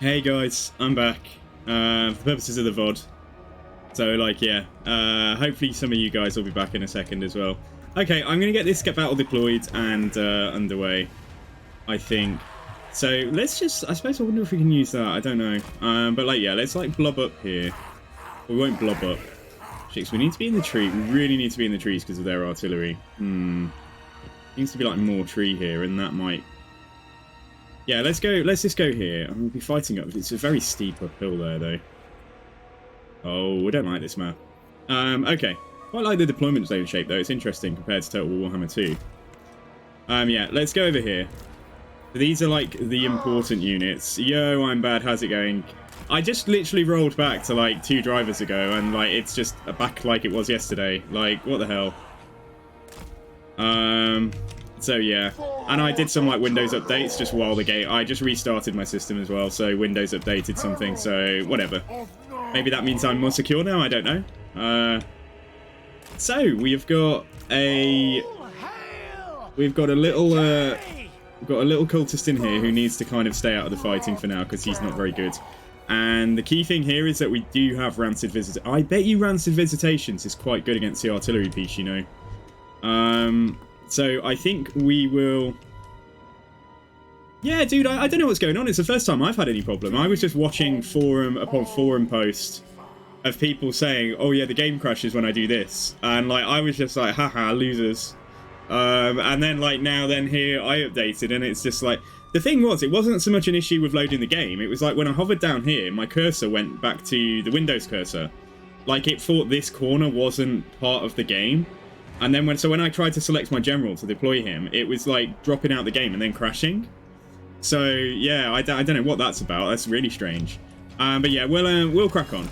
Hey guys, I'm back. For the purposes of the VOD. So, like, yeah. Hopefully some of you guys will be back in a second as well. Okay, I'm going to get this battle deployed and underway, I think. So, let's just... I suppose I wonder if we can use that. I don't know. But, like, yeah, let's, like, blob up here. We won't blob up. Chicks, we need to be in the tree. We really need to be in the trees because of their artillery. Needs to be, like, more tree here, and that might... Yeah, let's go. Let's just go here. I'm going to be fighting up. It's a very steep uphill there, though. Oh, we don't like this map. Okay. Quite like the deployment zone shape, though. It's interesting compared to Total Warhammer 2. Yeah, let's go over here. These are, like, the important units. Yo, I'm bad. How's it going? I just literally rolled back to, like, 2 drivers ago, and, like, it's just back like it was yesterday. Like, what the hell? So yeah, and I did some like Windows updates just while the game. I just restarted my system as well, so Windows updated something. So whatever. Maybe that means I'm more secure now. I don't know. So we've got a little cultist in here who needs to kind of stay out of the fighting for now because he's not very good. And the key thing here is that we do have Rancid Visit. I bet you Rancid Visitations is quite good against the artillery piece, you know. So I think we will... Yeah, dude, I don't know what's going on. It's the first time I've had any problem. I was just watching forum upon forum posts of people saying, oh yeah, the game crashes when I do this. And like, I was just like, haha, losers. And then like now then here I updated and it's just like... The thing was, it wasn't so much an issue with loading the game. It was like when I hovered down here, my cursor went back to the Windows cursor. Like it thought this corner wasn't part of the game. And then when I tried to select my general to deploy him, it was like dropping out the game and then crashing. So yeah, I don't know what that's about. That's really strange. But yeah, we'll crack on.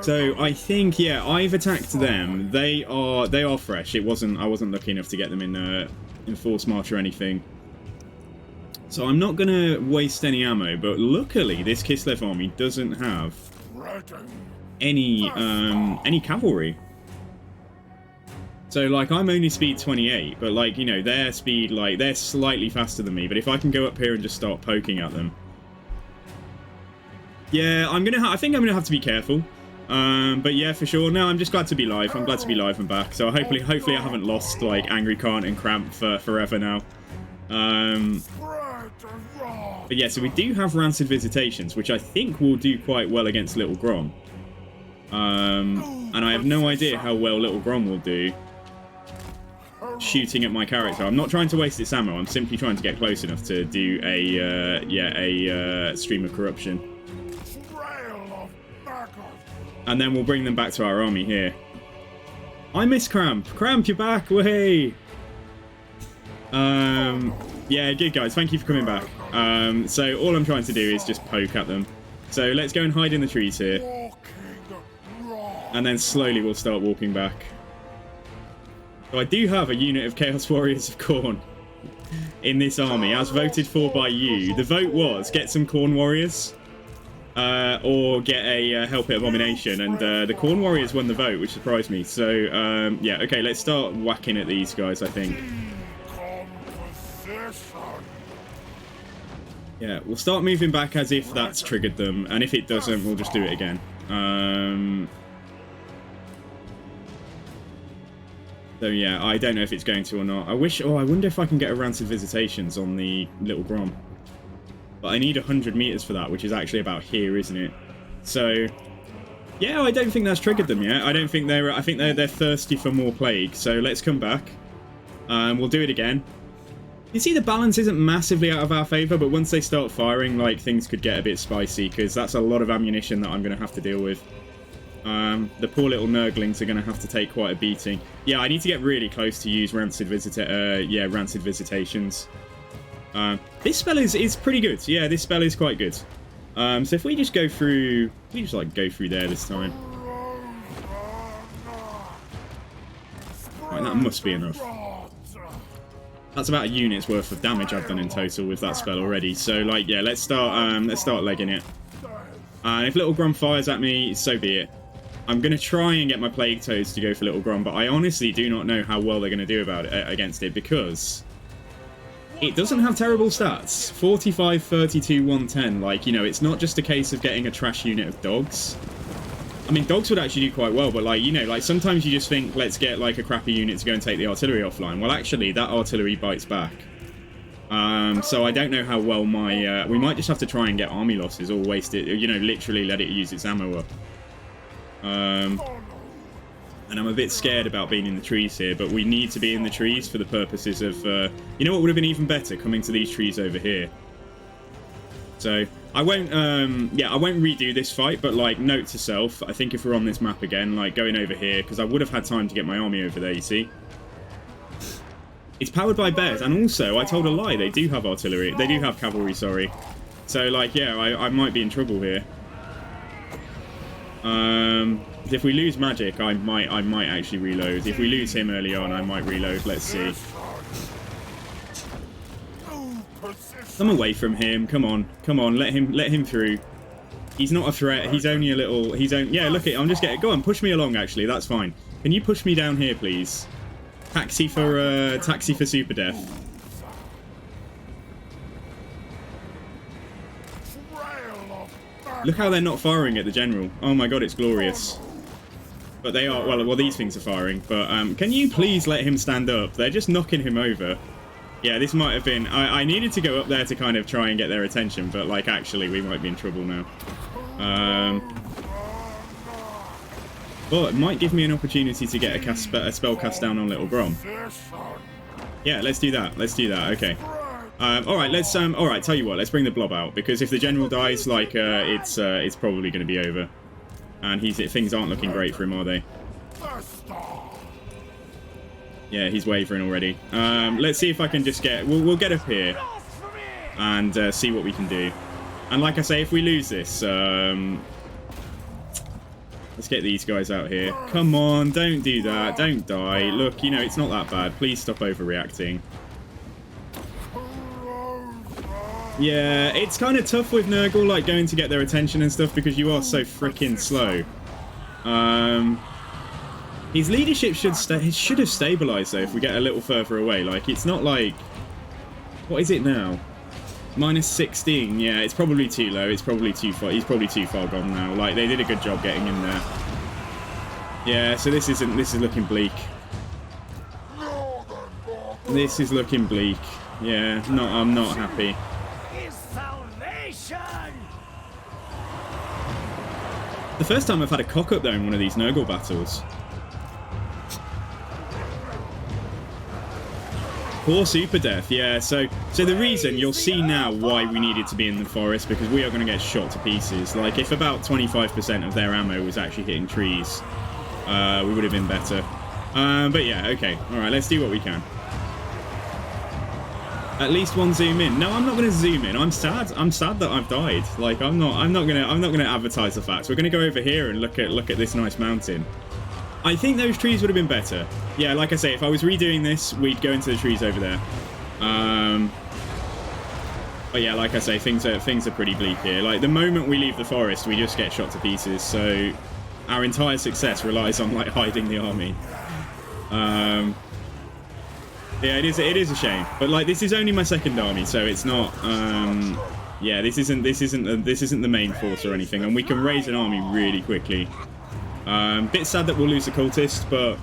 So I think yeah, I've attacked them. They are fresh. I wasn't lucky enough to get them in force march or anything. So I'm not gonna waste any ammo. But luckily, this Kislev army doesn't have any cavalry. So, like, I'm only speed 28, but, like, you know, their speed, like, they're slightly faster than me. But if I can go up here and just start poking at them... Yeah, I think I'm gonna have to be careful. But yeah, for sure. No, I'm just glad to be live. I'm glad to be live and back. So hopefully I haven't lost, like, Angry Kant and Cramp for forever now. But yeah, so we do have Rancid Visitations, which I think will do quite well against Little Grom. And I have no idea how well Little Grom will do shooting at my character. I'm not trying to waste its ammo. I'm simply trying to get close enough to do a stream of corruption. And then we'll bring them back to our army here. I miss Cramp. Cramp, you're back. Way. Yeah, good guys. Thank you for coming back. So all I'm trying to do is just poke at them. So let's go and hide in the trees here. And then slowly we'll start walking back. So I do have a unit of Chaos Warriors of Khorne in this army, as voted for by you. The vote was get some Khorne Warriors or get a Hell Pit Abomination. And the Khorne Warriors won the vote, which surprised me. So, yeah, okay, let's start whacking at these guys, I think. Yeah, we'll start moving back as if that's triggered them. And if it doesn't, we'll just do it again. So yeah, I don't know if it's going to or not. I wonder if I can get a Rancid Visitations on the Little Grom. But I need 100 meters for that, which is actually about here, isn't it? So, yeah, I don't think that's triggered them yet. I think they're thirsty for more plague. So let's come back. We'll do it again. You see, the balance isn't massively out of our favor, but once they start firing, like, things could get a bit spicy, because that's a lot of ammunition that I'm going to have to deal with. The poor little Nurglings are going to have to take quite a beating. Yeah, I need to get really close to use Rancid Visitations. This spell is pretty good. Yeah, this spell is quite good. So if we just go through... like, go through there this time. Right, that must be enough. That's about a unit's worth of damage I've done in total with that spell already. So, like, yeah, let's start legging it. And if Little Grom fires at me, so be it. I'm going to try and get my Plague Toads to go for Little Grom, but I honestly do not know how well they're going to do about it against it, because it doesn't have terrible stats. 45, 32, 110. Like, you know, it's not just a case of getting a trash unit of dogs. I mean, dogs would actually do quite well, but, like, you know, like, sometimes you just think, let's get, like, a crappy unit to go and take the artillery offline. Well, actually, that artillery bites back. So I don't know how well my... we might just have to try and get army losses or waste it, you know, literally let it use its ammo up. And I'm a bit scared about being in the trees here, but we need to be in the trees for the purposes of... you know what would have been even better? Coming to these trees over here. So, I won't, yeah, I won't redo this fight, but, like, note to self, I think if we're on this map again, like, going over here, because I would have had time to get my army over there, you see? It's powered by bears, and also, I told a lie, they do have artillery. They do have cavalry, sorry. So, like, yeah, I might be in trouble here. If we lose magic, I might actually reload. If we lose him early on, I might reload. Let's see. Come away from him. Come on. Come on. Let him through. He's not a threat. He's only a little... Yeah, look at it. I'm just getting... Go on, push me along, actually. That's fine. Can you push me down here, please? Taxi for super death. Look how they're not firing at the general. Oh my god, it's glorious. But they are... Well, these things are firing. But can you please let him stand up? They're just knocking him over. Yeah, this might have been... I needed to go up there to kind of try and get their attention, but, like, actually, we might be in trouble now. Well, it might give me an opportunity to get a spell cast down on Little Grom. Yeah, let's do that. Let's do that. Okay. Alright, let's... Alright, tell you what. Let's bring the blob out, because if the general dies, like, it's probably going to be over. And things aren't looking great for him, are they? Yeah, he's wavering already. Let's see if I can just get... We'll get up here and see what we can do. And like I say, if we lose this, let's get these guys out here. Come on, don't do that. Don't die. Look, you know, it's not that bad. Please stop overreacting. Yeah, it's kind of tough with Nurgle, like, going to get their attention and stuff because you are so freaking slow. His leadership should have stabilized, though, if we get a little further away. Like, it's not like... What is it now? Minus 16. Yeah, it's probably too low. It's probably too far. He's probably too far gone now. Like, they did a good job getting in there. Yeah, so this is looking bleak. This is looking bleak. Yeah, I'm not happy. The first time I've had a cock-up, though, in one of these Nurgle battles. Poor super death, yeah. So the reason, you'll see now why we needed to be in the forest, because we are going to get shot to pieces. Like, if about 25% of their ammo was actually hitting trees, we would have been better. But yeah, okay. Alright, let's do what we can. At least one zoom in. No, I'm not going to zoom in. I'm sad. I'm sad that I've died. Like, I'm not going to advertise the facts. We're going to go over here and look at this nice mountain. I think those trees would have been better. Yeah, like I say, if I was redoing this, we'd go into the trees over there. But yeah, like I say, things are pretty bleak here. Like, the moment we leave the forest, we just get shot to pieces. So our entire success relies on, like, hiding the army. Yeah, it is a shame. But, like, this is only my second army, so it's not. Yeah, this isn't the main force or anything, and we can raise an army really quickly. Bit sad that we'll lose the cultist, but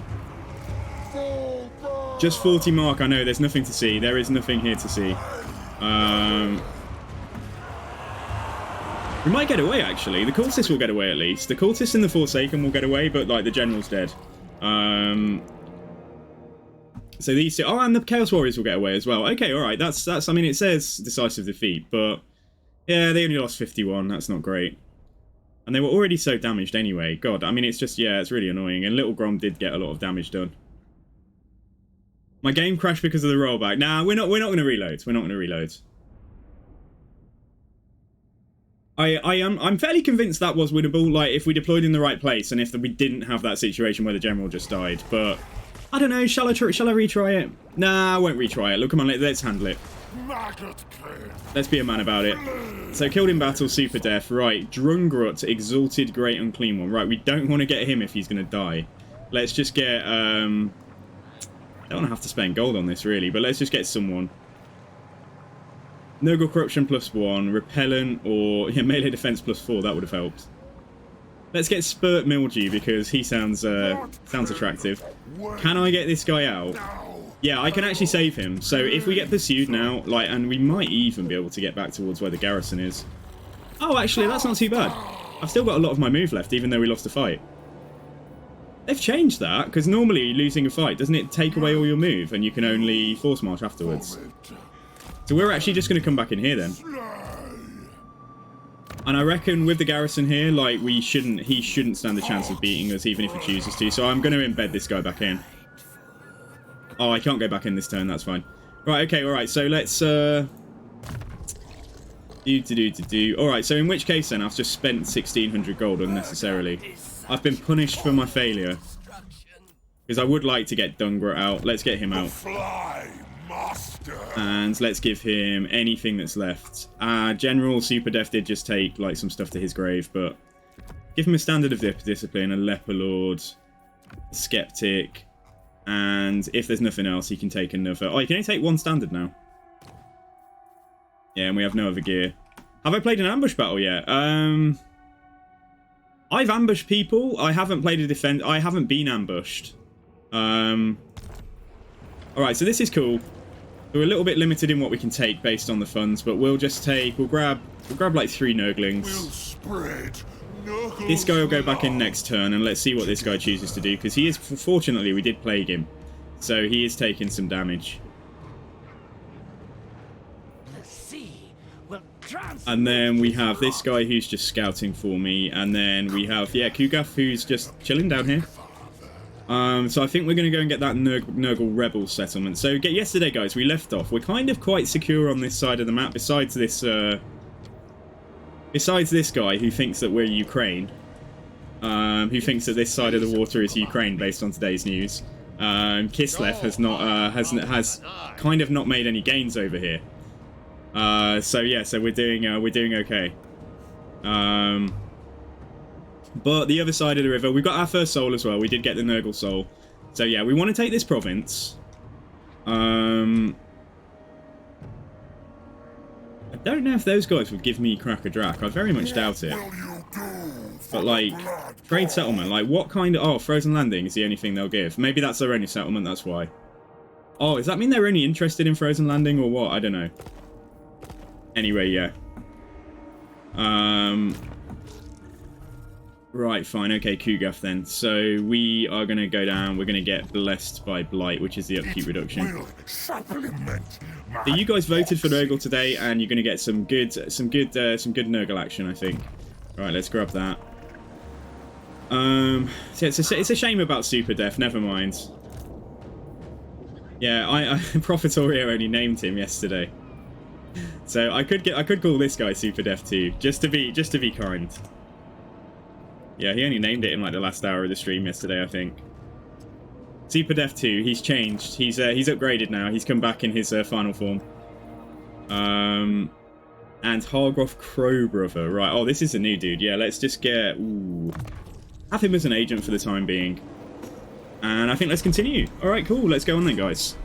just 40 mark. I know there's nothing to see. There is nothing here to see. We might get away, actually. The cultist will get away at least. The cultist and the Forsaken will get away, but, like, the general's dead. So these two... Oh, and the Chaos Warriors will get away as well. Okay, alright. That's... I mean, it says decisive defeat, but... Yeah, they only lost 51. That's not great. And they were already so damaged anyway. God, I mean, it's just... Yeah, it's really annoying. And Little Grom did get a lot of damage done. My game crashed because of the rollback. Nah, we're not going to reload. We're not going to reload. I'm fairly convinced that was winnable, like, if we deployed in the right place and if we didn't have that situation where the general just died, but... I don't know, shall I retry it? Nah, I won't retry it. Look, come on, let's handle it. Let's be a man about it. So, killed in battle, super death. Right, Drungrut, exalted, great, unclean one. Right, we don't want to get him if he's going to die. Let's just get, I don't want to have to spend gold on this, really, but let's just get someone. Nurgle Corruption +1, Repellent, or yeah, Melee Defense +4, that would have helped. Let's get Spurt Mildew because he sounds attractive. Can I get this guy out? Yeah, I can actually save him. So if we get pursued now, like, and we might even be able to get back towards where the garrison is. Oh, actually, that's not too bad. I've still got a lot of my move left, even though we lost a fight. They've changed that, because normally losing a fight, doesn't it take away all your move, and you can only force march afterwards? So we're actually just going to come back in here then. And I reckon with the garrison here, like, he shouldn't stand a chance of beating us, even if he chooses to. So I'm going to embed this guy back in. Oh, I can't go back in this turn, that's fine. Right, okay, alright, so let's, Alright, so in which case then, I've just spent 1600 gold unnecessarily. I've been punished for my failure. Because I would like to get Dungrat out. Let's get him out. And let's give him anything that's left. General Super Def did just take like some stuff to his grave, but give him a Standard of Discipline, a Leper Lord, a Skeptic, and if there's nothing else, he can take another. Oh, you can only take one Standard now. Yeah, and we have no other gear. Have I played an ambush battle yet? I've ambushed people. I haven't played a defense. I haven't been ambushed. Alright, so this is cool. We're a little bit limited in what we can take based on the funds, but we'll just take... We'll grab like 3 Nurglings. This guy will go back in next turn, and let's see what this guy chooses to do, because he is... Fortunately, we did plague him. So he is taking some damage. And then we have this guy who's just scouting for me, and then we have, yeah, Kugaf who's just chilling down here. So I think we're going to go and get that Nurgle Rebel settlement. So yesterday, guys, we left off. We're kind of quite secure on this side of the map, besides this guy who thinks that we're Ukraine. Who thinks that this side of the water is Ukraine based on today's news. Kislev has kind of not made any gains over here. So yeah, so we're doing okay. But the other side of the river, we've got our first soul as well. We did get the Nurgle soul. So yeah, we want to take this province. I don't know if those guys would give me Cracker Drac. I very much doubt it. But like, trade settlement, like what kind of... Oh, Frozen Landing is the only thing they'll give. Maybe that's their only settlement, that's why. Oh, does that mean they're only interested in Frozen Landing or what? I don't know. Anyway, yeah. Right, fine. Okay, Kugaf then. So we are going to go down. We're going to get blessed by Blight, which is the upkeep reduction. So you guys voted for Nurgle today, and you're going to get some good Nurgle action, I think. Right, let's grab that. So it's a shame about Super Def. Never mind. Yeah, Profitorio only named him yesterday. So I could call this guy Super Def too, just to be kind. Yeah, he only named it in like the last hour of the stream yesterday, I think. Super Def 2, he's changed. He's upgraded now. He's come back in his final form. And Hargroff Crowbrother. Right, oh, this is a new dude. Yeah, let's just get... Ooh. Have him as an agent for the time being. And I think let's continue. Alright, cool. Let's go on then, guys.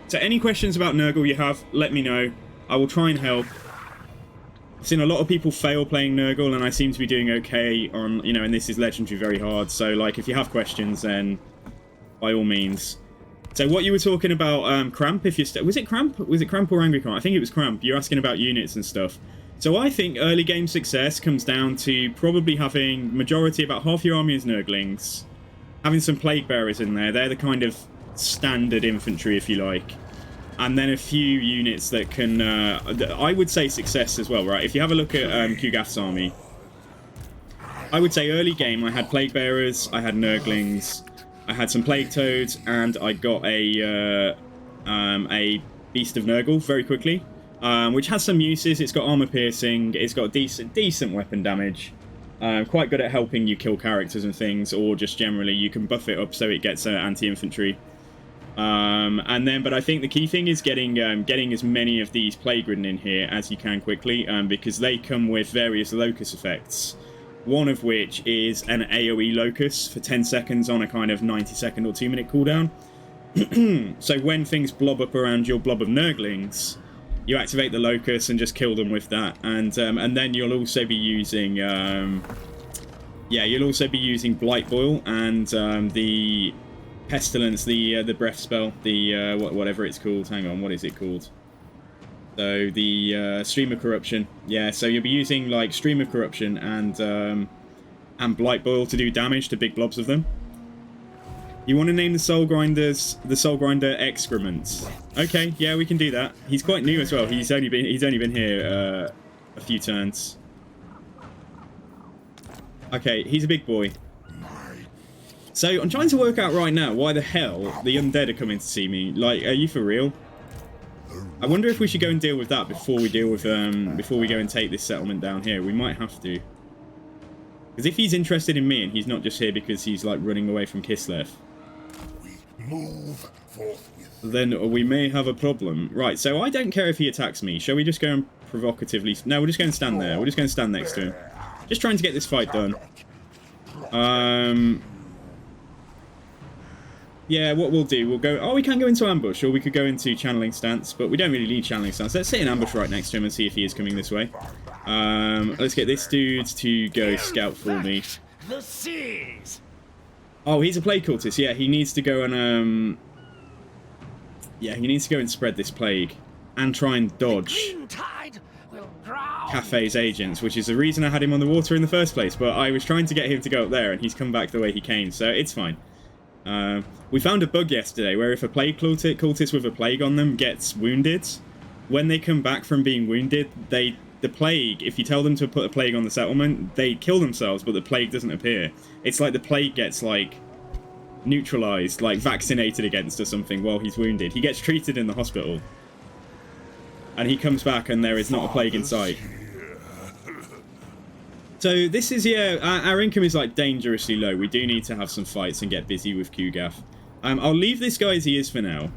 So any questions about Nurgle you have, let me know. I will try and help. I've seen a lot of people fail playing Nurgle, and I seem to be doing okay on, you know, and this is legendary very hard. So, like, if you have questions, then by all means. So, what you were talking about, Cramp, if you're... Was it Cramp? Was it Cramp or Angry Cramp? I think it was Cramp. You're asking about units and stuff. So, I think early game success comes down to probably having majority, about half your army is Nurglings. Having some Plague Bearers in there. They're the kind of standard infantry, if you like. And then a few units that can... I would say success as well, right? If you have a look at Kugaf's army, I would say early game I had Plague Bearers, I had Nurglings, I had some Plague Toads, and I got a Beast of Nurgle very quickly, which has some uses. It's got armor piercing, it's got decent weapon damage, quite good at helping you kill characters and things, or just generally you can buff it up so it gets anti-infantry. But I think the key thing is getting as many of these Plague Ridden in here as you can quickly, because they come with various locus effects. One of which is an AoE locus for 10 seconds on a kind of 90-second or 2-minute cooldown. So when things blob up around your blob of Nurglings, you activate the locust and just kill them with that, and then you'll also be using you'll also be using Blight Boil and the Pestilence, the breath spell, the whatever it's called. Hang on, what is it called? So the Stream of Corruption. Yeah, so you'll be using like Stream of Corruption and Blight Boil to do damage to big blobs of them. You want to name the Soul Grinders the Soul Grinder Excrements? Okay, yeah, we can do that. He's quite new as well. He's only been here a few turns. Okay, he's a big boy. So I'm trying to work out right now why the hell the undead are coming to see me. Like, are you for real? I wonder if we should go and deal with that before we deal with before we go and take this settlement down here. We might have to. Because if he's interested in me and he's not just here because he's like running away from Kislev, then we may have a problem. Right, so I don't care if he attacks me. Shall we just go and provocatively... No, we'll just go and stand there. We're just going to stand next to him. Just trying to get this fight done. Yeah, what we'll do, we'll go... Oh, we can go into ambush, or we could go into channeling stance, but we don't really need channeling stance. Let's sit in ambush right next to him and see if he is coming this way. Let's get this dude to go scout for me. Oh, he's a plague cultist. Yeah, he needs to go and yeah, he needs to go and spread this plague and try and dodge Cafe's agents, which is the reason I had him on the water in the first place. But I was trying to get him to go up there, and he's come back the way he came, so it's fine. We found a bug yesterday where if a plague cultist with a plague on them gets wounded, when they come back from being wounded, the plague, if you tell them to put a plague on the settlement, they kill themselves, but the plague doesn't appear. It's like the plague gets, like, neutralized, like vaccinated against or something while he's wounded. He gets treated in the hospital. And he comes back and there is not a plague in sight. So this is, yeah, our income is, like, dangerously low. We do need to have some fights and get busy with Kugath. I'll leave this guy as he is for now,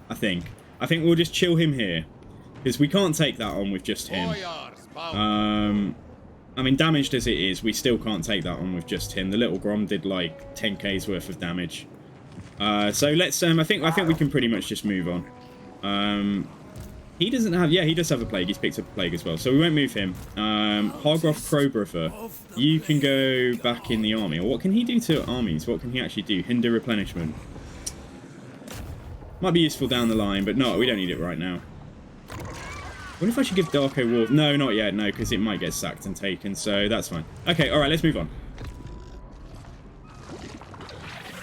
I think. I think we'll just chill him here. Because we can't take that on with just him. I mean, damaged as it is, we still can't take that on with just him. The little Grom did like 10k's worth of damage. So let's. I think we can pretty much just move on. He doesn't have. Yeah, he does have a plague. He's picked up a plague as well, so we won't move him. Hargroff Crowbrother, you can go back in the army. Or what can he do to armies? What can he actually do? Hinder replenishment. Might be useful down the line, but no, we don't need it right now. I wonder if I should give Darko Wolf... No, not yet, no, because it might get sacked and taken, so that's fine. Okay, alright, let's move on.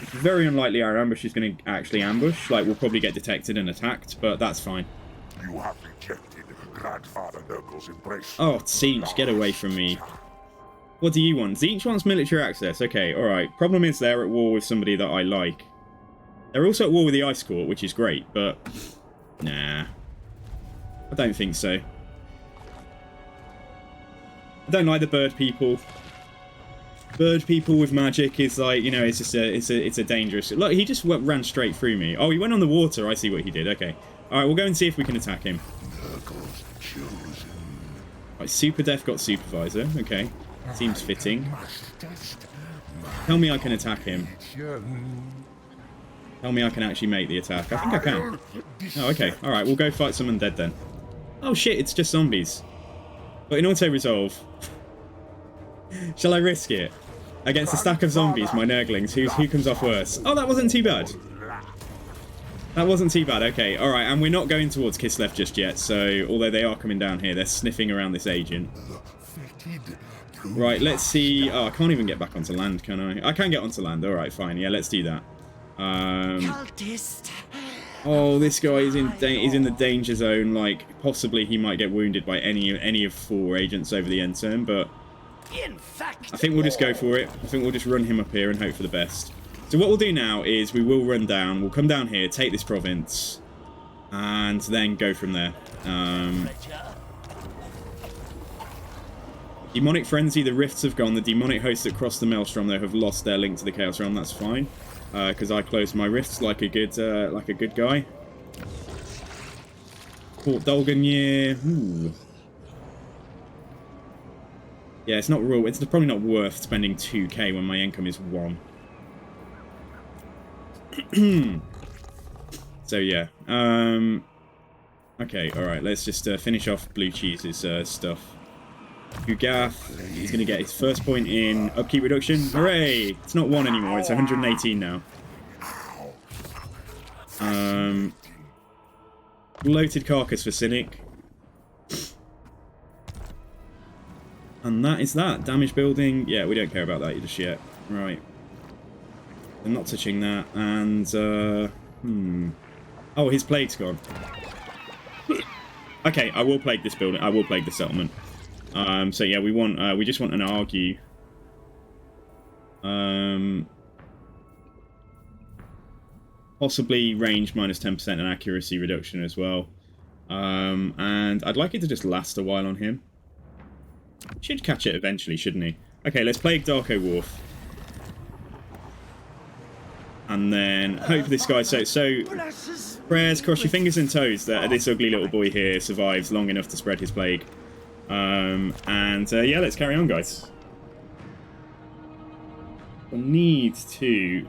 It's very unlikely our ambush is going to actually ambush. Like, we'll probably get detected and attacked, but that's fine. You have rejected Grandfather Nurgle's embrace. Oh, Tzeentch, get away from me. What do you want? Tzeentch wants military access. Okay, alright. Problem is they're at war with somebody that I like. They're also at war with the Ice Court, which is great, but... Nah. I don't think so. I don't like the bird people. Bird people with magic is like, you know, it's just it's a dangerous... Look, he just ran straight through me. Oh, he went on the water. I see what he did. Okay. Alright, we'll go and see if we can attack him. Right, Super Def got Supervisor. Okay. Seems fitting. Tell me I can attack him. Tell me I can actually make the attack. I think I can. Oh, okay. Alright, we'll go fight some undead then. Oh shit, it's just zombies. But in auto-resolve... Shall I risk it? Against a stack of zombies, my Nurglings, who comes off worse? Oh, that wasn't too bad. That wasn't too bad, okay. Alright, and we're not going towards Kislev just yet, so... Although they are coming down here, they're sniffing around this agent. Right, let's see... Oh, I can't even get back onto land, can I? I can get onto land, alright, fine. Yeah, let's do that. Oh, this guy is in the danger zone. Like, possibly he might get wounded by any of 4 agents over the end turn, but I think we'll just go for it. I think we'll just run him up here and hope for the best. So what we'll do now is we will run down. We'll come down here, take this province, and then go from there. Demonic Frenzy, the rifts have gone. The demonic hosts that crossed the Maelstrom, though, have lost their link to the Chaos Realm. That's fine. Because I closed my rifts like a good guy. Port Dolganir. Ooh. Yeah, it's not real. It's probably not worth spending 2k when my income is 1. So yeah. Okay, alright, let's just finish off Blue Cheese's stuff. Gugath, he's going to get his first point in upkeep reduction. Hooray! It's not 1 anymore, it's 118 now. Bloated Carcass for Cynic. And that is that. Damage building. Yeah, we don't care about that just yet. Right. I'm not touching that. And, oh, his plague's gone. Okay, I will plague this building. I will plague the settlement. So yeah, we just want an argue. Possibly range minus 10% and accuracy reduction as well. And I'd like it to just last a while on him. Should catch it eventually, shouldn't he? Okay, let's plague Darko Wharf. And then hope this guy... So prayers, cross your fingers and toes that this ugly little boy here survives long enough to spread his plague. Yeah, let's carry on, guys. I need to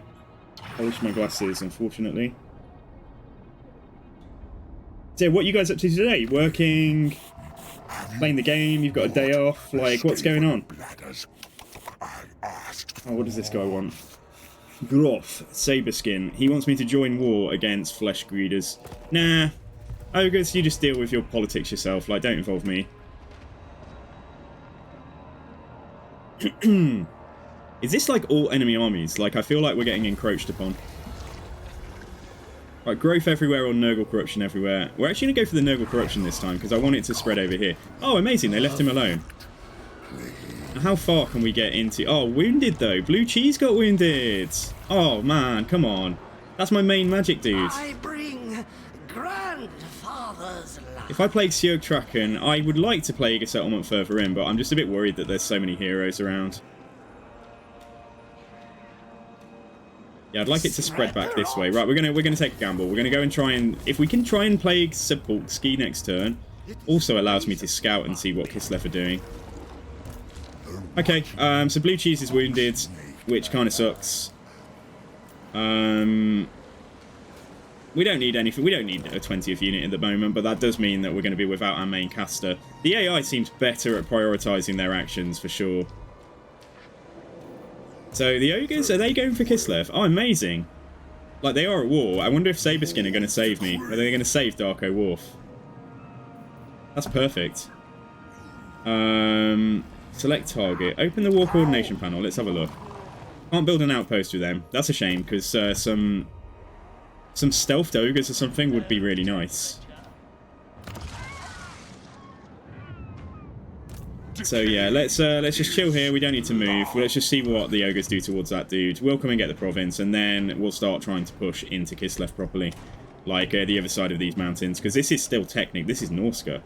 polish my glasses, unfortunately. So, what are you guys up to today? Working? Playing the game? You've got a day off? Like, what's going on? Oh, what does this guy want? Groff, Saberskin. He wants me to join war against flesh greeders. Nah. Ogres, you just deal with your politics yourself. Like, don't involve me. Is this like all enemy armies? Like, I feel like we're getting encroached upon. Right, growth everywhere or Nurgle corruption everywhere. We're actually going to go for the Nurgle corruption this time because I want it to spread over here. Oh, amazing. They left him alone. How far can we get into... Oh, wounded though. Blue Cheese got wounded. Oh, man. Come on. That's my main magic dude. I bring grandfather's life. If I plague Siog Traken, I would like to plague a settlement further in, but I'm just a bit worried that there's so many heroes around. Yeah, I'd like it to spread back this way. Right, we're gonna take a gamble. We're gonna go and try and... If we can try and plague Sepulchre next turn, also allows me to scout and see what Kislev are doing. Okay, so Blue Cheese is wounded, which kind of sucks. We don't need anything. We don't need a 20th unit at the moment, but that does mean that we're going to be without our main caster. The AI seems better at prioritising their actions, for sure. So the ogres, are they going for Kislev? Oh, amazing. Like, they are at war. I wonder if Saberskin are going to save me. Are they going to save Darko Wharf? That's perfect. Select target. Open the war coordination panel. Let's have a look. Can't build an outpost with them. That's a shame, because some stealthed ogres or something would be really nice. So yeah, let's just chill here. We don't need to move. Let's just see what the ogres do towards that dude. We'll come and get the province, and then we'll start trying to push into Kislev properly, like the other side of these mountains, because this is still Technic. This is Norska.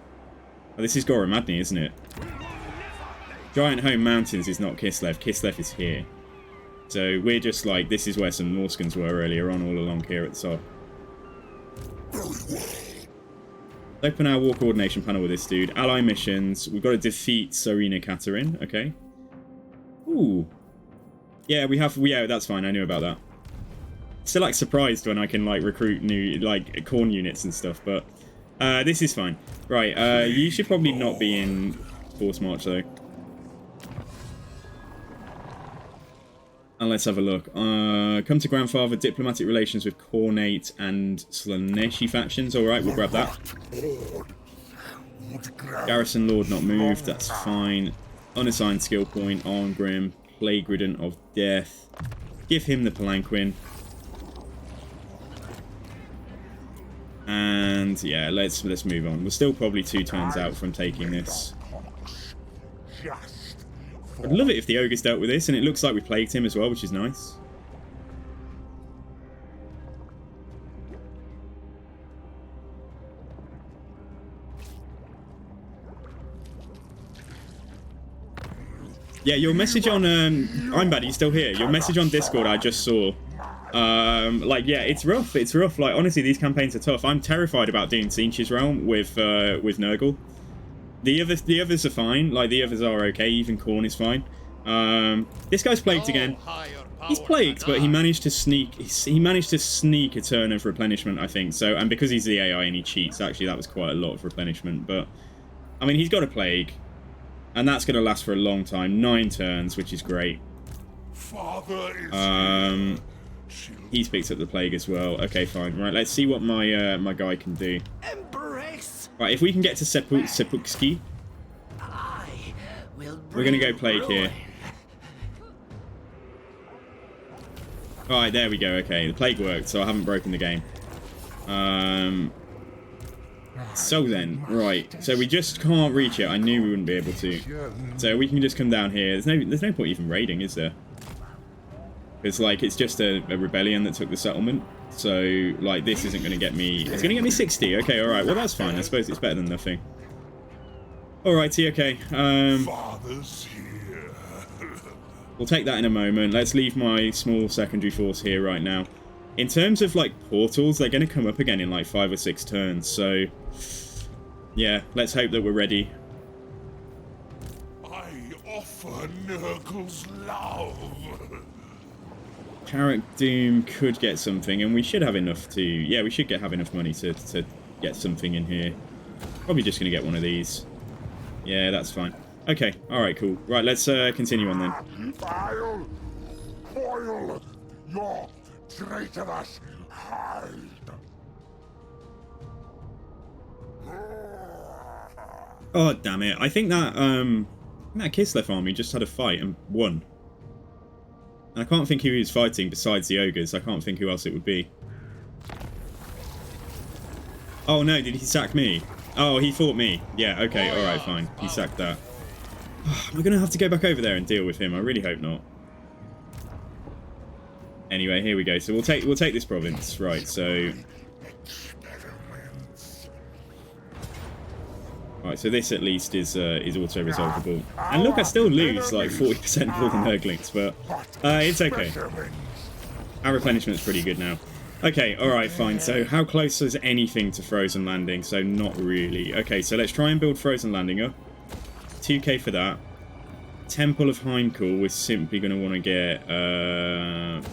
Oh, this is Goromadni, isn't it? Giant Home Mountains is not Kislev. Kislev is here. So we're just like, this is where some Norskans were earlier on, all along here at the top. Open our war coordination panel with this dude. Ally missions. We've got to defeat Serena Katerin. Okay. Ooh. Yeah, we have... Yeah, that's fine. I knew about that. Still, like, surprised when I can, like, recruit new, like, corn units and stuff, but... this is fine. Right, you should probably not be in Force March, though. And let's have a look. Come to Grandfather, diplomatic relations with Kornate and Slaneshi factions. Alright, we'll grab that. Garrison Lord not moved, that's fine. Unassigned skill point on Grim. Plague Ridden of Death. Give him the Palanquin. And yeah, let's move on. We're still probably 2 turns out from taking this. I'd love it if the ogres dealt with this, and it looks like we plagued him as well, which is nice. Yeah, your message on I'm bad, are you still here? Your message on Discord I just saw. Like, yeah, it's rough. It's rough. Like, honestly, these campaigns are tough. I'm terrified about doing Tzeentch's Realm with Nurgle. The others are fine. Like, the others are okay. Even Khorne is fine. This guy's plagued again. He's plagued, but he managed to sneak. He managed to sneak a turn of replenishment, I think. So, and because he's the AI and he cheats, actually, that was quite a lot of replenishment. But I mean, he's got a plague, and that's going to last for a long time. 9 turns, which is great. He's picked up the plague as well. Okay, fine. Right, let's see what my my guy can do. Right, if we can get to Sepukski, we're going to go plague here. Alright, there we go. Okay, the plague worked, so I haven't broken the game. So then, right. So we just can't reach it. I knew we wouldn't be able to. So we can just come down here. There's no point even raiding, is there? It's like, it's just a rebellion that took the settlement. So, like, this isn't going to get me... It's going to get me 60. Okay, alright. Well, that's fine. I suppose it's better than nothing. Alrighty, okay. We'll take that in a moment. Let's leave my small secondary force here right now. In terms of, like, portals, they're going to come up again in, like, 5 or 6 turns. So, yeah, let's hope that we're ready. I offer Nurgle's love. Carrot Doom could get something, and we should have enough to... Yeah, we should have enough money to get something in here. Probably just going to get one of these. Yeah, that's fine. Okay, alright, cool. Right, let's continue on then. I'll foil your traitorous hide. Oh, damn it. I think that Kislev army just had a fight and won. And I can't think who he was fighting besides the ogres. I can't think who else it would be. Oh no, did he sack me? Oh, he fought me. Yeah, okay, alright, fine. He sacked that. Am I going to have to go back over there and deal with him? I really hope not. Anyway, here we go. So we'll take this province. Right, so... Right, so this at least is auto-resolvable. And look, I still lose like 40% of all the Nurglings, but it's okay. Our replenishment's pretty good now. Okay, alright, fine. So how close is anything to Frozen Landing? So not really. Okay, so let's try and build Frozen Landing up. 2k for that. Temple of Heimkall, we're simply going to want to get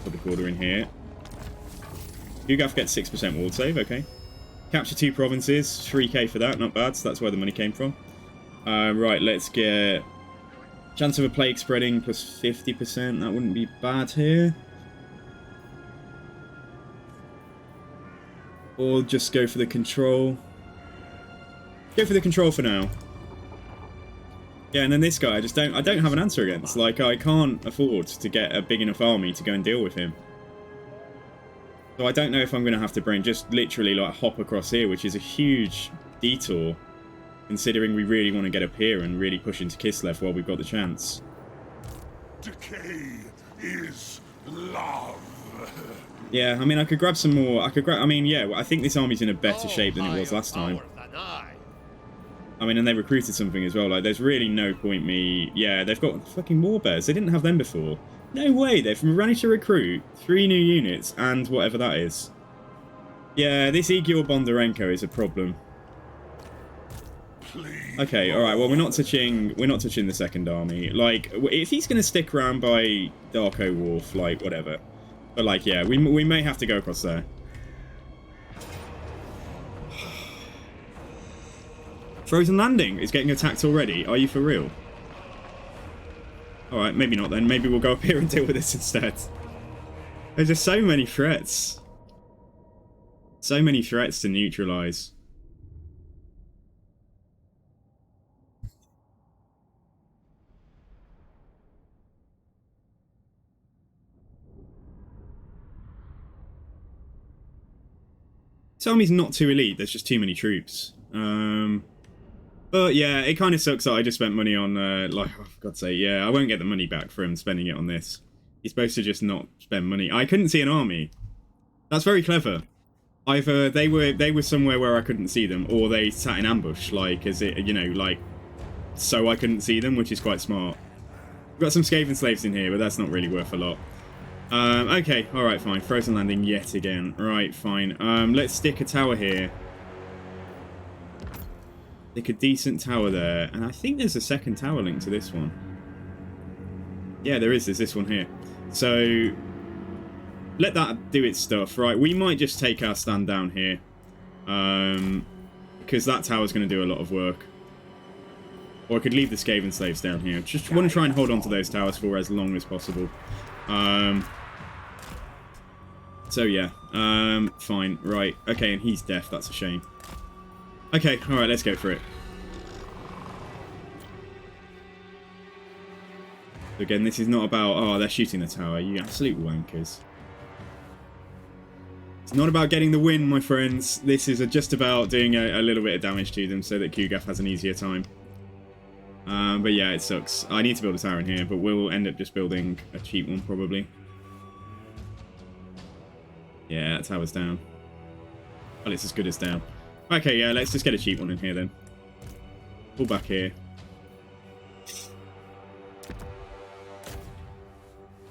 public order in here. Ugaf gets 6% ward save, okay. Capture 2 provinces, 3k for that, not bad, so that's where the money came from. Right, let's get... Chance of a plague spreading plus 50%, that wouldn't be bad here. Or just go for the control. Go for the control for now. Yeah, and then this guy, I don't have an answer against. Like, I can't afford to get a big enough army to go and deal with him. So I don't know if I'm going to have to bring, just literally, like, hop across here, which is a huge detour, considering we really want to get up here and really push into Kislev while we've got the chance. Decay is love. Yeah, I mean, I could grab some more. I mean, yeah, I think this army's in a better shape than it was last time. I mean, and they recruited something as well. Like, there's really no point me... Yeah, they've got fucking warbears. They didn't have them before. No way, they've managed to recruit 3 new units and whatever that is. Yeah, this Igor Bondarenko is a problem. Okay, alright, well, we're not touching the second army. Like, if he's going to stick around by Darko Wharf, like, whatever. But, like, yeah, we may have to go across there. Frozen Landing is getting attacked already. Are you for real? Alright, maybe not then. Maybe we'll go up here and deal with this instead. There's just so many threats. So many threats to neutralise. This army's not too elite. There's just too many troops. But yeah, it kind of sucks that I just spent money on, like, oh, for God's sake, yeah, I won't get the money back from spending it on this. You're supposed to just not spend money. I couldn't see an army. That's very clever. Either they were somewhere where I couldn't see them, or they sat in ambush, like, as it, you know, like, so I couldn't see them, which is quite smart. We've got some Skaven slaves in here, but that's not really worth a lot. Okay, alright, fine. Frozen Landing yet again. Right, fine. Let's stick a tower here. Stick a decent tower there. And I think there's a second tower linked to this one. Yeah, there is. There's this one here. So let that do its stuff, right? We might just take our stand down here. Because that tower's going to do a lot of work. Or I could leave the Skaven slaves down here. Just want to try and hold on to those towers for as long as possible. So yeah, fine, right. Okay, and he's deaf, that's a shame. Okay, alright, let's go for it. Again, this is not about, oh, they're shooting the tower, you absolute wankers. It's not about getting the win, my friends. This is just about doing a little bit of damage to them so that Kugaf has an easier time. But yeah, it sucks. I need to build a tower in here, but we'll end up just building a cheap one, probably. Yeah, that tower's down. Well, it's as good as down. Okay, yeah, let's just get a cheap one in here then. Pull back here.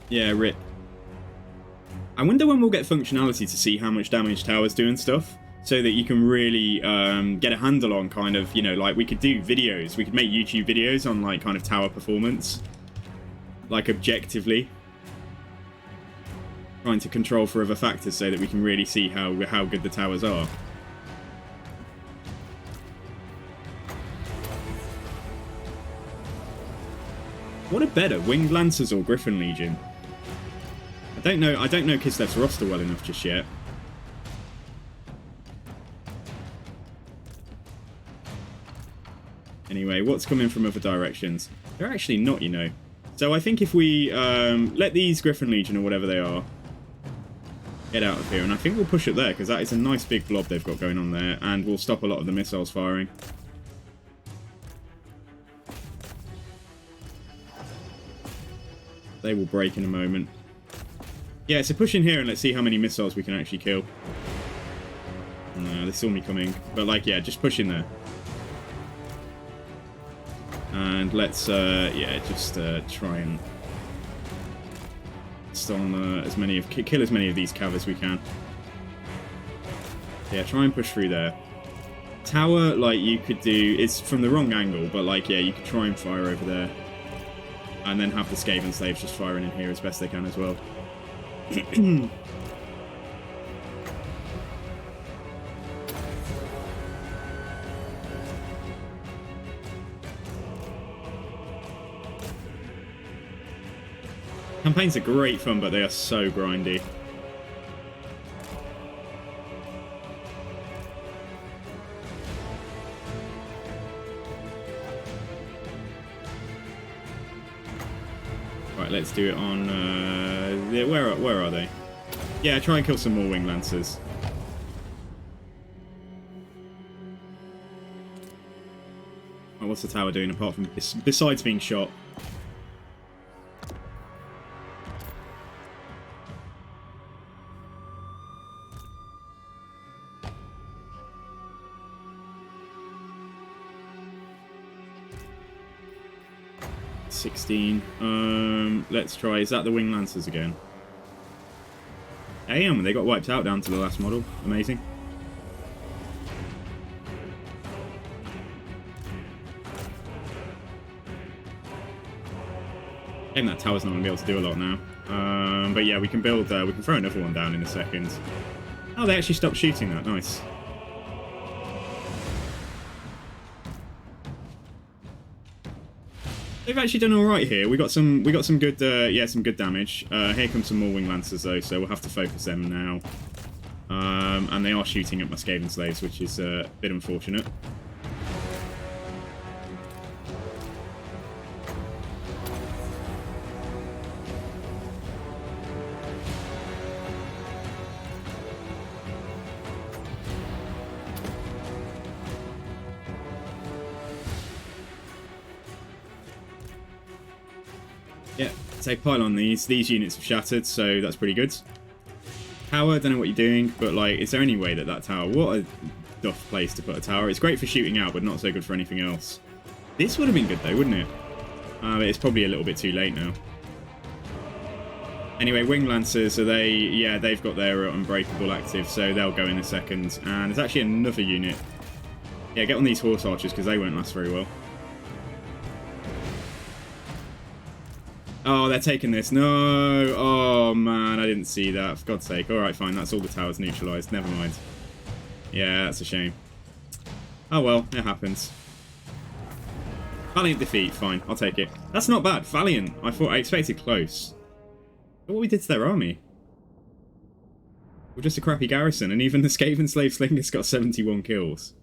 Yeah, rip. I wonder when we'll get functionality to see how much damage towers do and stuff, so that you can really get a handle on kind of, you know, like we could do videos. We could make YouTube videos on like kind of tower performance, like objectively. Trying to control for other factors so that we can really see how good the towers are. What are better, Winged Lancers or Griffin Legion? I don't know Kislev's roster well enough just yet. Anyway, what's coming from other directions? They're actually not, you know. So I think if we let these Griffin Legion or whatever they are get out of here, and I think we'll push it there because that is a nice big blob they've got going on there, and we'll stop a lot of the missiles firing. They will break in a moment. Yeah, so push in here and let's see how many missiles we can actually kill. No, they saw me coming. But like, yeah, just push in there. And let's, yeah, just try and stun as many of, kill as many of these cav as we can. Yeah, try and push through there. Tower, like, you could do, it's from the wrong angle, but like, yeah, you could try and fire over there. And then have the Skaven slaves just firing in here as best they can as well. Campaigns are great fun, but they are so grindy. Right, let's do it on... where are they? Yeah, try and kill some more Wing Lancers. Oh, what's the tower doing apart from... besides being shot? Let's try. Is that the Wing Lancers again? Damn, they got wiped out down to the last model. Amazing. Damn, that tower's not going to be able to do a lot now. But yeah, we can build. We can throw another one down in a second. Oh, they actually stopped shooting that. Nice. They've actually done all right here. We got some good, yeah, some good damage. Here comes some more Wing Lancers though, so we'll have to focus them now. And they are shooting at my Skaven slaves, which is a bit unfortunate. Yeah, so pile on these. These units have shattered, so that's pretty good. Tower, don't know what you're doing, but like, is there any way that that tower... What a duff place to put a tower. It's great for shooting out, but not so good for anything else. This would have been good though, wouldn't it? But it's probably a little bit too late now. Anyway, Wing Lancers, so they... Yeah, they've got their Unbreakable active, so they'll go in a second. And there's actually another unit. Yeah, get on these Horse Archers, because they won't last very well. Oh, they're taking this. No. Oh, man. I didn't see that. For God's sake. Alright, fine. That's all the towers neutralised. Never mind. Yeah, that's a shame. Oh, well. It happens. Valiant defeat. Fine. I'll take it. That's not bad. Valiant. I expected close. Look what we did to their army. We're just a crappy garrison, and even the Skaven Slave Slinger's got 71 kills.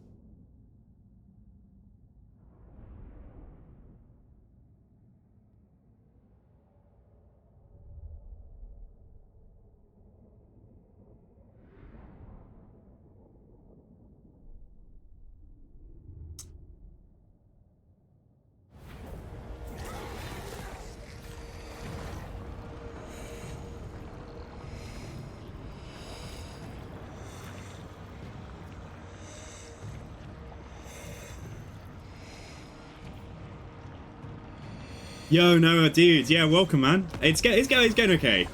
Yo, Noah, dude, yeah, welcome, man. It's going okay.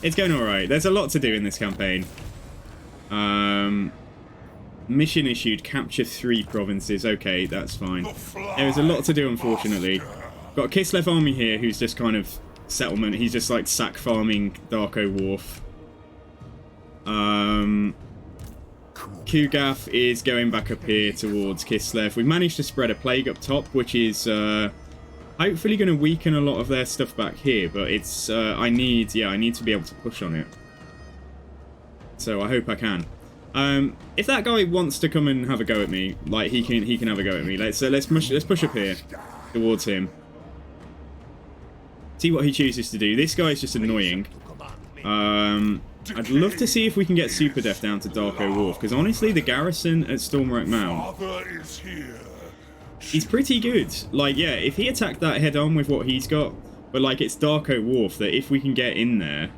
It's going alright. There's a lot to do in this campaign. Mission issued, capture 3 provinces. Okay, that's fine. There is a lot to do, unfortunately. Got a Kislev army here who's just kind of settlement. He's just like sack farming Darko Wharf. Kugath is going back up here towards Kislev. We've managed to spread a plague up top, which is hopefully going to weaken a lot of their stuff back here, but it's I need to be able to push on it. So I hope I can. If that guy wants to come and have a go at me, like he can have a go at me. Let's push up here towards him. See what he chooses to do. This guy's just annoying. I'd love to see if we can get Super Death down to Darko Wharf, because honestly, the garrison at Stormwreck Mount, he's pretty good. Like, yeah, if he attacked that head on with what he's got, but like it's Darko Wharf that if we can get in there,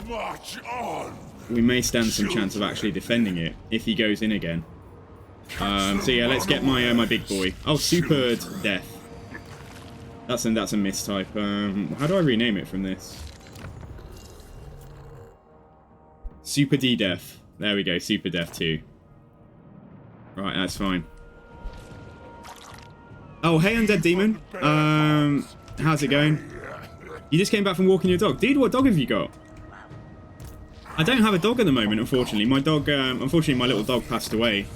March on. We may stand some chance of actually defending it if he goes in again. So yeah, let's get my my big boy. Oh, Super Death. That's a mistype. How do I rename it from this? Super D Death. There we go. Super Death 2. Right, that's fine. Oh, hey, Undead Demon. How's it going? You just came back from walking your dog. Dude, what dog have you got? I don't have a dog at the moment, unfortunately. My dog, unfortunately, my little dog passed away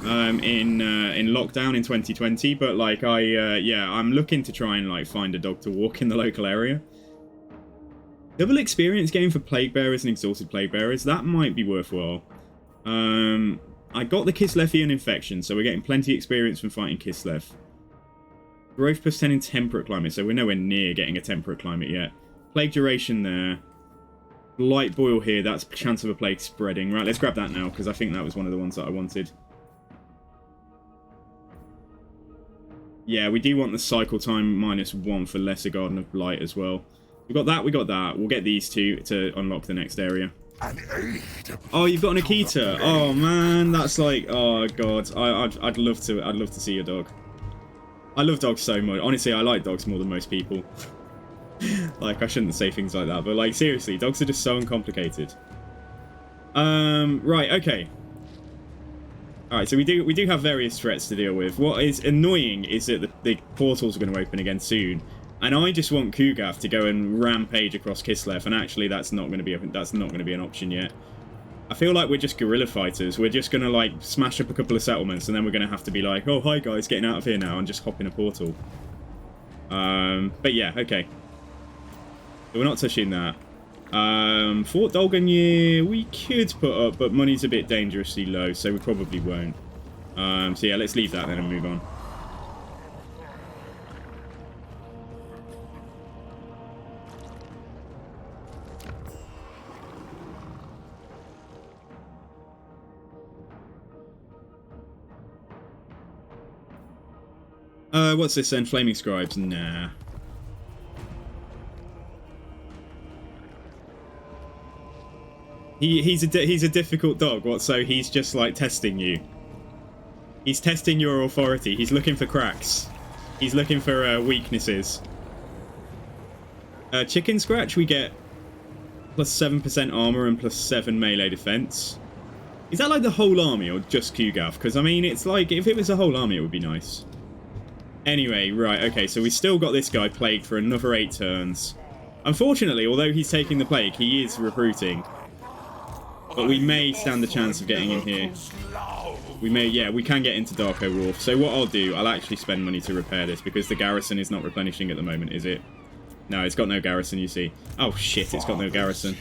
in lockdown in 2020. But like, yeah, I'm looking to try and like find a dog to walk in the local area. Double experience game for Plague Bearers and Exalted Plague Bearers. That might be worthwhile. I got the Kislevian infection, so we're getting plenty of experience from fighting Kislev. Growth plus 10 in temperate climate, so we're nowhere near getting a temperate climate yet. Plague duration there. Light boil here, that's chance of a plague spreading. Right, let's grab that now, because I think that was one of the ones that I wanted. Yeah, we do want the cycle time -1 for Lesser Garden of Blight as well. We got that, we got that. We'll get these two to unlock the next area. Oh, you've got an Akita. Oh man, that's like, oh god. I'd love to see your dog. I love dogs so much. Honestly, I like dogs more than most people. Like, I shouldn't say things like that, but like seriously, dogs are just so uncomplicated. Right, okay. Alright, so we do have various threats to deal with. What is annoying is that the portals are going to open again soon. And I just want Kugath to go and rampage across Kislev, and actually that's not going to be an option yet. I feel like we're just guerrilla fighters. We're just going to like smash up a couple of settlements, and then we're going to have to be like, oh hi guys, getting out of here now, and just hop in a portal. But yeah, okay. So we're not touching that. Fort Dolganyr we could put up, but money's a bit dangerously low, so we probably won't. So yeah, let's leave that then and move on. What's this then? Flaming Scribes? Nah. He's a difficult dog. What? So he's just like testing you. He's testing your authority. He's looking for cracks. He's looking for weaknesses. Chicken Scratch we get plus 7% armor and plus 7 melee defense. Is that like the whole army or just Kugath? Because I mean, it's like if it was a whole army, it would be nice. Anyway, right, okay, so we still got this guy plagued for another 8 turns. Unfortunately, although he's taking the plague, he is recruiting. But we may stand a chance of getting in here. We may, yeah, we can get into Darko Wharf. So what I'll do, I'll actually spend money to repair this, because the garrison is not replenishing at the moment, is it? No, it's got no garrison, you see. Oh, shit, it's got no garrison.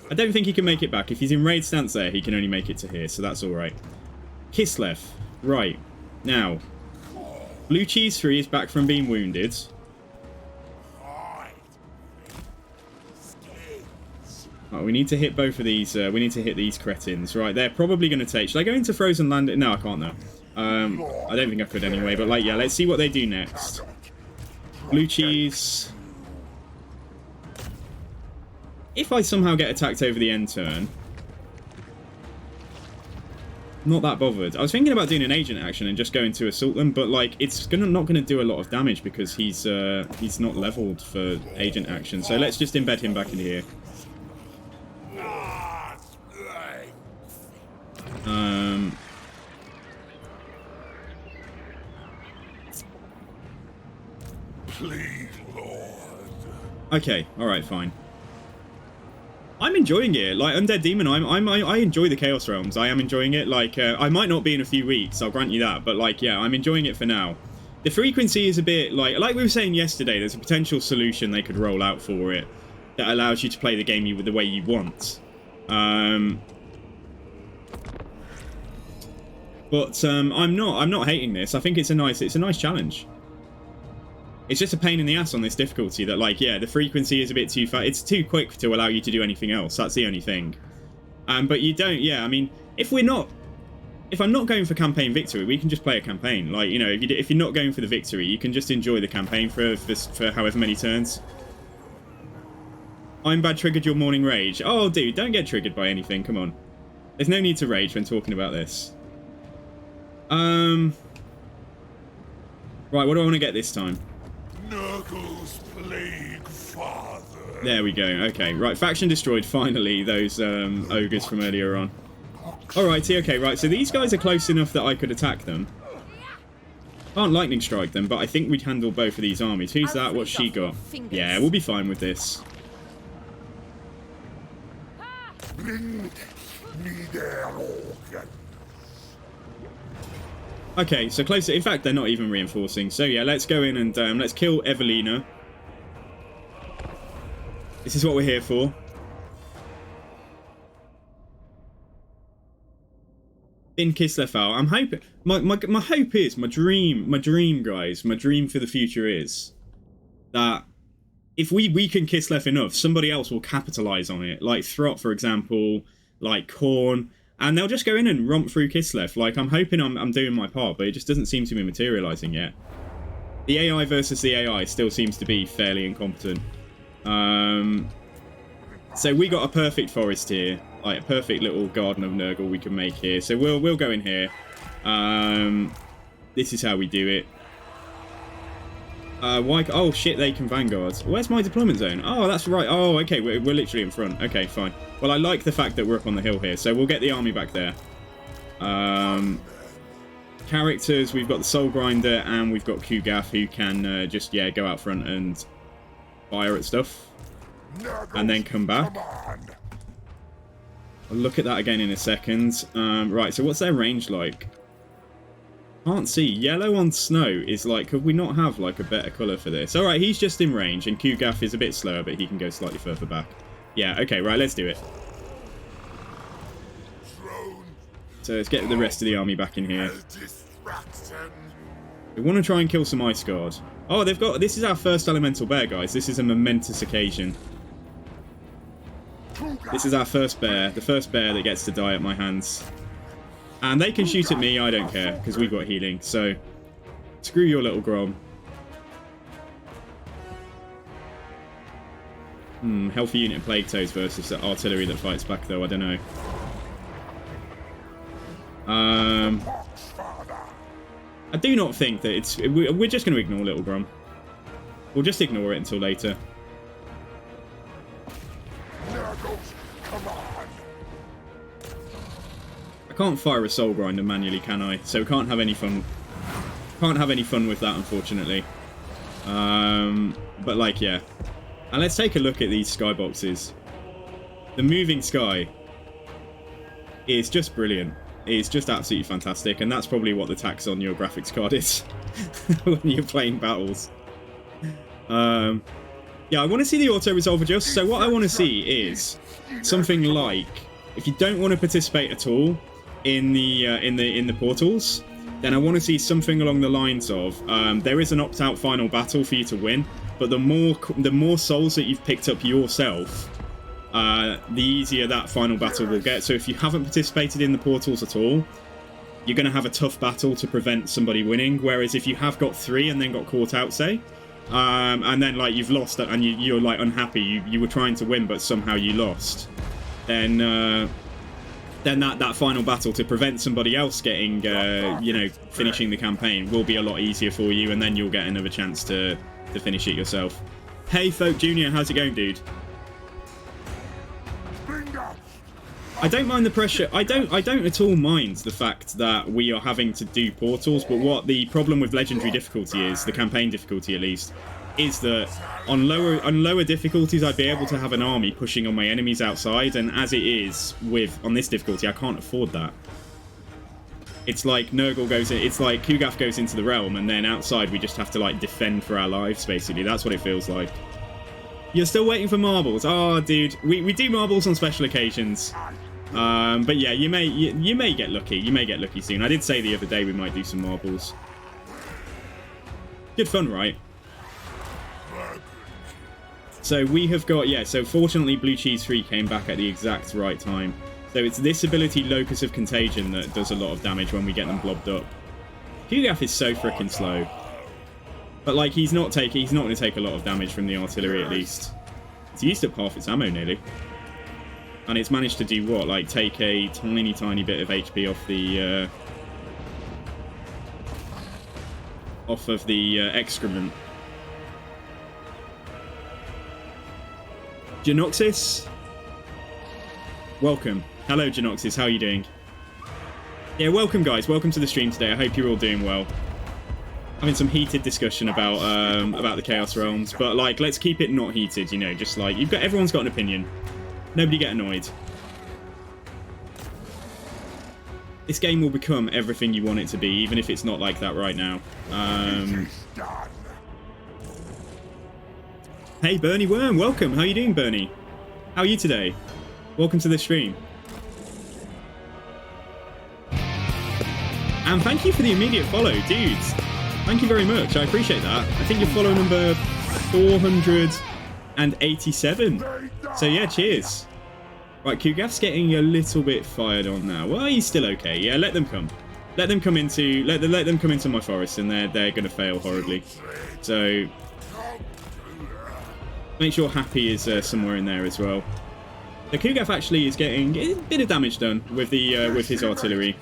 I don't think he can make it back. If he's in raid stance there, he can only make it to here, so that's alright. Kislev. Right. Now, Blue Cheese 3 is back from being wounded. Oh, we need to hit both of these. We need to hit these cretins. Right, they're probably going to take... Should I go into Frozen Land? No, I can't now. I don't think I could anyway. But, like, yeah, let's see what they do next. Blue Cheese. If I somehow get attacked over the end turn... Not that bothered. I was thinking about doing an agent action and just going to assault them, but like it's not gonna do a lot of damage because he's not leveled for agent action. So let's just embed him back in here. Please, Lord. Okay, all right, fine. I'm enjoying it. Like Undead Demon, I enjoy the Chaos Realms. I am enjoying it. Like I might not be in a few weeks, I'll grant you that, but like yeah, I'm enjoying it for now. The frequency is a bit like we were saying yesterday. There's a potential solution they could roll out for it that allows you to play the game the way you want. But I'm not hating this. I think it's a nice challenge. It's just a pain in the ass on this difficulty that, like, yeah, the frequency is a bit too fast. It's too quick to allow you to do anything else. That's the only thing. But you don't, yeah, I mean, if I'm not going for campaign victory, we can just play a campaign. Like, you know, if you're not going for the victory, you can just enjoy the campaign for however many turns. I'm bad triggered your morning rage. Oh, dude, don't get triggered by anything. Come on. There's no need to rage when talking about this. Right, what do I want to get this time? Nurgle's plague, father. There we go. Okay, right. Faction destroyed, finally, those ogres from earlier on. Alrighty, okay, right. So these guys are close enough that I could attack them. Can't lightning strike them, but I think we'd handle both of these armies. Who's that? What's she got? Yeah, we'll be fine with this. Bring me their organ. Okay, so closer. In fact, they're not even reinforcing. So yeah, let's go in and let's kill Evelina. This is what we're here for. In Kislev out. I'm hoping. My hope is, my dream, guys, my dream for the future is that if we weaken Kislev enough, somebody else will capitalize on it. Like Throt, for example, like Khorne. And they'll just go in and romp through Kislev. Like, I'm hoping I'm doing my part, but it just doesn't seem to be materialising yet. The AI versus the AI still seems to be fairly incompetent. So we got a perfect forest here. Like, a perfect little garden of Nurgle we can make here. So we'll go in here. This is how we do it. Why? Oh, shit, they can vanguard. Where's my deployment zone? Oh, that's right. Oh, okay, we're literally in front. Okay, fine. Well, I like the fact that we're up on the hill here, so we'll get the army back there. Characters, we've got the Soul Grinder, and we've got Kugath, who can just, yeah, go out front and fire at stuff. And then come back. I'll look at that again in a second. Right, so what's their range like? Can't see. Yellow on snow is like, could we not have like a better colour for this? Alright, he's just in range, and Kugath is a bit slower, but he can go slightly further back. Yeah, okay, right, let's do it. So let's get the rest of the army back in here. We want to try and kill some Ice Guard. Oh, they've got... This is our first Elemental Bear, guys. This is a momentous occasion. This is our first bear. The first bear that gets to die at my hands. And they can shoot at me, I don't care, because we've got healing. So, screw your little Grom. Healthy unit of Plague Toads versus the artillery that fights back, though. I don't know. I do not think that it's... We're just going to ignore little Grom. We'll just ignore it until later. I can't fire a Soul Grinder manually, can I? So we can't have any fun. Can't have any fun with that, unfortunately. But like, yeah. And let's take a look at these skyboxes. The moving sky is just brilliant. It's just absolutely fantastic, and that's probably what the tax on your graphics card is when you're playing battles. Yeah, I want to see the auto resolve adjust. So what I want to see is something like, if you don't want to participate at all in the portals, then I want to see something along the lines of there is an opt-out final battle for you to win, but the more souls that you've picked up yourself, the easier that final battle will get. So if you haven't participated in the portals at all, you're going to have a tough battle to prevent somebody winning. Whereas if you have got 3 and then got caught out, say, and then like you've lost and you're like unhappy, you were trying to win but somehow you lost, then that final battle to prevent somebody else getting you know, finishing the campaign will be a lot easier for you, and then you'll get another chance to finish it yourself. Hey Folk Junior, how's it going, dude? I don't mind the pressure. I don't at all mind the fact that we are having to do portals, but what the problem with legendary difficulty is, the campaign difficulty at least, is that on lower difficulties I'd be able to have an army pushing on my enemies outside, and as it is on this difficulty, I can't afford that. It's like Nurgle goes in, it's like Kugaf goes into the realm, and then outside we just have to like defend for our lives, basically. That's what it feels like. You're still waiting for marbles? Oh, dude, we do marbles on special occasions. But yeah, you may get lucky. You may get lucky soon. I did say the other day we might do some marbles. Good fun, right? So we have got, yeah, so fortunately Blue Cheese 3 came back at the exact right time. So it's this ability, Locus of Contagion, that does a lot of damage when we get them blobbed up. Kugaf is so freaking slow. But like, he's not going to take a lot of damage from the artillery at least. It's used up half its ammo nearly. And it's managed to do what? Like, take a tiny bit of HP off of the excrement. Genoxis? Welcome. Hello, Genoxis. How are you doing? Yeah, welcome, guys. Welcome to the stream today. I hope you're all doing well. Having some heated discussion about the Chaos Realms, but like, let's keep it not heated. You know, just like everyone's got an opinion. Nobody get annoyed. This game will become everything you want it to be, even if it's not like that right now. Hey, Bernie Worm, welcome. How are you doing, Bernie? How are you today? Welcome to the stream. And thank you for the immediate follow, dudes. Thank you very much. I appreciate that. I think you're follow number 487. So yeah, cheers. Right, Kugaf's getting a little bit fired on now. Well, he's still okay. Yeah, let them come. Let them come into my forest, and they're gonna fail horribly. So make sure Happy is somewhere in there as well. The Kugaf actually is getting a bit of damage done with his artillery.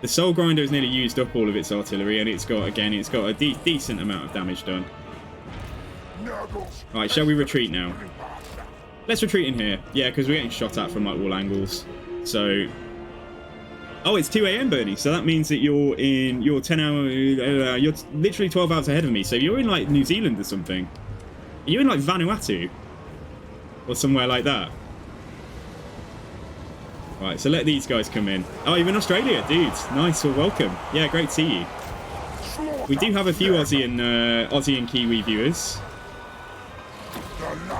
The Soul Grinder has nearly used up all of its artillery, and it's got a decent amount of damage done. Right, shall we retreat now? Let's retreat in here. Yeah, because we're getting shot at from like all angles. So, oh, it's 2 AM, Bernie. So that means that you're 10 hours. You're literally 12 hours ahead of me. So you're in like New Zealand or something. Are you in like Vanuatu or somewhere like that? Right, so let these guys come in. Oh, you're in Australia, dudes. Nice, well, welcome. Yeah, great to see you. We do have a few Aussie and Kiwi viewers.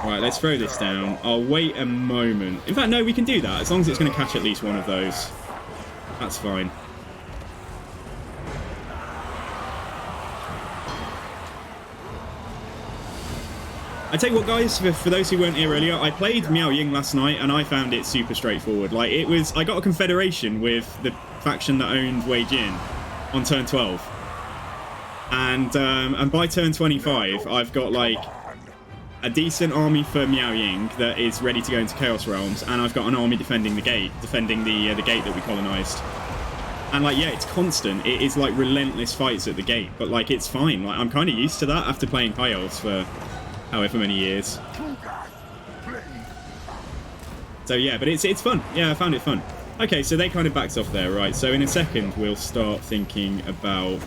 Right, let's throw this down. I'll wait a moment. In fact, no, we can do that, as long as it's going to catch at least one of those. That's fine. I tell you what, guys, for those who weren't here earlier, I played Miao Ying last night, and I found it super straightforward. Like, I got a confederation with the faction that owned Wei Jin on turn 12. And by turn 25, I've got, like, a decent army for Miao Ying that is ready to go into Chaos Realms, and I've got an army defending the gate that we colonized. And like, yeah, it's constant. It is like relentless fights at the gate, but like, it's fine. Like, I'm kind of used to that after playing High Elves for however many years. So yeah, but it's fun. Yeah, I found it fun. Okay, so they kind of backed off there, right? So in a second, we'll start thinking about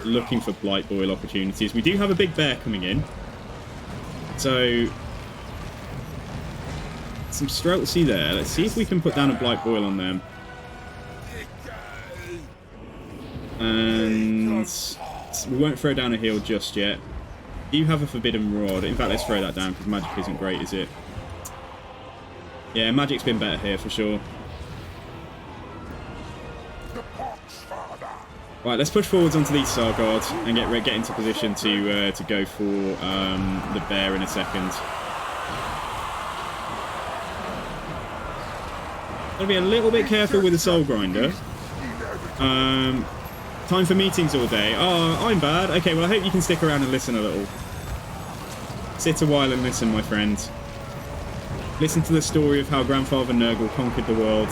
looking for Blight Boil opportunities. We do have a big bear coming in. So some Streltsy there. Let's see if we can put down a Blight Boil on them. And we won't throw down a heal just yet. You have a Forbidden Rod. In fact, let's throw that down because magic isn't great, is it? Yeah, magic's been better here for sure. Right, let's push forwards onto these Sargard and get into position to go for the bear in a second. Gotta be a little bit careful with the Soul Grinder. Time for meetings all day. Oh, I'm bad. Okay, well I hope you can stick around and listen a little. Sit a while and listen, my friend. Listen to the story of how Grandfather Nurgle conquered the world.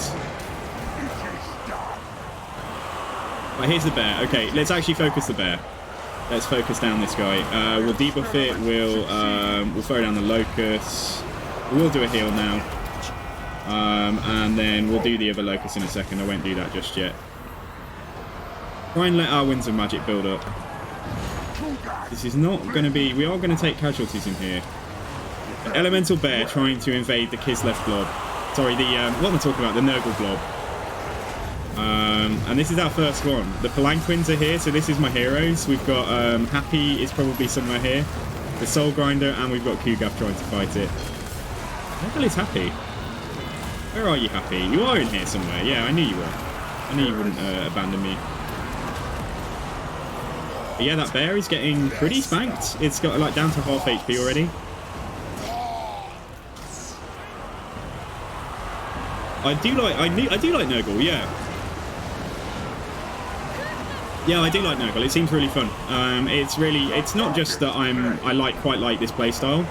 Right, here's the bear. Okay, let's actually focus the bear. Let's focus down this guy. We'll debuff it. We'll throw down the Locust. We'll do a heal now. And then we'll do the other Locust in a second. I won't do that just yet. Try and let our Winds of Magic build up. This is not going to be... We are going to take casualties in here. An Elemental Bear trying to invade the Kislev blob. Sorry, what am I talking about? The Nurgle blob. And this is our first one. The Palanquins are here, so this is my heroes. We've got Happy is probably somewhere here. The Soul Grinder, and we've got Kugaf trying to fight it. Where the hell is Happy? Where are you, Happy? You are in here somewhere. Yeah, I knew you were. I knew you wouldn't abandon me. But yeah, that bear is getting pretty spanked. It's got like down to half HP already. I do like Nurgle, yeah. Yeah, I do like Nurgle. It seems really fun. It's not just that I quite like this playstyle.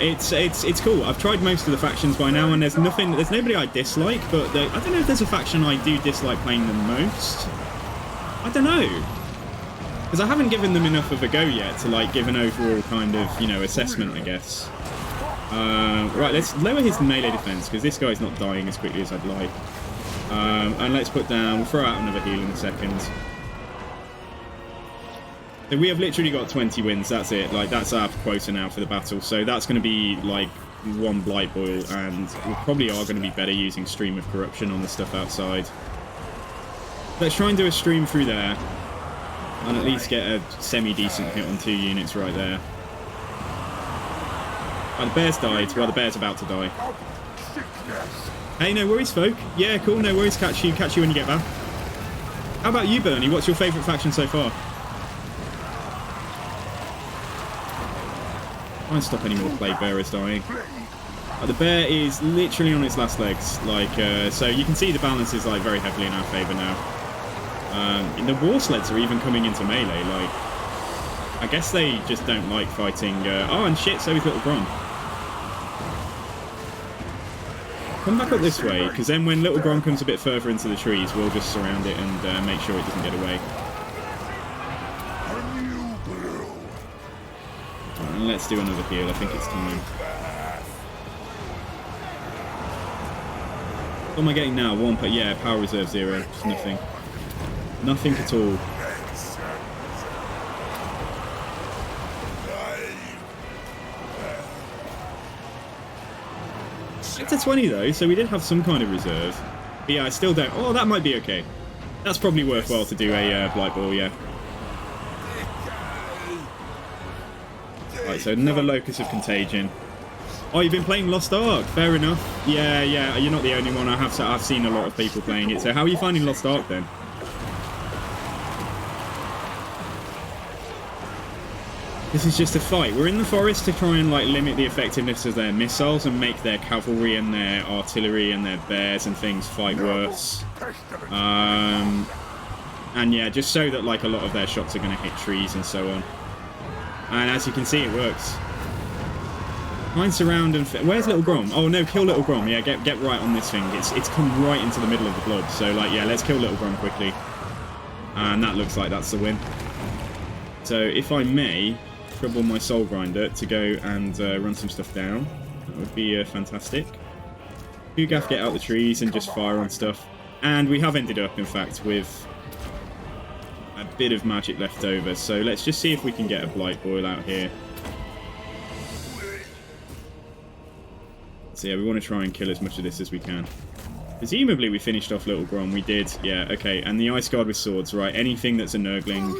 It's cool. I've tried most of the factions by now, and there's nobody I dislike, but I don't know if there's a faction I do dislike playing the most. I don't know, because I haven't given them enough of a go yet to like give an overall kind of assessment, I guess. Right, let's lower his melee defense because this guy's not dying as quickly as I'd like. And let's put down. We'll throw out another heal in a second. So we have literally got 20 wins. That's it. Like that's our quota now for the battle. So that's going to be like one Blight Boil, and we probably are going to be better using Stream of Corruption on the stuff outside. Let's try and do a stream through there, and at least get a semi-decent hit on 2 units right there. Oh, the bear's died. Well, the bear's about to die. Hey, no worries, folk. Yeah, cool. No worries. Catch you when you get back. How about you, Bernie? What's your favourite faction so far? I won't stop any more plague bearers dying. The bear is literally on its last legs. Like, so you can see the balance is like very heavily in our favour now. The war sleds are even coming into melee. Like, I guess they just don't like fighting. Oh, and shit, so is Little Grom. Come back up this way, because then when Little Grom comes a bit further into the trees, we'll just surround it and make sure it doesn't get away. Right, and let's do another heal. I think it's time. What am I getting now? 1, but yeah, power reserve 0. Just nothing. Nothing at all. It's a 20 though, so we did have some kind of reserve. But yeah, I still don't... Oh, that might be okay. That's probably worthwhile to do a Blight Ball, yeah. Right, so another Locus of Contagion. Oh, you've been playing Lost Ark. Fair enough. Yeah, you're not the only one. I've seen a lot of people playing it. So how are you finding Lost Ark then? This is just a fight. We're in the forest to try and like limit the effectiveness of their missiles and make their cavalry and their artillery and their bears and things fight worse. And yeah, just so that like a lot of their shots are going to hit trees and so on. And as you can see, it works. Try and surround and... Where's Little Grom? Oh no, kill Little Grom. Yeah, get right on this thing. It's come right into the middle of the blob. So like, yeah, let's kill Little Grom quickly. And that looks like that's the win. So if I may... trouble my Soul Grinder to go and run some stuff down. That would be fantastic. Kugath get out the trees and just fire on stuff. And we have ended up, in fact, with a bit of magic left over. So let's just see if we can get a Blight Boil out here. So yeah, we want to try and kill as much of this as we can. Presumably we finished off Little Grom. We did. Yeah, okay. And the Ice Guard with swords, right. Anything that's a Nurgling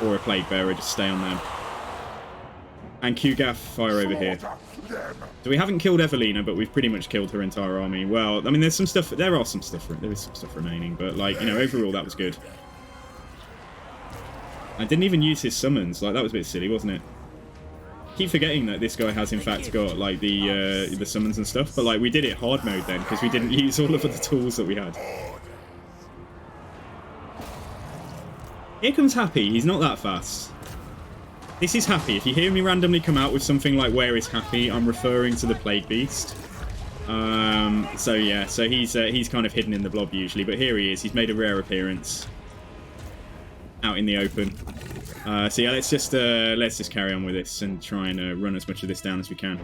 or a Plague Bearer, just stay on them. And Kugath, fire over here. So we haven't killed Evelina, but we've pretty much killed her entire army. Well, I mean, there's some stuff. There is some stuff remaining, but like, you know, overall that was good. I didn't even use his summons. Like, that was a bit silly, wasn't it? Keep forgetting that this guy has in fact got like the summons and stuff, but like we did it hard mode then because we didn't use all of the tools that we had. Here comes Happy. He's not that fast. This is Happy. If you hear me randomly come out with something like "Where is Happy?" I'm referring to the Plague Beast. So yeah, so he's kind of hidden in the blob usually, but here he is. He's made a rare appearance out in the open. So yeah, let's just carry on with this and try and run as much of this down as we can.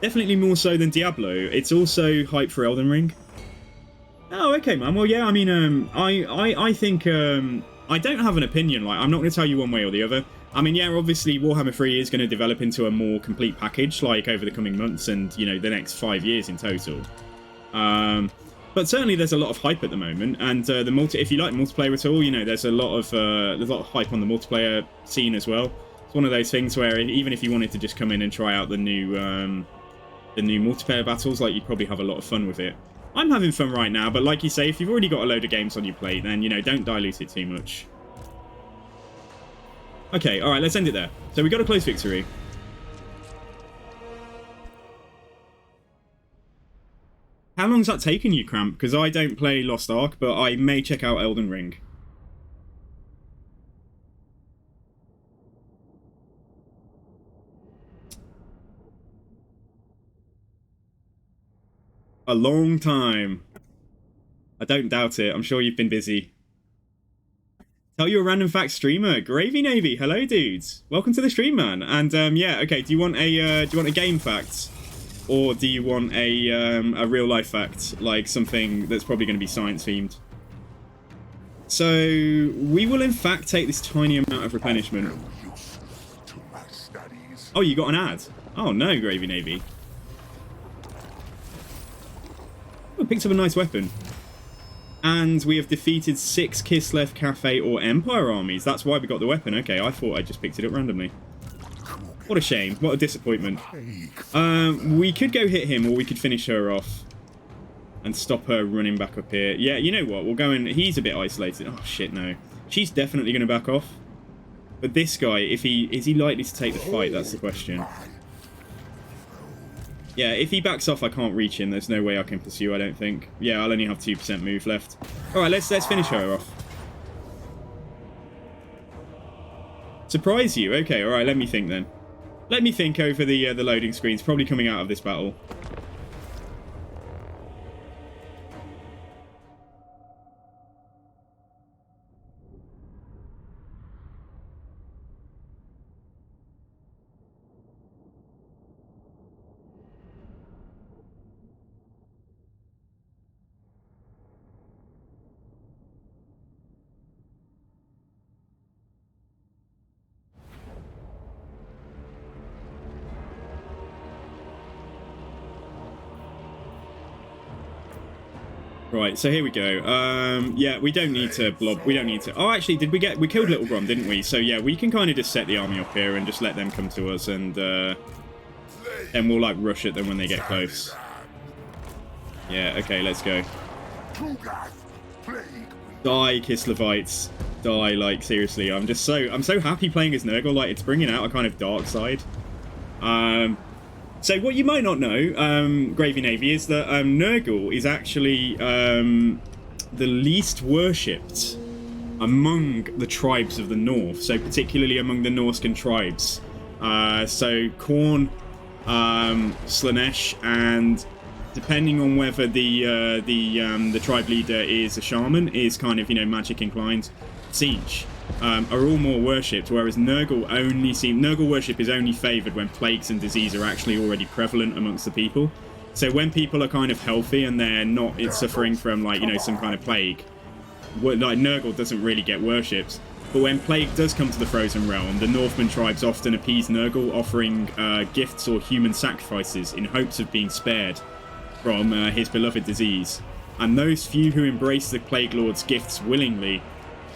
Definitely more so than Diablo. It's also hype for Elden Ring. Oh, okay, man. Well, yeah. I mean, I think I don't have an opinion. Like, I'm not going to tell you one way or the other. I mean, yeah, obviously Warhammer 3 is going to develop into a more complete package, like over the coming months and you know the next 5 years in total. But certainly there's a lot of hype at the moment, and if you like multiplayer at all, you know there's a lot of hype on the multiplayer scene as well. It's one of those things where even if you wanted to just come in and try out the new multiplayer battles, like you'd probably have a lot of fun with it. I'm having fun right now, but like you say, if you've already got a load of games on your plate, then you know don't dilute it too much. Okay, all right, let's end it there. So we got a close victory. How long's that taken you, Cramp? Because I don't play Lost Ark, but I may check out Elden Ring. A long time. I don't doubt it. I'm sure you've been busy. Tell you a random fact streamer. Gravy Navy. Hello, dudes. Welcome to the stream, man. And yeah, okay. Do you want a game fact? Or do you want a real-life fact, like something that's probably going to be science-themed? So, we will in fact take this tiny amount of replenishment. Oh, you got an ad? Oh no, Gravy Navy. Oh, picked up a nice weapon. And we have defeated 6 Kislev, Cafe, or Empire armies. That's why we got the weapon. Okay, I thought I just picked it up randomly. What a shame. What a disappointment. We could go hit him, or we could finish her off. And stop her running back up here. Yeah, you know what? We'll go and... He's a bit isolated. Oh, shit, no. She's definitely going to back off. But this guy, is he likely to take the fight? That's the question. Yeah, if he backs off, I can't reach him. There's no way I can pursue, I don't think. Yeah, I'll only have 2% move left. Alright, let's finish her off. Surprise you? Okay, alright, let me think then. Let me think over the loading screens, probably coming out of this battle. Right, so here we go. Yeah, we don't need to blob. We don't need to... Oh, actually, we killed Little Grom, didn't we? So, yeah, we can kind of just set the army up here and just let them come to us and then we'll, like, rush at them when they get close. Yeah, okay, let's go. Die, Kislevites. Die, like, seriously. I'm so happy playing as Nurgle. Like, it's bringing out a kind of dark side. So what you might not know, Gravy Navy, is that Nurgle is actually the least worshipped among the tribes of the north, so particularly among the Norscan tribes. So Khorne, Slaanesh, and depending on whether the tribe leader is a shaman, is kind of, you know, magic inclined, Siege. Are all more worshipped, whereas Nurgle worship is only favoured when plagues and disease are actually already prevalent amongst the people. So when people are kind of healthy and they're not suffering from, like, you know, some kind of plague, like, Nurgle doesn't really get worshipped. But when plague does come to the Frozen Realm, the Northman tribes often appease Nurgle, offering gifts or human sacrifices in hopes of being spared from his beloved disease. And those few who embrace the Plague Lord's gifts willingly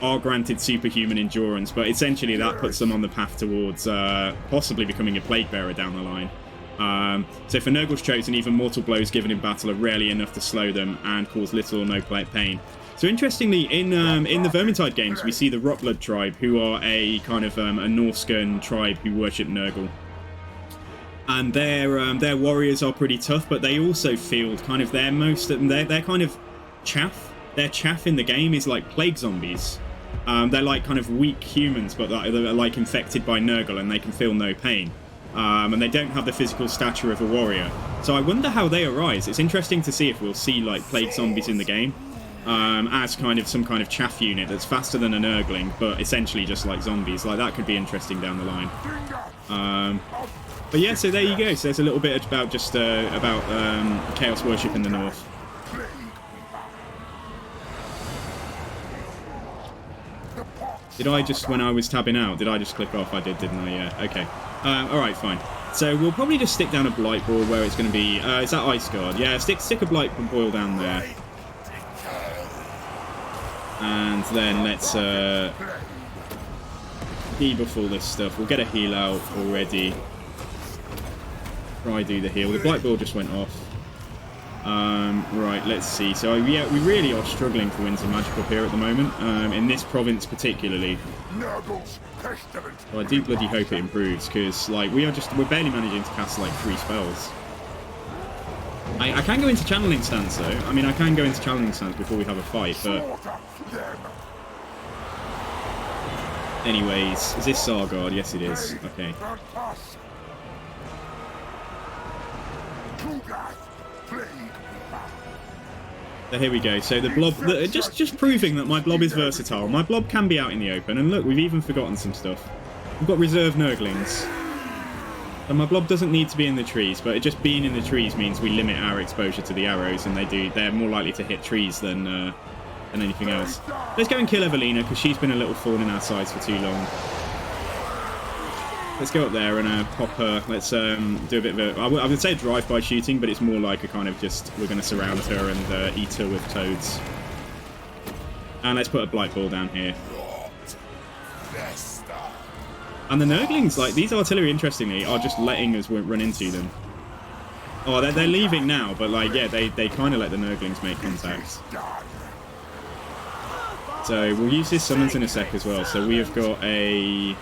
are granted superhuman endurance, but essentially that puts them on the path towards possibly becoming a Plague Bearer down the line. So for Nurgle's Chosen, even mortal blows given in battle are rarely enough to slow them and cause little or no pain. So interestingly, in the Vermintide games, we see the Rotblood tribe, who are a kind of a Norscan tribe who worship Nurgle. And their warriors are pretty tough, but they also field kind of their kind of chaff. Their chaff in the game is like plague zombies. They're like kind of weak humans, but they're like infected by Nurgle, and they can feel no pain. And they don't have the physical stature of a warrior. So I wonder how they arise. It's interesting to see if we'll see like plague zombies in the game. As kind of some kind of chaff unit that's faster than a Nurgling, but essentially just like zombies. Like, that could be interesting down the line. But yeah, so there you go. So there's a little bit about just about Chaos Worship in the North. Did I just, when I was tabbing out, did I just click off? I did, didn't I? Yeah, okay. Alright, fine. So we'll probably just stick down a Blight Ball where it's going to be... is that Ice Guard? Yeah, stick a Blight Ball down there. And then let's debuff all this stuff. We'll get a heal out already. Try do the heal. The Blight Ball just went off. Right, let's see. So yeah, we really are struggling for Winds of Magic up here at the moment, in this province particularly. So I do bloody hope it improves, because like we're barely managing to cast like 3 spells. I can go into Channeling Stance though. I mean, I can go into Channeling Stance before we have a fight, but... Anyways, is this Sargard? Yes, it is. Okay. So here we go. So the blob, just proving that my blob is versatile. My blob can be out in the open, and look, we've even forgotten some stuff. We've got reserve Nurglings. And my blob doesn't need to be in the trees, but it just being in the trees means we limit our exposure to the arrows, and they're more likely to hit trees than anything else. Let's go and kill Evelina, because she's been a little thorn in our sides for too long. Let's go up there and pop her. Let's do a bit of a... I would say drive-by shooting, but it's more like a kind of just... We're going to surround her and eat her with toads. And let's put a Blight Ball down here. And the Nurglings, like, these artillery, interestingly, are just letting us run into them. Oh, they're leaving now, but, like, yeah, they kind of let the Nurglings make contact. So we'll use his summons in a sec as well. So we have got a...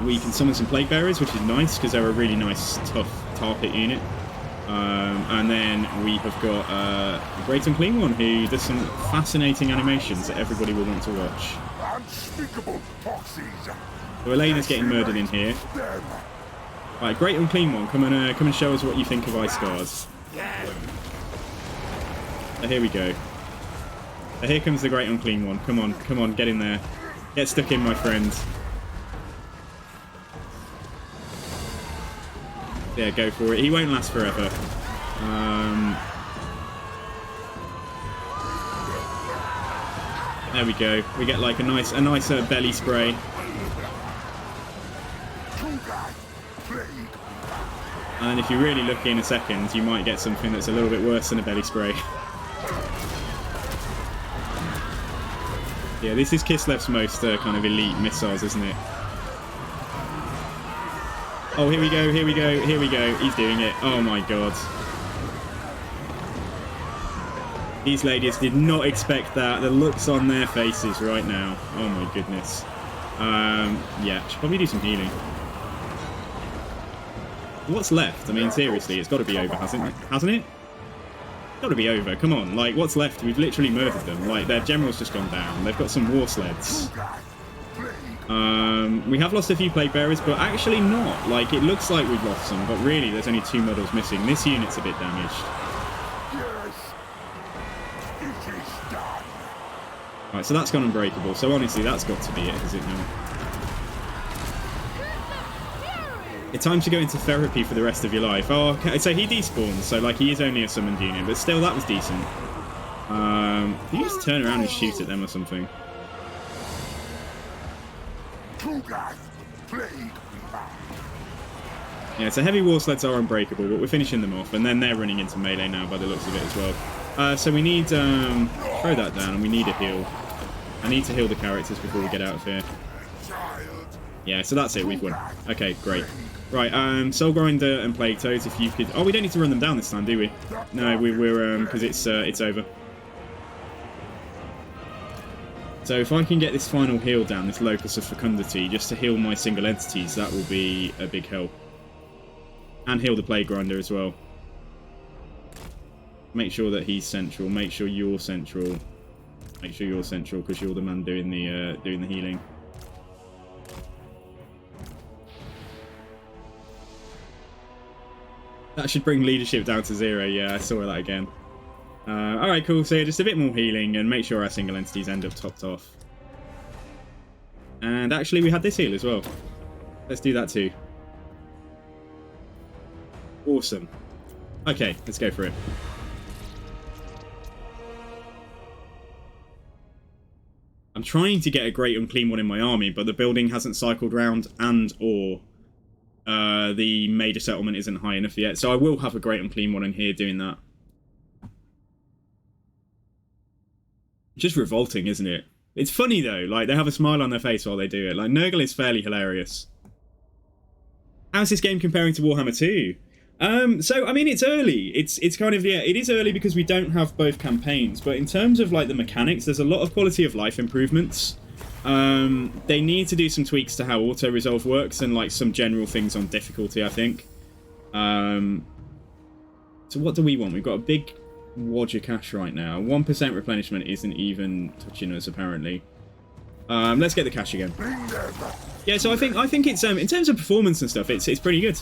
We can summon some Plague Bearers, which is nice, because they're a really nice, tough tar pit unit. And then we have got a Great Unclean One, who does some fascinating animations that everybody will want to watch. So Elena's getting murdered in here. Right, Great Unclean One, come and show us what you think of Ice Guards. So here we go. So here comes the Great Unclean One. Come on, get in there. Get stuck in, my friend. Yeah, go for it. He won't last forever. There we go. We get like a nice belly spray. And if you're really lucky in a second, you might get something that's a little bit worse than a belly spray. Yeah, this is Kislev's most kind of elite missiles, isn't it? Oh, here we go, here we go, here we go. He's doing it. Oh my god. These ladies did not expect that. The looks on their faces right now. Oh my goodness. Yeah, should probably do some healing. What's left? I mean, seriously, it's got to be over, hasn't it? Hasn't it? Got to be over. Come on, like, what's left? We've literally murdered them. Like, their general's just gone down. They've got some war sleds. We have lost a few Plague Bearers, but actually not. Like, it looks like we've lost some, but really, there's only 2 models missing. This unit's a bit damaged. Right, so that's gone unbreakable. So honestly, that's got to be it, has it not? It's time to go into therapy for the rest of your life. Oh, okay. So he despawns, so like he is only a summoned unit, but still that was decent. You just turn around and shoot at them or something. Yeah, so heavy war sleds are unbreakable, but we're finishing them off, and then they're running into melee now by the looks of it as well. So we need throw that down, and we need a heal. I need to heal the characters before we get out of here. Yeah, so that's it. We've won. Okay, great. Right, Soul Grinder and Plague Toads, if you could... Oh, we don't need to run them down this time, do we? No, we're because it's over. So if I can get this final heal down, this Locus of Fecundity, just to heal my single entities, that will be a big help. And heal the Plague Grinder as well. Make sure that he's central. Make sure you're central. Make sure you're central, because you're the man doing the healing. That should bring leadership down to 0. Yeah, I saw that again. Alright, cool. So yeah, just a bit more healing and make sure our single entities end up topped off. And actually, we had this heal as well. Let's do that too. Awesome. Okay, let's go for it. I'm trying to get a great unclean one in my army, but the building hasn't cycled round or the major settlement isn't high enough yet. So I will have a great unclean one in here doing that. Just revolting, isn't it? It's funny though, like they have a smile on their face while they do it. Like Nurgle is fairly hilarious. How's this game comparing to Warhammer 2? So I mean it's early. It's kind of, yeah, it is early because we don't have both campaigns, but in terms of like the mechanics, there's a lot of quality of life improvements. They need to do some tweaks to how auto resolve works and like some general things on difficulty, I think. So what do we want? We've got a big wad of cash right now. 1% replenishment isn't even touching us apparently. Let's get the cash again. Yeah, so I think it's in terms of performance and stuff, it's pretty good.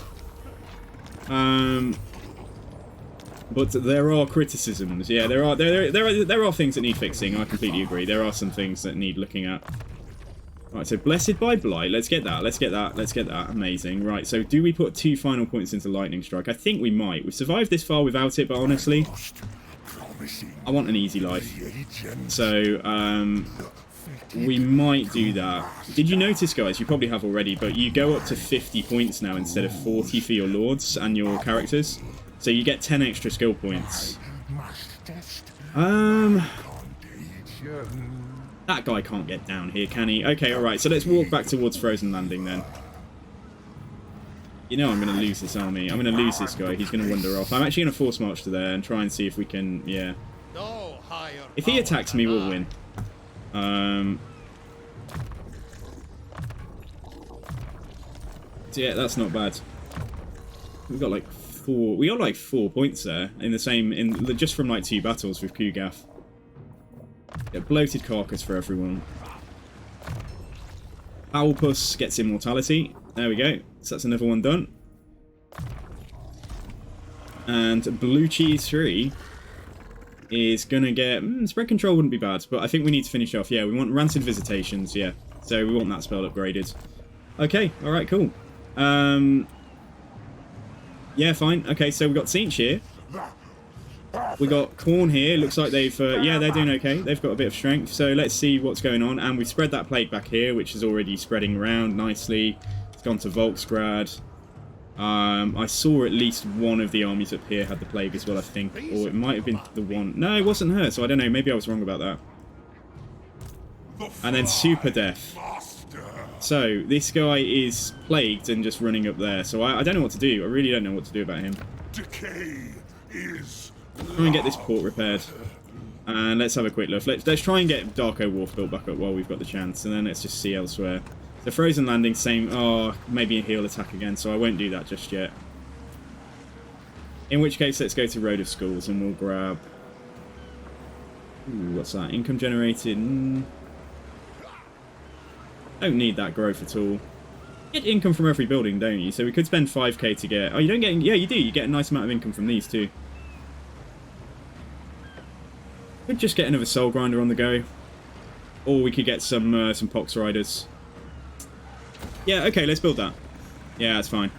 But there are criticisms. Yeah, there are things that need fixing. I completely agree. There are some things that need looking at. Right, so Blessed by Blight. Let's get that. Let's get that. Let's get that. Amazing. Right, so do we put 2 final points into Lightning Strike? I think we might. We've survived this far without it, but honestly, I want an easy life. So, we might do that. Did you notice, guys? You probably have already, but you go up to 50 points now instead of 40 for your lords and your characters. So you get 10 extra skill points. That guy can't get down here, can he? Okay, alright, so let's walk back towards Frozen Landing then. You know I'm going to lose this army. I'm going to lose this guy. He's going to wander off. I'm actually going to force march to there and try and see if we can, yeah. If he attacks me, we'll win. So yeah, that's not bad. We got like 4 points there in the same just from like 2 battles with Kugath. Get bloated carcass for everyone. Owlpuss gets immortality. There we go. So that's another one done. And Blue Cheese 3 is gonna get spread control wouldn't be bad, but I think we need to finish off. Yeah, we want Rancid Visitations. Yeah, so we want that spell upgraded. Okay, all right, cool. Yeah, fine. Okay, so we got Tzeentch here. We got Khorne here. Looks like they've yeah, they're doing okay. They've got a bit of strength. So let's see what's going on. And we've spread that plague back here, which is already spreading around nicely. It's gone to Volksgrad. I saw at least one of the armies up here had the plague as well, I think. Or it might have been the one... No, it wasn't her, so I don't know. Maybe I was wrong about that. And then Super Death. So, this guy is plagued and just running up there. So I don't know what to do. I really don't know what to do about him. Decay is try and get this port repaired. And let's have a quick look. Let's try and get Darko Wharf built back up while we've got the chance. And then let's just see elsewhere. The Frozen Landing, same... Oh, maybe a heal attack again, so I won't do that just yet. In which case, let's go to Road of Skulls and we'll grab... Ooh, what's that? Income generated... Don't need that growth at all. You get income from every building, don't you? So we could spend 5k to get... Oh, you don't get... Yeah, you do. You get a nice amount of income from these too. Could just get another Soul Grinder on the go. Or we could get some Pox Riders. Yeah, okay, let's build that. Yeah, that's fine.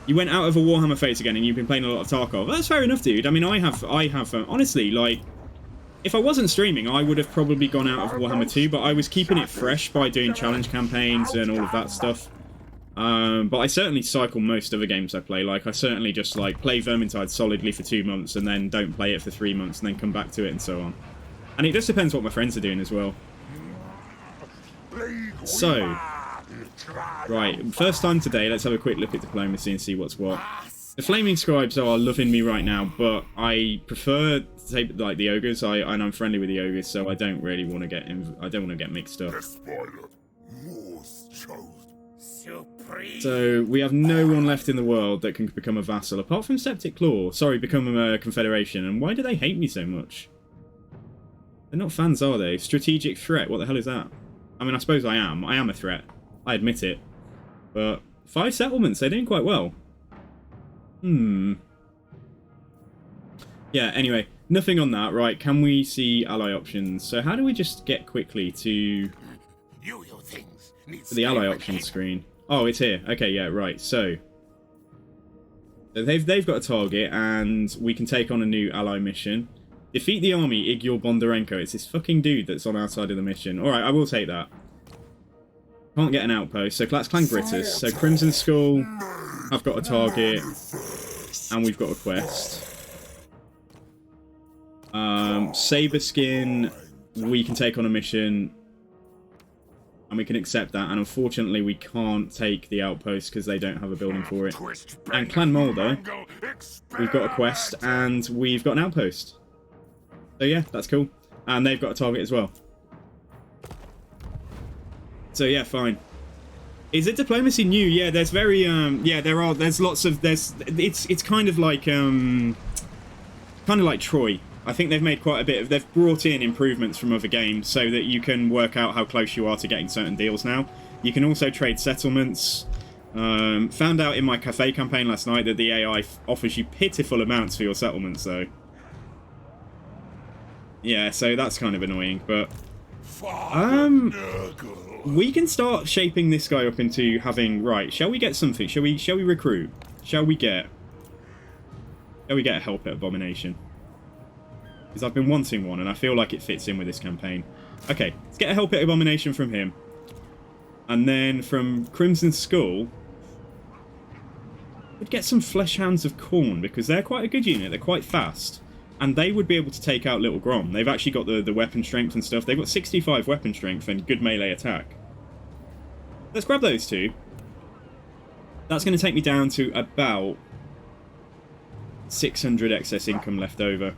You went out of a Warhammer phase again, and you've been playing a lot of Tarkov. That's fair enough, dude. I mean, I have. Honestly, like, if I wasn't streaming, I would have probably gone out of Warhammer 2, but I was keeping it fresh by doing challenge campaigns and all of that stuff. But I certainly cycle most other games I play. Like, I certainly just, like, play Vermintide solidly for 2 months and then don't play it for 3 months and then come back to it and so on. And it just depends what my friends are doing as well. So, right, first time today, let's have a quick look at diplomacy and see what's what. The Flaming Scribes are loving me right now, but I prefer to take, like, the Ogres, and I'm friendly with the Ogres, so I don't really want to get mixed up. So, we have no one left in the world that can become a vassal, apart from Septic Claw. Sorry, become a confederation. And why do they hate me so much? They're not fans, are they? Strategic threat, what the hell is that? I mean, I suppose I am. I am a threat. I admit it. But 5 settlements, they're doing quite well. Yeah, anyway, nothing on that. Right, can we see ally options? So how do we just get quickly to the ally options screen? Oh, it's here. Okay, yeah, right. So they've got a target, and we can take on a new ally mission. Defeat the army, Igor Bondarenko. It's this fucking dude that's on our side of the mission. Alright, I will take that. Can't get an outpost. So let's clan Britus. So Crimson Skull, I've got a target, and we've got a quest. Saberskin, we can take on a mission, and we can accept that. And unfortunately, we can't take the outpost because they don't have a building for it. And Clan Mulder, we've got a quest, and we've got an outpost. So yeah, that's cool. And they've got a target as well. So yeah, fine. Is it diplomacy new? Yeah, there's very yeah, there's lots of it's kind of like Troy. I think they've made quite a bit of, they've brought in improvements from other games so that you can work out how close you are to getting certain deals now. You can also trade settlements. Found out in my cafe campaign last night that the AI offers you pitiful amounts for your settlements though. Yeah, so that's kind of annoying, but we can start shaping this guy up into having, right, shall we get something? Shall we recruit? Shall we get a help at Abomination? Because I've been wanting one and I feel like it fits in with this campaign. Okay, let's get a help at Abomination from him. And then from Crimson Skull, we'd get some Fleshhounds of Khorne because they're quite a good unit, they're quite fast. And they would be able to take out Little Grom. They've actually got the weapon strength and stuff. They've got 65 weapon strength and good melee attack. Let's grab those two. That's going to take me down to about 600 excess income left over.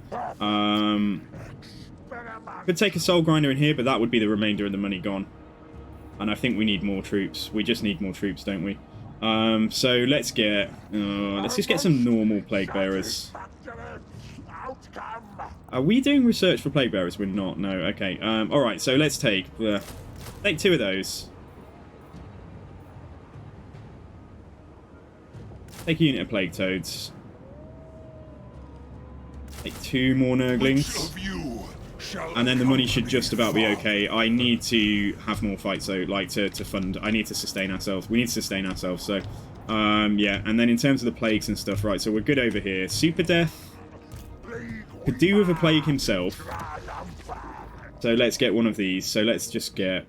Could take a Soul Grinder in here, but that would be the remainder of the money gone. And I think we need more troops. We just need more troops, don't we? So let's just get some normal Plague Bearers. Are we doing research for Plague Bearers? We're not. No. Okay. Alright, so let's take 2 of those. Take a unit of Plague Toads. Take 2 more Nurglings. And then the money should just about be okay. I need to have more fights though, like to fund. I need to sustain ourselves. We need to sustain ourselves, so yeah. And then in terms of the plagues and stuff, right, so we're good over here. Super Death could do with a plague himself. So let's get one of these. So let's just get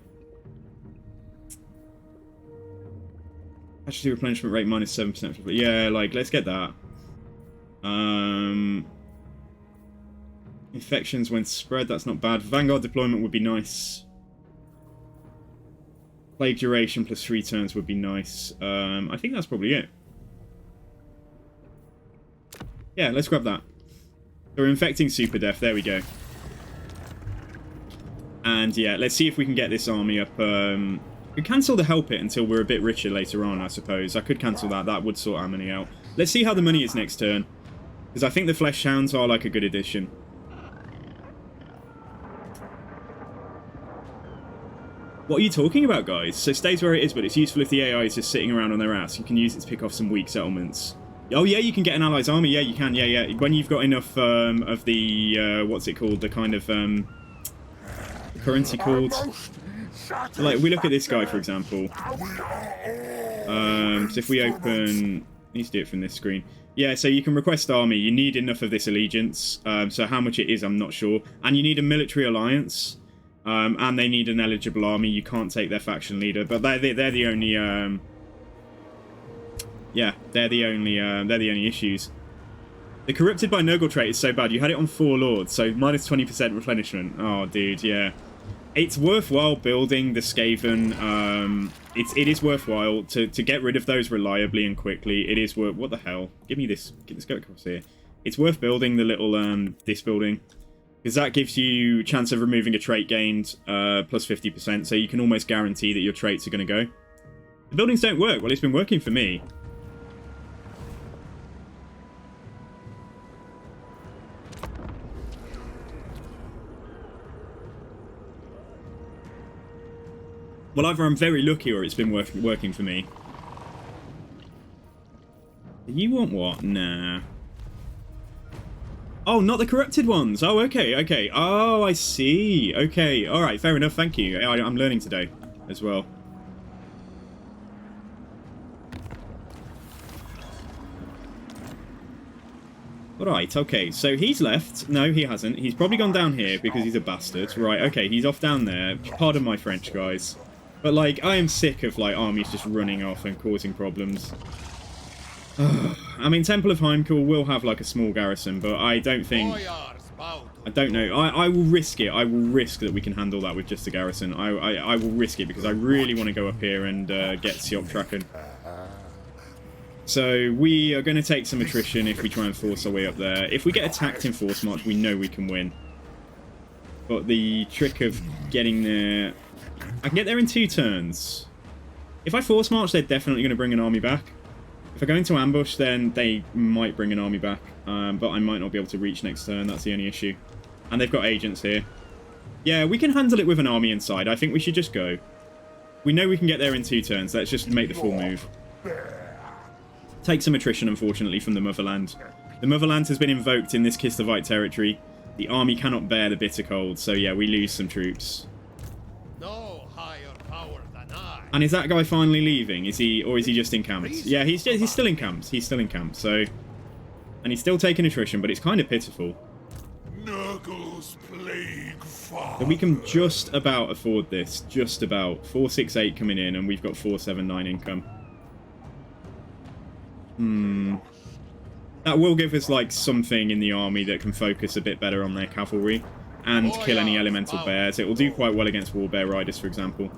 actually replenishment rate minus 7%. Yeah, like let's get that. Infections when spread, that's not bad. Vanguard deployment would be nice. Plague duration plus 3 turns would be nice. I think that's probably it. Yeah, let's grab that. So we're infecting Super Death, there we go. And yeah, let's see if we can get this army up. We can cancel the Help It until we're a bit richer later on, I suppose. I could cancel that, that would sort our money out. Let's see how the money is next turn. Because I think the Flesh Hounds are like a good addition. What are you talking about, guys? So it stays where it is, but it's useful if the AI is just sitting around on their ass. You can use it to pick off some weak settlements. Oh yeah, you can get an ally's army. Yeah, you can. Yeah, yeah. When you've got enough of the what's it called? The kind of currency called. So, like we look at this guy for example. So if we open need to do it from this screen. Yeah, so you can request army. You need enough of this allegiance. So how much it is, I'm not sure. And you need a military alliance. And they need an eligible army. You can't take their faction leader. But they're the only... yeah, they're the only issues. The corrupted by Nurgle trait is so bad. You had it on 4 lords, so minus 20% replenishment. Oh, dude, yeah. It's worthwhile building the Skaven. It is worthwhile to get rid of those reliably and quickly. It is worth... What the hell? Give me this. Let's go across here. It's worth building the little, this building. Because that gives you chance of removing a trait gained, plus 50%. So you can almost guarantee that your traits are going to go. The buildings don't work. Well, it's been working for me. Well, either I'm very lucky or it's been working for me. You want what? Nah. Oh, not the corrupted ones. Oh, okay, okay. Oh, I see. Okay, all right, fair enough. Thank you. I'm learning today as well. All right, okay. So he's left. No, he hasn't. He's probably gone down here because he's a bastard. Right, okay, he's off down there. Pardon my French, guys. But, like, I am sick of, like, armies just running off and causing problems. I mean, Temple of Heimkall will have, like, a small garrison, but I don't think... I don't know. I will risk it. I will risk that we can handle that with just a garrison. I will risk it because I really want to go up here and get Siop Traken. So, we are going to take some attrition if we try and force our way up there. If we get attacked in Force March, we know we can win. But the trick of getting there... I can get there in 2 turns. If I force march, they're definitely going to bring an army back. If I go into ambush, then they might bring an army back. But I might not be able to reach next turn. That's the only issue. And they've got agents here. Yeah, we can handle it with an army inside. I think we should just go. We know we can get there in 2 turns. Let's just make the full move. Take some attrition, unfortunately, from the Motherland. The Motherland has been invoked in this Kislevites territory. The army cannot bear the bitter cold. So, yeah, we lose some troops. And is that guy finally leaving? Is he, or is he just encamped? Yeah, he's still encamped. He's still encamped. So, and he's still taking attrition, but it's kind of pitiful. Nurgle's plague father. So we can just about afford this. Just about 468 coming in, and we've got 479 income. That will give us like something in the army that can focus a bit better on their cavalry and kill any elemental bears. It will do quite well against war bear riders, for example.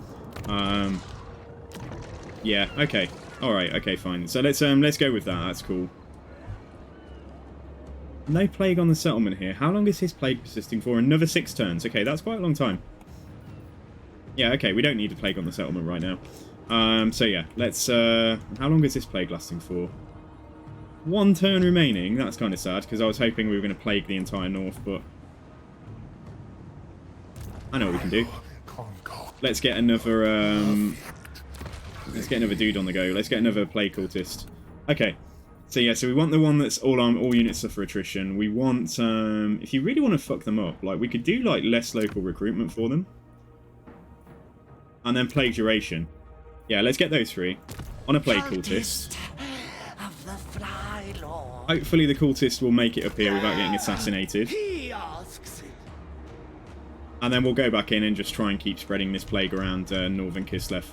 Yeah, okay. Alright, okay, fine. So let's go with that. That's cool. No plague on the settlement here. How long is his plague persisting for? Another 6 turns. Okay, that's quite a long time. Yeah, okay, we don't need a plague on the settlement right now. So yeah, let's how long is this plague lasting for? 1 turn remaining. That's kind of sad, because I was hoping we were going to plague the entire north, but I know what we can do. Let's get another dude on the go. Let's get another plague cultist. Okay. So yeah, so we want the one that's all units suffer attrition. We want if you really want to fuck them up, like we could do like less local recruitment for them. And then plague duration. Yeah, let's get those 3. On a plague cultist. Hopefully the cultist will make it up here without getting assassinated. And then we'll go back in and just try and keep spreading this plague around northern Kislev.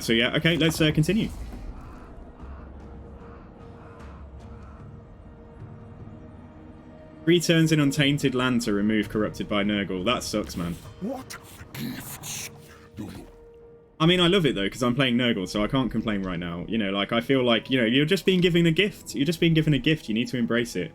So yeah, okay, let's continue. Three turns in untainted land to remove corrupted by Nurgle. That sucks, man. What gifts do you... I mean, I love it, though, because I'm playing Nurgle, so I can't complain right now. You know, like, I feel like, you know, you're just being given a gift. You're just being given a gift. You need to embrace it.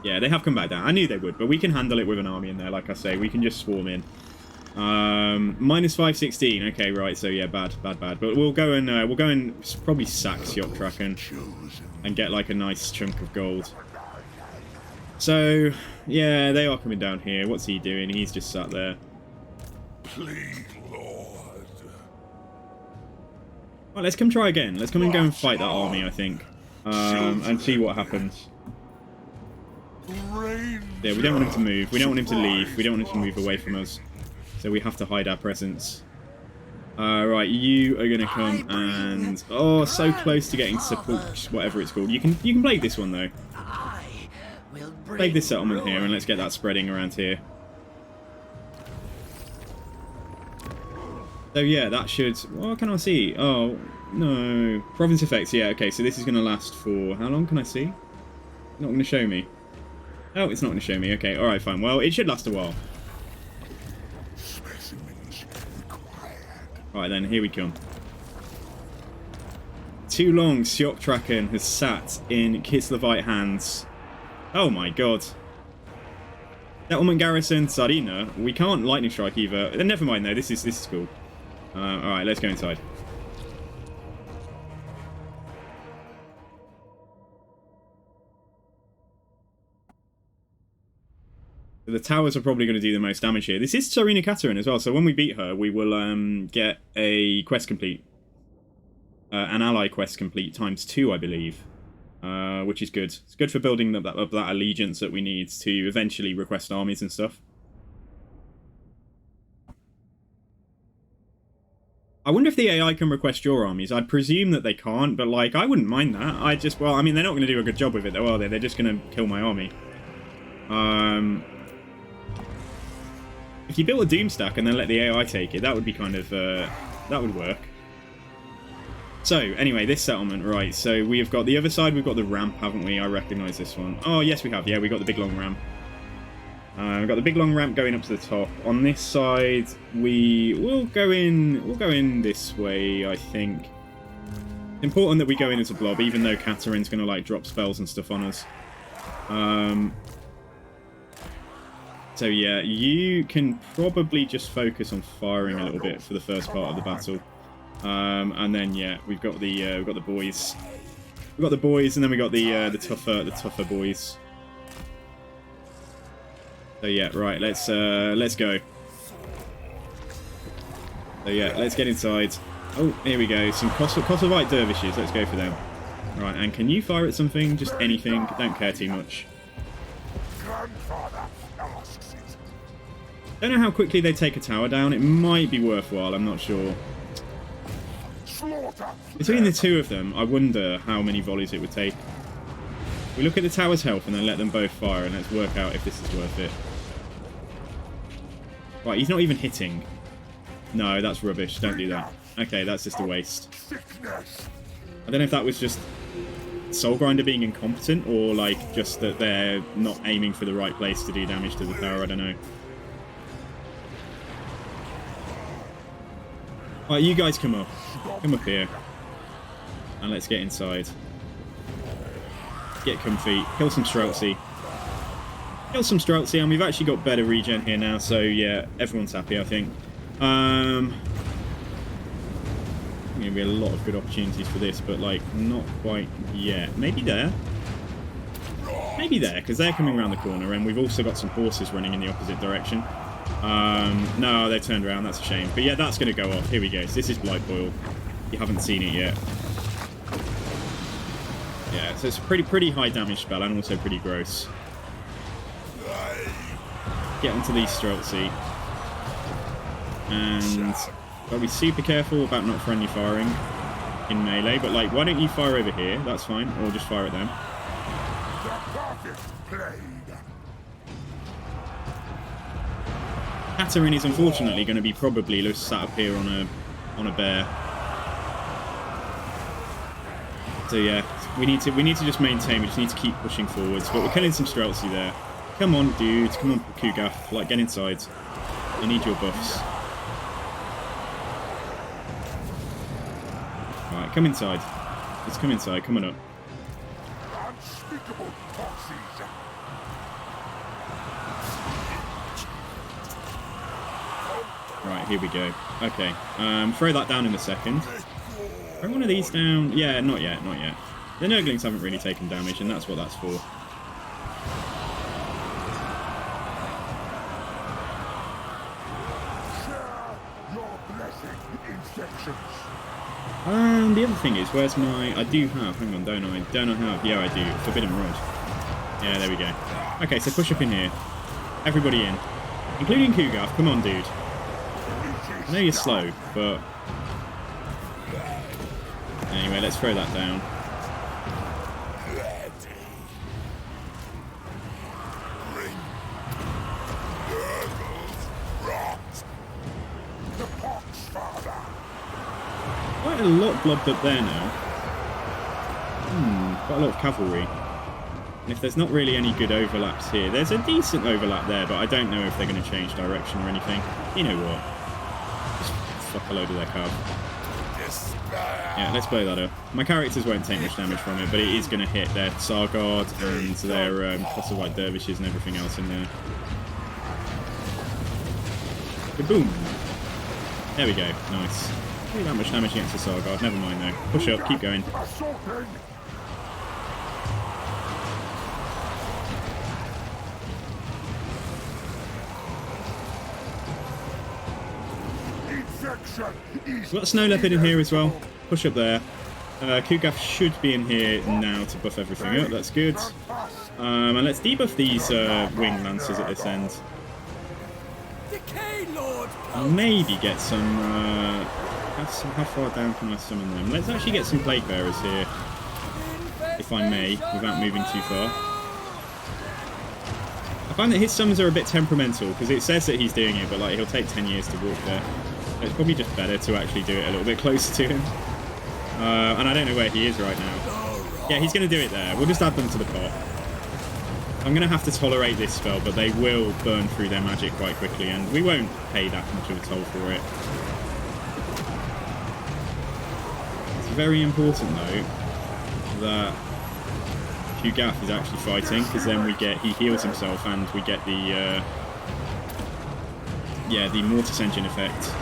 Yeah, they have come back down. I knew they would, but we can handle it with an army in there, like I say. We can just swarm in. Minus 516. Okay, right. So yeah, bad. But we'll go and probably sack Siop Traken and get like a nice chunk of gold. So yeah, they are coming down here. What's he doing? He's just sat there. Please, Lord. Well, let's come try again. Let's come and go and fight that army, I think, and see what happens. Yeah, we don't want him to move. We don't want him to leave. We don't want him to move away from us. So we have to hide our presence. Right, you are gonna come and so close to getting support, whatever it's called. You can plague this one though. Plague this settlement here, and let's get that spreading around here. So yeah, that should. What can I see? Oh no, province effects. Yeah, okay. So this is gonna last for how long? Can I see? Not gonna show me. Oh, it's not gonna show me. Okay, all right, fine. Well, it should last a while. Right then, here we come. Too long, Sioptraken has sat in Kislevite hands. Oh my god. Settlement garrison, Sardina. We can't lightning strike either. Never mind though, this is cool. Alright, let's go inside. The towers are probably going to do the most damage here. This is Tsarina Katerin as well, so when we beat her, we will get a quest complete. An ally quest complete ×2, I believe. Which is good. It's good for building up that allegiance that we need to eventually request armies and stuff. I wonder if the AI can request your armies. I'd presume that they can't, but like, I wouldn't mind that. Well, I mean, they're not going to do a good job with it though, are they? They're just going to kill my army. If you built a Doom stack and then let the AI take it, that would be kind of, that would work. So, anyway, this settlement, right, so we have got the other side, we've got the ramp, haven't we? I recognise this one. Oh, yes, we have, yeah, we've got the big long ramp. We've got the big long ramp going up to the top. On this side, we'll go in this way, I think. It's important that we go in as a blob, even though Katerin's going to, like, drop spells and stuff on us. So yeah, you can probably just focus on firing a little bit for the first part of the battle, and then yeah, we've got the boys, and then we got the tougher boys. So yeah, right, let's go. So yeah, let's get inside. Oh, here we go. Some Kosovite dervishes. Let's go for them. Right, and can you fire at something? Just anything. Don't care too much. Don't know how quickly they take a tower down. It might be worthwhile. I'm not sure. Between the two of them, I wonder how many volleys it would take. We look at the tower's health and then let them both fire, and let's work out if this is worth it. Right, he's not even hitting. No, that's rubbish. Don't do that. Okay, that's just a waste. I don't know if that was just Soul Grinder being incompetent, or like just that they're not aiming for the right place to do damage to the tower. I don't know. Alright, you guys come up. Come up here. And let's get inside. Get comfy. Kill some Streltsy. Kill some Streltsy, and we've actually got better regen here now, so yeah, everyone's happy, I think. There's going to be a lot of good opportunities for this, but like, not quite yet. Maybe there. Maybe there, because they're coming around the corner, and we've also got some horses running in the opposite direction. No, they turned around, that's a shame. But yeah, that's going to go off. Here we go. So this is Blightboil. You haven't seen it yet. Yeah, so it's a pretty high damage spell, and also pretty gross. Get onto these Streltsy. And gotta be super careful about not friendly firing in melee, but like, why don't you fire over here? That's fine, or just fire at them. Katerin is unfortunately going to be probably just sat up here on a bear. So yeah, we need to just maintain. We just need to keep pushing forwards. But we're killing some Streltsy there. Come on, dudes. Come on, Kugaf. Like, get inside. I need your buffs. Alright, come inside. Let's come inside. Come on up. Right, here we go. Okay, throw that down in a second. Throw one of these down. Yeah, not yet, not yet. The Nurglings haven't really taken damage, and that's what that's for. The other thing is, where's my... I do have... Hang on, don't I? Don't I have... Yeah, I do. Forbidden Rod. Yeah, there we go. Okay, so push up in here. Everybody in. Including Kugaf. Come on, dude. I know you're slow, but... Anyway, let's throw that down. Quite a lot blobbed up there now. Quite a lot of cavalry. And if there's not really any good overlaps here, there's a decent overlap there, but I don't know if they're going to change direction or anything. You know what? Just fuck a load of their cav. Yeah, let's blow that up. My characters won't take much damage from it, but it is going to hit their Sargard and their Fossil White Dervishes and everything else in there. Boom! There we go. Nice. Not that much damage against the Sargard. Never mind though. Push up. Keep going. We've got a Snow Leopard in here as well. Push up there. Kugaf should be in here now to buff everything up. That's good. And let's debuff these Wing Lancers at this end. I'll maybe get some... how far down can I summon them? Let's actually get some Plague Bearers here, if I may, without moving too far. I find that his summons are a bit temperamental, because it says that he's doing it, but like he'll take 10 years to walk there. It's probably just better to actually do it a little bit closer to him. And I don't know where he is right now. Yeah, he's going to do it there. We'll just add them to the pot. I'm going to have to tolerate this spell, but they will burn through their magic quite quickly, and we won't pay that much of a toll for it. It's very important, though, that Hugaf is actually fighting, because then he heals himself, and we get the the Mortis Engine effect.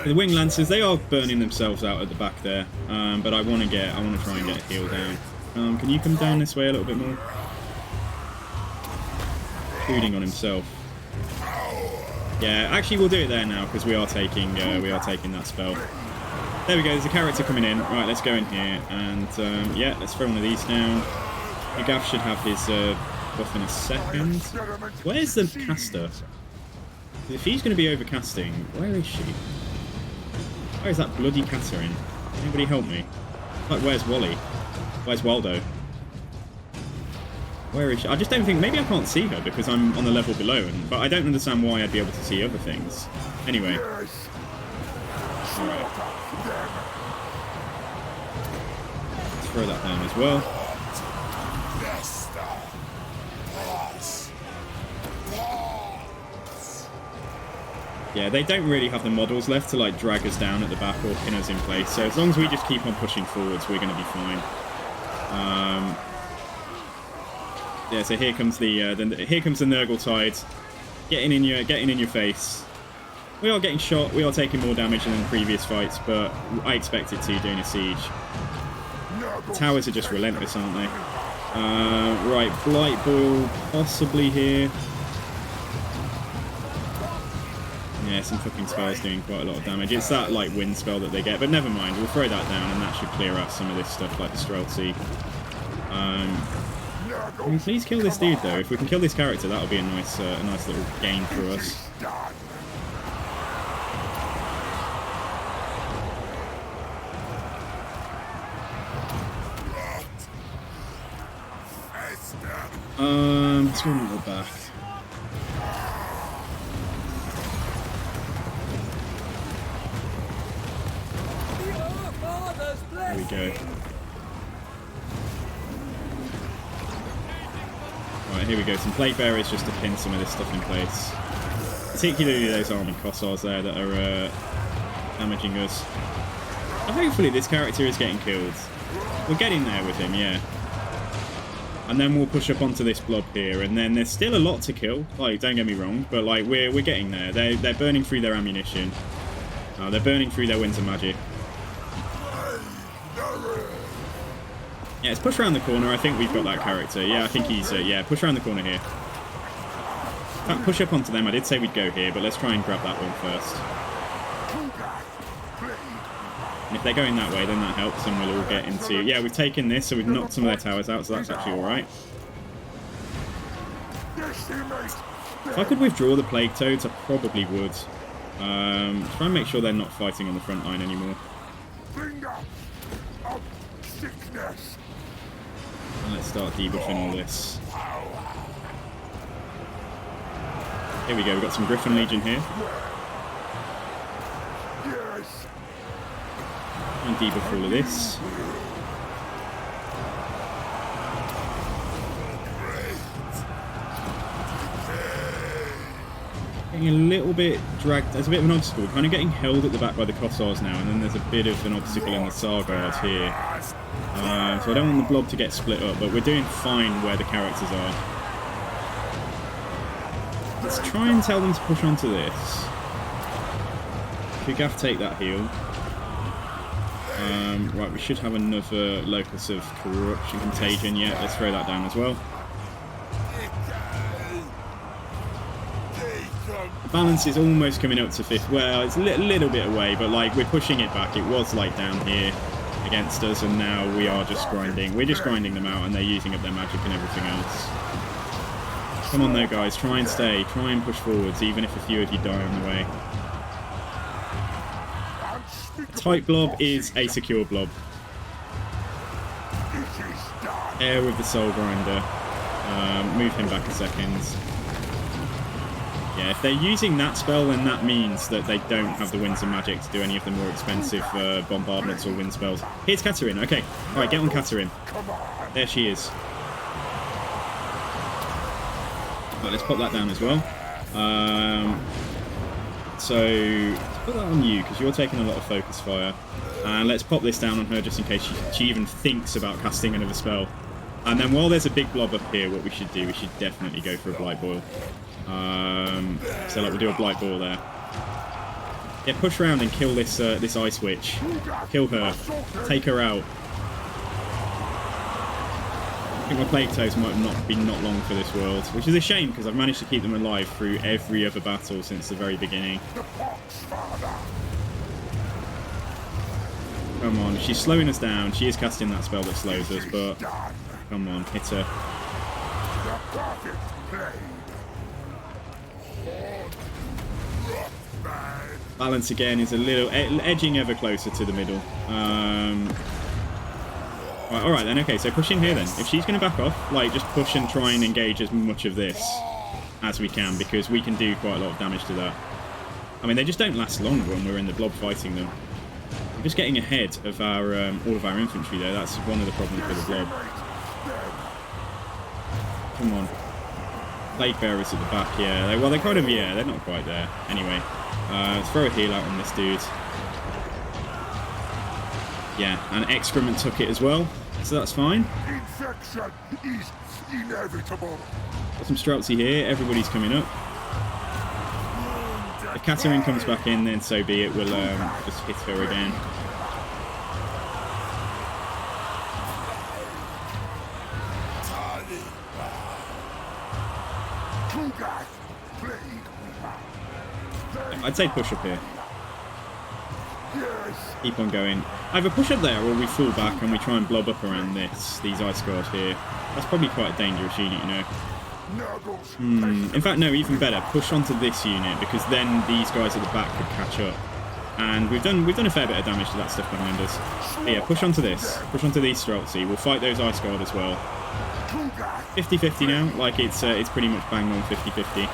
The Wing Lancers, they are burning themselves out at the back there, but I want to try and get a heal down. Can you come down this way a little bit more? Shooting on himself. Yeah, actually we'll do it there now because we are taking that spell. There we go. There's a character coming in. Right, let's go in here and yeah, let's throw one of these down. Gav should have his buff in a second. Where's the caster? If he's going to be overcasting, where is she? Where is that bloody Catherine? Anybody help me? Like, where's Wally? Where's Waldo? Where is she? I just don't think... Maybe I can't see her because I'm on the level below, but I don't understand why I'd be able to see other things. Anyway. Alright. Let's throw that down as well. Yeah, they don't really have the models left to like drag us down at the back or pin us in place. So as long as we just keep on pushing forwards, we're going to be fine. Yeah, so here comes the Nurgle tide, getting in your face. We are getting shot. We are taking more damage than in previous fights, but I expected to during a siege. The towers are just relentless, aren't they? Right, Blight Boil possibly here. Yeah, some fucking spells doing quite a lot of damage. It's that, like, wind spell that they get, but never mind. We'll throw that down, and that should clear out some of this stuff, like the Streltsy. Please kill this dude, though. If we can kill this character, that'll be a nice little gain for us. Let's go a little back. There we go. Right, here we go. Some Plague Bearers just to pin some of this stuff in place. Particularly those armoured Kossars there that are damaging us. And hopefully this character is getting killed. We're getting there with him, yeah. And then we'll push up onto this blob here, and then there's still a lot to kill. Like, don't get me wrong, but like we're getting there. They're burning through their ammunition. They're burning through their winter magic. Yeah, let's push around the corner. I think we've got that character. Yeah, I think he's... yeah, push around the corner here. In fact, push up onto them. I did say we'd go here, but let's try and grab that one first. And if they're going that way, then that helps, and we'll all get into... Yeah, we've taken this, so we've knocked some of their towers out, so that's actually alright. If I could withdraw the Plague Toads, I probably would. Try and make sure they're not fighting on the front line anymore. And let's start debuffing all this. Here we go, we've got some Griffin Legion here. And debuff all of this. Getting a little bit dragged. There's a bit of an obstacle. Kind of getting held at the back by the Kossars now, and then there's a bit of an obstacle in the Sargard here. So I don't want the blob to get split up, but we're doing fine where the characters are. Let's try and tell them to push onto this. Could Gaff take that heal? Right, we should have another Locus of Corruption Contagion. Yeah, let's throw that down as well. Balance is almost coming up to 5th. Well, it's a little bit away, but like we're pushing it back. It was like down here against us, and now we are just grinding. We're just grinding them out, and they're using up their magic and everything else. Come on though, guys. Try and stay. Try and push forwards, even if a few of you die on the way. Tight blob is a secure blob. Air with the Soul Grinder. Move him back a second. Yeah, if they're using that spell, then that means that they don't have the Winds of Magic to do any of the more expensive bombardments or wind spells. Here's Katarine. Okay, alright, get on Katarine. There she is. Right, let's pop that down as well. So, let's put that on you, because you're taking a lot of focus fire. And let's pop this down on her, just in case she even thinks about casting another spell. And then while there's a big blob up here, what we should do, we should definitely go for a Blight Boil. So like we'll do a Blight Boil there. Yeah, push around and kill this this Ice Witch. Kill her. Take her out. I think my Plague Toads might not be not long for this world, which is a shame because I've managed to keep them alive through every other battle since the very beginning. Come on, she's slowing us down. She is casting that spell that slows us, but come on, hit her. Balance again is a little edging ever closer to the middle. Right, alright then, okay, so push in here then. If she's going to back off, like, just push and try and engage as much of this as we can, because we can do quite a lot of damage to that. I mean, they just don't last long when we're in the blob fighting them. We're just getting ahead of our all of our infantry there. That's one of the problems with the blob. Come on. Plague Bearers at the back, yeah. Well, they're kind of, yeah, they're not quite there. Anyway, let's throw a heal out on this dude. Yeah, and Excrement took it as well, so that's fine. Infection is inevitable. Got some Streltsy here, everybody's coming up. If Katarine comes back in, then so be it, we'll just hit her again. I'd say push up here. Keep on going. Either push up there or we fall back and we try and blob up around these Ice Guards here. That's probably quite a dangerous unit, you know. In fact, no, even better. Push onto this unit, because then these guys at the back could catch up. And we've done a fair bit of damage to that stuff behind us. But yeah, push onto this. Push onto these Streltsy. We'll fight those Ice Guard as well. 50-50 now. Like, it's pretty much bang on 50-50.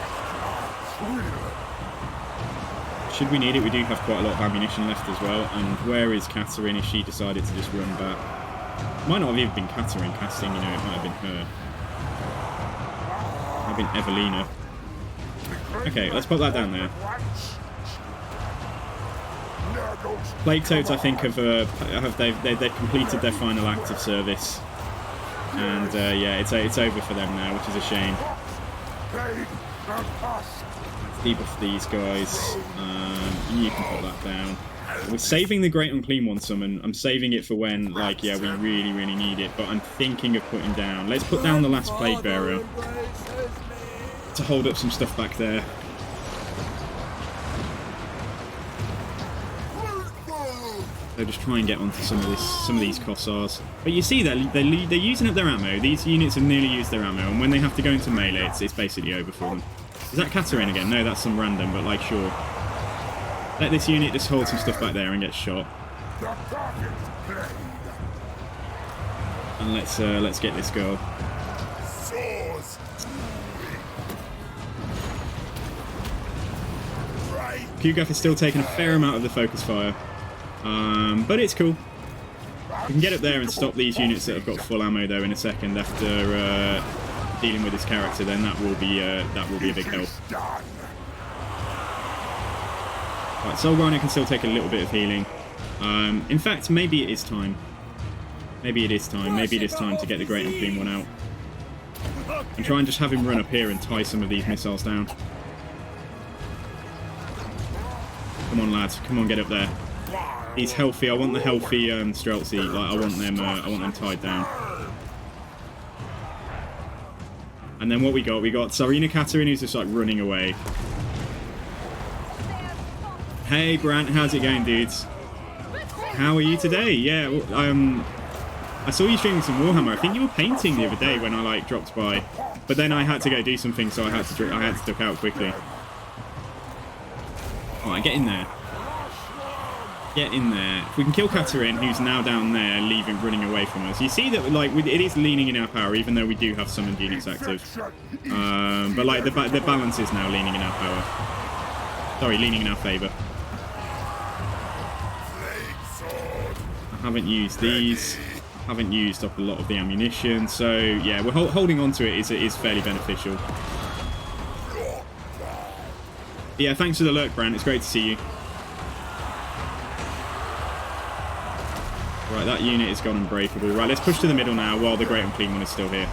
Should we need it, we do have quite a lot of ammunition left as well. And where is Katarine if she decided to just run back? Might not have even been Katarine casting, you know, it might have been her. Might have been Evelina. Okay, let's put that down there. Plague Toads, I think, they've completed their final act of service. And yeah, it's over for them now, which is a shame. Debuff these guys. You can put that down. We're saving the Great Unclean One summon. I'm saving it for when, like, yeah, we really, really need it. But I'm thinking of putting down. Let's put down the last Plague Bearer to hold up some stuff back there. So just try and get onto some of these Kossars. But you see, they're using up their ammo. These units have nearly used their ammo, and when they have to go into melee, it's basically over for them. Is that Katarine again? No, that's some random, but like, sure. Let this unit just hold some stuff back there and get shot. And let's get this girl. Kugaf is still taking a fair amount of the focus fire, but it's cool. We can get up there and stop these units that have got full ammo though in a second after dealing with this character. Then that will be a big help. Right, Soul Rhino can still take a little bit of healing. In fact, maybe it is time. Maybe it is time. Maybe it is time to get the Great and Clean one out. And try and just have him run up here and tie some of these missiles down. Come on, lads. Come on, get up there. He's healthy. I want the healthy Streltsy. Like, I want them tied down. And then what we got? We got Tsarina Katarine, who's just like running away. Hey, Brant, how's it going, dudes? How are you today? Yeah, I saw you streaming some Warhammer. I think you were painting the other day when I like dropped by, but then I had to go do something, so I had to duck out quickly. All right, get in there. Get in there. If we can kill Katarine, who's now down there, running away from us. You see that like it is leaning in our power, even though we do have summoned units active. But like the balance is now leaning in our power. Sorry, leaning in our favour. I haven't used these. Haven't used up a lot of the ammunition, so yeah, we're holding on to it is fairly beneficial. Yeah, thanks for the lurk, Brant. It's great to see you. Right, that unit is gone unbreakable. Right, let's push to the middle now while the Great and Clean one is still here.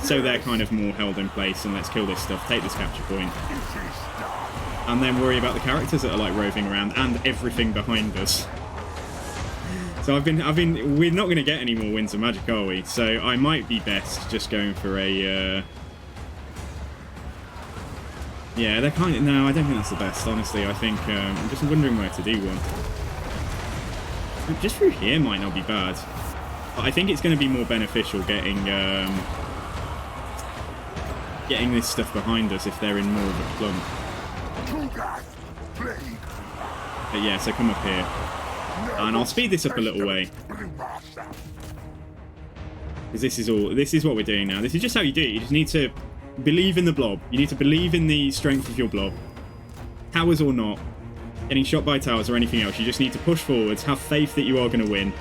So they're kind of more held in place, and let's kill this stuff. Take this capture point. And then worry about the characters that are like roving around and everything behind us. So we're not going to get any more Winds of Magic, are we? So I might be best just going for a, yeah, they're kind of, no, I don't think that's the best, honestly. I think, I'm just wondering where to do one. Just through here might not be bad. But I think it's going to be more beneficial getting this stuff behind us if they're in more of a clump. But yeah, so come up here. And I'll speed this up a little way. Because this is what we're doing now. This is just how you do it. You just need to believe in the blob. You need to believe in the strength of your blob. Towers or not. Getting shot by towers or anything else. You just need to push forwards. Have faith that you are going to win.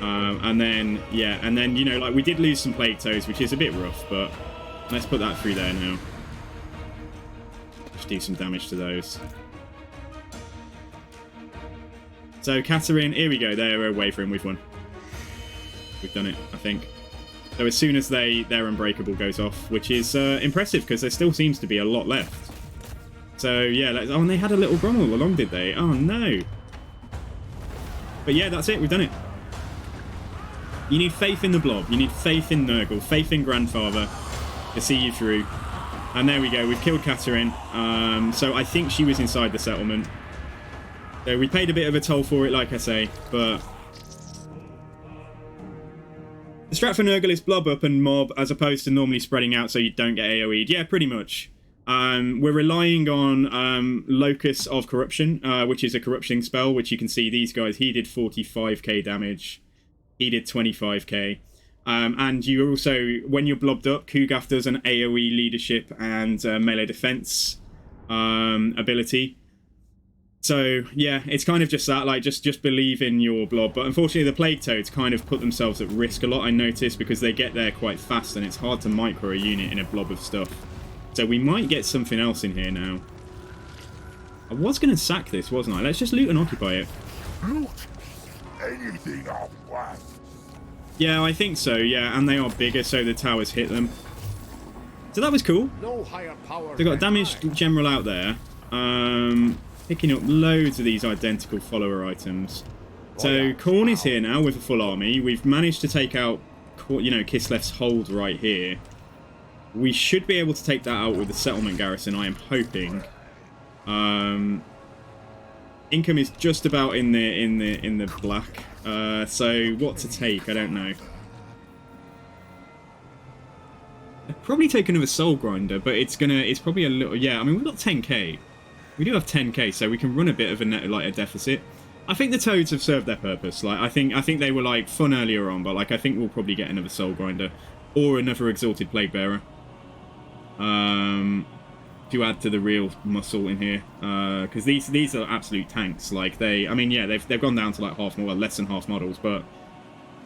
And then, yeah. And then, you know, like we did lose some Plague Toads, which is a bit rough. But let's put that through there now. Just do some damage to those. So, Katarine, here we go. They're wavering. We've won. We've done it, I think. So, as soon as their Unbreakable goes off, which is impressive, because there still seems to be a lot left. So, yeah. Oh, and they had a little Brummel along, did they? Oh, no. But, yeah, that's it. We've done it. You need faith in the blob. You need faith in Nurgle. Faith in Grandfather to see you through. And there we go. We've killed Katarine. So, I think she was inside the settlement. So we paid a bit of a toll for it, like I say, but the strat for Nurgle is blob up and mob, as opposed to normally spreading out so you don't get AoE'd. Yeah, pretty much. We're relying on Locus of Corruption, which is a corruption spell, which you can see these guys, he did 45k damage, he did 25k. And you also, when you're blobbed up, Kugaf does an AoE leadership and melee defense ability. So, yeah, it's kind of just that, like, just believe in your blob. But unfortunately, the Plague Toads kind of put themselves at risk a lot, I noticed, because they get there quite fast, and it's hard to micro a unit in a blob of stuff. So we might get something else in here now. I was going to sack this, wasn't I? Let's just loot and occupy it. Loot anything I want. Yeah, I think so, yeah, and they are bigger, so the towers hit them. So that was cool. No higher power. They got a damaged general out there. Picking up loads of these identical follower items. So Khorne is here now with a full army. We've managed to take out, you know, Kislev's hold right here. We should be able to take that out with the settlement garrison, I am hoping. Income is just about in the black. So what to take? I don't know. I'd probably take another soul grinder, but it's probably a little. Yeah, I mean we've got 10k. We do have 10k, so we can run a bit of a deficit. I think the toads have served their purpose. Like I think they were like fun earlier on, but like I think we'll probably get another soul grinder or another exalted plague bearer. To add to the real muscle in here, because these are absolute tanks. Like I mean, yeah, they've gone down to like less than half models, but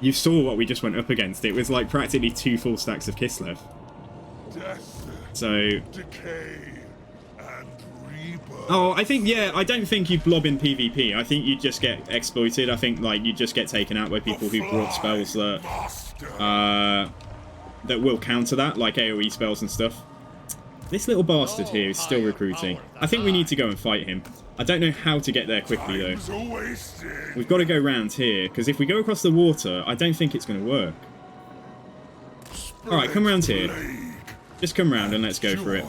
you saw what we just went up against. It was like practically 2 full stacks of Kislev. Death, So decay, and rebirth. oh, I think, yeah, I don't think you blob in PvP. I think you just get exploited. I think like you just get taken out by people who brought spells that will counter that, like AoE spells and stuff. This little bastard here is still recruiting. I think we need to go and fight him. I don't know how to get there quickly though. We've got to go round here, because if we go across the water, I don't think it's going to work. Alright, come round here. Just come round and let's go for it.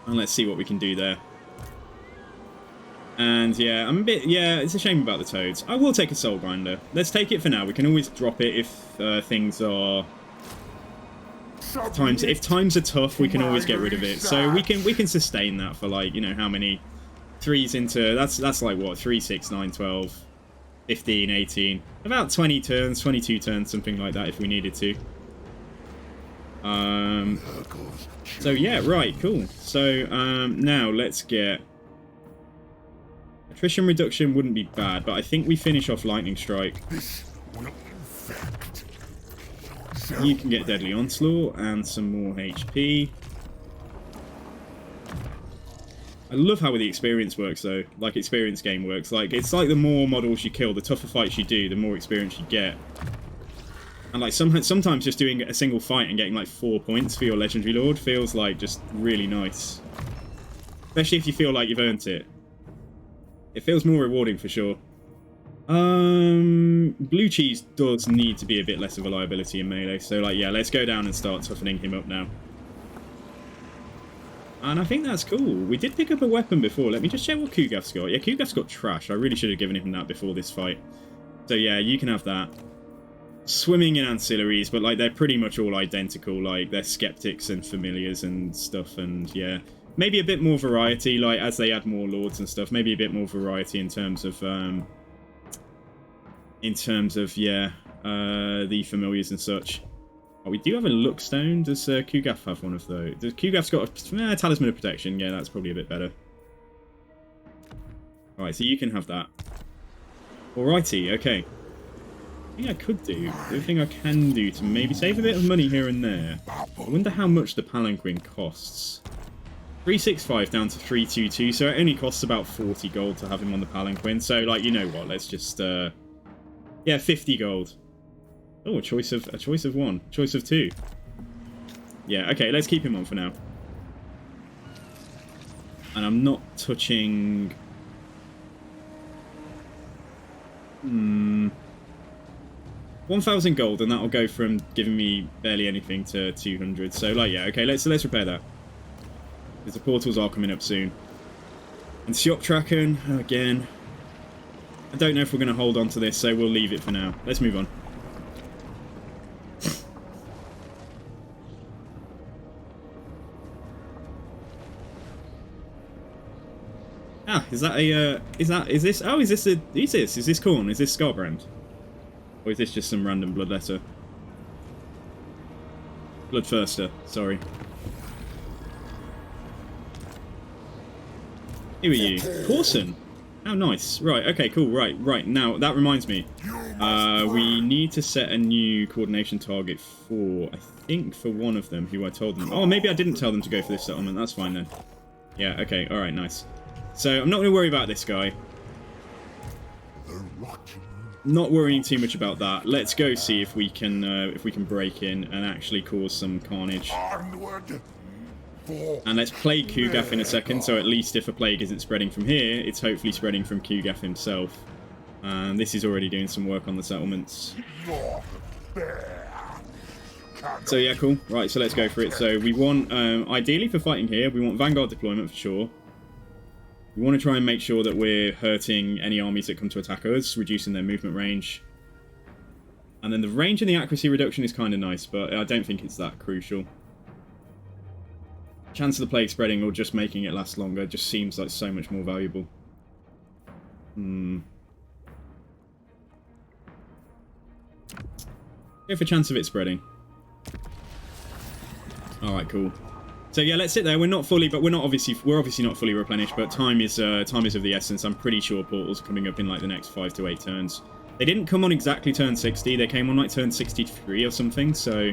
And let's see what we can do there. And yeah, it's a shame about the toads. I will take a soul grinder. Let's take it for now. We can always drop it if things are... If times are tough, we can always get rid of it. So we can sustain that for like, you know, how many threes into that's like what, 3, 6, 9, 12, 15, 18, about 20 turns, 22 turns, something like that if we needed to. So yeah, right, cool. So now let's get attrition reduction. Wouldn't be bad, but I think we finish off lightning strike. You can get Deadly Onslaught and some more HP. I love how the experience works though, like experience game works. Like it's like the more models you kill, the tougher fights you do, the more experience you get. And like sometimes just doing a single fight and getting like 4 points for your Legendary Lord feels like just really nice. Especially if you feel like you've earned it. It feels more rewarding for sure. Blue Cheese does need to be a bit less of a liability in melee, so like yeah, let's go down and start toughening him up now. And I think that's cool. We did pick up a weapon before. Let me just check what Kugaf's got. Yeah, Kugaf's got trash. I really should have given him that before this fight. So yeah, you can have that. Swimming in ancillaries, but like they're pretty much all identical. Like they're skeptics and familiars and stuff, and yeah, maybe a bit more variety. Like as they add more lords and stuff, maybe a bit more variety in terms of yeah, the familiars and such. Oh, we do have a Lookstone. Does Kugaf have one of those? Does Kugaf's got a Talisman of Protection? Yeah, that's probably a bit better. Alright, so you can have that. Alrighty, okay. I think I could do. The other thing I can do to maybe save a bit of money here and there. I wonder how much the Palanquin costs. 365 down to 322, so it only costs about 40 gold to have him on the Palanquin. So, like, you know what? Let's just yeah, 50 gold. Oh, a choice of one. Choice of 2. Yeah, okay, let's keep him on for now. And I'm not touching... 1,000 gold, and that'll go from giving me barely anything to 200. So, like, yeah, okay, let's repair that. Because the portals are coming up soon. And Shop Tracking, again... I don't know if we're going to hold on to this, so we'll leave it for now. Let's move on. Ah, is that a, is this corn? Is this Scarbrand? Or is this just some random bloodletter? Bloodthirster, sorry. Who are you? Corson! How nice. Right, okay, cool, right. Now, that reminds me. We need to set a new coordination target for, I think, for one of them, who I told them. Oh, maybe I didn't tell them to go for this settlement. That's fine then. Yeah, okay, alright, nice. So, I'm not going to worry about this guy. Not worrying too much about that. Let's go see if we can break in and actually cause some carnage. And let's plague Kugaf in a second, so at least if a plague isn't spreading from here, it's hopefully spreading from Kugaf himself. And this is already doing some work on the settlements. So yeah, cool. Right, so let's go for it. So we want, ideally for fighting here, we want Vanguard deployment for sure. We want to try and make sure that we're hurting any armies that come to attack us, reducing their movement range. And then the range and the accuracy reduction is kind of nice, but I don't think it's that crucial. Chance of the plague spreading or just making it last longer just seems like so much more valuable. Go for chance of it spreading. Alright, cool. So yeah, let's sit there. We're not fully, but we're obviously not fully replenished, but time is of the essence. I'm pretty sure portals are coming up in like the next 5 to 8 turns. They didn't come on exactly turn 60, they came on like turn 63 or something, so...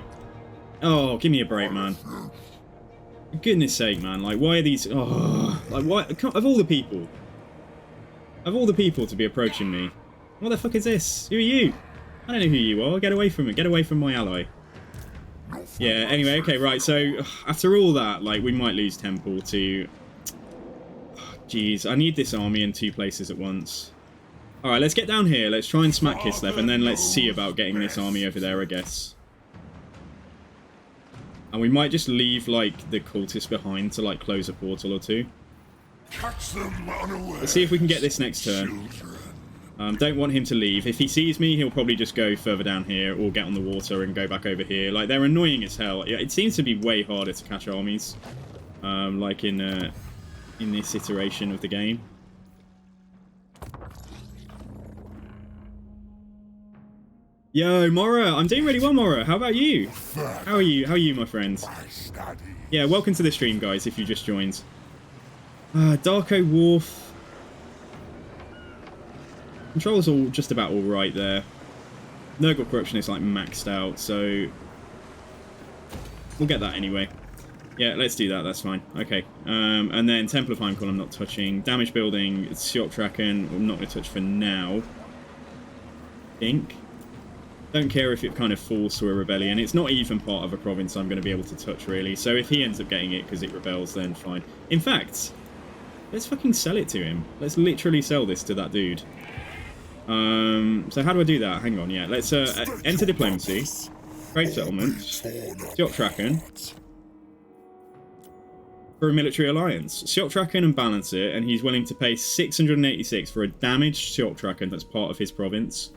Oh, give me a break, man. For goodness sake, man, like, why are these... Oh, like, why... Of all the people... Of all the people to be approaching me, what the fuck is this? Who are you? I don't know who you are. Get away from it. Get away from my ally. Yeah, anyway, okay, right, so after all that, like, we might lose Temple to... Jeez, I need this army in 2 places at once. Alright, let's get down here. Let's try and smack Kislev, and then let's see about getting this army over there, I guess. And we might just leave, like, the cultists behind to, like, close a portal or 2. Catch them unawares. Let's see if we can get this next turn. Don't want him to leave. If he sees me, he'll probably just go further down here or get on the water and go back over here. Like, they're annoying as hell. It seems to be way harder to catch armies, like in this iteration of the game. Yo, Mora, I'm doing really well, Mora. How about you? How are you? How are you, my friends? Yeah, welcome to the stream, guys, if you just joined. Darko Wharf. Control's all just about alright there. Nurgle Corruption is like maxed out, so we'll get that anyway. Yeah, let's do that, that's fine. Okay. And then Temple of Heimcall I'm not touching. Damage Building, Siop Tracken, I'm not going to touch for now. Don't care if it kind of falls to a rebellion. It's not even part of a province I'm going to be able to touch, really. So if he ends up getting it because it rebels, then fine. In fact, let's fucking sell it to him. Let's literally sell this to that dude. So how do I do that? Hang on, yeah. Let's enter diplomacy, trade settlement, Siop Tracken for a military alliance. Siop Tracken and balance it, and he's willing to pay 686 for a damaged Siop Tracken that's part of his province.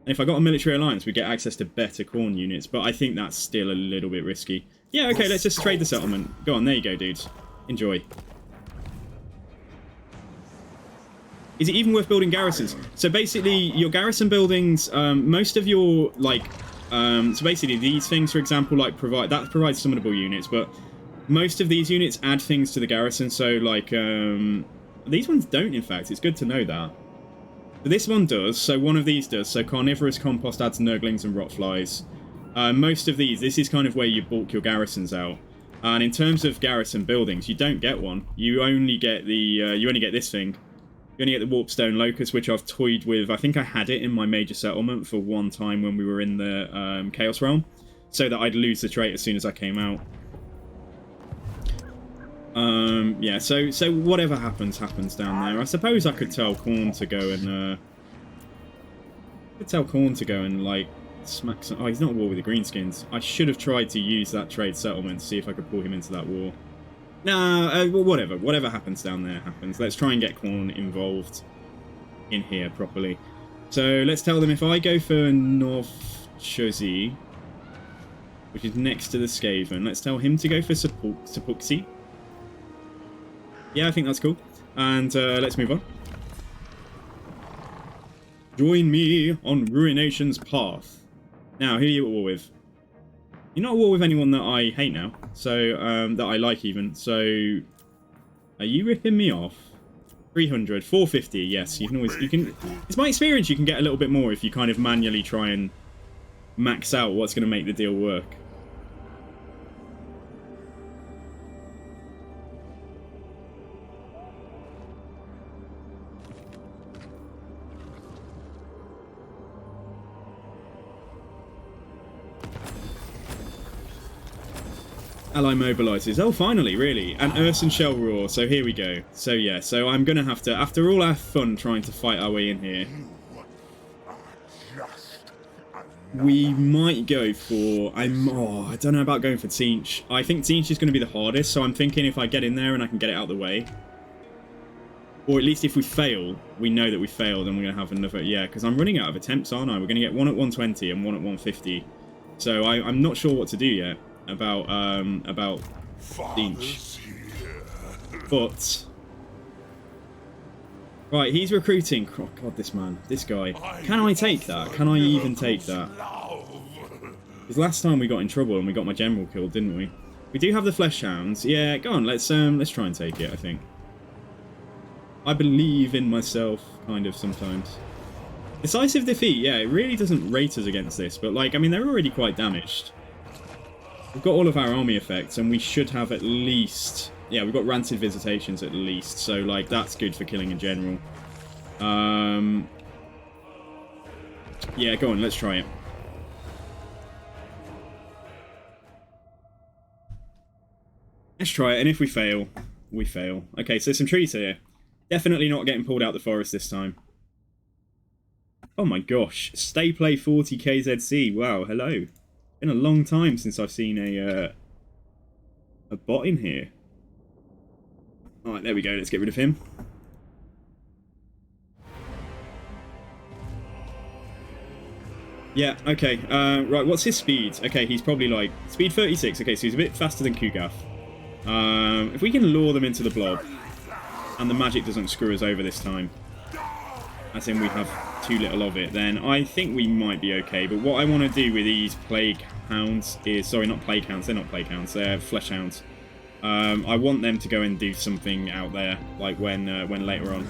And if I got a military alliance, we get access to better corn units, but I think that's still a little bit risky. Yeah, okay, let's just trade the settlement. Go on, there you go, dudes. Enjoy. Is it even worth building garrisons? So basically, your garrison buildings, most of your, like, so basically these things, for example, like, provides summonable units, but most of these units add things to the garrison, so, like, these ones don't, in fact. It's good to know that. But this one does, so one of these does. So Carnivorous Compost adds Nurglings and Rotflies. Most of these, this is kind of where you bulk your garrisons out. And in terms of garrison buildings, you don't get one. You only get the, you only get this thing. You only get the Warpstone Locust, which I've toyed with. I think I had it in my major settlement for one time when we were in the Chaos Realm, so that I'd lose the trait as soon as I came out. Yeah, so whatever happens down there. I suppose I could tell Khorne to go and, like, smack some... Oh, he's not at war with the Greenskins. I should have tried to use that trade settlement to see if I could pull him into that war. Nah, well, whatever. Whatever happens down there happens. Let's try and get Khorne involved in here properly. So let's tell them if I go for North Chosi, which is next to the Skaven, let's tell him to go for Sepuxi. Yeah, I think that's cool. And let's move on. Join me on Ruination's path. Now, who are you at war with? You're not at war with anyone that I hate now. So, that I like even. So, are you ripping me off? 300, 450, yes. You can always, it's my experience you can get a little bit more if you kind of manually try and max out what's going to make the deal work. Ally mobilizes. Oh, finally, really. And Urson Shell Roar. So here we go. So yeah, so I'm going to have to, after all our fun trying to fight our way in here. We might go for... I don't know about going for Tzeentch. I think Tzeentch is going to be the hardest, so I'm thinking if I get in there and I can get it out of the way. Or at least if we fail, we know that we failed and we're going to have another... Yeah, because I'm running out of attempts, aren't I? We're going to get one at 120 and one at 150. So I'm not sure what to do yet about Tzeentch. But... Right, he's recruiting. Oh god, this man. This guy. Can I take that? Can I even take that? Because last time we got in trouble and we got my general killed, didn't we? We do have the flesh hounds. Yeah, go on, let's try and take it, I think. I believe in myself, kind of, sometimes. Decisive defeat, yeah, it really doesn't rate us against this, but, like, I mean, they're already quite damaged. We've got all of our army effects, and we should have at least... Yeah, we've got rancid visitations at least, so, like, that's good for killing in general. Yeah, go on, let's try it. Let's try it, and if we fail, we fail. Okay, so some trees here. Definitely not getting pulled out the forest this time. Oh my gosh, Stay Play 40 KZC, wow, hello. Been a long time since I've seen a bot in here. Alright, there we go, let's get rid of him. Yeah, okay, right, what's his speed? Okay, he's probably like, speed 36, okay, so he's a bit faster than Kugath. If we can lure them into the blob, and the magic doesn't screw us over this time, as in we have too little of it, then I think we might be okay. But what I want to do with these plague hounds is, sorry, not plague hounds, they're not plague hounds, they're flesh hounds. I want them to go and do something out there, like when later on.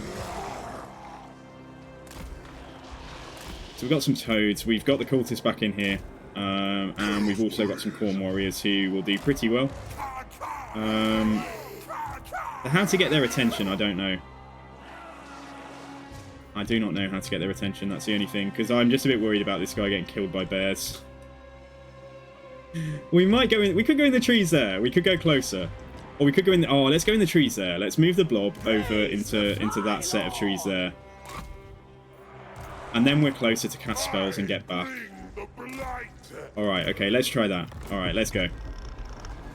So we've got some toads, we've got the cultists back in here, and we've also got some corn warriors who will do pretty well. How to get their attention, I don't know. I do not know how to get their attention, that's the only thing, because I'm just a bit worried about this guy getting killed by bears. We might go in, we could go in the trees there, we could go closer. Or we could go in the, oh, let's go in the trees there. Let's move the blob over into that set of trees there. And then we're closer to cast spells and get back. Alright, okay, let's try that. Alright, let's go.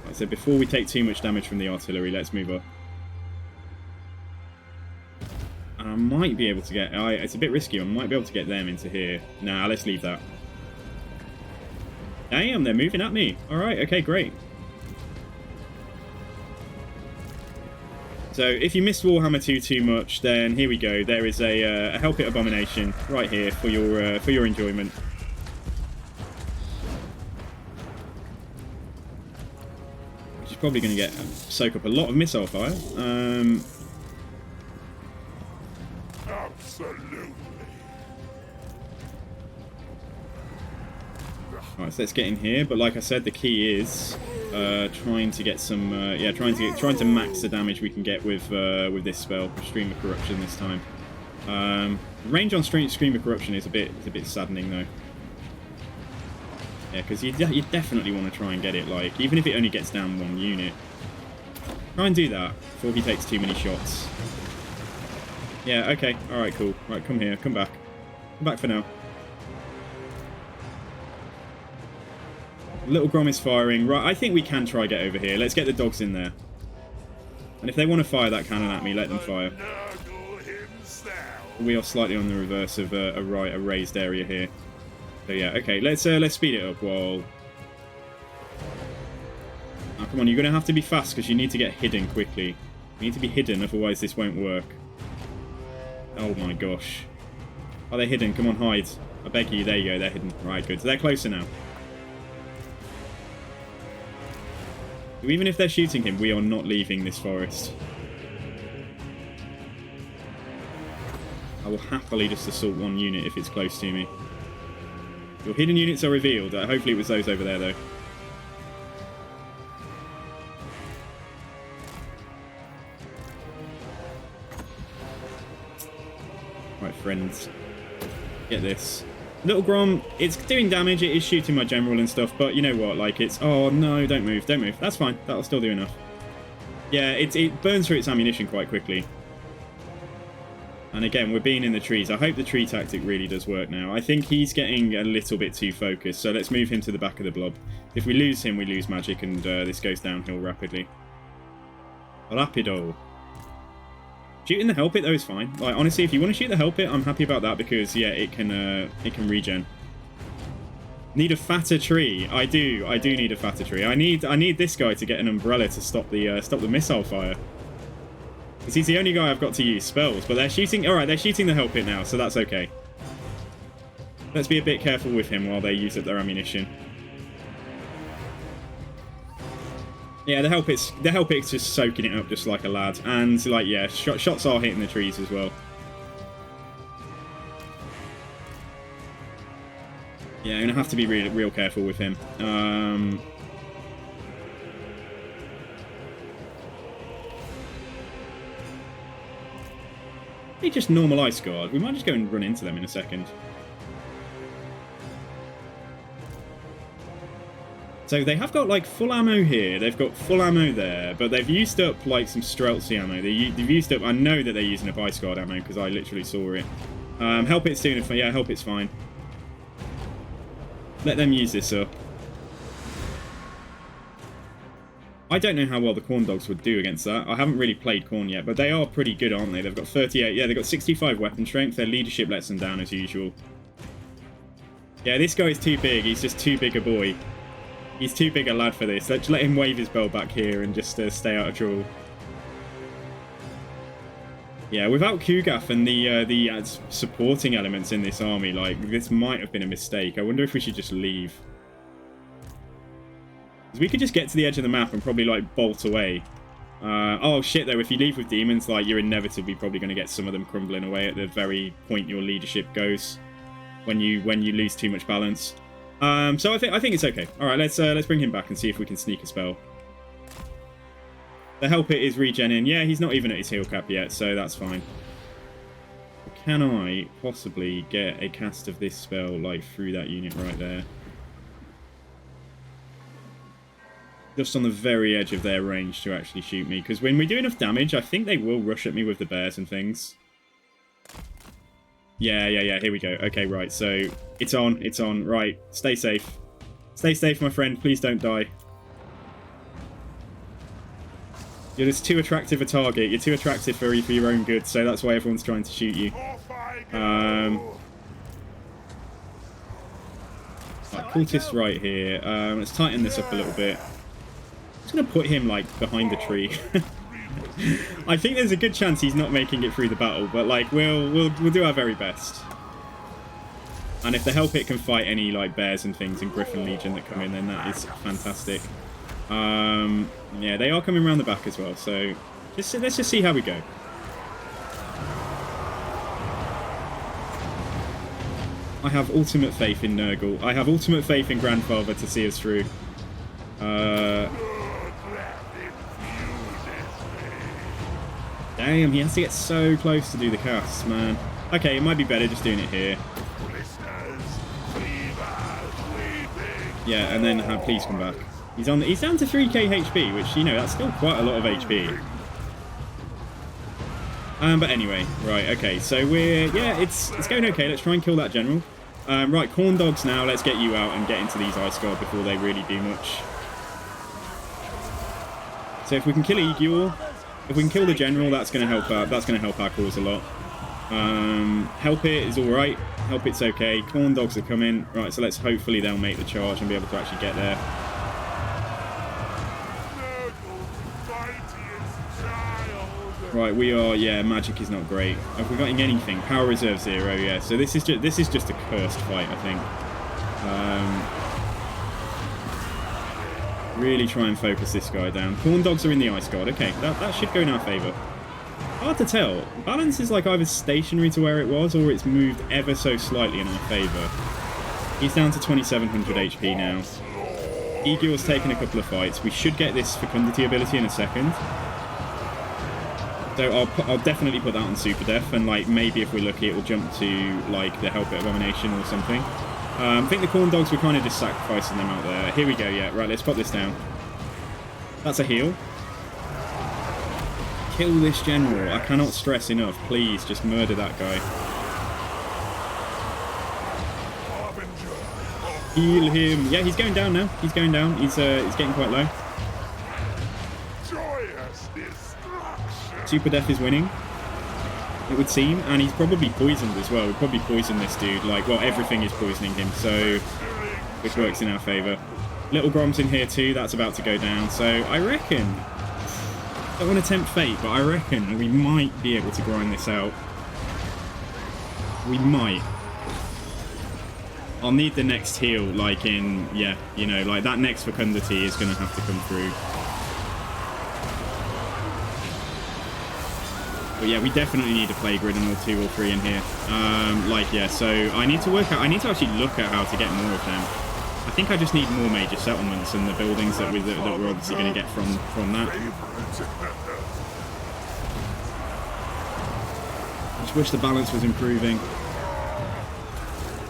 Right, so before we take too much damage from the artillery, let's move up. And I might be able to get... it's a bit risky, I might be able to get them into here. Nah, let's leave that. Damn, they're moving at me. Alright, okay, great. So, if you missed Warhammer 2 too much, then here we go. There is a Hell Pit Abomination right here for your enjoyment. Which is probably going to soak up a lot of missile fire. Absolutely. Alright, so let's get in here. But like I said, the key is trying to get some, trying to max the damage we can get with this spell, Stream of Corruption this time. Range on Stream of Corruption is a bit saddening though. Yeah, because you definitely want to try and get it, like, even if it only gets down one unit. Try and do that before he takes too many shots. Yeah, okay, alright, cool. Right, come here, come back. Come back for now. Little Grom is firing. Right, I think we can try get over here. Let's get the dogs in there. And if they want to fire that cannon at me, let them fire. We are slightly on the reverse of a raised area here. So yeah, okay, let's speed it up while... Oh, come on, you're going to have to be fast because you need to get hidden quickly. You need to be hidden, otherwise this won't work. Oh my gosh. Are they hidden? Come on, hide. I beg you, there you go, they're hidden. Right, good. So they're closer now. Even if they're shooting him, we are not leaving this forest. I will happily just assault one unit if it's close to me. Your hidden units are revealed. Hopefully it was those over there, though. Right, friends. Get this. Little Grom, it's doing damage, it is shooting my general and stuff, but you know what, like, it's... Oh, no, don't move, don't move. That's fine, that'll still do enough. Yeah, it burns through its ammunition quite quickly. And again, we're being in the trees. I hope the tree tactic really does work now. I think he's getting a little bit too focused, so let's move him to the back of the blob. If we lose him, we lose magic, and this goes downhill rapidly. Rapido. Shooting the help it though is fine. Like honestly, if you want to shoot the help it, I'm happy about that because yeah, it can regen. Need a fatter tree. I do need a fatter tree. I need this guy to get an umbrella to stop the missile fire. Because he's the only guy I've got to use spells, but they're shooting... Alright, they're shooting the help it now, so that's okay. Let's be a bit careful with him while they use up their ammunition. Yeah, the help it's just soaking it up just like a lad. And, like, yeah, shots are hitting the trees as well. Yeah, I'm going to have to be real careful with him. They just normal ice guard. We might just go and run into them in a second. So they have got like full ammo here. They've got full ammo there, but they've used up like some Streltsy ammo. They've used up. I know that they're using up ice guard ammo because I literally saw it. Help it's doing it. Yeah, help it's fine. Let them use this up. I don't know how well the corn dogs would do against that. I haven't really played corn yet, but they are pretty good, aren't they? They've got 38. Yeah, they've got 65 weapon strength. Their leadership lets them down as usual. Yeah, this guy is too big. He's just too big a boy. He's too big a lad for this. Let's let him wave his bell back here and just stay out of trouble. Yeah, without Kugaf and the supporting elements in this army, like, this might have been a mistake. I wonder if we should just leave. We could just get to the edge of the map and probably, like, bolt away. Oh, shit, though. If you leave with demons, like, you're inevitably probably going to get some of them crumbling away at the very point your leadership goes when you lose too much balance. So I think it's okay. All right, let's bring him back and see if we can sneak a spell. The help it is regenning. Yeah, he's not even at his heal cap yet, so that's fine. Can I possibly get a cast of this spell, like, through that unit right there? Just on the very edge of their range to actually shoot me. Because when we do enough damage, I think they will rush at me with the bears and things. Yeah, here we go. Okay, right, so it's on. Right, stay safe. Stay safe, my friend. Please don't die. You're just too attractive a target. You're too attractive for your own good, so that's why everyone's trying to shoot you. Cultist right here. Let's tighten this up a little bit. I'm going to put him, like, behind the tree. I think there's a good chance he's not making it through the battle, but, like, we'll do our very best. And if the help it can fight any, like, bears and things in Griffin Legion that come in, then that is fantastic. Yeah, they are coming around the back as well, so let's just see how we go. I have ultimate faith in Nurgle. I have ultimate faith in Grandfather to see us through. Damn, he has to get so close to do the casts, man. Okay, it might be better just doing it here. Yeah, and then please come back. He's down to 3k HP, which, you know, that's still quite a lot of HP. But anyway, right, okay, so it's going okay. Let's try and kill that general. Right, corn dogs now. Let's get you out and get into these ice guard before they really do much. So if we can kill Egior, if we can kill the general, that's going to help out. That's going to help our cause a lot. Help it is all right. Help it's okay. Corn dogs are coming. Right, so let's hopefully they'll make the charge and be able to actually get there. Right, we are. Yeah, magic is not great. Have we got anything? Power reserve 0. Yeah. So this is just a cursed fight, I think. Really try and focus this guy down. Corn dogs are in the ice guard. Okay, that should go in our favour. Hard to tell. Balance is like either stationary to where it was, or it's moved ever so slightly in our favour. He's down to 2700 HP now. Egior's taken a couple of fights. We should get this fecundity ability in a second. So I'll definitely put that on super def, and like maybe if we're lucky, it will jump to like the help it abomination or something. I think the corn dogs were kind of just sacrificing them out there. Here we go. Yeah, right. Let's pop this down. That's a heal. Kill this general. I cannot stress enough. Please, just murder that guy. Heal him. Yeah, he's going down now. He's going down. He's getting quite low. Super Death is winning, it would seem, and he's probably poisoned as well. We'll probably poison this dude. Like, well, everything is poisoning him, so which works in our favour. Little Grom's in here too. That's about to go down. So I reckon, I don't want to tempt fate, but I reckon we might be able to grind this out. We might. I'll need the next heal, like in, yeah, you know, like that next fecundity is going to have to come through. But yeah, we definitely need a plague ridden or 2 or 3 in here. Like, yeah, so I need to work out, I need to actually look at how to get more of them. I think I just need more major settlements and the buildings that we're obviously going to get from that. I just wish the balance was improving.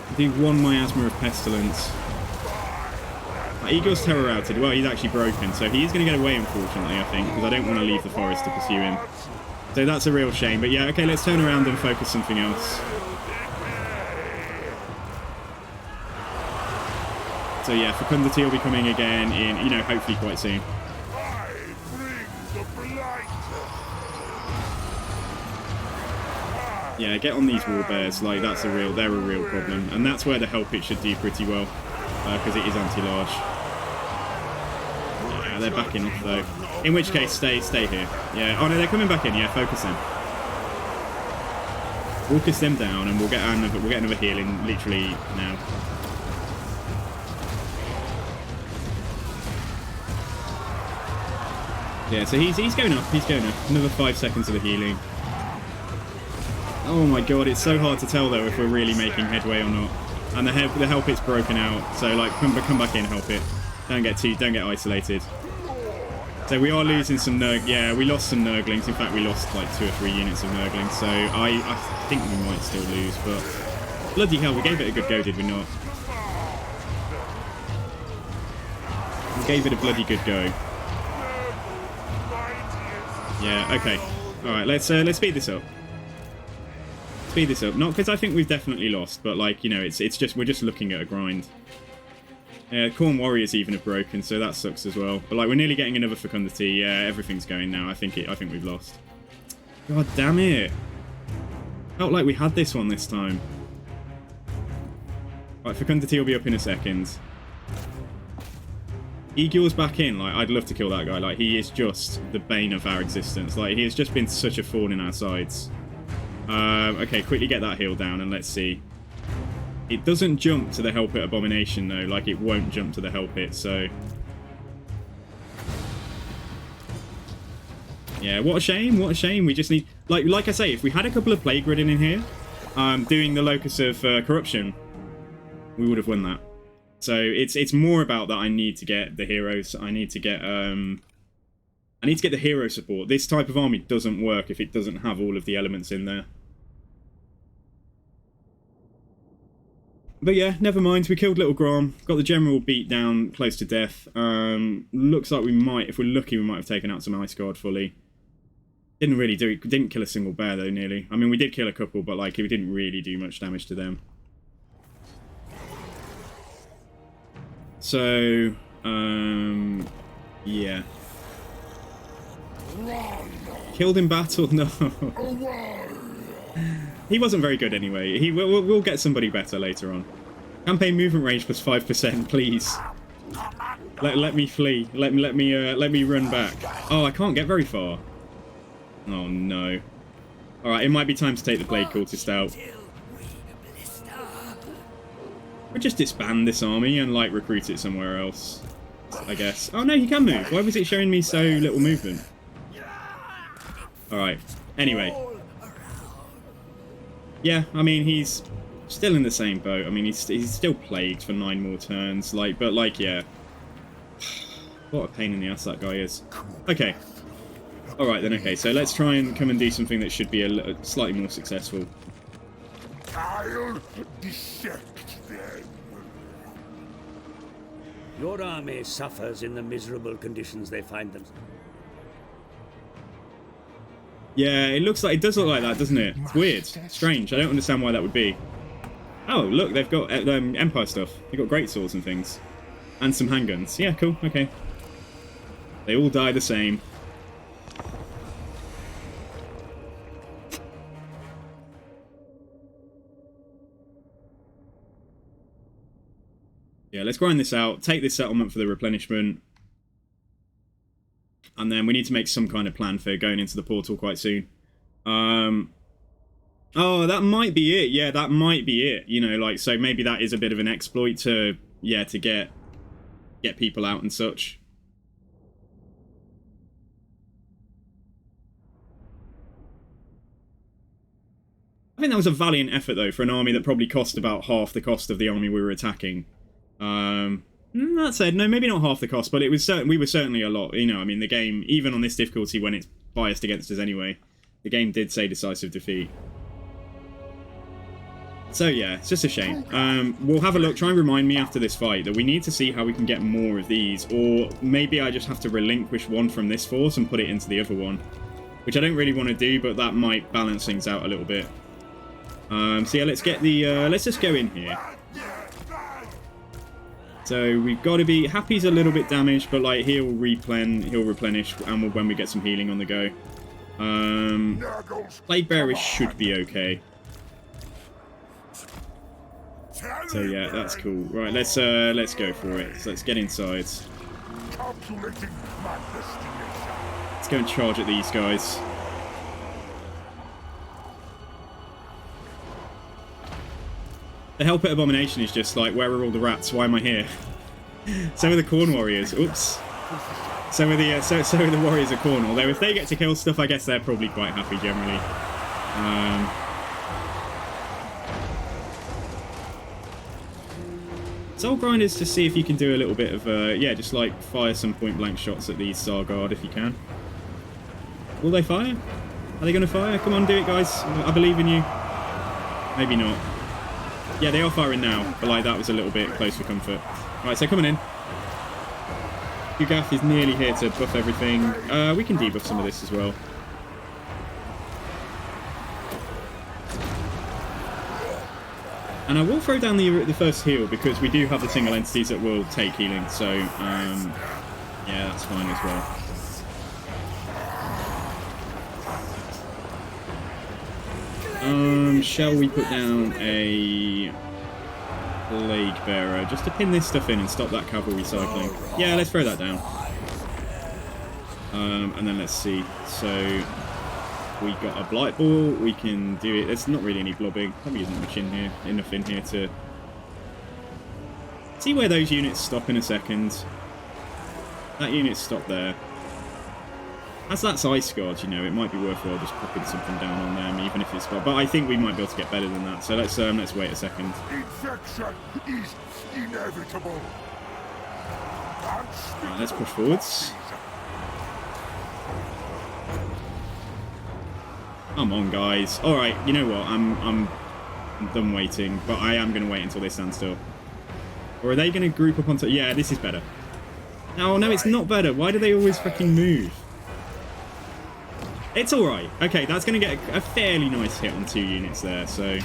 I do 1 miasma of pestilence. Eagle's terror routed. Well, he's actually broken, so he is going to get away, unfortunately, I think, because I don't want to leave the forest to pursue him. So that's a real shame. But yeah, okay, let's turn around and focus something else. So yeah, fecundity will be coming again in, you know, hopefully quite soon. Yeah, get on these war bears. Like, they're a real problem, and that's where the help it should do pretty well, because it is anti-large. Yeah, they're backing off though. In which case, stay here. Yeah. Oh no, they're coming back in. Yeah, focus them. Focus them down, and we'll get another heal in literally now. Yeah. So he's going up. He's going up. Another 5 seconds of the healing. Oh my god, it's so hard to tell though if we're really making headway or not. And the help it's broken out. So like, come back in, help it. Don't get isolated. So we are losing some yeah, we lost some Nurglings. In fact, we lost like 2 or 3 units of Nurglings. So I think we might still lose, but bloody hell, we gave it a good go, did we not? We gave it a bloody good go. Yeah, okay. Alright, let's speed this up. Speed this up. Not because I think we've definitely lost, but like, you know, it's just, we're just looking at a grind. Yeah, Khorne Warriors even have broken, so that sucks as well. But like, we're nearly getting another fecundity. Yeah, everything's going now. I think we've lost. God damn it! Felt like we had this one this time. Right, fecundity will be up in a second. Eagle's back in. Like, I'd love to kill that guy. Like, he is just the bane of our existence. Like, he has just been such a thorn in our sides. Okay, quickly get that heal down and let's see. It doesn't jump to the help it abomination though, like it won't jump to the help it, so yeah, what a shame, what a shame. We just need, like I say, if we had a couple of plague ridden in here doing the locus of corruption, we would have won that. So it's more about that. I need to get the heroes. I need to get the hero support. This type of army doesn't work if it doesn't have all of the elements in there. But yeah, never mind. We killed Little Grom. Got the general beat down close to death. Looks like we might, if we're lucky, we might have taken out some Ice Guard fully. Didn't really do it. Didn't kill a single bear though, nearly. I mean, we did kill a couple, but like, we didn't really do much damage to them. So, yeah. Killed in battle? No. He wasn't very good anyway. We'll get somebody better later on. Campaign movement range plus 5%, please. Let me flee. Let me run back. Oh, I can't get very far. Oh no. All right, it might be time to take the Plague Cultist out. We'll just disband this army and like recruit it somewhere else, I guess. Oh no, he can move. Why was it showing me so little movement? All right. Anyway. Yeah, I mean, he's still in the same boat. I mean, he's still plagued for 9 more turns. Like, but like, yeah. What a pain in the ass that guy is. Okay. Alright then, okay. So let's try and come and do something that should be a slightly more successful. I'll dissect them. Your army suffers in the miserable conditions they find themselves. Yeah, it looks like, it does look like that, doesn't it? It's weird. Strange. I don't understand why that would be. Oh, look, they've got Empire stuff. They've got great swords and things. And some handguns. Yeah, cool, okay. They all die the same. Yeah, let's grind this out. Take this settlement for the replenishment. And then we need to make some kind of plan for going into the portal quite soon. Oh, that might be it. Yeah, that might be it. You know, like, so maybe that is a bit of an exploit to, yeah, to get people out and such. I think that was a valiant effort, though, for an army that probably cost about half the cost of the army we were attacking. That said, no, maybe not half the cost, but it was we were certainly a lot. You know, I mean, the game, even on this difficulty when it's biased against us anyway, the game did say decisive defeat. So yeah, it's just a shame. We'll have a look, try and remind me after this fight that we need to see how we can get more of these, or maybe I just have to relinquish one from this force and put it into the other one, which I don't really want to do, but that might balance things out a little bit. So yeah, let's get the, let's just go in here. So we've got to be, Happy's a little bit damaged, but like he'll replenish, and when we get some healing on the go. Plague Bearers should be okay. So yeah, that's cool. Right, let's go for it. So let's get inside. Let's go and charge at these guys. The Hell Pit Abomination is just like, where are all the rats? Why am I here? So are the Khorne Warriors. Oops. So are the Warriors of Khorne. Although if they get to kill stuff, I guess they're probably quite happy generally. Soul Grinders to see if you can do a little bit of, yeah, just like fire some point blank shots at these Sargard if you can. Will they fire? Are they going to fire? Come on, do it, guys. I believe in you. Maybe not. Yeah, they are firing now, but like that was a little bit close for comfort. Right, so coming in. Ugath is nearly here to buff everything. We can debuff some of this as well. And I will throw down the first heal because we do have the single entities that will take healing, so yeah, that's fine as well. Shall we put down a Plague Bearer just to pin this stuff in and stop that cavalry cycling? Yeah, let's throw that down. And then let's see. So we got a Blight Ball. We can do it. There's not really any blobbing. Probably isn't much in here, enough in here to see where those units stop in a second. That unit stopped there. As that's Ice Guard, you know, it might be worthwhile just popping something down on them, even if it's... But I think we might be able to get better than that. So let's wait a second. Infection is inevitable. Right, let's push forwards. Come on, guys. All right, you know what? I'm done waiting, but I am going to wait until they stand still. Or are they going to group up onto... Yeah, this is better. Oh, no, it's not better. Why do they always fucking move? It's alright. Okay, that's going to get a fairly nice hit on 2 units there, so...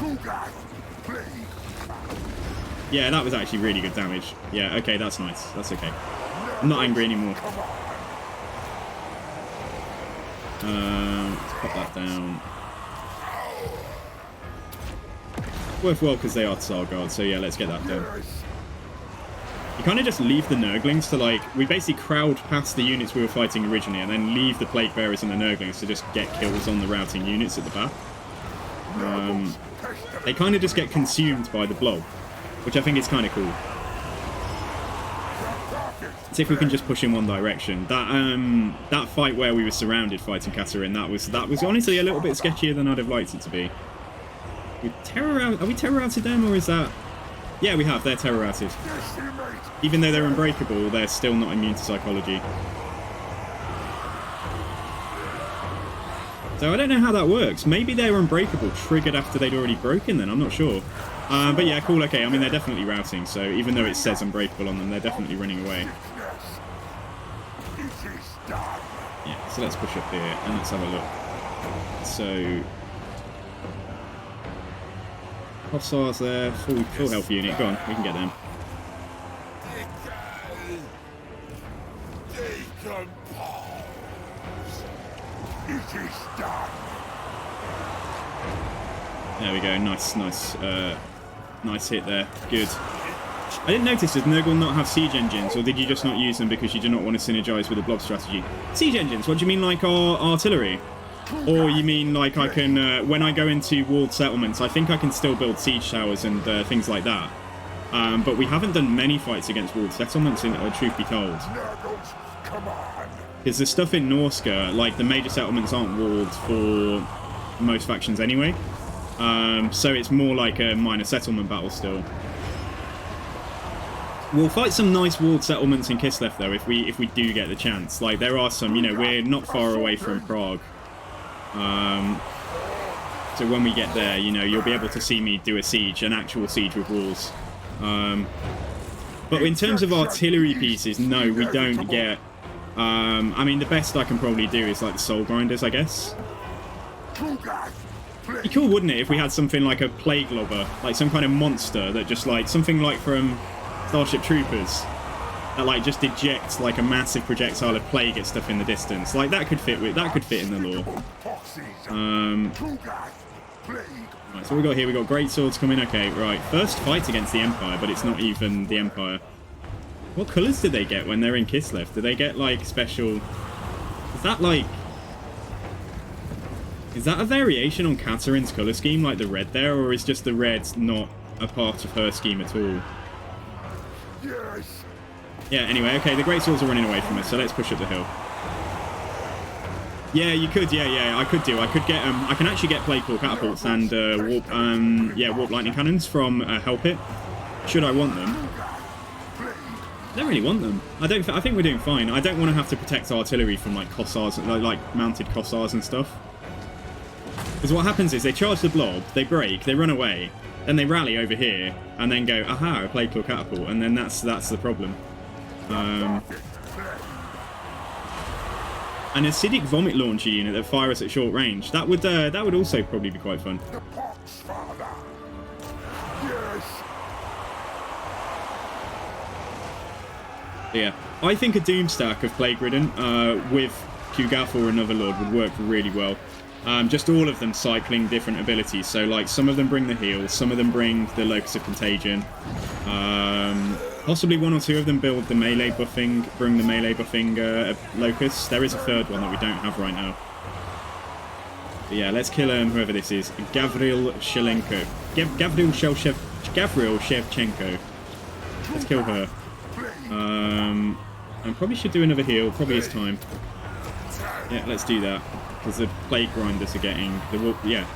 Yeah, that was actually really good damage. Yeah, okay, that's nice. That's okay. I'm not angry anymore. Let's pop that down. Worthwhile because they are Tsar Guards, so yeah, let's get that done. You kind of just leave the Nurglings to, like... We basically crowd past the units we were fighting originally and then leave the Plague Bearers and the Nurglings to just get kills on the routing units at the back. They kind of just get consumed by the blob, which I think is kind of cool. See if we can just push in one direction. That fight where we were surrounded fighting Catherine, that was honestly a little bit sketchier than I'd have liked it to be. Are we terror routed them, or is that... Yeah, we have. They're terror routed. Even though they're unbreakable, they're still not immune to psychology. So I don't know how that works. Maybe they're unbreakable triggered after they'd already broken then. I'm not sure. But yeah, cool. Okay, I mean, they're definitely routing. So even though it says unbreakable on them, they're definitely running away. Yeah, so let's push up here and let's have a look. So Hussars there, full health unit. Go on, we can get them. It is done. There we go. Nice hit there. Good. I didn't notice, does Nurgle not have siege engines, or did you just not use them because you do not want to synergize with the blob strategy? Siege engines, what do you mean, like our artillery? Or you mean like I can, when I go into walled settlements, I think I can still build siege towers and things like that. But we haven't done many fights against walled settlements, truth be told. Because the stuff in Norska, like the major settlements aren't walled for most factions anyway. So it's more like a minor settlement battle still. We'll fight some nice walled settlements in Kislev though if we do get the chance. Like there are some, you know, we're not far away from Prague. So when we get there, you know, you'll be able to see me do a siege, an actual siege with walls. But in terms of artillery pieces, no, we don't get. I mean, the best I can probably do is like the soul grinders, I guess. It'd be cool, wouldn't it, if we had something like a plague lobber, like some kind of monster that just like something like from Starship Troopers that like just ejects like a massive projectile of plague at stuff in the distance. Like that could fit in the lore. Right, so we got here, we got great swords coming. Okay, right, first fight against the Empire, but it's not even the Empire. What colours do they get when they're in Kislev? Do they get like special? Is that like? Is that a variation on Katarin's colour scheme, like the red there, or is just the red not a part of her scheme at all? Yes. Yeah, anyway, okay, the great swords are running away from us, so let's push up the hill. Yeah, you could, yeah, I could get, I can actually get plague claw catapults and, warp lightning cannons from Hell Pit. Should I want them? I don't really want them. I think we're doing fine. I don't want to have to protect artillery from, like, Kossars, like mounted Kossars and stuff. Because what happens is they charge the blob, they break, they run away, then they rally over here, and then go, aha, a plague claw catapult, and then that's the problem. An acidic vomit launcher unit that fires at short range. That would also probably be quite fun. The pox, father. Yes. Yeah, I think a Doom stack of Plague Ridden with Qgaf or another Lord would work really well. Just all of them cycling different abilities. So like some of them bring the heal, some of them bring the Locus of Contagion. Possibly one or two of them build the melee buffing, bring the melee buffing Locus. There is a third one that we don't have right now. But yeah, let's kill whoever this is. Gavril Shelenko. Gavril Shevchenko. Let's kill her. I probably should do another heal. Probably it's time. Yeah, let's do that. Because the plague grinders are getting...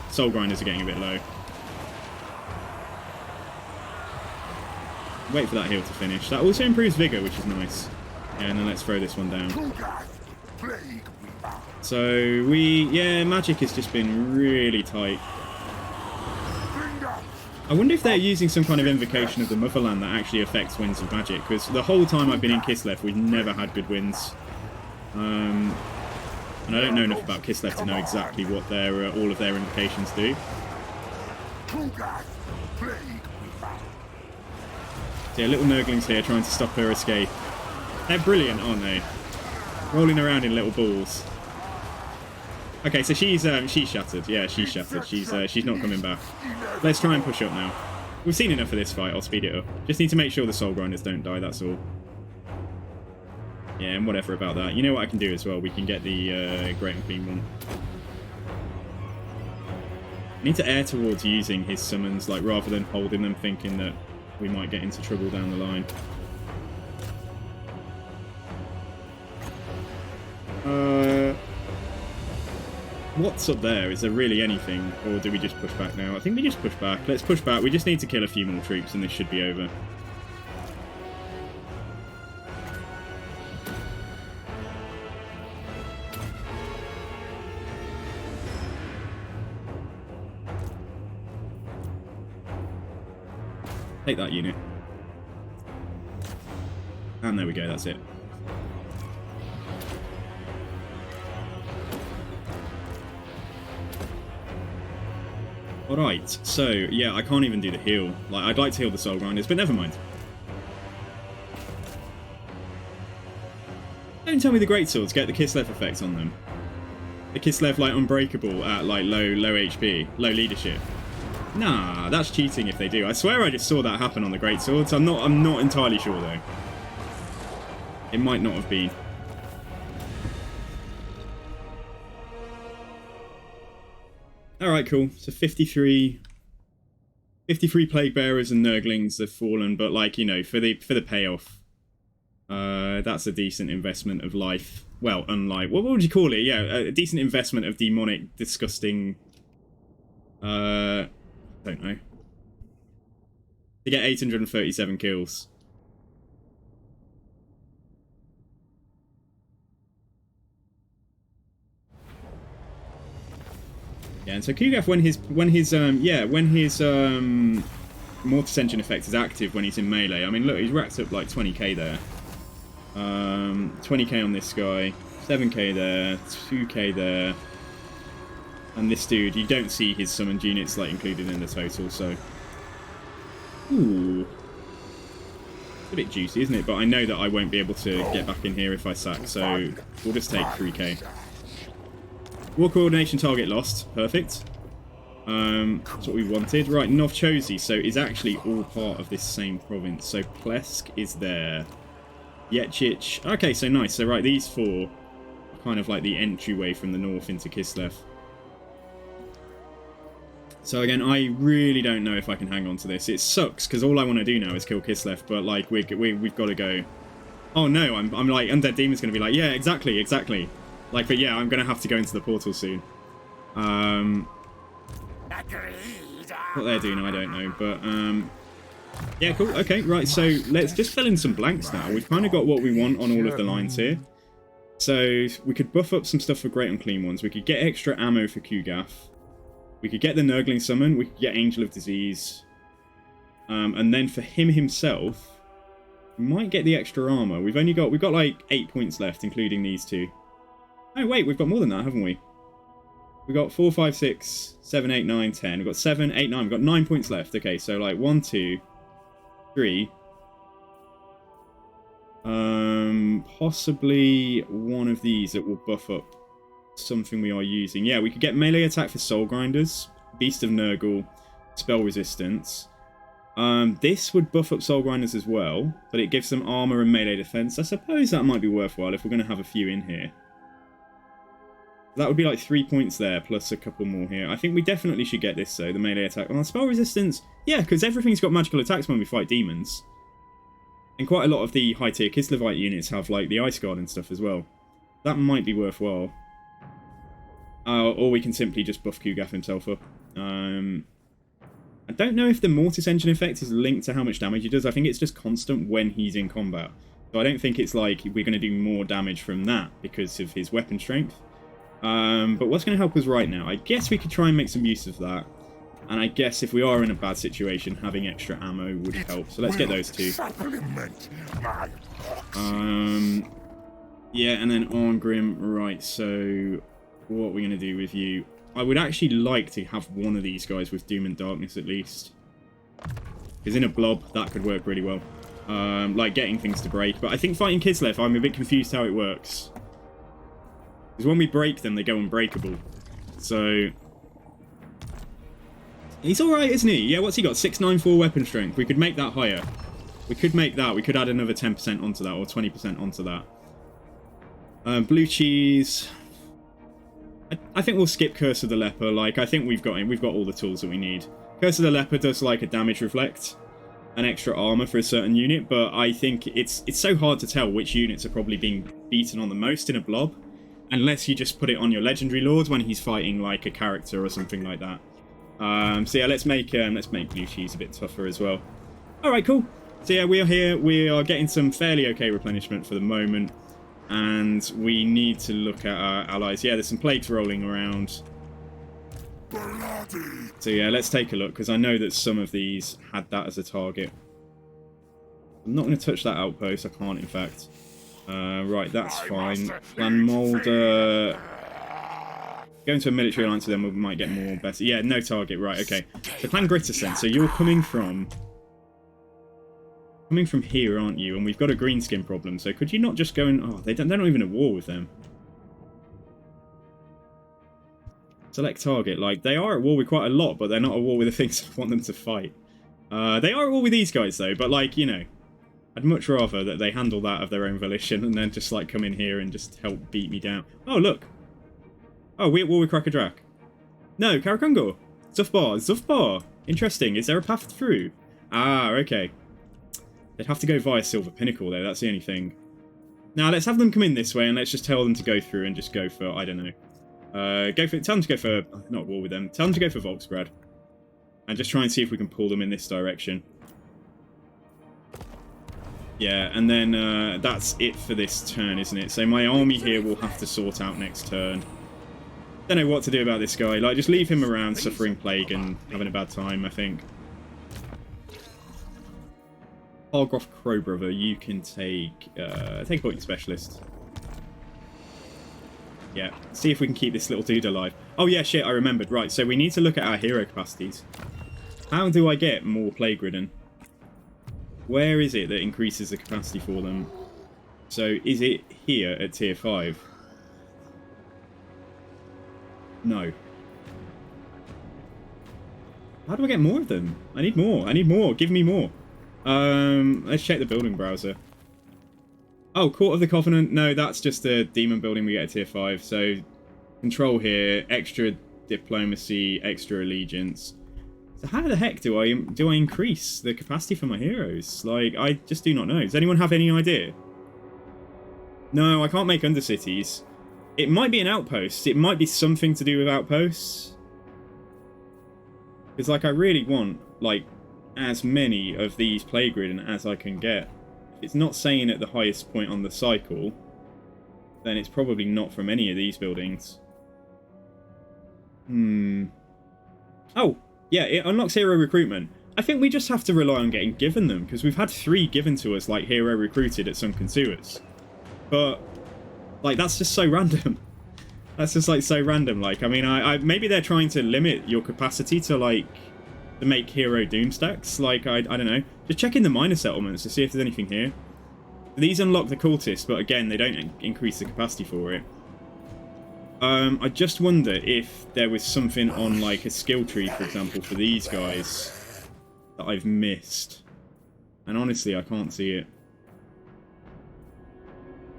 soul grinders are getting a bit low. Wait for that heal to finish. That also improves vigor, which is nice. Yeah, and then let's throw this one down. So magic has just been really tight. I wonder if they're using some kind of invocation of the Motherland that actually affects winds of magic, because the whole time I've been in Kislev, we've never had good winds. And I don't know enough about Kislev to know exactly what their all of their invocations do. So yeah, little Nurglings here trying to stop her escape. They're brilliant, aren't they? Rolling around in little balls. Okay, so she's shattered. Yeah, she's shattered. She's not coming back. Let's try and push up now. We've seen enough of this fight. I'll speed it up. Just need to make sure the soul grinders don't die. That's all. Yeah, and whatever about that. You know what I can do as well? We can get the Great and Clean one. I need to err towards using his summons, like rather than holding them, thinking that we might get into trouble down the line. What's up there? Is there really anything? Or do we just push back now? I think we just push back. Let's push back. We just need to kill a few more troops and this should be over. Take that unit. And there we go, that's it. Alright, so, yeah, I can't even do the heal. Like, I'd like to heal the Soul Grinders, but never mind. Don't tell me the Greatswords get the Kislev effect on them. The Kislev, like, unbreakable at, like, low HP, low leadership. Nah, that's cheating if they do. I swear I just saw that happen on the Greatswords. I'm not entirely sure, though. It might not have been. Alright, cool. So 53 Plague Bearers and Nurglings have fallen, but, like, you know, for the payoff, that's a decent investment of life. Well, unlike, what would you call it? Yeah, a decent investment of demonic, disgusting, I don't know. To get 837 kills. Yeah, and so Kugaf, when his Mortis Engine effect is active when he's in melee. I mean, look, he's racked up like 20k there. 20k on this guy, 7k there, 2k there, and this dude, you don't see his summoned units like included in the total. So, ooh, it's a bit juicy, isn't it? But I know that I won't be able to get back in here if I sack, so we'll just take 3k. War coordination target lost. Perfect. That's what we wanted. Right, Novchozy, so is actually all part of this same province. So Plesk is there. Yechich. Okay, so nice. So right, these four are kind of like the entryway from the north into Kislev. So again, I really don't know if I can hang on to this. It sucks because all I want to do now is kill Kislev, but like we've got to go. Oh no, I'm like Undead Demon's going to be like, yeah, exactly. Like, but yeah, I'm going to have to go into the portal soon. What they're doing, I don't know, but yeah, cool. Okay, right, so let's just fill in some blanks now. We've kind of got what we want on all of the lines here. So we could buff up some stuff for Great Unclean Ones. We could get extra ammo for Kugaf. We could get the Nurgling Summon. We could get Angel of Disease. And then for him himself, we might get the extra armor. We've got like 8 points left, including these two. Oh wait, we've got more than that, haven't we? We've got 4, 5, 6, 7, 8, 9, 10. We've got 7, 8, 9. We've got 9 points left. Okay, so like 1, 2, 3. Possibly one of these that will buff up something we are using. Yeah, we could get melee attack for Soul Grinders, Beast of Nurgle, Spell Resistance. This would buff up Soul Grinders as well, but it gives them armor and melee defense. I suppose that might be worthwhile if we're going to have a few in here. That would be like 3 points there, plus a couple more here. I think we definitely should get this, though, the melee attack. Oh, Spell Resistance, yeah, because everything's got magical attacks when we fight demons. And quite a lot of the high-tier Kislevite units have, like, the Ice Guard and stuff as well. That might be worthwhile. Or we can simply just buff Kugaf himself up. I don't know if the Mortis Engine effect is linked to how much damage he does. I think it's just constant when he's in combat. So I don't think it's like we're going to do more damage from that because of his weapon strength. But what's going to help us right now? I guess we could try and make some use of that. And I guess if we are in a bad situation, having extra ammo would help. So let's get those two. Yeah, and then Arngrim. Right, so what are we going to do with you? I would actually like to have one of these guys with Doom and Darkness at least. Because in a blob, that could work really well. Like getting things to break. But I think fighting Kislev, I'm a bit confused how it works. Because when we break them, they go unbreakable. So he's alright, isn't he? Yeah, what's he got? 694 weapon strength. We could make that higher. We could make that. We could add another 10% onto that, or 20% onto that. Blue cheese. I think we'll skip Curse of the Leper. Like, I think we've got all the tools that we need. Curse of the Leper does like a damage reflect, an extra armor for a certain unit, but I think it's so hard to tell which units are probably being beaten on the most in a blob, unless you just put it on your legendary lords when he's fighting like a character or something like that. So yeah, let's make blue cheese a bit tougher as well. All right, cool. So yeah, we are here. We are getting some fairly okay replenishment for the moment. And we need to look at our allies. Yeah, there's some plagues rolling around. So yeah, let's take a look, because I know that some of these had that as a target. I'm not going to touch that outpost. I can't, in fact. Right, that's fine. Clan Molder. Go into a military alliance with them, we might get more better. Yeah, no target, right, okay. So Clan Grittersen, so you're coming from here, aren't you? And we've got a greenskin problem, so could you not just go and... Oh, they're not even at war with them. Select target. Like, they are at war with quite a lot, but they're not at war with the things I want them to fight. They are at war with these guys, though, but, like, you know, I'd much rather that they handle that of their own volition and then just, like, come in here and just help beat me down. Oh, look! Oh, we're at war with Krakadrak. No, Karakungo! Zufbar! Interesting. Is there a path through? Ah, okay. They'd have to go via Silver Pinnacle, though. That's the only thing. Now, let's have them come in this way, and let's just tell them to go through and just go for, I don't know. Tell them to go for... Not war with them. Tell them to go for Volksgrad. And just try and see if we can pull them in this direction. Yeah, and then that's it for this turn, isn't it? So my army here will have to sort out next turn. Don't know what to do about this guy. Like, just leave him around suffering plague and having a bad time, I think. Hargroff Crowbrother, you can take a point specialist. Yeah, see if we can keep this little dude alive. Oh yeah, shit, I remembered. Right, so we need to look at our hero capacities. How do I get more plague ridden? Where is it that increases the capacity for them? So, is it here at tier 5? No. How do I get more of them? I need more. I need more. Give me more. Let's check the building browser. Oh, Court of the Covenant. No, that's just a demon building we get at tier 5. So, control here, extra diplomacy, extra allegiance. So how the heck do I increase the capacity for my heroes? Like, I just do not know. Does anyone have any idea? No, I can't make undercities. It might be an outpost. It might be something to do with outposts. Because, like, I really want, like, as many of these plague ridden as I can get. If it's not saying at the highest point on the cycle, then it's probably not from any of these buildings. Oh! Yeah, it unlocks hero recruitment. I think we just have to rely on getting given them, because we've had 3 given to us, like, hero recruited at some Konsuas. But, like, that's just so random. That's just, like, so random. Like, I mean, maybe they're trying to limit your capacity to, like, to make hero doom stacks. Like, I don't know. Just check in the minor settlements to see if there's anything here. These unlock the cultists, but again, they don't increase the capacity for it. I just wonder if there was something on, like, a skill tree, for example, for these guys that I've missed. And honestly, I can't see it.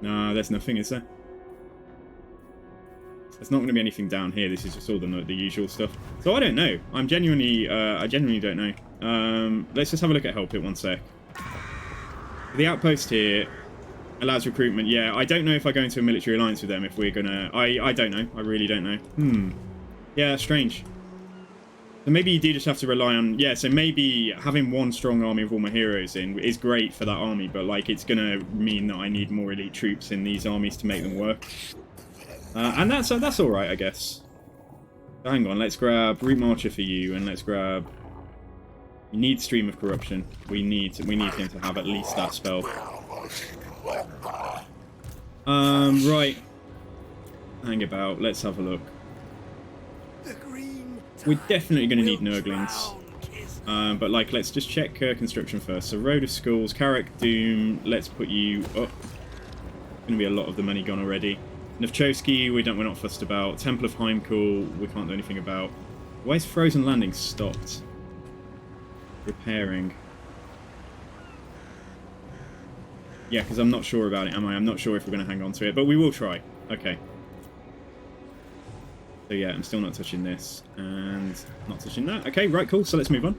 Nah, there's nothing, is there? There's not going to be anything down here. This is just all the usual stuff. So I don't know. I genuinely don't know. Let's just have a look at help it 1 sec. The outpost here allows recruitment. Yeah, I don't know if I go into a military alliance with them if we're gonna... I don't know. I really don't know. Yeah, strange. So maybe you do just have to rely on... Yeah, so maybe having 1 strong army with all my heroes in is great for that army, but, like, it's gonna mean that I need more elite troops in these armies to make them work. And that's alright, I guess. So hang on, let's grab Root Marcher for you, and let's grab... We need Stream of Corruption. We need him to have at least that spell. Right. Hang about. Let's have a look. We're definitely going to need Nurglings. But, like, let's just check construction first. So, Road of Skulls, Carrick Doom. Let's put you up. Going to be a lot of the money gone already. Navchowski, we're not fussed about. Temple of Heimkul, we can't do anything about. Why's Frozen Landing stopped? Repairing. Yeah, because I'm not sure about it, am I? I'm not sure if we're going to hang on to it, but we will try. Okay. So yeah, I'm still not touching this, and not touching that. Okay, right, cool, so let's move on.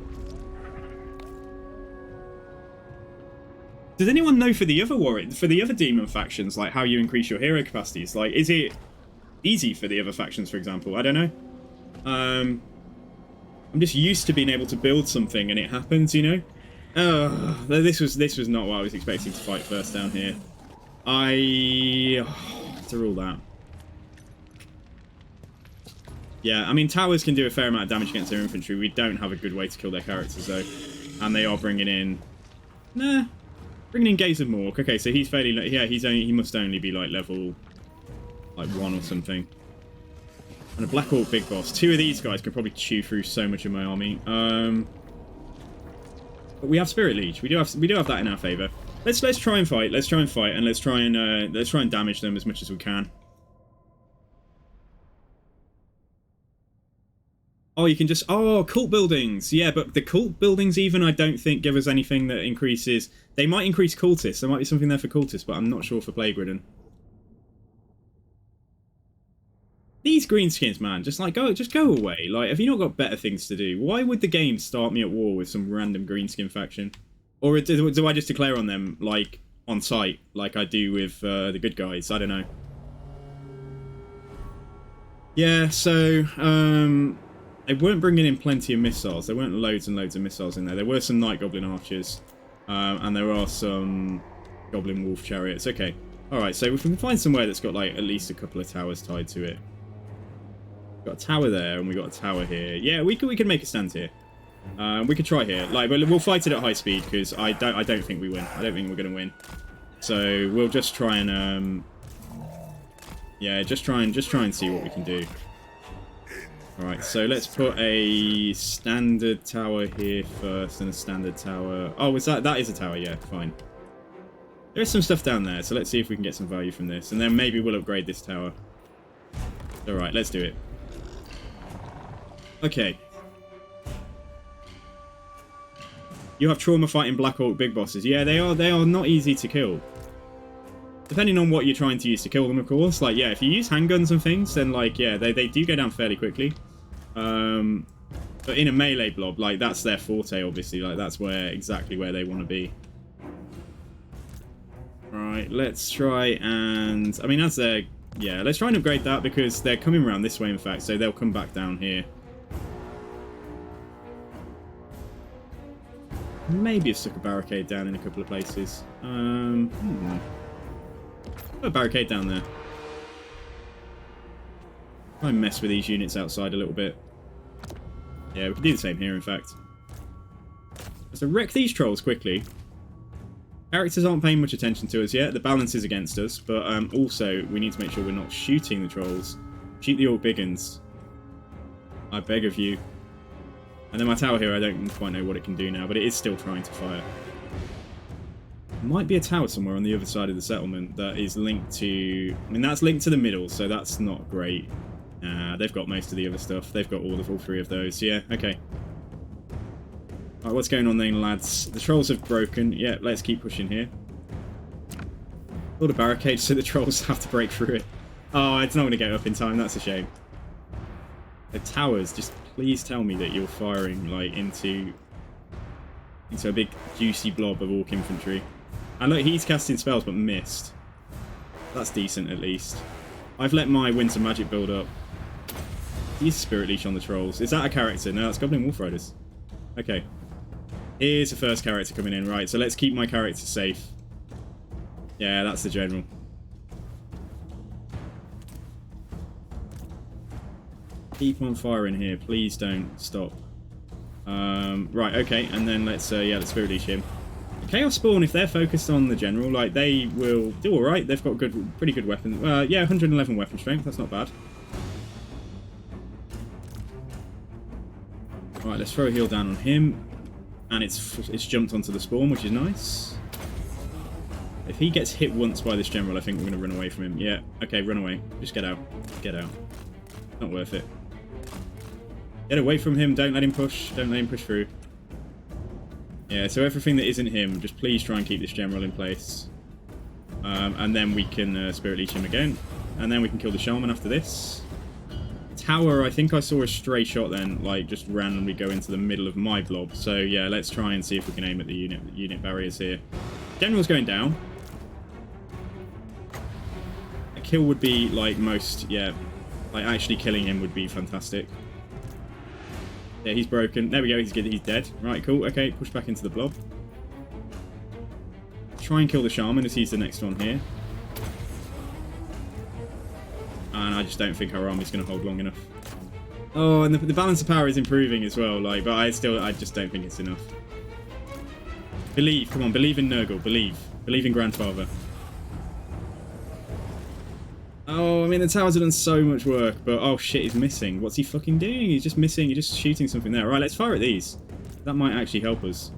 Does anyone know for the other demon factions, like, how you increase your hero capacities? Like, is it easy for the other factions, for example? I don't know. I'm just used to being able to build something and it happens, you know? This was not what I was expecting to fight first down here. To rule that. Yeah, I mean, towers can do a fair amount of damage against their infantry. We don't have a good way to kill their characters, though. And they are bringing in... Nah. Bringing in Gaze of Mork. Okay, so he's fairly... Yeah, he must only be, like, level... Like, 1 or something. And a Black Orc big boss. Two of these guys could probably chew through so much of my army. But we have Spirit Leech. We do have that in our favor. Let's try and fight. Let's try and fight, and let's try and damage them as much as we can. Oh, you can just... Oh, cult buildings. Yeah, but the cult buildings even, I don't think, give us anything that increases... They might increase cultists. There might be something there for cultists, but I'm not sure for Plague Ridden. These greenskins, man, just go away. Like, have you not got better things to do? Why would the game start me at war with some random greenskin faction? Or do I just declare on them, like, on sight, like I do with the good guys? I don't know. Yeah, so, they weren't bringing in plenty of missiles. There weren't loads and loads of missiles in there. There were some Night Goblin archers, and there are some Goblin Wolf chariots. Okay, alright, so if we can find somewhere that's got, like, at least a couple of towers tied to it. Got a tower there, and we got a tower here. Yeah, we could make a stand here. We could try here. Like, we'll fight it at high speed because I don't think we win. I don't think we're gonna win. So we'll just try and yeah, just try and see what we can do. All right, so let's put a standard tower here first, and a standard tower. Oh, that is a tower? Yeah, fine. There is some stuff down there, so let's see if we can get some value from this, and then maybe we'll upgrade this tower. All right, let's do it. Okay. You have trauma fighting Black Orc big bosses. Yeah, they are not easy to kill. Depending on what you're trying to use to kill them, of course. Like, yeah, if you use handguns and things, then, like, yeah, they do go down fairly quickly. But in a melee blob, like, that's their forte, obviously. Like, that's exactly where they want to be. Right, let's try and... I mean, yeah, let's try and upgrade that because they're coming around this way, in fact, so they'll come back down here. Maybe have stuck a barricade down in a couple of places. Put a barricade down there. Try and mess with these units outside a little bit. Yeah, we can do the same here, in fact. So wreck these trolls quickly. Characters aren't paying much attention to us yet. The balance is against us, but also we need to make sure we're not shooting the trolls. Shoot the Orc Biggins. I beg of you. And then my tower here, I don't quite know what it can do now, but it is still trying to fire. Might be a tower somewhere on the other side of the settlement that is linked to... I mean, that's linked to the middle, so that's not great. They've got most of the other stuff. They've got all three of those. Yeah, okay. Alright, what's going on then, lads? The trolls have broken. Yeah, let's keep pushing here. Build a barricade so the trolls have to break through it. Oh, it's not going to get up in time. That's a shame. The towers, just please tell me that you're firing, like, into a big, juicy blob of Orc infantry. And look, he's casting spells, but missed. That's decent, at least. I've let my Winter Magic build up. He's Spirit Leech on the trolls. Is that a character? No, that's Goblin Wolf Riders. Okay. Here's the first character coming in. Right, so let's keep my character safe. Yeah, that's the general. Keep on firing here. Please don't stop. Right, okay, and then let's Spirit Leech him. Chaos Spawn, if they're focused on the general, like, they will do alright. They've got pretty good weapons. Yeah, 111 weapon strength. That's not bad. Alright, let's throw a heal down on him. And it's jumped onto the spawn, which is nice. If he gets hit once by this general, I think we're going to run away from him. Yeah, okay, run away. Just get out. Get out. Not worth it. Get away from him. Don't let him push. Don't let him push through. Yeah, so everything that isn't him, just please try and keep this general in place. And then we can Spirit Leech him again. And then we can kill the Shaman after this. Tower, I think I saw a stray shot then, like, just randomly go into the middle of my blob. So, yeah, let's try and see if we can aim at the unit barriers here. General's going down. A kill would be, like, like, actually killing him would be fantastic. Yeah, he's broken. There we go, he's dead. Right, cool. Okay, push back into the blob. Try and kill the Shaman as he's the next one here. And I just don't think our army's going to hold long enough. Oh, and the balance of power is improving as well, like, but I just don't think it's enough. Believe, come on, believe in Nurgle, believe. Believe in Grandfather. Oh, I mean, the towers have done so much work, but oh shit, he's missing. What's he fucking doing? He's just missing. He's just shooting something there. Right, let's fire at these. That might actually help us.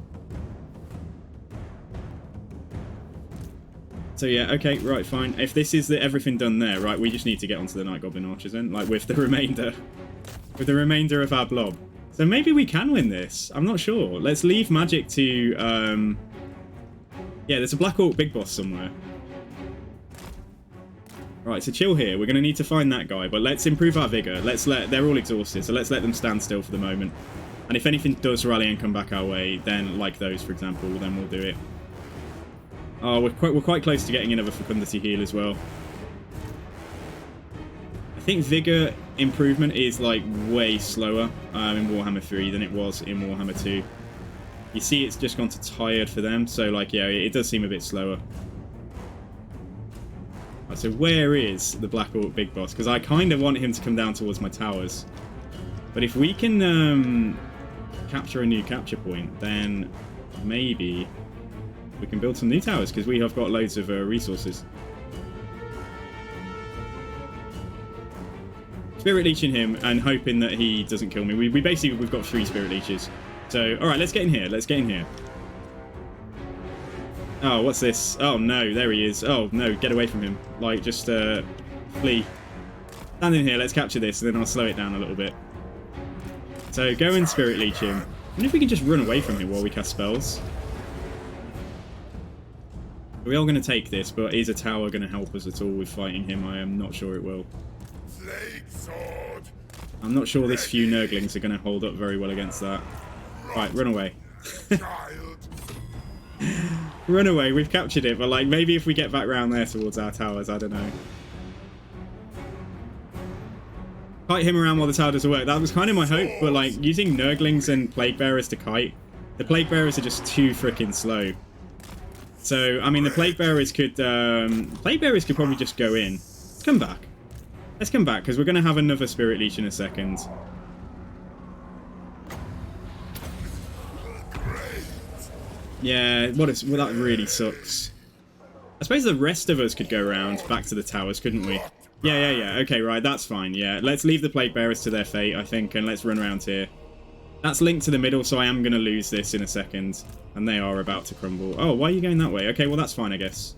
So yeah, okay, right, fine. If this is everything done there, right, we just need to get onto the Night Goblin Archers then, like with the remainder of our blob. So maybe we can win this. I'm not sure. Let's leave magic to yeah, there's a Black Orc Big Boss somewhere. Right, so chill here. We're going to need to find that guy, but let's improve our vigor. They're all exhausted, so let's let them stand still for the moment. And if anything does rally and come back our way, then, like those, for example, then we'll do it. Oh, we're quite close to getting another Fecundity heal as well. I think vigor improvement is, like, way slower in Warhammer 3 than it was in Warhammer 2. You see it's just gone to tired for them, so, like, yeah, it does seem a bit slower. So where is the Black Orc Big Boss? Because I kind of want him to come down towards my towers. But if we can capture a new capture point, then maybe we can build some new towers, because we have got loads of resources. Spirit Leeching him and hoping that he doesn't kill me. We've got 3 Spirit Leeches. So, alright, let's get in here. Let's get in here. Oh, what's this? Oh, no, there he is. Oh, no, get away from him. Like, just, flee. Stand in here, let's capture this, and then I'll slow it down a little bit. So, go and Spirit Leech him. I wonder if we can just run away from him while we cast spells. We are going to take this, but is a tower going to help us at all with fighting him? I am not sure it will. I'm not sure this few Nurglings are going to hold up very well against that. Right, run away. Run away, we've captured it, but like maybe if we get back round there towards our towers, I don't know. Kite him around while the tower doesn't work. That was kind of my hope, but like using Nurglings and Plague Bearers to kite, the Plague Bearers are just too freaking slow. So, I mean, the Plague Bearers could probably just go in. Let's come back. Let's come back, because we're going to have another Spirit Leech in a second. Yeah, well, that really sucks. I suppose the rest of us could go around back to the towers, couldn't we? Yeah. Okay, right, that's fine, yeah. Let's leave the Plague Bearers to their fate, I think, and let's run around here. That's linked to the middle, so I am going to lose this in a second. And they are about to crumble. Oh, why are you going that way? Okay, well, that's fine, I guess.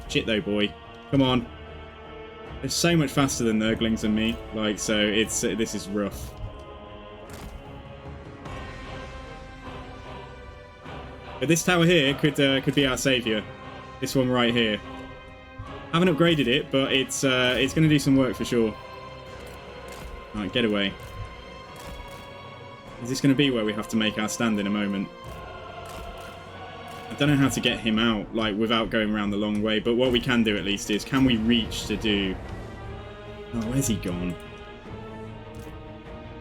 Shit, though, boy. Come on. They're so much faster than Nurglings and me. Like, so it's this is rough. But this tower here could be our saviour. This one right here. Haven't upgraded it, but it's going to do some work for sure. Alright, get away. Is this going to be where we have to make our stand in a moment? I don't know how to get him out, like, without going around the long way, but what we can do at least is, can we reach to do... Oh, where's he gone?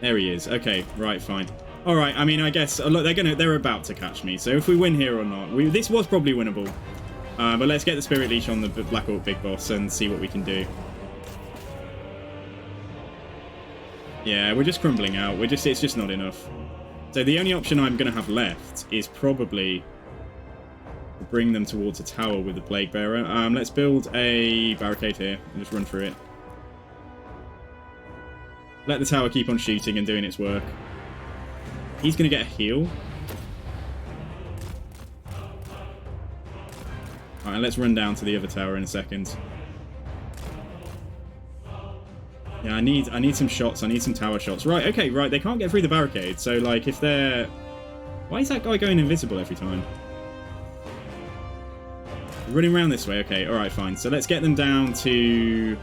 There he is. Okay, right, fine. Alright, I mean, I guess, look, they're about to catch me, so if we win here or not, this was probably winnable. But let's get the Spirit Leech on the Black Orc Big Boss and see what we can do. Yeah, we're just crumbling out. It's just not enough. So the only option I'm going to have left is probably to bring them towards a tower with the Plague Bearer. Let's build a barricade here and just run through it. Let the tower keep on shooting and doing its work. He's going to get a heal. Alright, let's run down to the other tower in a second. Yeah, I need some shots. I need some tower shots. Right, okay, right. They can't get through the barricade. So, like, if they're... Why is that guy going invisible every time? Running around this way. Okay, alright, fine. So let's get them down to...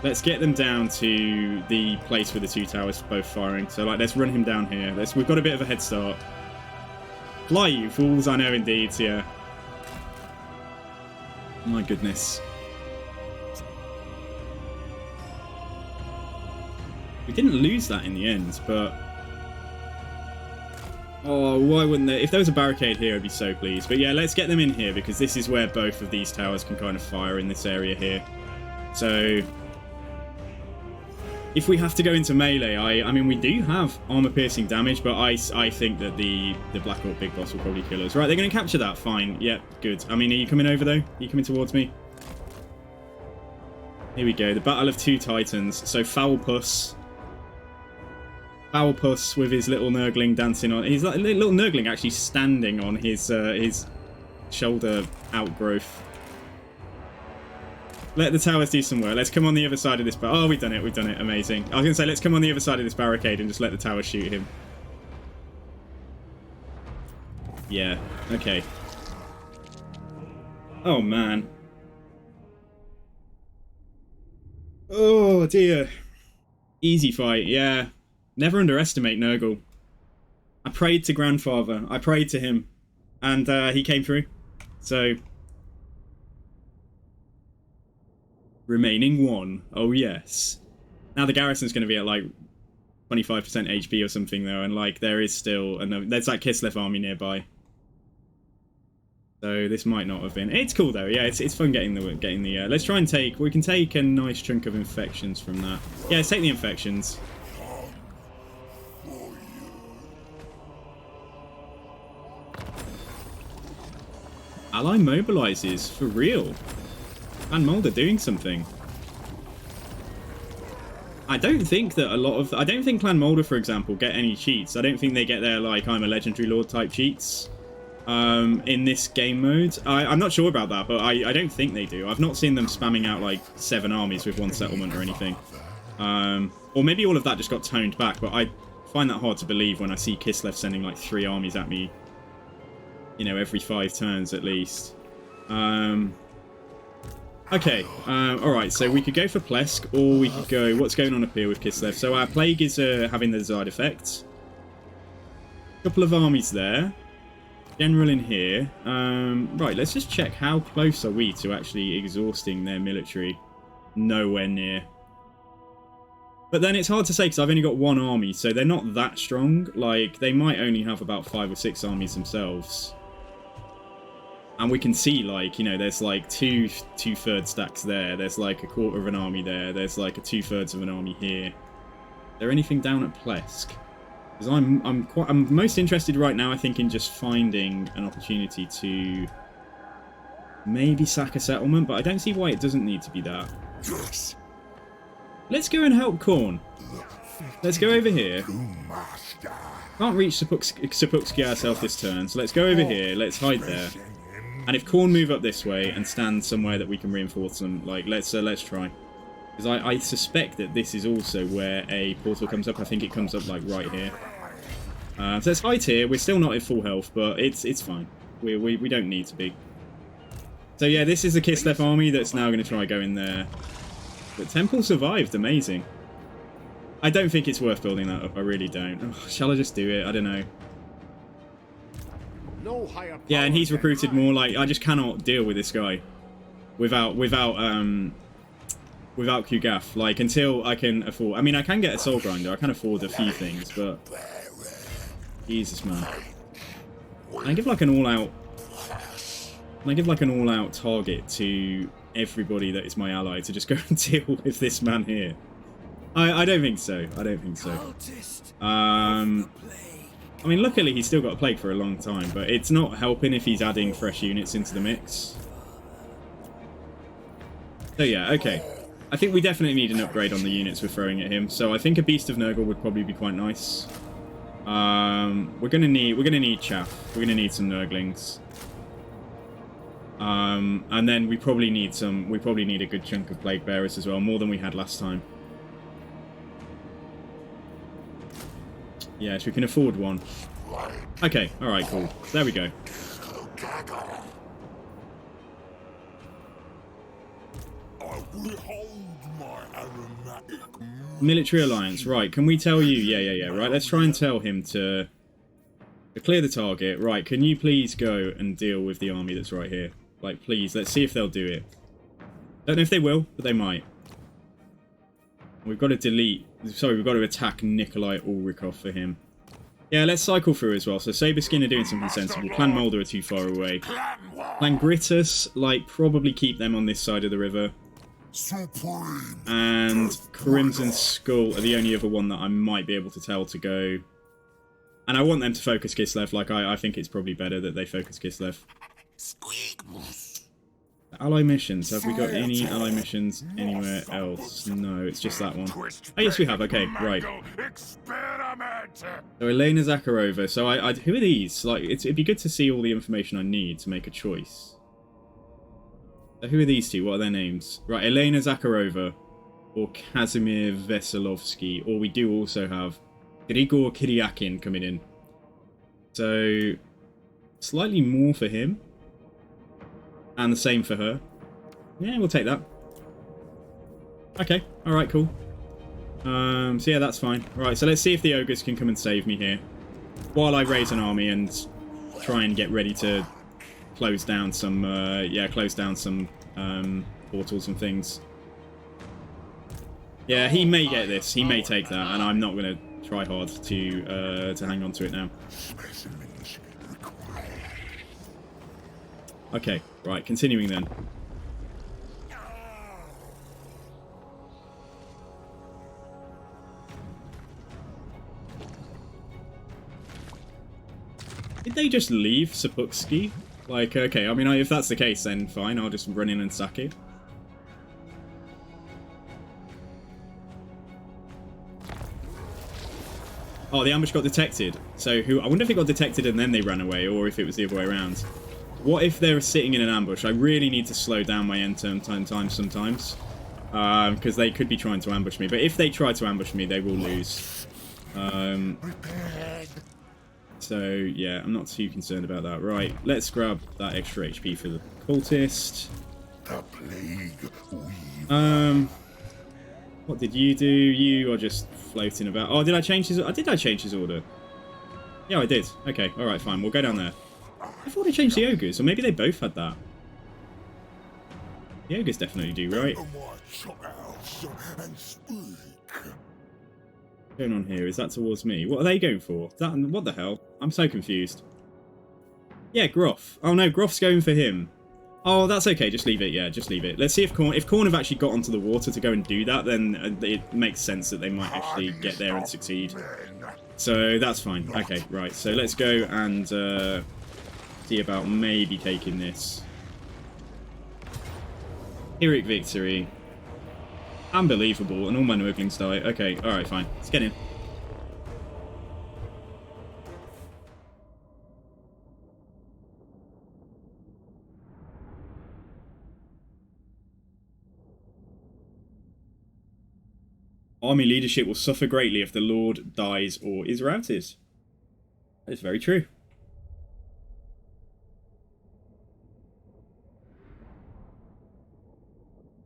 Let's get them down to the place where the 2 towers both firing. So, like, let's run him down here. We've got a bit of a head start. Fly, you fools. I know indeed, yeah. My goodness. We didn't lose that in the end, but... Oh, why wouldn't they? If there was a barricade here, I'd be so pleased. But yeah, let's get them in here, because this is where both of these towers can kind of fire in this area here. So... If we have to go into melee, I mean, we do have armor-piercing damage, but I think that the Black Orc Big Boss will probably kill us. Right, they're going to capture that. Fine. Yep, good. I mean, are you coming over, though? Are you coming towards me? Here we go. The Battle of Two Titans. So Foulpuss with his little Nurgling dancing on. He's like a little Nurgling actually standing on his shoulder outgrowth. Let the towers do some work. Let's come on the other side of this. Oh, we've done it. We've done it. Amazing. I was going to say, let's come on the other side of this barricade and just let the towers shoot him. Yeah. Okay. Oh, man. Oh, dear. Easy fight. Yeah. Never underestimate Nurgle. I prayed to Grandfather. I prayed to him. And he came through. So... remaining one. Oh, yes. Now the garrison's going to be at, like, 25% HP or something, though. And, like, there is still... there's that Kislev army nearby. So this might not have been... It's cool, though. Yeah, it's fun getting the... let's try and take... We can take a nice chunk of infections from that. Yeah, let's take the infections. Ally mobilizes. For real. Clan Mulder doing something. I don't think that a lot of... I don't think Clan Mulder, for example, get any cheats. I don't think they get their, like, I'm a Legendary Lord type cheats in this game mode. I'm not sure about that, but I don't think they do. I've not seen them spamming out, like, 7 armies with 1 settlement or anything. Or maybe all of that just got toned back, but I find that hard to believe when I see Kislev sending, like, 3 armies at me, you know, every 5 turns at least. Okay, alright, so we could go for Plesk, or we could go... What's going on up here with Kislev? So our Plague is having the desired effect. Couple of armies there. General in here. Right, let's just check how close are we to actually exhausting their military. Nowhere near. But then it's hard to say because I've only got 1 army, so they're not that strong. Like, they might only have about 5 or 6 armies themselves. And we can see, like, you know, there's like two-thirds stacks there. There's like a quarter of an army there. There's like a 2/3 of an army here. Is there anything down at Plesk? Because I'm most interested right now, I think, in just finding an opportunity to maybe sack a settlement, but I don't see why it doesn't need to be that. Yes. Let's go and help Khorne. Let's go over here. Can't reach Sapukski ourselves this turn, so let's go over here. Let's hide there. And if Khorne move up this way and stand somewhere that we can reinforce them, like, let's try. Because I suspect that this is also where a portal comes up. I think it comes up, like, right here. So let's hide here. We're still not at full health, but it's fine. We don't need to be. So yeah, this is the Kislev army that's now going to try going there. But Temple survived. Amazing. I don't think it's worth building that up. I really don't. Oh, shall I just do it? I don't know. Yeah, and he's recruited more. Like, I just cannot deal with this guy without Kugath. Like, until I can afford... I mean, I can get a Soul Grinder. I can afford a few things, but... Jesus, man. Can I give, like, an all-out... Can I give, like, an all-out target to everybody that is my ally to just go and deal with this man here? I don't think so. I don't think so. I mean, luckily he's still got a plague for a long time, but it's not helping if he's adding fresh units into the mix. So yeah, okay. I think we definitely need an upgrade on the units we're throwing at him. So I think a Beast of Nurgle would probably be quite nice. We're gonna need chaff. We're gonna need some Nurglings. And then we probably need a good chunk of Plague Bearers as well, more than we had last time. Yes, we can afford one. Okay, alright, cool. There we go. Military alliance, right, can we tell you? Yeah, right, let's try and tell him to clear the target. Right, can you please go and deal with the army that's right here? Like, please, let's see if they'll do it. Don't know if they will, but they might. We've got to we've got to attack Nikolai Ulrikov for him. Yeah, let's cycle through as well. So Saberskin are doing something sensible. Clan Mulder are too far away. Clan Gritus, like, probably keep them on this side of the river. And Crimson Skull are the only other one that I might be able to tell to go. And I want them to focus Kislev. Like, I think it's probably better that they focus Kislev. Ally missions. Have we got any ally missions anywhere else? No, it's just that one. Oh, yes, we have. Okay, right. So Elena Zakharova. So who are these? Like, it'd be good to see all the information I need to make a choice. So who are these two? What are their names? Right, Elena Zakharova or Kazimir Veselovsky. Or we do also have Grigor Kiryakin coming in. So slightly more for him. And the same for her. Yeah, we'll take that. Okay, alright, cool. So yeah, that's fine. Right, so let's see if the ogres can come and save me here. While I raise an army and try and get ready to close down some, portals and things. Yeah, he may get this. He may take that, and I'm not going to try hard to hang on to it now. Okay, right, continuing then. Did they just leave Saputski? Like, okay, I mean, if that's the case, then fine, I'll just run in and sack it. Oh, the ambush got detected. So I wonder if it got detected and then they ran away, or if it was the other way around. What if they're sitting in an ambush? I really need to slow down my end turn time sometimes. Because they could be trying to ambush me. But if they try to ambush me, they will lose. So, yeah, I'm not too concerned about that. Right, let's grab that extra HP for the cultist. The plague What did you do? You are just floating about. Oh, did I change his... Did I change his order? Yeah, I did. Okay, alright, fine. We'll go down there. I thought I changed the ogres, or maybe they both had that. The ogres definitely do, right? What's going on here? Is that towards me? What are they going for? What the hell? I'm so confused. Yeah, Groff. Oh no, Groff's going for him. Oh, that's okay. Just leave it. Yeah, just leave it. Let's see if Khorne have actually got onto the water to go and do that, then it makes sense that they might actually get there and succeed. So that's fine. Okay, right. So let's go and see about maybe taking this. Heroic victory. Unbelievable. And all my Nurglings die. Okay, alright, fine. Let's get in. Army leadership will suffer greatly if the Lord dies or is routed. That is very true.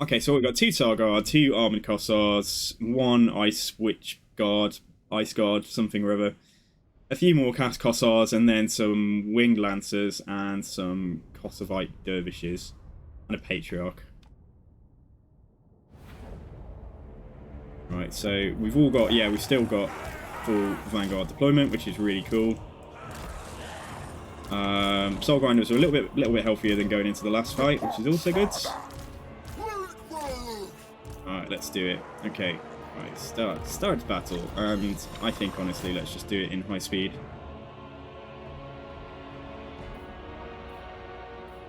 Okay, so we've got 2 Tar Guard, 2 Armoured Kossars, 1 Ice Witch Guard, Ice Guard, something or other, a few more Kossars, and then some Winged Lancers and some Kossovite Dervishes, and a Patriarch. Right, so we've all got, yeah, we've still got full Vanguard deployment, which is really cool. Soul Grinders are a little bit healthier than going into the last fight, which is also good. Alright, let's do it. Okay, right, start battle, and I think honestly let's just do it in high speed.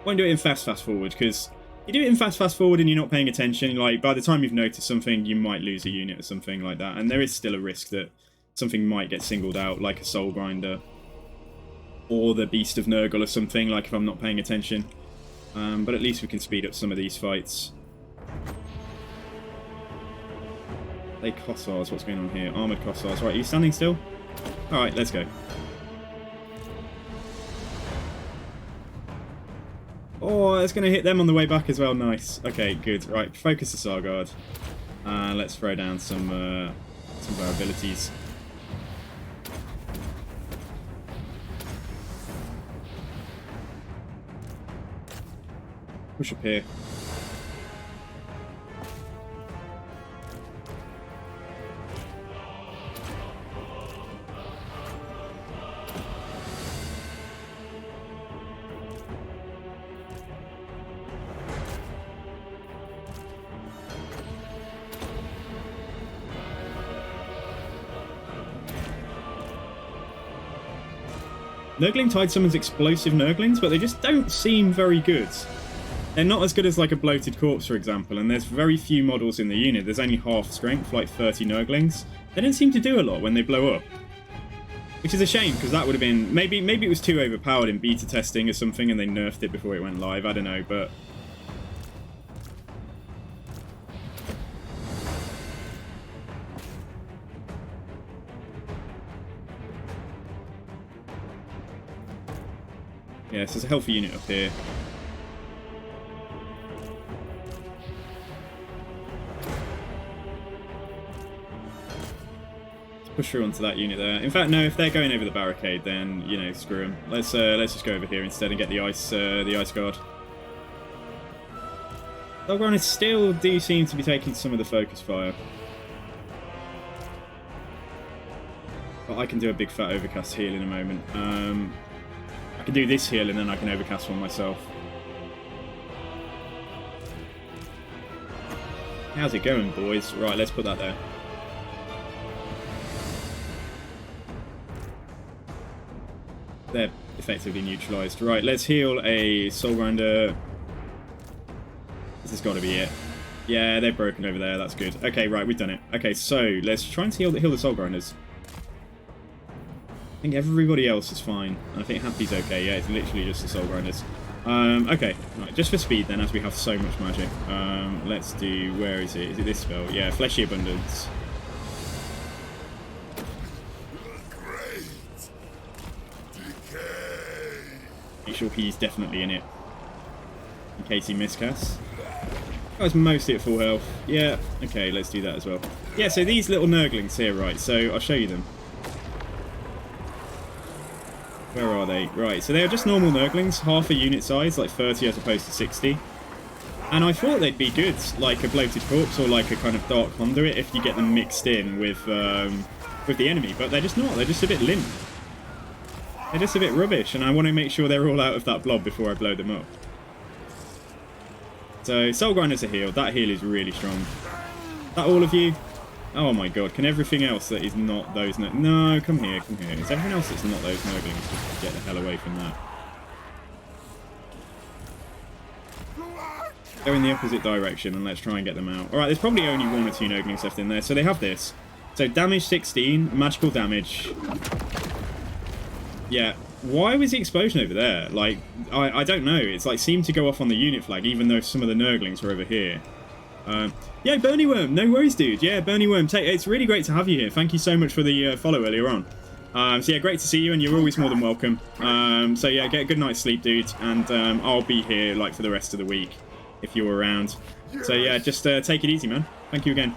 Won't do it in fast forward, because you do it in fast forward and you're not paying attention, like by the time you've noticed something you might lose a unit or something like that, and there is still a risk that something might get singled out, like a Soul Grinder or the Beast of Nurgle or something, like if I'm not paying attention. But at least we can speed up some of these fights. They Kossars, what's going on here? Armoured Kossars. Right, are you standing still? Alright, let's go. Oh, it's going to hit them on the way back as well. Nice. Okay, good. Right, focus the Sarguard. Let's throw down some of our abilities. Push up here. Nurgling Tide summons explosive Nurglings, but they just don't seem very good. They're not as good as like a bloated corpse, for example, and there's very few models in the unit. There's only half strength, like 30 Nurglings. They don't seem to do a lot when they blow up. Which is a shame, because that would have been... Maybe it was too overpowered in beta testing or something, and they nerfed it before it went live. I don't know, but... Yeah, so there's a healthy unit up here. Push through onto that unit there. In fact, no. If they're going over the barricade, then you know, screw them. Let's just go over here instead and get the ice guard. Dogrunners still do seem to be taking some of the focus fire, but I can do a big fat overcast heal in a moment. I can do this heal and then I can overcast one myself. How's it going, boys? Right, let's put that there. They're effectively neutralised. Right, let's heal a Soul Grinder. This has got to be it. Yeah, they're broken over there. That's good. Okay, right, we've done it. Okay, so let's try and heal the Soul Grinders. I think everybody else is fine. I think Happy's okay. Yeah, it's literally just the Soul Grinders. Okay, right, just for speed then, as we have so much magic. Let's do... Where is it? Is it this spell? Yeah, Fleshy Abundance. Make sure he's definitely in it, in case he miscasts. I was mostly at full health. Yeah, okay, let's do that as well. Yeah, so these little Nurglings here, right, so I'll show you them. Where are they? Right, so they're just normal Nurglings, half a unit size, like 30 as opposed to 60. And I thought they'd be good, like a bloated corpse or like a kind of dark conduit if you get them mixed in with the enemy, but they're just not. They're just a bit limp. They're just a bit rubbish, and I want to make sure they're all out of that blob before I blow them up. So, Soul Grinders are healed. That heal is really strong. Is that all of you? Oh my god, can everything else that is not those... No, come here, come here. Is everything else that's not those Nurglings just get the hell away from that? Go in the opposite direction and let's try and get them out. Alright, there's probably only 1 or 2 Nurglings left in there, so they have this. So, damage 16, magical damage... Yeah, why was the explosion over there? Like, I don't know. It's like seemed to go off on the unit flag, even though some of the Nurglings were over here. Yeah, Bernie Worm, no worries, dude. Yeah, Bernie Worm, it's really great to have you here. Thank you so much for the follow earlier on. So yeah, great to see you, and you're always more than welcome. So yeah, get a good night's sleep, dude, and I'll be here like for the rest of the week if you're around. So yeah, just take it easy, man. Thank you again.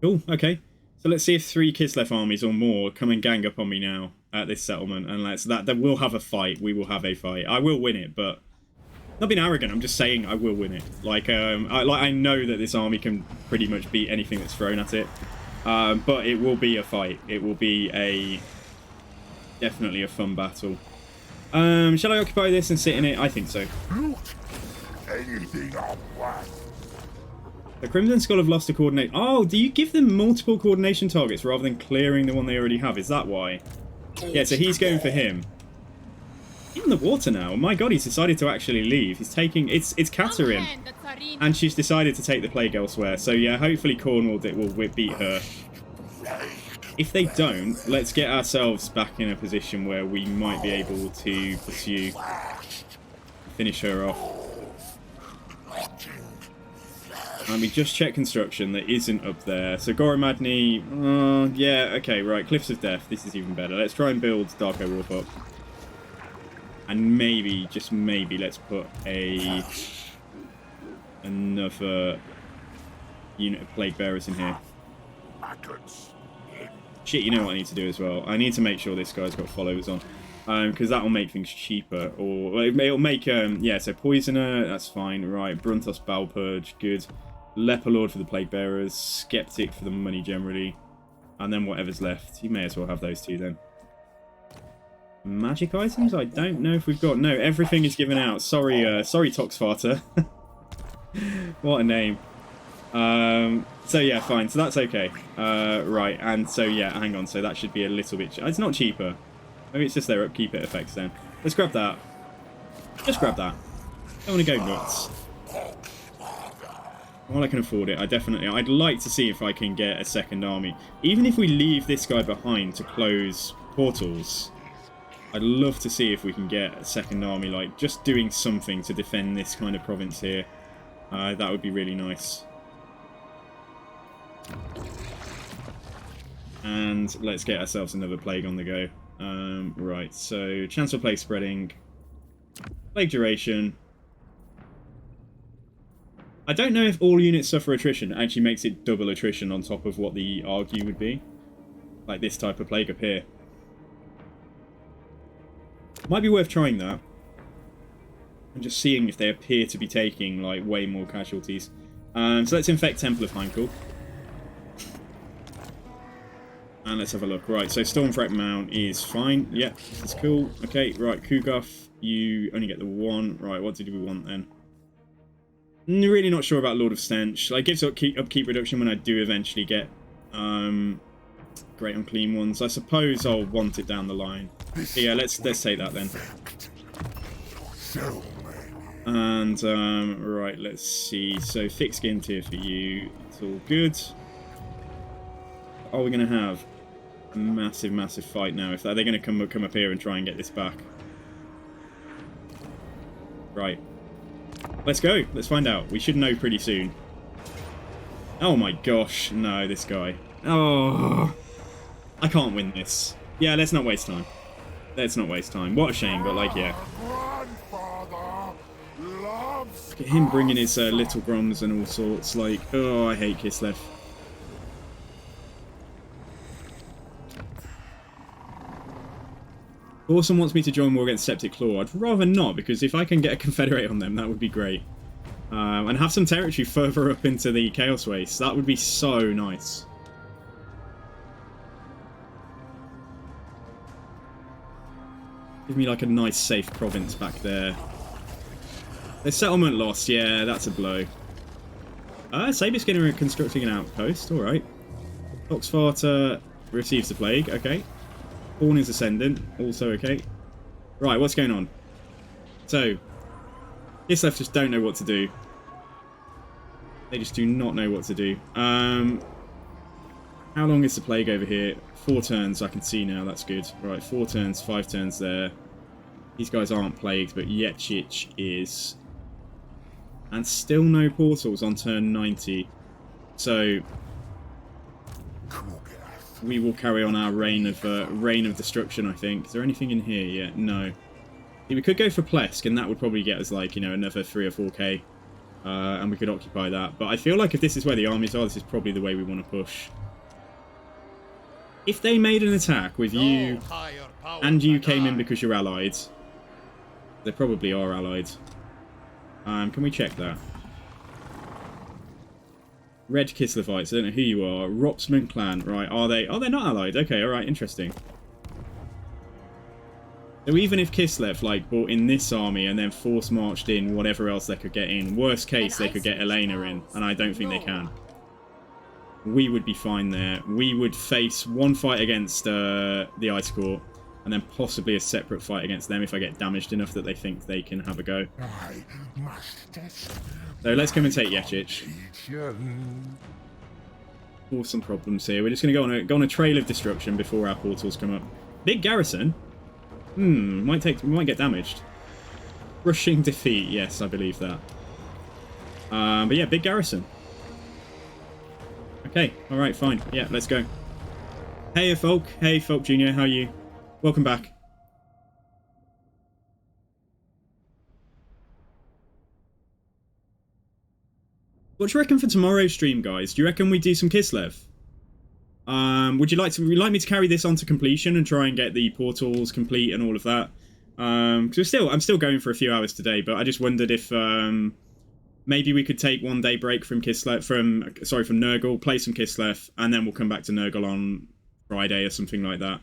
Cool, okay. So let's see if 3 Kislev armies or more come and gang up on me now at this settlement, and that we'll have a fight. We will have a fight. I will win it, but not being arrogant. I'm just saying I will win it. Like I know that this army can pretty much beat anything that's thrown at it, but it will be a fight. It will be definitely a fun battle. Shall I occupy this and sit in it? I think so. Anything I want. The Crimson Skull have lost a coordinate. Oh, do you give them multiple coordination targets rather than clearing the one they already have? Is that why? Yeah, so he's going for him. In the water now. Oh my god, he's decided to actually leave. He's taking... It's Katarine. And she's decided to take the plague elsewhere. So yeah, hopefully Cornwall will beat her. If they don't, let's get ourselves back in a position where we might be able to pursue... Finish her off. And we just checked construction that isn't up there. So Goromadni, yeah, okay, right. Cliffs of Death, this is even better. Let's try and build Darko Wolf up. And maybe, just maybe, let's put another unit of Plague Bearers in here. Shit, you know what I need to do as well? I need to make sure this guy's got followers on. Because that'll make things cheaper. Or it'll make, yeah, so Poisoner, that's fine. Right, Bruntos Bowel Purge, good. Leper Lord for the Plague Bearers. Skeptic for the money generally. And then whatever's left. You may as well have those two then. Magic items? I don't know if we've got... No, everything is given out. Sorry, sorry Toxfarter. What a name. So yeah, fine. So that's okay. Right, and so yeah, hang on. So that should be a little bit... It's not cheaper. Maybe it's just their upkeep effects then. Let's grab that. Just grab that. Don't want to go nuts. While I can afford it, I'd like to see if I can get a second army. Even if we leave this guy behind to close portals, I'd love to see if we can get a second army, like just doing something to defend this kind of province here. That would be really nice. And let's get ourselves another plague on the go. Right, so Chancellor Plague spreading. Plague duration. I don't know if all units suffer attrition. It actually makes it double attrition on top of what the argue would be. Like this type of plague up here. Might be worth trying that. And just seeing if they appear to be taking like way more casualties. So let's infect Temple of Heimkall. And let's have a look. Right, so Stormfront Mount is fine. Yeah, that's cool. Okay, right, Kugoth, you only get the one. Right, what did we want then? Really not sure about Lord of Stench. Like, gives upkeep reduction when I do eventually get Great Unclean Ones. I suppose I'll want it down the line. But yeah, let's take that then. And right, let's see. So thick skin tier for you. It's all good. Are we going to have a massive, massive fight now? If they're going to come up here and try and get this back. Right. Let's go. Let's find out. We should know pretty soon. Oh my gosh. No, this guy. Oh. I can't win this. Yeah, let's not waste time. Let's not waste time. What a shame, but like, yeah. Look at him bringing his little groms and all sorts. Like, oh, I hate Kislev. Orson wants me to join war against Septic Claw. I'd rather not, because if I can get a Confederate on them, that would be great. And have some territory further up into the Chaos Waste. That would be so nice. Give me like a nice safe province back there. Their settlement lost. Yeah, that's a blow. Sabreskin are constructing an outpost. Alright. Toxfarter receives the plague. Okay. Horn is ascendant, also okay. Right, what's going on? So, Kislev just don't know what to do. They just do not know what to do. How long is the plague over here? 4 turns, I can see now, that's good. Right, 4 turns, 5 turns there. These guys aren't plagued, but Yechich is. And still no portals on turn 90. So, we will carry on our reign of destruction, I think. Is there anything in here yet? No. We could go for Plesk, and that would probably get us, like, you know, another 3 or 4k. And we could occupy that. But I feel like if this is where the armies are, this is probably the way we want to push. If they made an attack with you, and you came in because you're allied, they probably are allied. Can we check that? Red Kislevites, I don't know who you are. Ropsman clan, right, are they? Oh, they're not allied. Okay, alright, interesting. So even if Kislev, like, brought in this army and then force marched in whatever else they could get in, worst case, they could get Elena in, and I don't think they can. We would be fine there. We would face one fight against the Ice Court, and then possibly a separate fight against them if I get damaged enough that they think they can have a go. So let's come and take Yechich. Awesome problems here. We're just going to go on a trail of destruction before our portals come up. Big garrison. Might get damaged. Rushing defeat. Yes, I believe that. But yeah, big garrison. Okay. All right. Fine. Yeah. Let's go. Hey, Folk. Hey, Folk Junior. How are you? Welcome back. What do you reckon for tomorrow's stream, guys? Do you reckon we do some Kislev? Would you like me to carry this on to completion and try and get the portals complete and all of that? Because I'm still going for a few hours today, but I just wondered if maybe we could take 1 day break from from Nurgle, play some Kislev, and then we'll come back to Nurgle on Friday or something like that.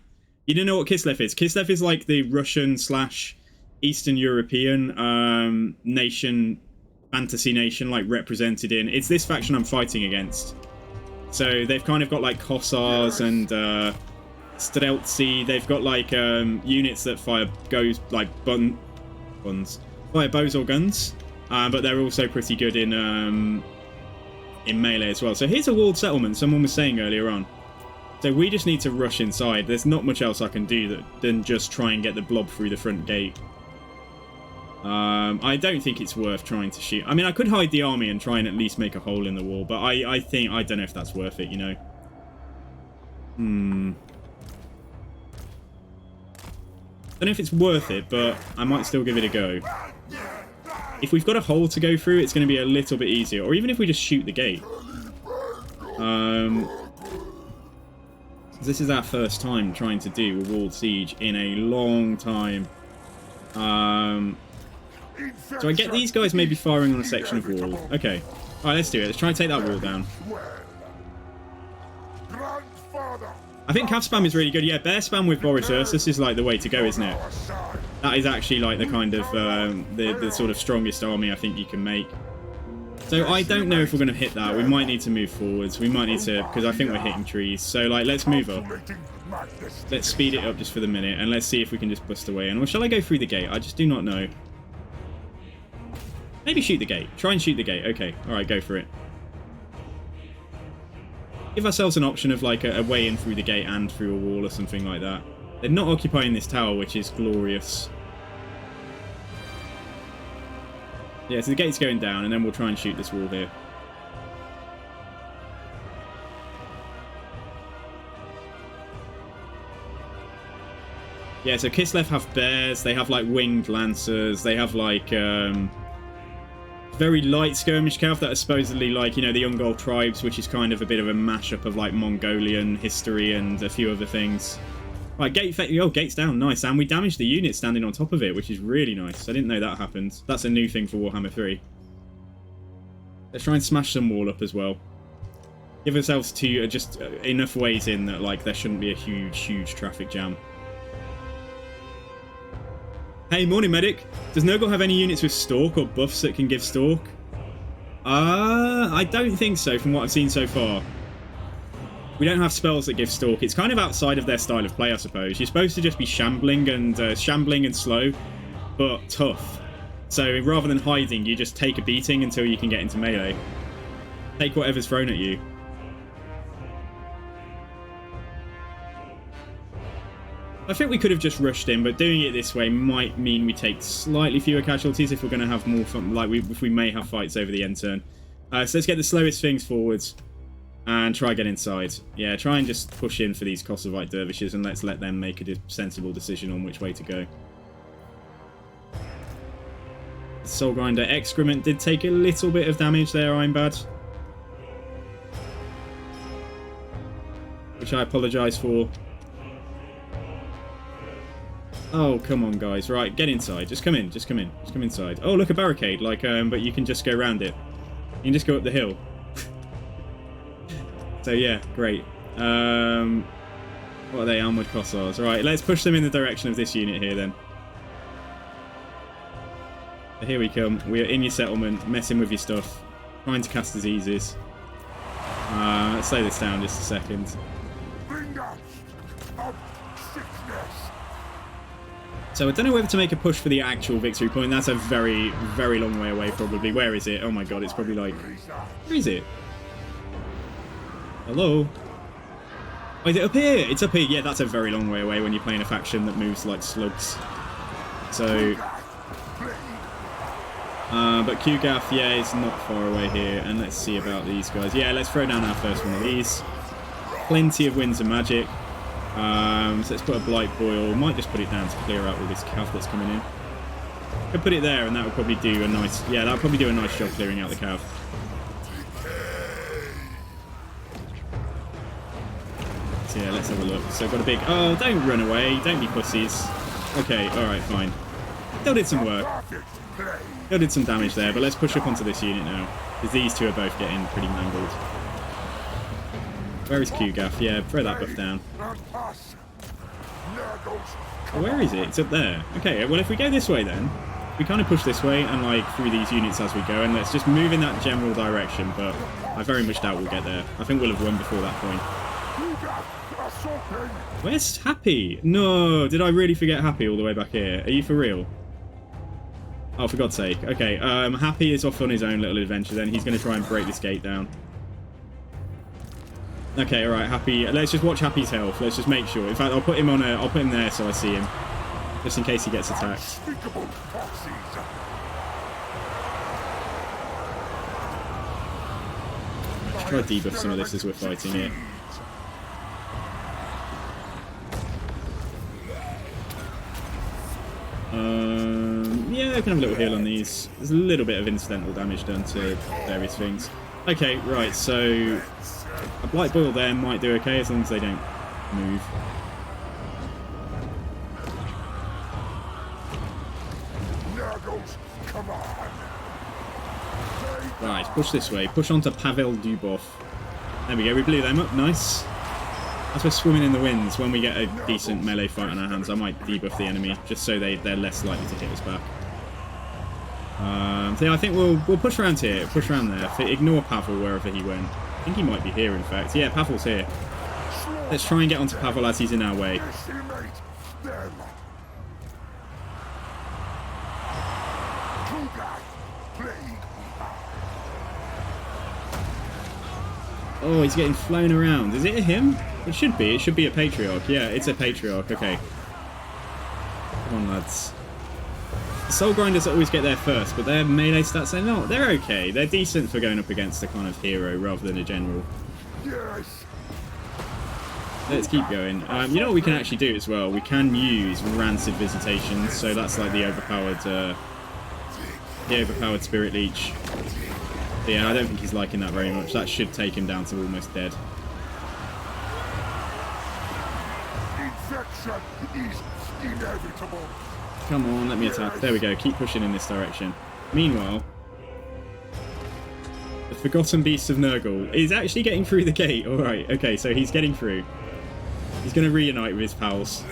You don't know what Kislev is? Kislev is like the Russian / Eastern European nation, fantasy nation, like represented in. It's this faction I'm fighting against. So they've kind of got like Kossars and Streltsy. They've got like units that fire fire bows or guns, but they're also pretty good in melee as well. So here's a walled settlement. Someone was saying earlier on. So we just need to rush inside. There's not much else I can do than just try and get the blob through the front gate. I don't think it's worth trying to shoot. I mean, I could hide the army and try and at least make a hole in the wall, but I don't know if that's worth it, you know. Don't know if it's worth it, but I might still give it a go. If we've got a hole to go through, it's going to be a little bit easier. Or even if we just shoot the gate. This is our first time trying to do a walled siege in a long time. So I get these guys maybe firing on a section of wall. Okay. Alright, let's do it. Let's try and take that wall down. I think cav spam is really good. Yeah, bear spam with Boris Ursus is like the way to go, isn't it? That is actually like the kind of the sort of strongest army I think you can make. So I don't know if we're going to hit that. We might need to move forwards. We might need to, because I think we're hitting trees. So like, let's move up. Let's speed it up just for the minute, and let's see if we can just bust away. And or shall I go through the gate? I just do not know. Maybe shoot the gate. Try and shoot the gate. Okay. All right, go for it. Give ourselves an option of like a way in through the gate and through a wall or something like that. They're not occupying this tower, which is glorious. Yeah, so the gate's going down, and then we'll try and shoot this wall here. Yeah, so Kislev have bears, they have like winged lancers, they have like very light skirmish cav that are supposedly like, you know, the Ungol tribes, which is kind of a bit of a mashup of like Mongolian history and a few other things. Right, gate's down, nice, and we damaged the unit standing on top of it, which is really nice. I didn't know that happened. That's a new thing for Warhammer 3. Let's try and smash some wall up as well. Give ourselves just enough ways in that like there shouldn't be a huge traffic jam. Hey, morning medic. Does Nurgle have any units with Stalk or buffs that can give Stalk? I don't think so from what I've seen so far. We don't have spells that give Stalk. It's kind of outside of their style of play, I suppose. You're supposed to just be shambling and slow, but tough. So rather than hiding, you just take a beating until you can get into melee. Take whatever's thrown at you. I think we could have just rushed in, but doing it this way might mean we take slightly fewer casualties if we're going to have more fun, like if we may have fights over the end turn. So let's get the slowest things forwards and try get inside. Yeah, try and just push in for these Kossovite dervishes, and let's let them make a sensible decision on which way to go. Soul Grinder Excrement did take a little bit of damage there, I'm bad. Which I apologise for. Oh, come on, guys. Right, get inside. Just come in. Just come in. Just come inside. Oh, look, a barricade. Like, but you can just go around it. You can just go up the hill. So, yeah, great. What are they? Armoured Kossars. Right, let's push them in the direction of this unit here, then. So here we come. We are in your settlement, messing with your stuff, trying to cast diseases. Let's slow this down just a second. So I don't know whether to make a push for the actual victory point. That's a very, very long way away, probably. Where is it? Oh my god, it's probably like... Where is it? Hello? Oh, is it up here? It's up here. Yeah, that's a very long way away when you're playing a faction that moves like slugs. So... but Qgath, yeah, is not far away here. And let's see about these guys. Yeah, let's throw down our first one of these. Plenty of winds of magic. So let's put a Blight Boil. Might just put it down to clear out all this cav that's coming in. Could put it there, and that would probably do a nice... Yeah, that would probably do a nice job clearing out the cav. So yeah, let's have a look. So I've got a big... Oh, don't run away. Don't be pussies. Okay, alright, fine. Still did some work. Still did some damage there, but let's push up onto this unit now. Because these two are both getting pretty mangled. Where is Kugath? Yeah, throw that buff down. Where is it? It's up there. Okay, well if we go this way then, we kind of push this way and like through these units as we go, and let's just move in that general direction, but I very much doubt we'll get there. I think we'll have won before that point. Where's Happy? No, did I really forget Happy all the way back here? Are you for real? Oh, for God's sake. Okay, Happy is off on his own little adventure then. He's going to try and break this gate down. Okay, alright, Happy. Let's just watch Happy's health. Let's just make sure. In fact, I'll put him there so I see him. Just in case he gets attacked. Try to debuff some of this as we're fighting it. Yeah, I can have a little heal on these. There's a little bit of incidental damage done to various things. Okay, right, so a Blight Boil there might do okay as long as they don't move. Right, push this way. Push onto Pavel Dubov. There we go, we blew them up. Nice. As we're swimming in the winds, when we get a decent melee fight on our hands, I might debuff the enemy, just so they're less likely to hit us back. So yeah, I think we'll push around here, push around there. Ignore Pavel wherever he went. I think he might be here, in fact. Yeah, Pavel's here. Let's try and get onto Pavel as he's in our way. Oh, he's getting flown around. Is it him? It should be. It should be a Patriarch. Yeah, it's a Patriarch. Okay. Come on, lads. The Soul Grinders always get there first, but their melee stats, they're okay. They're decent for going up against a kind of hero rather than a general. Yes. Let's keep going. You know what we can actually do as well? We can use Rancid Visitations, so that's like the overpowered Spirit Leech. Yeah, I don't think he's liking that very much. That should take him down to almost dead. Infection is inevitable. Come on, let me attack. There we go. Keep pushing in this direction. Meanwhile, the Forgotten Beast of Nurgle is actually getting through the gate. Alright, okay, so he's getting through. He's going to reunite with his pals.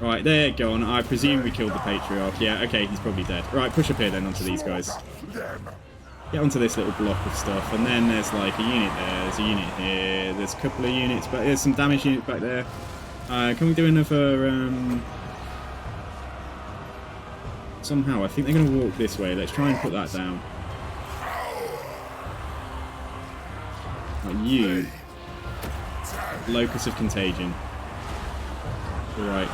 Right, they're gone. I presume we killed the Patriarch. Yeah, okay, he's probably dead. Right, push up here then onto these guys. Get onto this little block of stuff, and then there's like a unit there, there's a unit here, there's a couple of units, but there's some damage units back there. Can we do another, somehow, I think they're going to walk this way. Let's try and put that down. Right, you. Locus of Contagion. Right.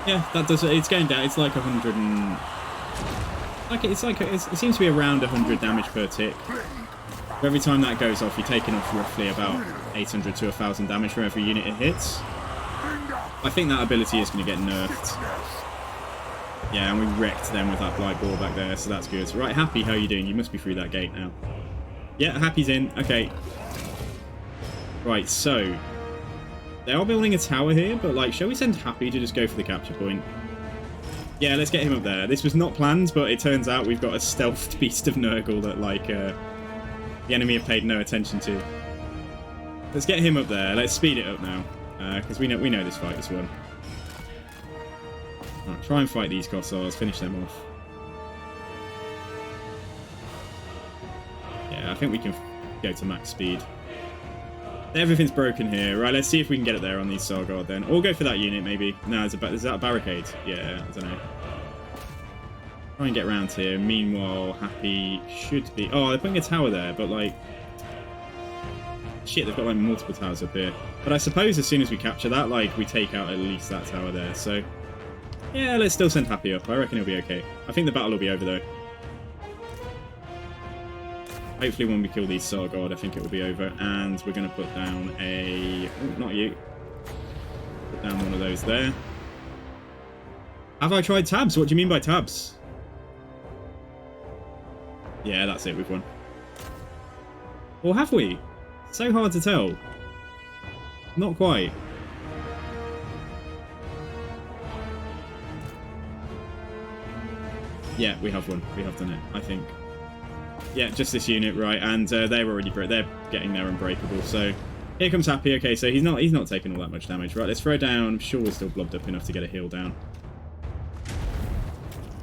Yeah, that does it. It's going down. It's like 100 and... it seems to be around 100 damage per tick. Every time that goes off, you're taking off roughly about 800 to 1,000 damage for every unit it hits. I think that ability is going to get nerfed. Yeah, and we wrecked them with that Blight Ball back there, so that's good. Right, Happy, how are you doing? You must be through that gate now. Yeah, Happy's in. Okay. Right, so... they are building a tower here, but, like, shall we send Happy to just go for the capture point? Yeah, let's get him up there. This was not planned, but it turns out we've got a stealthed Beast of Nurgle that, like, the enemy have paid no attention to. Let's get him up there. Let's speed it up now, because we know this fight is won. Right, try and fight these Kossars, finish them off. Yeah, I think we can go to max speed. Everything's broken here. Right, let's see if we can get it there on these Sargard then. Or go for that unit, maybe. No, is that a barricade? Yeah, I don't know. Try and get around here. Meanwhile, Happy should be... oh, they're putting a tower there, but, like... shit, they've got, like, multiple towers up here. But I suppose as soon as we capture that, like, we take out at least that tower there, so... yeah, let's still send Happy up. I reckon it'll be okay. I think the battle will be over, though. Hopefully when we kill these Sargard, I think it will be over. And we're going to put down a... oh, not you. Put down one of those there. Have I tried tabs? What do you mean by tabs? Yeah, that's it. We've won. Or have we? So hard to tell. Not quite. Yeah, we have won. We have done it, I think. Yeah, just this unit, right? And they're already they're getting there unbreakable. So here comes Happy. Okay, so he's not taking all that much damage, right? Let's throw down. I'm sure we're still blobbed up enough to get a heal down.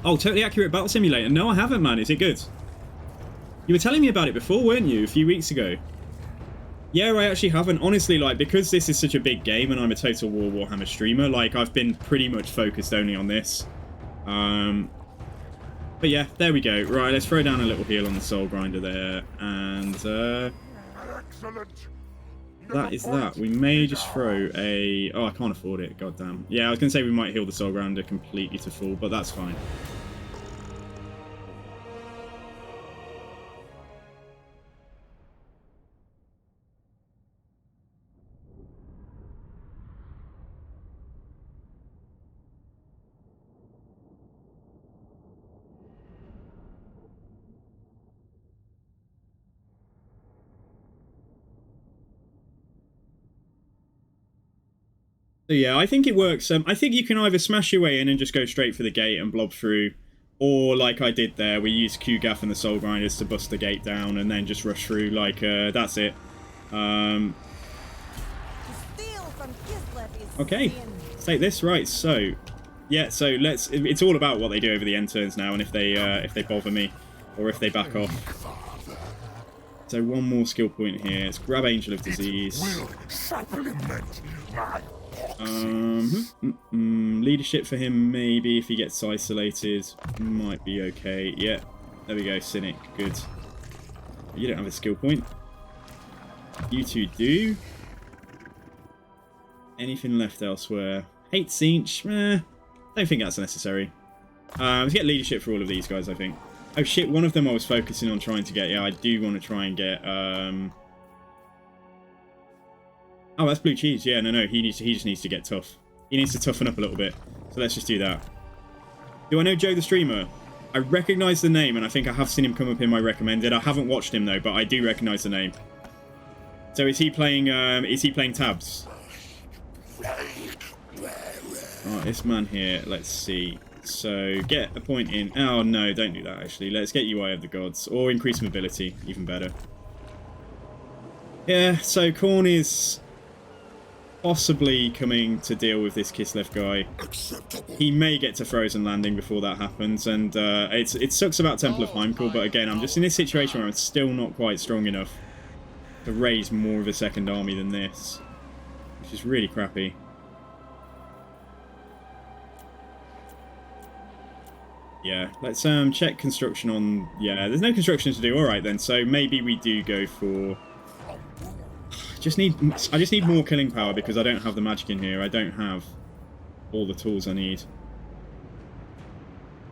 Oh, totally accurate battle simulator. No, I haven't, man. Is it good? You were telling me about it before, weren't you? A few weeks ago. Yeah, I actually haven't. Honestly, like, because this is such a big game and I'm a Total War Warhammer streamer, like, I've been pretty much focused only on this. But yeah, there we go. Right, let's throw down a little heal on the Soul Grinder there. And, that is that. We may just throw a... Oh, I can't afford it. Goddamn. Yeah, I was going to say we might heal the Soul Grinder completely to full, but that's fine. So yeah, I think it works. I think you can either smash your way in and just go straight for the gate and blob through, or like I did there, we used QGAF and the Soul Grinders to bust the gate down and then just rush through. Like that's it. Okay, let's take this. Right, so yeah, so let's. It's all about what they do over the end turns now, and if they bother me, or if they back off. So one more skill point here. Let's grab Angel of Disease. Leadership for him, maybe, if he gets isolated. Might be okay. Yeah, there we go, Cynic. Good. You don't have a skill point. You two do. Anything left elsewhere? Hate Cinch? Don't think that's necessary. Let's get leadership for all of these guys, I think. Oh shit, one of them I was focusing on trying to get. Yeah, I do want to try and get... Oh, that's Blue Cheese. Yeah, no, he just needs to get tough. He needs to toughen up a little bit. So let's just do that. Do I know Joe the Streamer? I recognise the name, and I think I have seen him come up in my recommended. I haven't watched him though, but I do recognise the name. So is he playing tabs? Oh, this man here. Let's see. So get a point in. Oh no, don't do that. Actually, let's get UI of the Gods or increase mobility, even better. Yeah. So Khorne is possibly coming to deal with this Kislev guy. He may get to Frozen Landing before that happens, and it sucks about Temple of Heimdall, but again, I'm just in this situation where I'm still not quite strong enough to raise more of a second army than this, which is really crappy. Yeah, let's check construction on... Yeah, there's no construction to do. Alright then, so maybe we do go for... I just need more killing power because I don't have the magic in here. I don't have all the tools I need.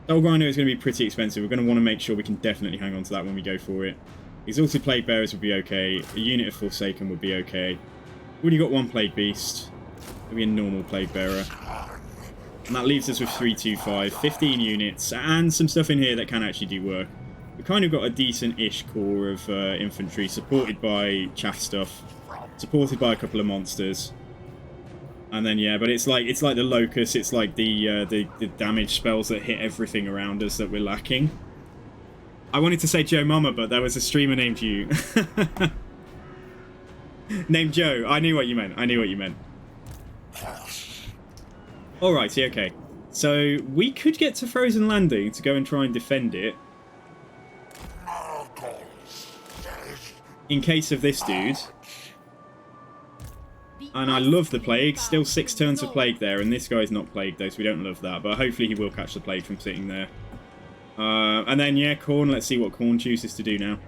Soul Grinder is going to be pretty expensive. We're going to want to make sure we can definitely hang on to that when we go for it. Exalted Plague Bearers would be okay. A unit of Forsaken would be okay. Already got one Plague Beast. Maybe a normal Plague Bearer. And that leaves us with 325, 15 units, and some stuff in here that can actually do work. We've kind of got a decent-ish core of infantry, supported by chaff stuff, supported by a couple of monsters. And then, yeah, but it's like the Locust, it's like the damage spells that hit everything around us that we're lacking. I wanted to say Joe Mama, but there was a streamer named you. Named Joe. I knew what you meant. Alrighty, okay. So, we could get to Frozen Landing to go and try and defend it. In case of this dude. And I love the Plague. Still 6 turns of Plague there, and this guy's not Plagued though, so we don't love that. But hopefully he will catch the Plague from sitting there. And then, yeah, Khorne. Let's see what Khorne chooses to do now.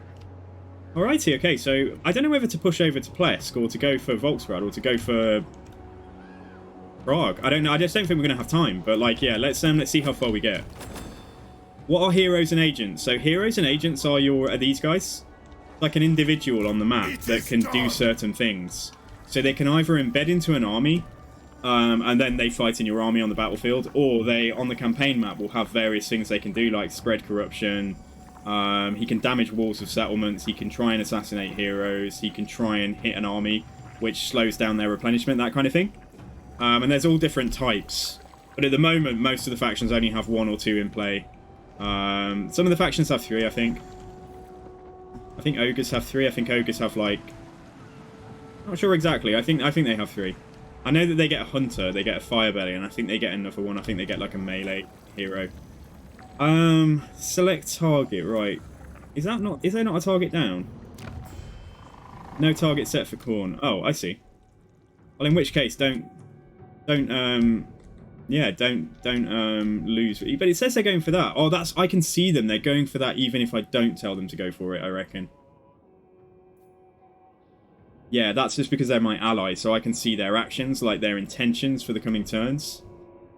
Alrighty, okay. So, I don't know whether to push over to Plesk, or to go for Volksgrad, or to go for... Prague. I don't know. I just don't think we're going to have time. But, like, yeah, let's see how far we get. What are heroes and agents? So, heroes and agents are these guys? Like an individual on the map that can do certain things. So, they can either embed into an army, and then they fight in your army on the battlefield, or they, on the campaign map, will have various things they can do, like spread corruption. He can damage walls of settlements. He can try and assassinate heroes. He can try and hit an army, which slows down their replenishment, that kind of thing. And there's all different types. But at the moment, most of the factions only have 1 or 2 in play. Some of the factions have 3, I think. I think ogres have 3. I think ogres have like... Not sure exactly. I think they have 3. I know that they get a hunter, they get a firebelly, and I think they get another one. I think they get like a melee hero. Select target, right. Is there not a target down? No target set for corn. Oh, I see. Well, in which case, don't lose. But it says they're going for that. Oh, I can see them. They're going for that even if I don't tell them to go for it, I reckon. Yeah, that's just because they're my allies, so I can see their actions, like their intentions for the coming turns.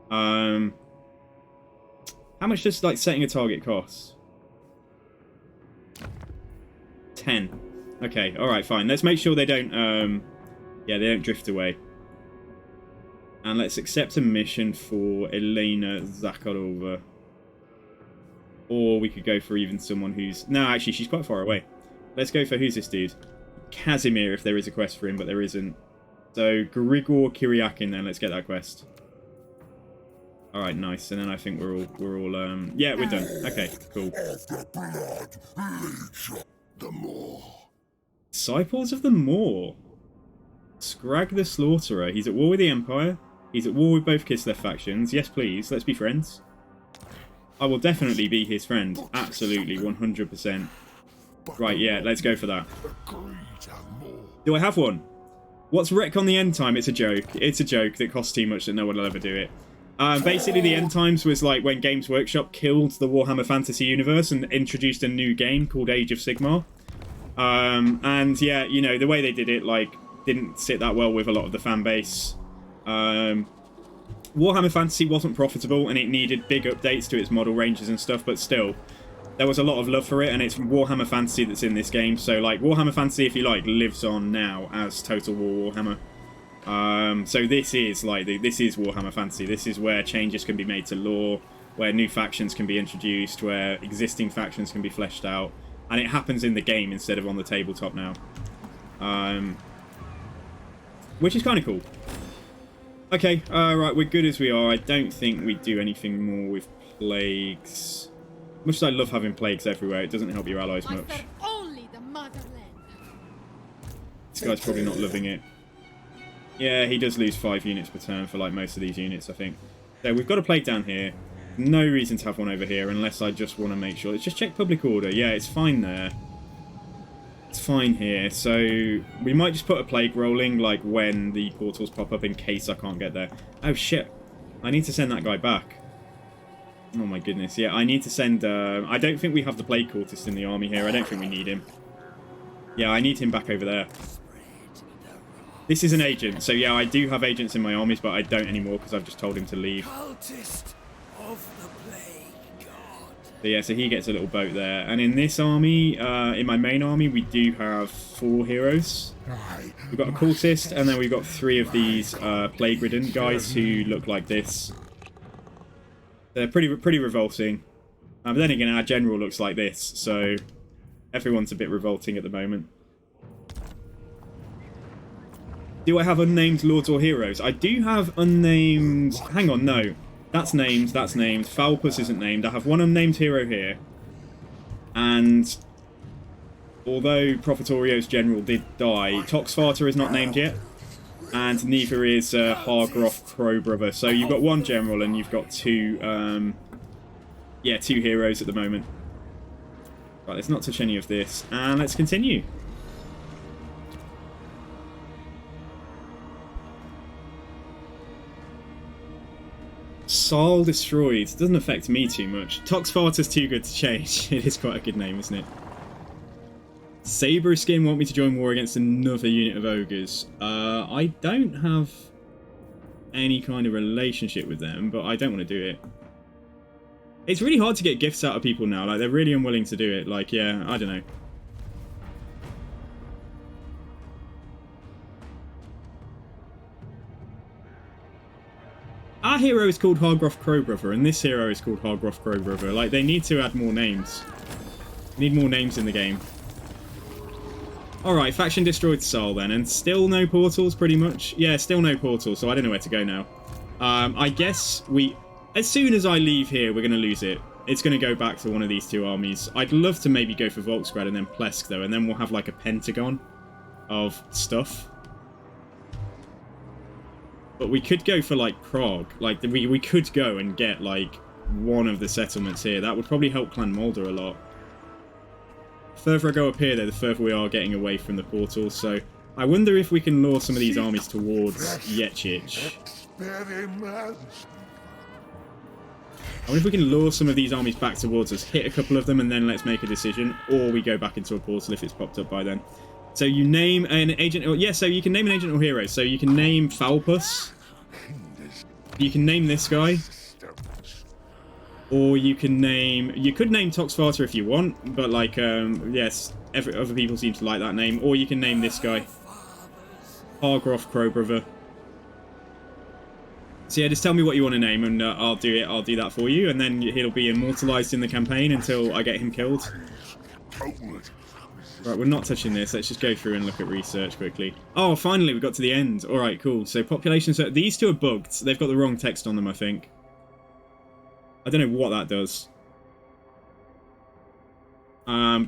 How much does like setting a target cost? 10. Okay, alright, fine. Let's make sure they don't they don't drift away. And let's accept a mission for Elena Zakharova. Or we could go for even someone who's... No, actually, she's quite far away. Let's go for... Who's this dude? Casimir, if there is a quest for him, but there isn't. So, Grigor Kiriakin, then. Let's get that quest. Alright, nice. And then I think we're all... Yeah, we're done. Okay, cool. Disciples of the Maw. Scrag the Slaughterer. He's at war with the Empire. He's at war with both Kislev factions. Yes, please. Let's be friends. I will definitely be his friend. Absolutely, 100%. Right, yeah, let's go for that. Do I have one? What's Retcon the End Time? It's a joke. It's a joke that costs too much that no one will ever do it. Basically, the End Times was like when Games Workshop killed the Warhammer Fantasy universe and introduced a new game called Age of Sigmar. And yeah, you know, the way they did it, like, didn't sit that well with a lot of the fan base. Warhammer Fantasy wasn't profitable and it needed big updates to its model ranges and stuff, but still, there was a lot of love for it, and it's Warhammer Fantasy that's in this game. So, like, Warhammer Fantasy, if you like, lives on now as Total War Warhammer. So this is, like, this is Warhammer Fantasy. This is where changes can be made to lore, where new factions can be introduced, where existing factions can be fleshed out, and it happens in the game instead of on the tabletop now. Which is kind of cool. Okay, right, we're good as we are. I don't think we do anything more with plagues. Much as I love having plagues everywhere, it doesn't help your allies much. This guy's probably not loving it. Yeah, he does lose 5 units per turn for like most of these units, I think. So we've got a plague down here. No reason to have one over here unless I just want to make sure. Let's just check public order. Yeah, it's fine there. It's fine here. So we might just put a plague rolling like when the portals pop up in case I can't get there. Oh shit. I need to send that guy back. Oh my goodness. Yeah, I need to send... I don't think we have the plague cultist in the army here. I don't think we need him. Yeah, I need him back over there. This is an agent. So yeah, I do have agents in my armies, but I don't anymore because I've just told him to leave. So yeah, so he gets a little boat there. And in this army, in my main army, we do have 4 heroes. We've got a cultist, and then we've got 3 of these plague-ridden guys who look like this. They're pretty revolting. But then again, our general looks like this, so everyone's a bit revolting at the moment. Do I have unnamed lords or heroes? I do have unnamed... Hang on, no. That's named, that's named. Foulpuss isn't named. I have one unnamed hero here. And although Profitorio's general did die, Toxfarter is not named yet. And neither is Hargroff Crowbrother. So you've got 1 general and you've got 2 heroes at the moment. Right, let's not touch any of this. And let's continue. Saal destroyed. Doesn't affect me too much. Toxfarter's too good to change. It is quite a good name, isn't it? Saber Skin want me to join war against another unit of ogres. I don't have any kind of relationship with them, but I don't want to do it. It's really hard to get gifts out of people now. Like, they're really unwilling to do it. Like, yeah, I don't know. Our hero is called Hargroff Crowbrother, and this hero is called Hargroff Crowbrother. Like, they need to add more names. Need more names in the game. Alright, faction destroyed Saal then, and still no portals, pretty much. Yeah, still no portals, so I don't know where to go now. I guess we... As soon as I leave here, we're going to lose it. It's going to go back to one of these two armies. I'd love to maybe go for Volksgrad and then Plesk, though, and then we'll have like a pentagon of stuff. But we could go for like Prague. Like we could go and get like one of the settlements here. That would probably help Clan Moldor a lot. The further I go up here, though, the further we are getting away from the portal. So I wonder if we can lure some of these armies towards Yechich. I wonder if we can lure some of these armies back towards us, hit a couple of them, and then let's make a decision, or we go back into a portal if it's popped up by then. So you name an agent, or yeah, so you can name an agent or hero. So you can name Foulpuss. You can name this guy. Or you could name Toxfata if you want, but like, yes, other people seem to like that name. Or you can name this guy, Hargroff Crowbrother. So yeah, just tell me what you want to name, and I'll do it. I'll do that for you, and then he'll be immortalized in the campaign until I get him killed. Right, we're not touching this. Let's just go through and look at research quickly. Oh, finally, we got to the end. All right, cool. So population. So these two are bugged. They've got the wrong text on them, I think. I don't know what that does.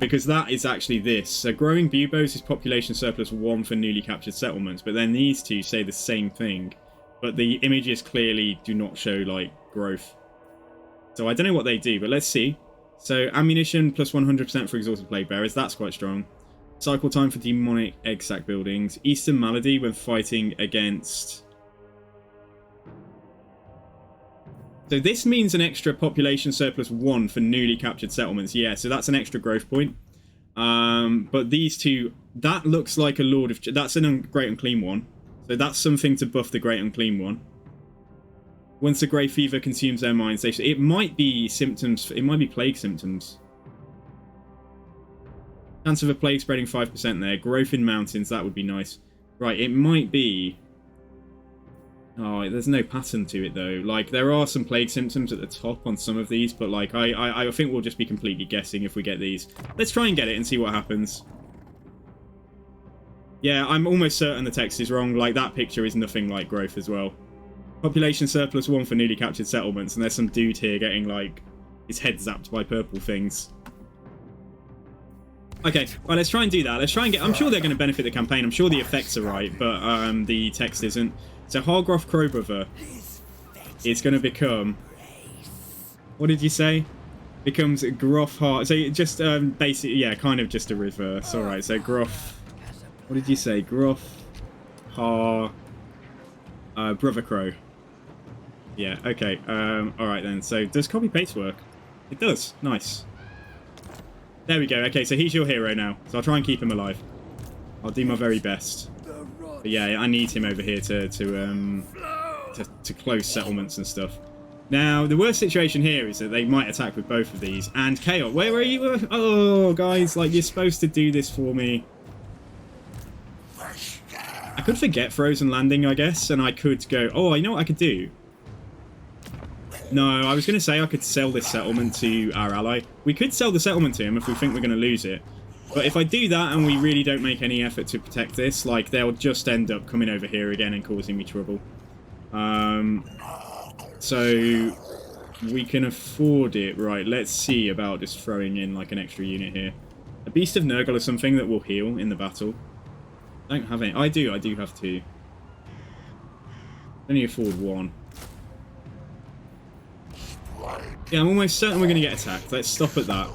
Because that is actually this. So growing buboes is population surplus 1 for newly captured settlements, but then these two say the same thing. But the images clearly do not show, like, growth. So I don't know what they do, but let's see. So ammunition plus 100% for exhausted plague bearers. That's quite strong. Cycle time for demonic egg sac buildings. Eastern malady when fighting against... So this means an extra population surplus 1 for newly captured settlements. Yeah, so that's an extra growth point. But these two... That looks like a Lord of... That's a Great Unclean one. So that's something to buff the Great Unclean one. Once the Grey Fever consumes their minds, it might be symptoms. It might be plague symptoms. Chance of a plague spreading 5% there. Growth in mountains, that would be nice. Right, it might be... Oh, there's no pattern to it though. Like, there are some plague symptoms at the top on some of these, but like, I think we'll just be completely guessing if we get these. Let's try and get it and see what happens. Yeah, I'm almost certain the text is wrong. Like, that picture is nothing like growth as well. Population surplus 1 for newly captured settlements, and there's some dude here getting, like, his head zapped by purple things. Okay, well, let's try and do that. Let's try and get... I'm sure they're going to benefit the campaign. I'm sure the effects are right, but the text isn't. So Hargroff Crowbrother is going to become... What did you say? Becomes Groff Har... So just basically, yeah, kind of just a reverse. All right, so Groff... What did you say? Groff Har... Brother Crow. Yeah, okay. Alright then. So, does copy-paste work? It does. Nice. There we go. Okay, so he's your hero now. So I'll try and keep him alive. I'll do my very best. But yeah, I need him over here to close settlements and stuff. Now, the worst situation here is that they might attack with both of these. And Chaos, where are you? Oh, guys, like, you're supposed to do this for me. I could forget Frozen Landing, I guess, and I could go... Oh, you know what I could do? No, I was going to say I could sell this settlement to our ally. We could sell the settlement to him if we think we're going to lose it. But if I do that and we really don't make any effort to protect this, like, they'll just end up coming over here again and causing me trouble. So we can afford it. Right, let's see about just throwing in, like, an extra unit here. A Beast of Nurgle is something that will heal in the battle. I don't have any. I do have 2. Only afford 1. Yeah, I'm almost certain we're going to get attacked. Let's stop at that.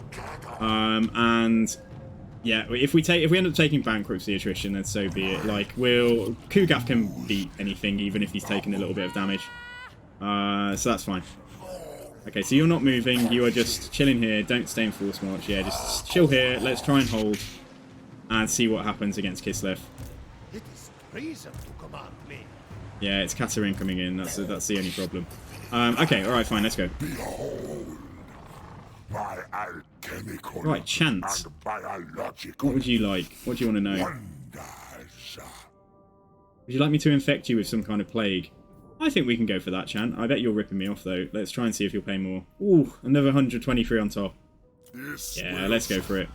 And yeah, if we end up taking bankruptcy attrition, then so be it. Like, Kugath can beat anything, even if he's taken a little bit of damage. So that's fine. Okay, so you're not moving. You are just chilling here. Don't stay in force march. Yeah, just chill here. Let's try and hold. And see what happens against Kislev. It is treason to command me. Yeah, it's Katarine coming in. That's the only problem. Okay, all right, fine. Let's go. Behold, my alchemical Right, chant. and biological What would you like? What do you want to know? wonders. Would you like me to infect you with some kind of plague? I think we can go for that, chant. I bet you're ripping me off though. Let's try and see if you'll pay more. Ooh, another 123 on top. Yeah, let's go for it.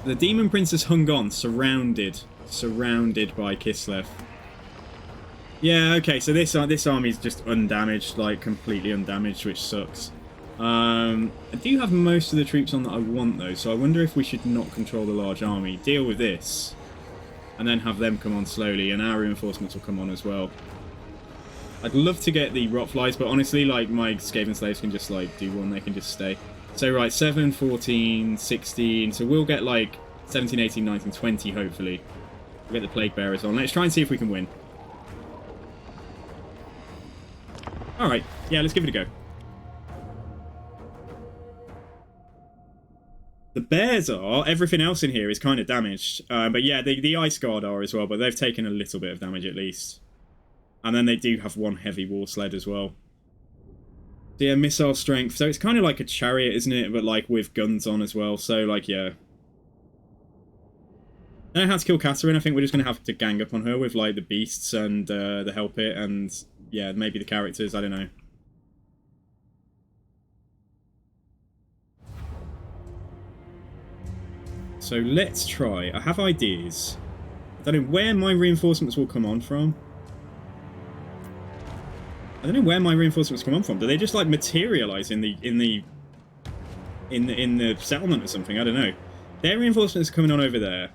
The Demon Prince has hung on, surrounded by Kislev. Yeah, okay, so this army's just undamaged, like completely undamaged, which sucks. I do have most of the troops on that I want though, so I wonder if we should not control the large army, deal with this, and then have them come on slowly, and our reinforcements will come on as well. I'd love to get the Rotflies, but honestly, like, my Skaven slaves can just, like, do one, they can just stay. So, right, 7, 14, 16, so we'll get, like, 17, 18, 19, 20, hopefully. We'll get the Plague Bearers on. Let's try and see if we can win. Alright, yeah, let's give it a go. The bears are. Everything else in here is kind of damaged. But yeah, the Ice Guard are as well, but they've taken a little bit of damage at least. And then they do have one heavy war sled as well. So yeah, missile strength. So it's kind of like a chariot, isn't it? But like with guns on as well. So like, yeah. I don't know how to kill Catherine. I think we're just going to have to gang up on her with like the beasts and the help it and yeah, maybe the characters. I don't know. So let's try. I have ideas. I don't know where my reinforcements will come on from. I don't know where my reinforcements come on from. Do they just like materialize in the settlement or something? I don't know. Their reinforcements are coming on over there.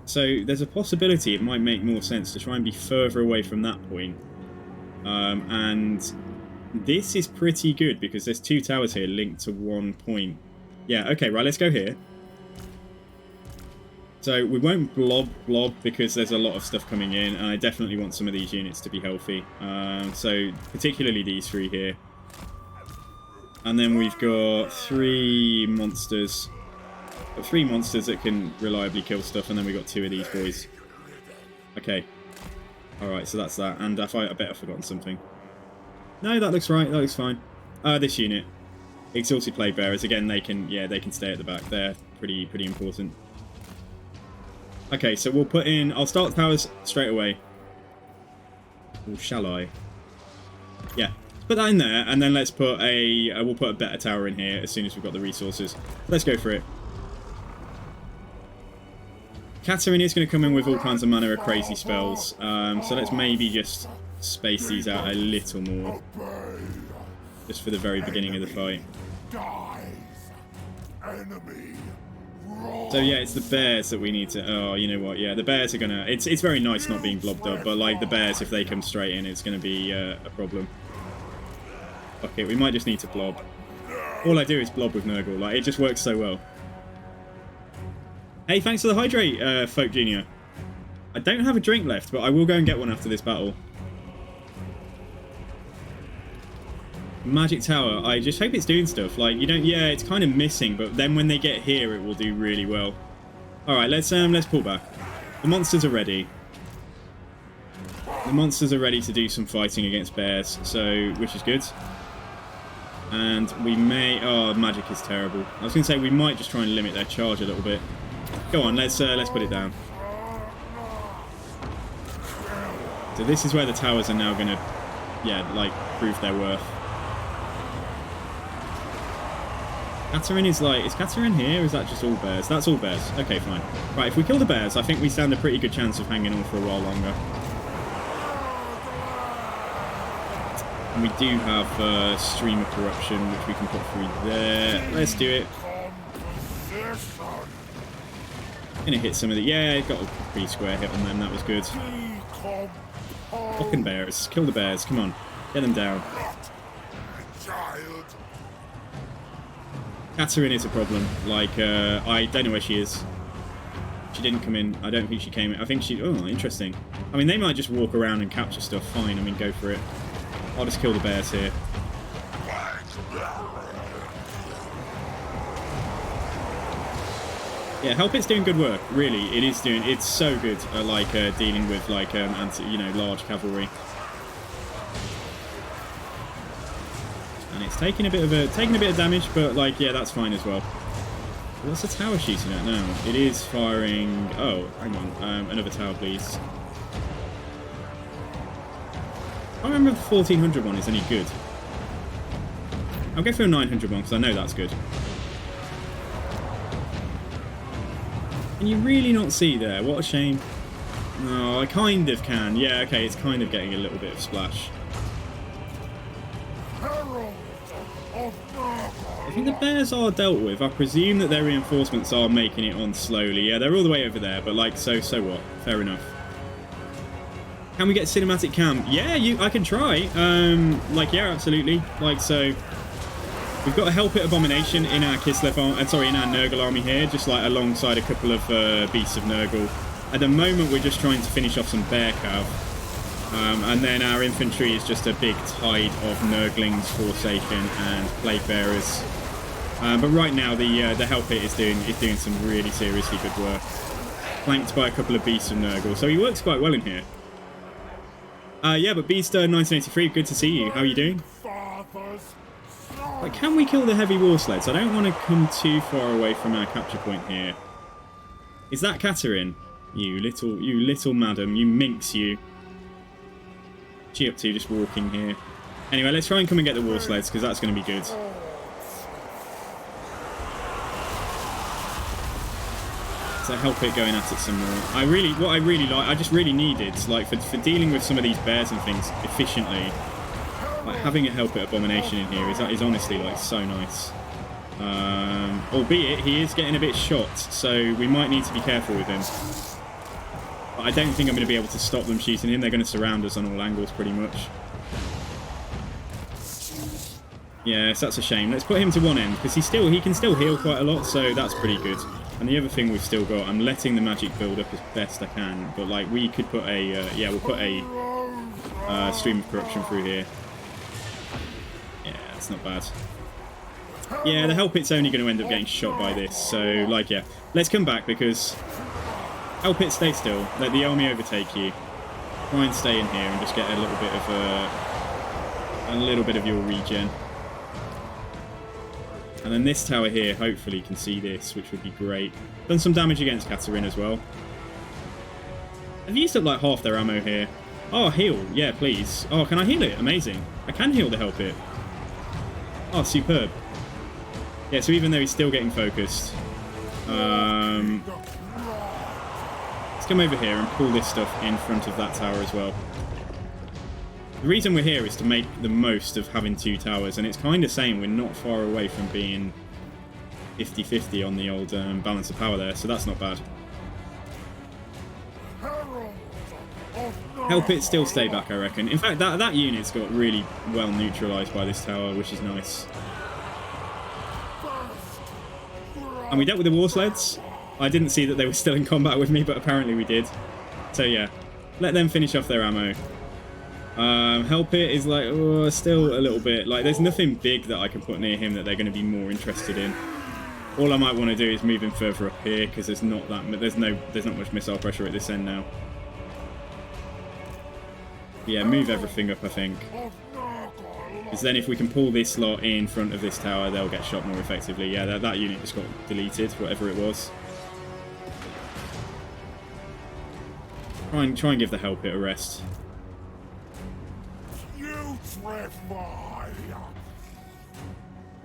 So there's a possibility it might make more sense to try and be further away from that point. And this is pretty good because there's two towers here linked to one point. Yeah, okay, right, let's go here. So we won't blob because there's a lot of stuff coming in, and I definitely want some of these units to be healthy. So particularly these three here. And then we've got three monsters. Three monsters that can reliably kill stuff, and then we've got two of these boys. Okay. Alright, so that's that. And I bet I've forgotten something. No, that looks right. That looks fine. This unit. Exhausted Plague Bearers. Again, they can stay at the back. They're pretty important. Okay, so we'll put in... I'll start towers straight away. Or shall I? Yeah. Put that in there, and then let's put a... we'll put a better tower in here as soon as we've got the resources. Let's go for it. Catherine is going to come in with all kinds of manner of crazy spells. So let's maybe just space these out a little more. Just for the very beginning of the fight. So yeah, it's the bears that we need to... Oh, you know what? Yeah, the bears are going to... It's very nice not being blobbed up, but like the bears, if they come straight in, it's going to be a problem. Okay, we might just need to blob. All I do is blob with Nurgle. Like, it just works so well. Hey, thanks for the hydrate, Folk Junior. I don't have a drink left, but I will go and get one after this battle. Magic Tower. I just hope it's doing stuff. Like, you don't... Yeah, it's kind of missing, but then when they get here, it will do really well. Alright, let's pull back. The monsters are ready. The monsters are ready to do some fighting against bears, so... which is good. And we may... Oh, magic is terrible. I was going to say, we might just try and limit their charge a little bit. Go on, let's put it down. So this is where the towers are now going to... Yeah, like, prove their worth. Catherine is like... Is Catherine here, or is that just all bears? That's all bears. Okay, fine. Right, if we kill the bears, I think we stand a pretty good chance of hanging on for a while longer. And we do have Stream of Corruption, which we can put through there. Let's do it. Gonna hit some of the... Yeah, got a pretty square hit on them. That was good. Fucking bears. Kill the bears. Come on. Get them down. Catherine is a problem. Like, I don't know where she is. She didn't come in. I don't think she came in. I think she... Oh, interesting. I mean, they might just walk around and capture stuff. Fine. I mean, go for it. I'll just kill the bears here. Yeah, Help It's doing good work. Really, it is doing... It's so good at dealing with, like, large cavalry. And it's taking a bit of damage, but like, yeah, that's fine as well. What's the tower shooting at now? It is firing... Oh, hang on. Another tower, please. I don't remember if the 1400 one is any good. I'll go for a 900 one because I know that's good. Can you really not see there? What a shame. No, I kind of can. Yeah, okay, it's kind of getting a little bit of splash. Herald of Nurgle. I think the bears are dealt with. I presume that their reinforcements are making it on slowly. Yeah, they're all the way over there, but like, so what? Fair enough. Can we get cinematic cam? Yeah, I can try. Like, yeah, absolutely. Like, so we've got a Help It Abomination in our Kislev in our Nurgle army here, just like alongside a couple of beasts of Nurgle. At the moment, we're just trying to finish off some bear cav. And then our infantry is just a big tide of Nurglings, Forsaken, and Plague Bearers. But right now, the Help It is doing some really seriously good work. Flanked by a couple of beasts of Nurgle, so he works quite well in here. Yeah, but Beast 1983, good to see you. How are you doing? Like, can we kill the heavy war sleds? I don't want to come too far away from our capture point here. Is that Katerin? You little madam, you minx, you. What's she up to, just walking here? Anyway, let's try and come and get the war sleds, because that's going to be good. So Help It going at it some more. What I really like, I just really needed, like, for dealing with some of these bears and things efficiently, like, having a Help It Abomination in here is honestly, like, so nice. Albeit, he is getting a bit shot, so we might need to be careful with him. But I don't think I'm going to be able to stop them shooting him. They're going to surround us on all angles, pretty much. Yes, that's a shame. Let's put him to one end, because he can still heal quite a lot, so that's pretty good. And the other thing we've still got, I'm letting the magic build up as best I can, but like we could put a, we'll put a Stream of Corruption through here. Yeah, that's not bad. Yeah, the Help It's only going to end up getting shot by this, so like, yeah. Let's come back, because Help It, stay still. Let the army overtake you. Try and stay in here and just get a little bit of your regen. And then this tower here, hopefully, can see this, which would be great. Done some damage against Katerin as well. I've used up like half their ammo here. Oh, heal. Yeah, please. Oh, can I heal it? Amazing. I can heal the Help It. Oh, superb. Yeah, so even though he's still getting focused, let's come over here and pull this stuff in front of that tower as well. The reason we're here is to make the most of having two towers, and it's kind of saying we're not far away from being 50-50 on the old balance of power there, so that's not bad. Help It still stay back, I reckon. In fact, that unit's got really well neutralised by this tower, which is nice. And we dealt with the war sleds. I didn't see that they were still in combat with me, but apparently we did. So yeah, let them finish off their ammo. Help It is like, oh, still a little bit. Like, there's nothing big that I can put near him that they're going to be more interested in. All I might want to do is move him further up here, because there's not much missile pressure at this end now. Yeah, move everything up, I think. Because then if we can pull this lot in front of this tower, they'll get shot more effectively. Yeah, that unit just got deleted, whatever it was. Try and give the Help It a rest.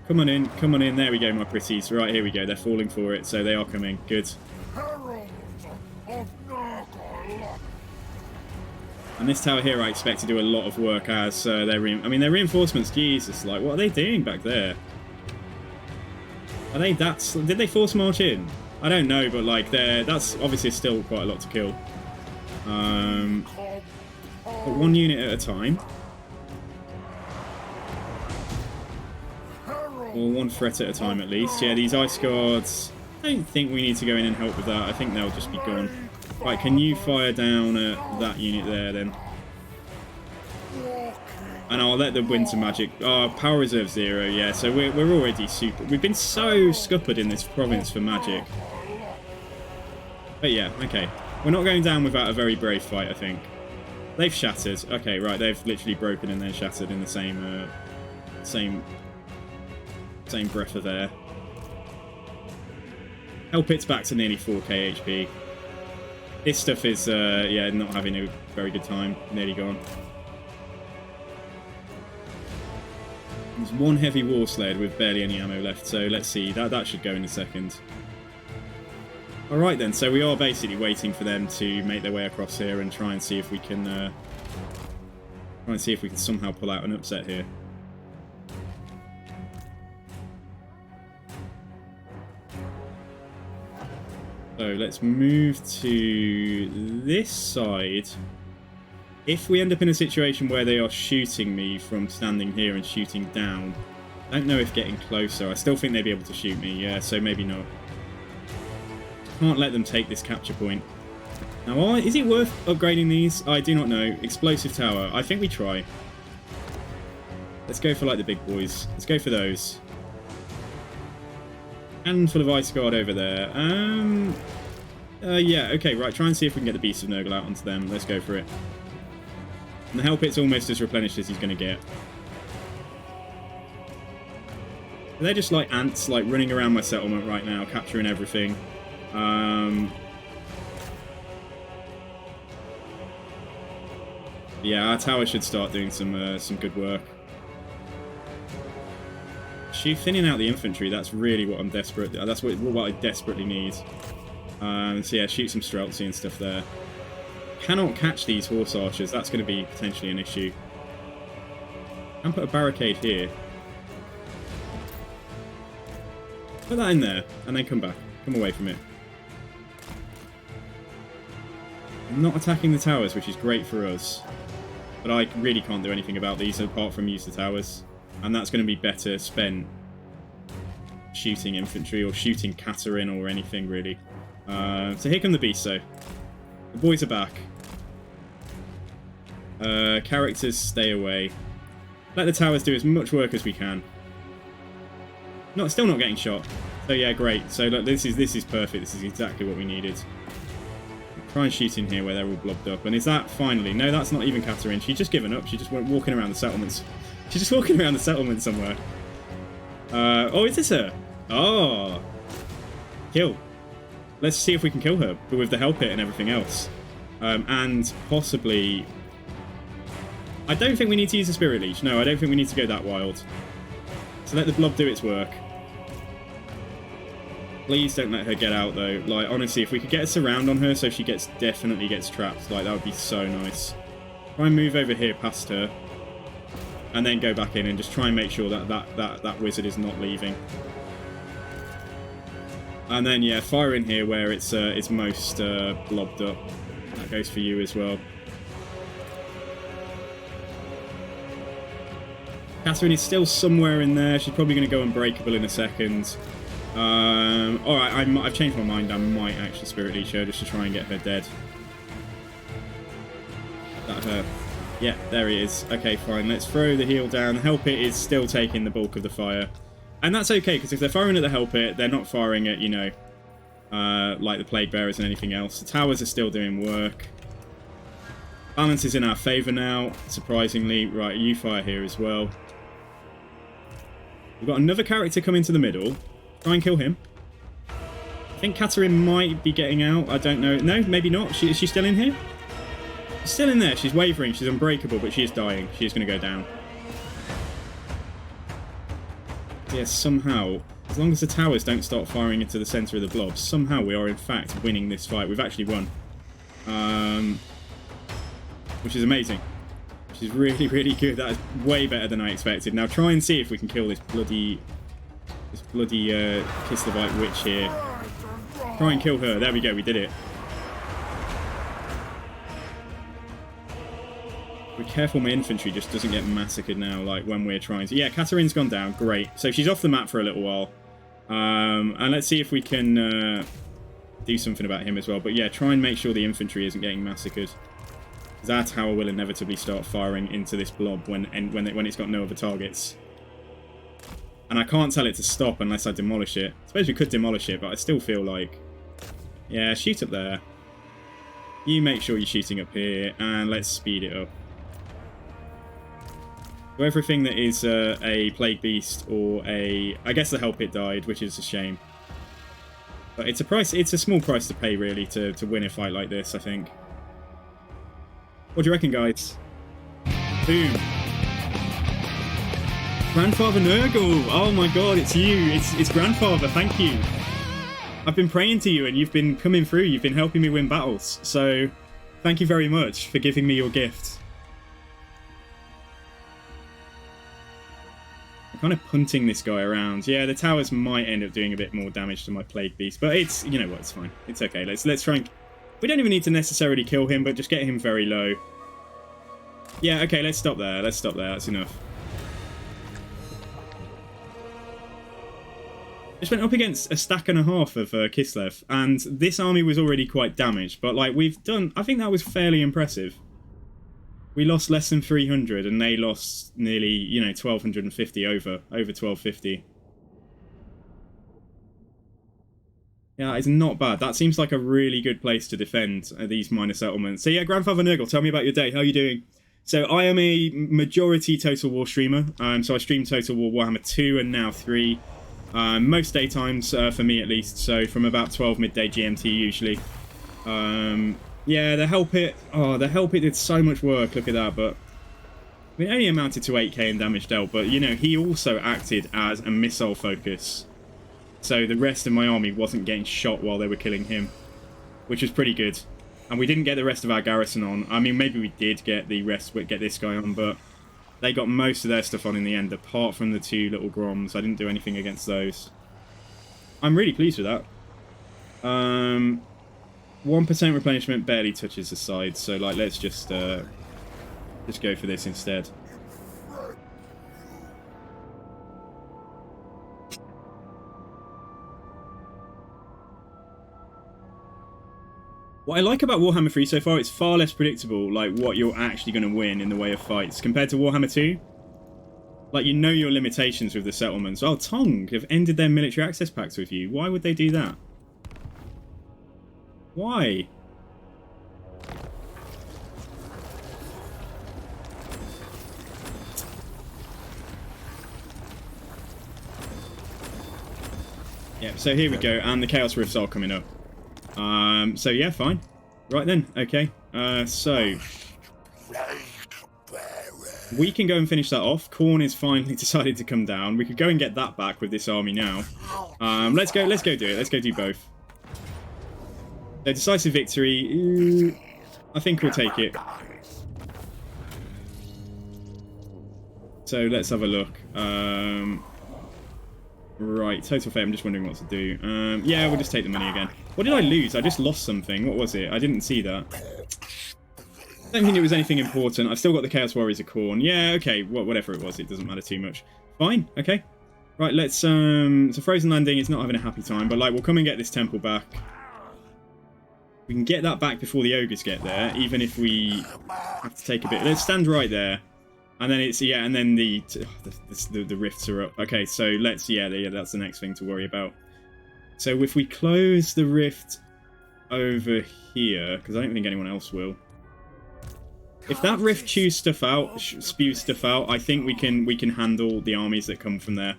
Come on in, there we go, my pretties. Right, here we go, they're falling for it, so they are coming. Good. And this tower here I expect to do a lot of work as their reinforcements, Jesus, like, what are they doing back there? Are they did they force march in? I don't know, but like, that's obviously still quite a lot to kill. But one unit at a time. Or one threat at a time at least. Yeah, these Ice Guards, I don't think we need to go in and help with that. I think they'll just be gone. Right, can you fire down at that unit there then? And I'll let the Winter Magic... Oh, Power Reserve 0, yeah. So we're already super... We've been so scuppered in this province for magic. But yeah, okay. We're not going down without a very brave fight, I think. They've shattered. Okay, right, they've literally broken and then shattered in the same breath of air. Help It's back to nearly 4k HP. This stuff is, yeah, not having a very good time. Nearly gone. There's one heavy war sled with barely any ammo left, so let's see. That should go in a second. Alright then, so we are basically waiting for them to make their way across here and try and see if we can somehow pull out an upset here. So let's move to this side. If we end up in a situation where they are shooting me from standing here and shooting down, I don't know if getting closer. I still think they'd be able to shoot me, yeah, so maybe not. Can't let them take this capture point. Now, is it worth upgrading these? I do not know. Explosive tower. I think we try. Let's go for like the big boys. Let's go for those. Handful of ice guard over there. Yeah, okay, right. Try and see if we can get the Beast of Nurgle out onto them. Let's go for it. And the Hell Pit's almost as replenished as he's going to get. They're just like ants, like running around my settlement right now, capturing everything. Yeah, our tower should start doing some good work. Thinning out the infantry, that's really what I'm desperate. That's what I desperately need. So yeah, shoot some Streltsy and stuff there. Cannot catch these horse archers. That's going to be potentially an issue. And put a barricade here. Put that in there, and then come back. Come away from it. I'm not attacking the towers, which is great for us. But I really can't do anything about these apart from use the towers. And that's going to be better spent shooting infantry or shooting Katerin or anything, really. So here come the beasts, though. The boys are back. Characters stay away. Let the towers do as much work as we can. Still not getting shot. So yeah, great. So look, this is perfect. This is exactly what we needed. Try and shoot in here where they're all blobbed up. And is that finally? No, that's not even Katerin. She's just given up. She just went walking around the settlements. She's just walking around the settlement somewhere. Oh, is this her? Oh. Kill. Let's see if we can kill her, but with the Hell Pit and everything else. And possibly... I don't think we need to use the Spirit Leech. No, I don't think we need to go that wild. So let the blob do its work. Please don't let her get out, though. Like, honestly, if we could get a surround on her so she definitely gets trapped, like, that would be so nice. Try and move over here past her. And then go back in and just try and make sure that wizard is not leaving. And then, yeah, fire in here where it's most blobbed up. That goes for you as well. Katerin is still somewhere in there. She's probably going to go unbreakable in a second. Alright, I've changed my mind. I might actually Spirit Leech her just to try and get her dead. Is that her? Yeah, there he is. Okay, fine. Let's throw the heal down. The Hell Pit is still taking the bulk of the fire. And that's okay, because if they're firing at the Hell Pit, they're not firing at, you know, like the Plague Bearers and anything else. The towers are still doing work. Balance is in our favour now, surprisingly. Right, you fire here as well. We've got another character come into the middle. Try and kill him. I think Katerin might be getting out. I don't know. No, maybe not. Is she still in here? She's still in there. She's wavering. She's unbreakable, but she is dying. She is going to go down. Yeah, somehow, as long as the towers don't start firing into the centre of the blob, somehow we are in fact winning this fight. We've actually won. Which is amazing. Which is really, really good. That is way better than I expected. Now try and see if we can kill this bloody Kislevites witch here. Try and kill her. There we go. We did it. Be careful my infantry just doesn't get massacred now, like when we're trying to... Yeah, Katerin's gone down. Great. So she's off the map for a little while. And let's see if we can do something about him as well. But yeah, try and make sure the infantry isn't getting massacred. Because our tower will inevitably start firing into this blob when it's got no other targets. And I can't tell it to stop unless I demolish it. I suppose we could demolish it, but I still feel like... Yeah, shoot up there. You make sure you're shooting up here, and let's speed it up. So everything that is a Plague Beast or a... I guess the Hell Pit died, which is a shame. But it's a price. It's a small price to pay, really, to win a fight like this, I think. What do you reckon, guys? Boom. Grandfather Nurgle! Oh my god, it's you! It's Grandfather, thank you! I've been praying to you and you've been coming through. You've been helping me win battles. So thank you very much for giving me your gift. I'm kind of punting this guy around. Yeah, the towers might end up doing a bit more damage to my Plague Beast, but it's, you know what, it's fine. It's okay. Let's try and... We don't even need to necessarily kill him, but just get him very low. Yeah, okay, let's stop there. Let's stop there. That's enough. Just went up against a stack and a half of Kislev, and this army was already quite damaged, but like we've done... I think that was fairly impressive. We lost less than 300, and they lost nearly, you know, 1,250 over 1,250. Yeah, it's not bad. That seems like a really good place to defend these minor settlements. So yeah, Grandfather Nurgle, tell me about your day. How are you doing? So I am a majority Total War streamer. So I stream Total War Warhammer 2 and now 3. Most daytimes, for me at least. So from about 12 midday GMT usually. Yeah, the Help It. Oh, the Help It did so much work. Look at that, but it only amounted to 8k in damage dealt. But you know, he also acted as a missile focus, so the rest of my army wasn't getting shot while they were killing him, which was pretty good. And we didn't get the rest of our garrison on. I mean, maybe we did get the rest, get this guy on, but they got most of their stuff on in the end, apart from the 2 little Groms. I didn't do anything against those. I'm really pleased with that. 1% replenishment barely touches the side, so like let's just go for this instead. What I like about Warhammer 3 so far, it's far less predictable, like what you're actually going to win in the way of fights compared to Warhammer 2. Like, you know your limitations with the settlements. Oh, Tong have ended their military access pacts with you. Why would they do that? Why? Yeah, so here we go, and the Chaos Rifts are coming up. So yeah, fine. Right then, okay. So we can go and finish that off. Khorne is finally decided to come down. We could go and get that back with this army now. Let's go do it. Let's go do both. So decisive victory. I think we'll take it. So let's have a look. Right, total fate. I'm just wondering what to do. Yeah, we'll just take the money again. What did I lose? I just lost something. What was it? I didn't see that. I don't think it was anything important. I've still got the Chaos Warriors of Khorne. Yeah, okay. Whatever it was, it doesn't matter too much. Fine. Okay. Right, let's... So Frozen Landing is not having a happy time, but like we'll come and get this temple back. We can get that back before the ogres get there, even if we have to take a bit. Let's stand right there. And then it's, yeah, and then the rifts are up. Okay, so let's, yeah, that's the next thing to worry about. So if we close the rift over here, because I don't think anyone else will. If that rift spews stuff out, I think we can handle the armies that come from there.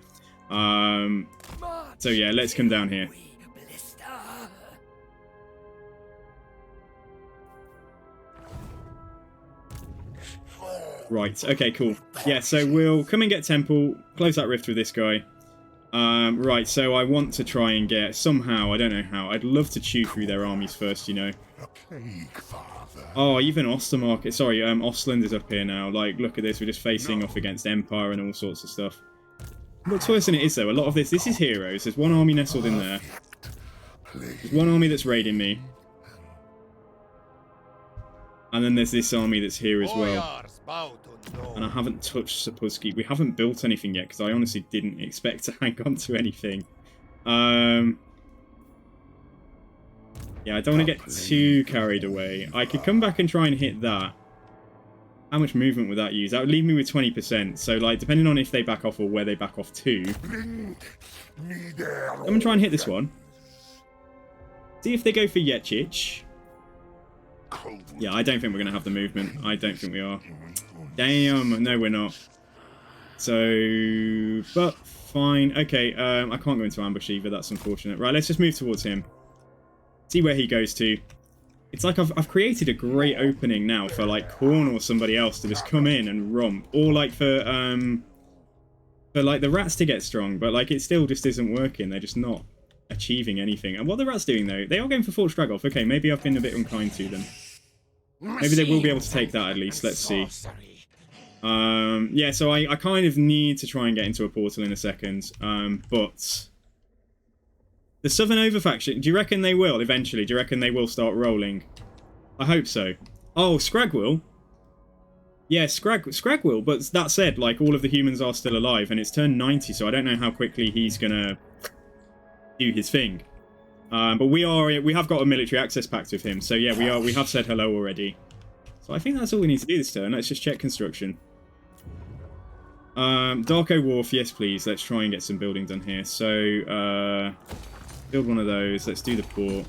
So yeah, let's come down here. Right, okay, cool. Yeah, so we'll come and get Temple, close that rift with this guy. Right, so I want to try and get, somehow, I don't know how, I'd love to chew through their armies first, you know. Oh, even Ostermark, sorry, Ostland is up here now. Like, look at this, we're just facing off against Empire and all sorts of stuff. What's worse than it is, though, a lot of this is heroes. There's one army nestled in there. There's one army that's raiding me. And then there's this army that's here as well. And I haven't touched Sapulski. We haven't built anything yet, because I honestly didn't expect to hang on to anything. Yeah, I don't want to get too carried away. I could come back and try and hit that. How much movement would that use? That would leave me with 20%. So, like, depending on if they back off or where they back off to. I'm going to try and hit this one. See if they go for Yechich. Yeah, I don't think we're going to have the movement. I don't think we are. Damn, no we're not. So, but fine. Okay, I can't go into ambush either. That's unfortunate. Right, let's just move towards him. See where he goes to. It's like I've created a great opening now for like Khorne or somebody else to just come in and romp. Or like for like the rats to get strong, but like it still just isn't working. They're just not. achieving anything. And what are the rats doing, though? They are going for Fort Stragoff. Okay, maybe I've been a bit unkind to them. Maybe they will be able to take that at least. Let's see. Yeah, so I kind of need to try and get into a portal in a second. But the Southern Over faction, do you reckon they will eventually? Do you reckon they will start rolling? I hope so. Oh, Scrag will. Yeah, Scrag will. But that said, like, all of the humans are still alive, and it's turned 90, so I don't know how quickly he's gonna do his thing. But we have got a military access pact with him, so yeah, we have said hello already. So I think that's all we need to do this turn. Let's just check construction. Darko Wharf, yes please. Let's try and get some building done here. So build one of those. Let's do the port.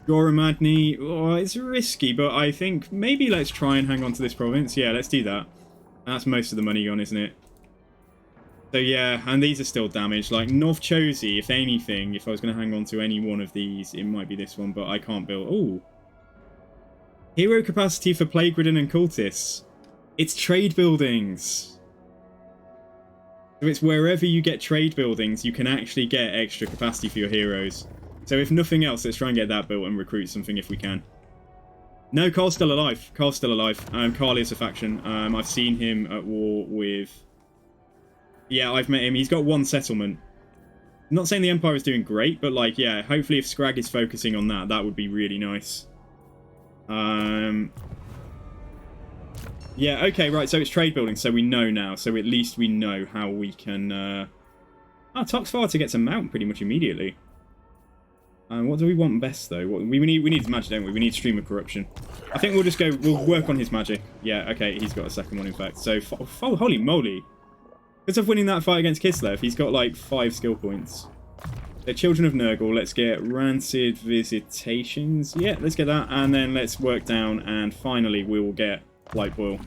Goromadni, oh, it's risky, but I think maybe let's try and hang on to this province. Yeah, let's do that. That's most of the money gone, isn't it? So yeah, and these are still damaged. Like North Chosy, if anything, if I was going to hang on to any one of these, it might be this one, but I can't build. Oh, hero capacity for Plague Ridden and Cultists. It's trade buildings. So it's wherever you get trade buildings, you can actually get extra capacity for your heroes. So if nothing else, let's try and get that built and recruit something if we can. No, Carl's still alive. Carl's still alive. Carl is a faction. I've seen him at war with... Yeah, I've met him. He's got one settlement. I'm not saying the Empire is doing great, but like, yeah, hopefully if Scrag is focusing on that, that would be really nice. Yeah, okay, right, so it's trade building, so we know now. So at least we know how we can... Toxfarter gets a mount pretty much immediately. What do we want best, though? We need his magic, don't we? We need Stream of Corruption. I think we'll just go... We'll work on his magic. Yeah, okay, he's got a second one, in fact. So, holy moly. Because of winning that fight against Kislev, he's got, like, 5 skill points. The Children of Nurgle, let's get Rancid Visitations. Yeah, let's get that. And then let's work down, and finally we will get Light Boil.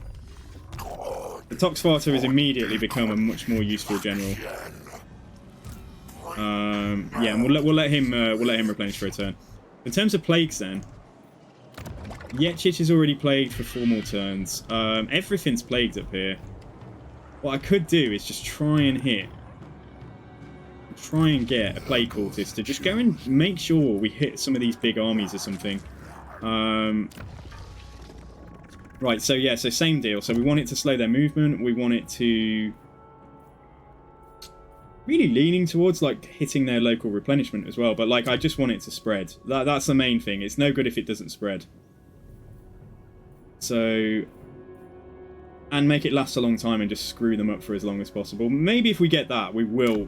The Toxfarter has immediately become a much more useful general. Yeah, and we'll let him replenish for a turn. In terms of plagues, then, Yetchich is already plagued for 4 more turns. Everything's plagued up here. What I could do is just try and get a plague cultist to just go and make sure we hit some of these big armies or something. Right, so yeah, so same deal. So we want it to slow their movement. We want it to really leaning towards like hitting their local replenishment as well. But like, I just want it to spread. That's the main thing. It's no good if it doesn't spread. So, and make it last a long time and just screw them up for as long as possible. Maybe if we get that, we will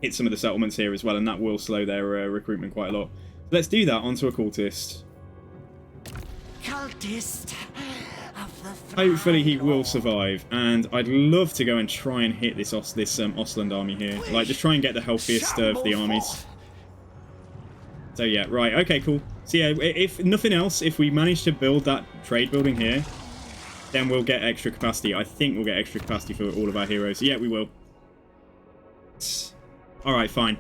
hit some of the settlements here as well, and that will slow their recruitment quite a lot. So let's do that onto a cultist. Cultist. Hopefully he will survive, and I'd love to go and try and hit this Ostland army here. Like, just try and get the healthiest of the armies. So yeah, right, okay, cool. So yeah, if nothing else, if we manage to build that trade building here, then we'll get extra capacity. I think we'll get extra capacity for all of our heroes. Yeah, we will. Alright, fine.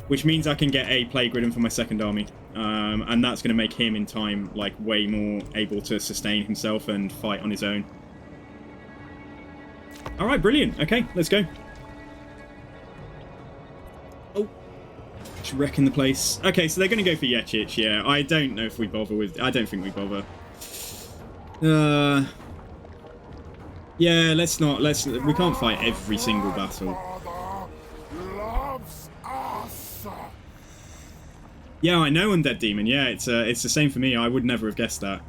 Which means I can get a Plague Ridden for my second army. And that's going to make him in time like way more able to sustain himself and fight on his own. Alright, brilliant. Okay, let's go. Oh, just wrecking the place. Okay, so they're going to go for Yetchich. Yeah, I don't know if we bother with... I don't think we bother. Yeah, let's not... We can't fight every single battle. Yeah, I know, Undead Demon. Yeah, it's the same for me. I would never have guessed that.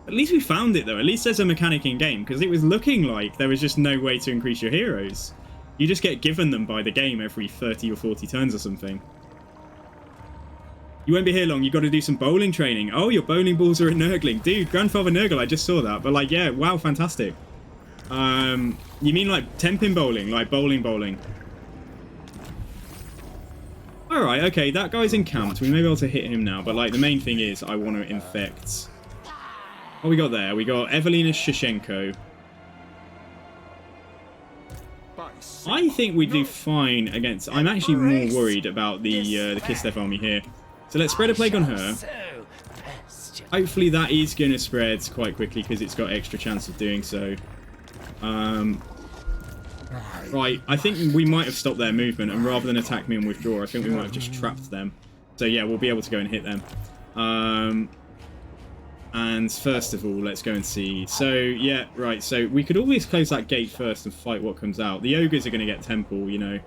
At least we found it, though. At least there's a mechanic in game, because it was looking like there was just no way to increase your heroes. You just get given them by the game every 30 or 40 turns or something. You won't be here long. You've got to do some bowling training. Oh, your bowling balls are at Nurgling. Dude, Grandfather Nurgle, I just saw that. But, like, yeah, wow, fantastic. You mean, like, 10-pin bowling? Like, bowling. Alright, okay, that guy's encamped. We may be able to hit him now, but like the main thing is I want to infect... What we got there? We got Evelina Shashenko. I think we do fine against... I'm actually more worried about the Kislev army here. So let's spread a plague on her. Hopefully that is going to spread quite quickly because it's got extra chance of doing so. Right, I think we might have stopped their movement, and rather than attack me and withdraw, I think we might have just trapped them. So yeah, we'll be able to go and hit them. And first of all, let's go and see. So yeah, right, so we could always close that gate first and fight what comes out. The ogres are going to get temple, you know.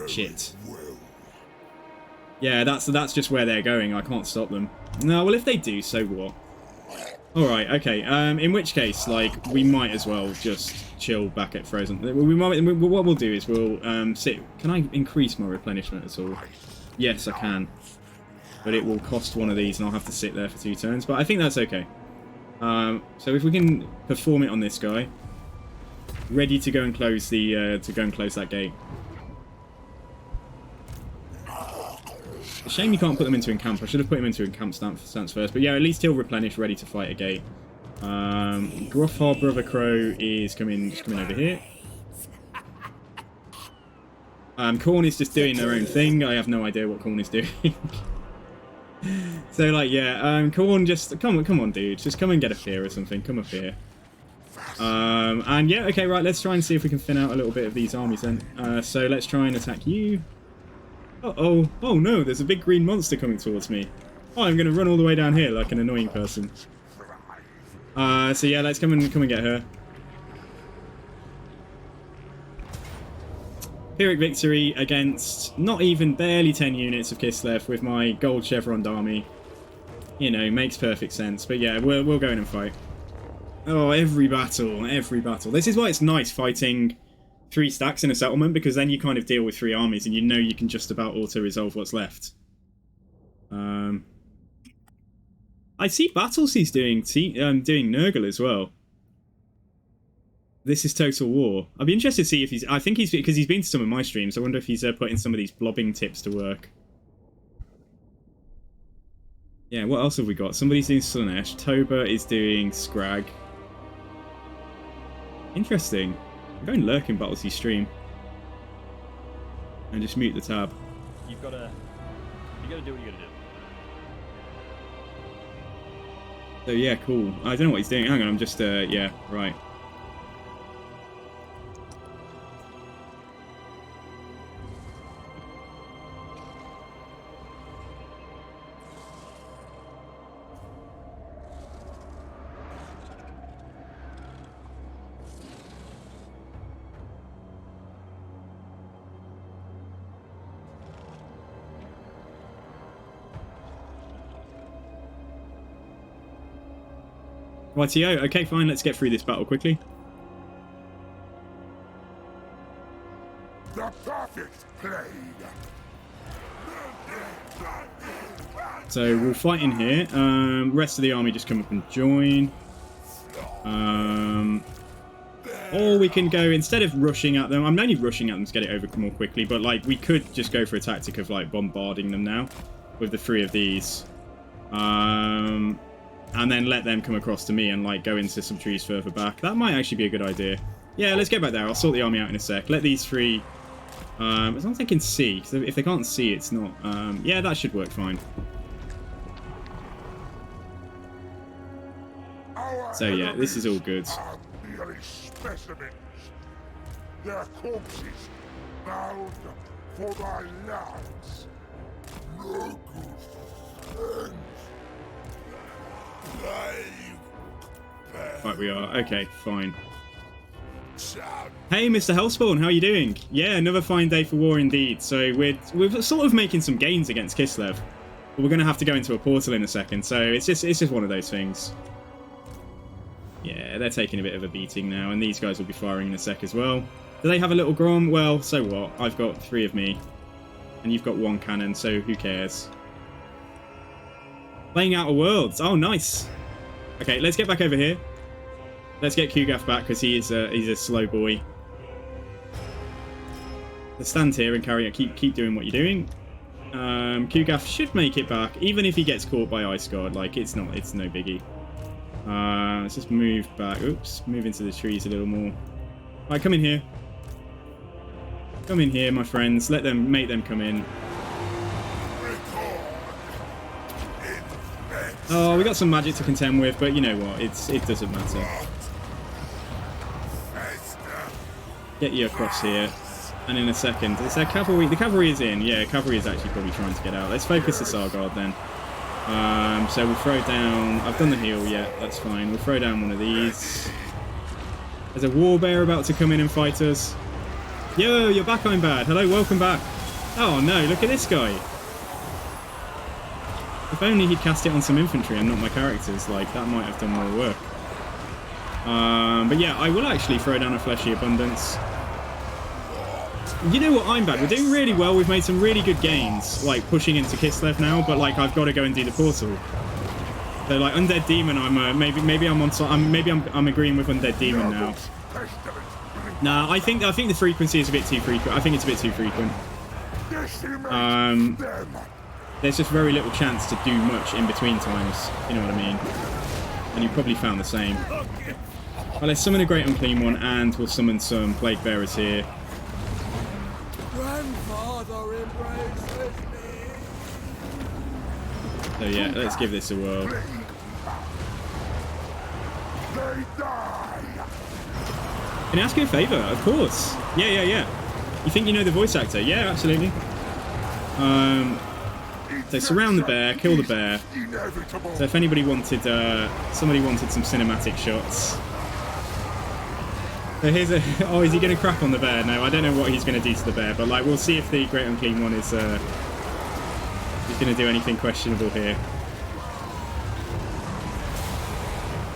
Shit. Yeah, that's just where they're going. I can't stop them. No, well, if they do, so what? Alright, okay. In which case, like, we might as well just chill back at Frozen. What we'll do is we'll sit. Can I increase my replenishment at all? Yes, I can. But it will cost one of these, and I'll have to sit there for 2 turns. But I think that's okay. So if we can perform it on this guy, ready to go and close the that gate. Shame you can't put them into encamp. I should have put him into encamp stance first. But yeah, at least he'll replenish, ready to fight a gate. Gruffhar Brother Crow is coming over here. Khorne is just doing their own thing. I have no idea what Khorne is doing. So like, yeah, Khorne, just come on, dude. Just come and get up here or something. Come up here. And yeah, okay, right. Let's try and see if we can thin out a little bit of these armies then. So let's try and attack you. Uh-oh. Oh no, there's a big green monster coming towards me. Oh, I'm going to run all the way down here like an annoying person. So yeah, let's come and get her. Pyrrhic victory against not even barely 10 units of Kislev with my gold chevroned army. You know, makes perfect sense. But yeah, we'll go in and fight. Oh, every battle, every battle. This is why it's nice fighting 3 stacks in a settlement, because then you kind of deal with 3 armies and you know you can just about auto-resolve what's left. I see Battlesea's doing Nurgle as well. This is Total War. I'd be interested to see if he's... I think he's... because he's been to some of my streams. I wonder if he's putting some of these blobbing tips to work. Yeah, what else have we got? Somebody's doing Slaanesh. Toba is doing Scrag. Interesting. I'm going lurk in Battlesea's stream. And just mute the tab. You gotta do what you gotta do. So yeah, cool. I don't know what he's doing. Hang on, I'm just yeah, right. YTO, okay, fine, let's get through this battle quickly. The perfect plague. So we'll fight in here. Rest of the army just come up and join. Or we can go, instead of rushing at them, I'm only rushing at them to get it over more quickly, but like we could just go for a tactic of like bombarding them now with the 3 of these. And then let them come across to me and like go into some trees further back. That might actually be a good idea. Yeah, let's get back there. I'll sort the army out in a sec. Let these 3... as long as they can see. Because if they can't see, it's not... yeah, that should work fine. So yeah, this is all good. Merely specimens. Their corpses bound for thy lands. No good friends. Right, we are. Okay, fine. Hey, Mr. Hellspawn, how are you doing? Yeah, another fine day for war indeed. So we're sort of making some gains against Kislev, but we're going to have to go into a portal in a second. So it's just one of those things. Yeah, they're taking a bit of a beating now, and these guys will be firing in a sec as well. Do they have a little Grom? Well, so what? I've got 3 of me, and you've got 1 cannon, so who cares? Playing Outer Worlds. Oh, nice. Okay, let's get back over here. Let's get Kugaf back, because he's a slow boy. Let's stand here and carry it. Keep doing what you're doing. Kugaf should make it back, even if he gets caught by Ice Guard. Like, it's no biggie. Let's just move back. Oops, move into the trees a little more. Right, come in here. Come in here, my friends. Make them come in. Oh, we got some magic to contend with, but you know what? It doesn't matter. Get you across here. And in a second, is there cavalry? The cavalry is in. Yeah, cavalry is actually probably trying to get out. Let's focus the Sargard then. So we'll throw down... I've done the heal, yeah, that's fine. We'll throw down one of these. There's a warbear about to come in and fight us. Yo, you're back, I'm bad. Hello, welcome back. Oh no, look at this guy. If only he'd cast it on some infantry and not my characters, like, that might have done more work. But yeah, I will actually throw down a Fleshy Abundance. You know what, I'm bad. We're doing really well. We've made some really good gains, like, pushing into Kislev now, but, like, I've got to go and do the portal. So, like, Undead Demon, I'm, maybe I'm on... maybe I'm agreeing with Undead Demon now. Nah, I think the frequency is a bit too frequent. I think it's a bit too frequent. There's just very little chance to do much in between times, you know what I mean? And you probably found the same. Well, let's summon a Great Unclean One, and we'll summon some Plague Bearers here. Grandfather embraces me. So yeah, let's give this a whirl. They die. Can I ask you a favour? Of course. Yeah. You think you know the voice actor? Yeah, absolutely. So surround the bear, kill the bear. So if anybody wanted, somebody wanted some cinematic shots. So here's a... Oh, is he going to crap on the bear? No, I don't know what he's going to do to the bear, but like we'll see if the Great Unclean One is going to do anything questionable here.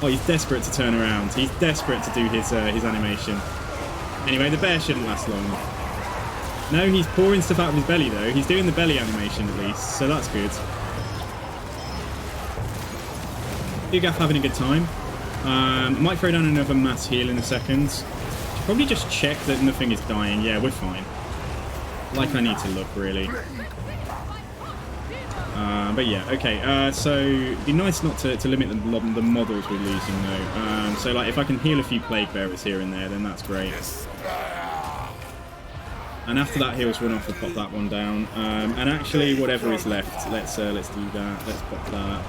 Oh, he's desperate to turn around. He's desperate to do his animation. Anyway, the bear shouldn't last long. No, he's pouring stuff out of his belly though. He's doing the belly animation at least, so that's good. Ugaf having a good time. Might throw down another mass heal in a second. Should probably just check that nothing is dying. Yeah, we're fine. Like I need to look, really. But yeah, okay. So it'd be nice not to limit the models we're losing though. So like if I can heal a few Plague Bearers here and there, then that's great. And after that heal's run off, we'll pop that one down. And actually, whatever is left, let's do that. Let's pop that.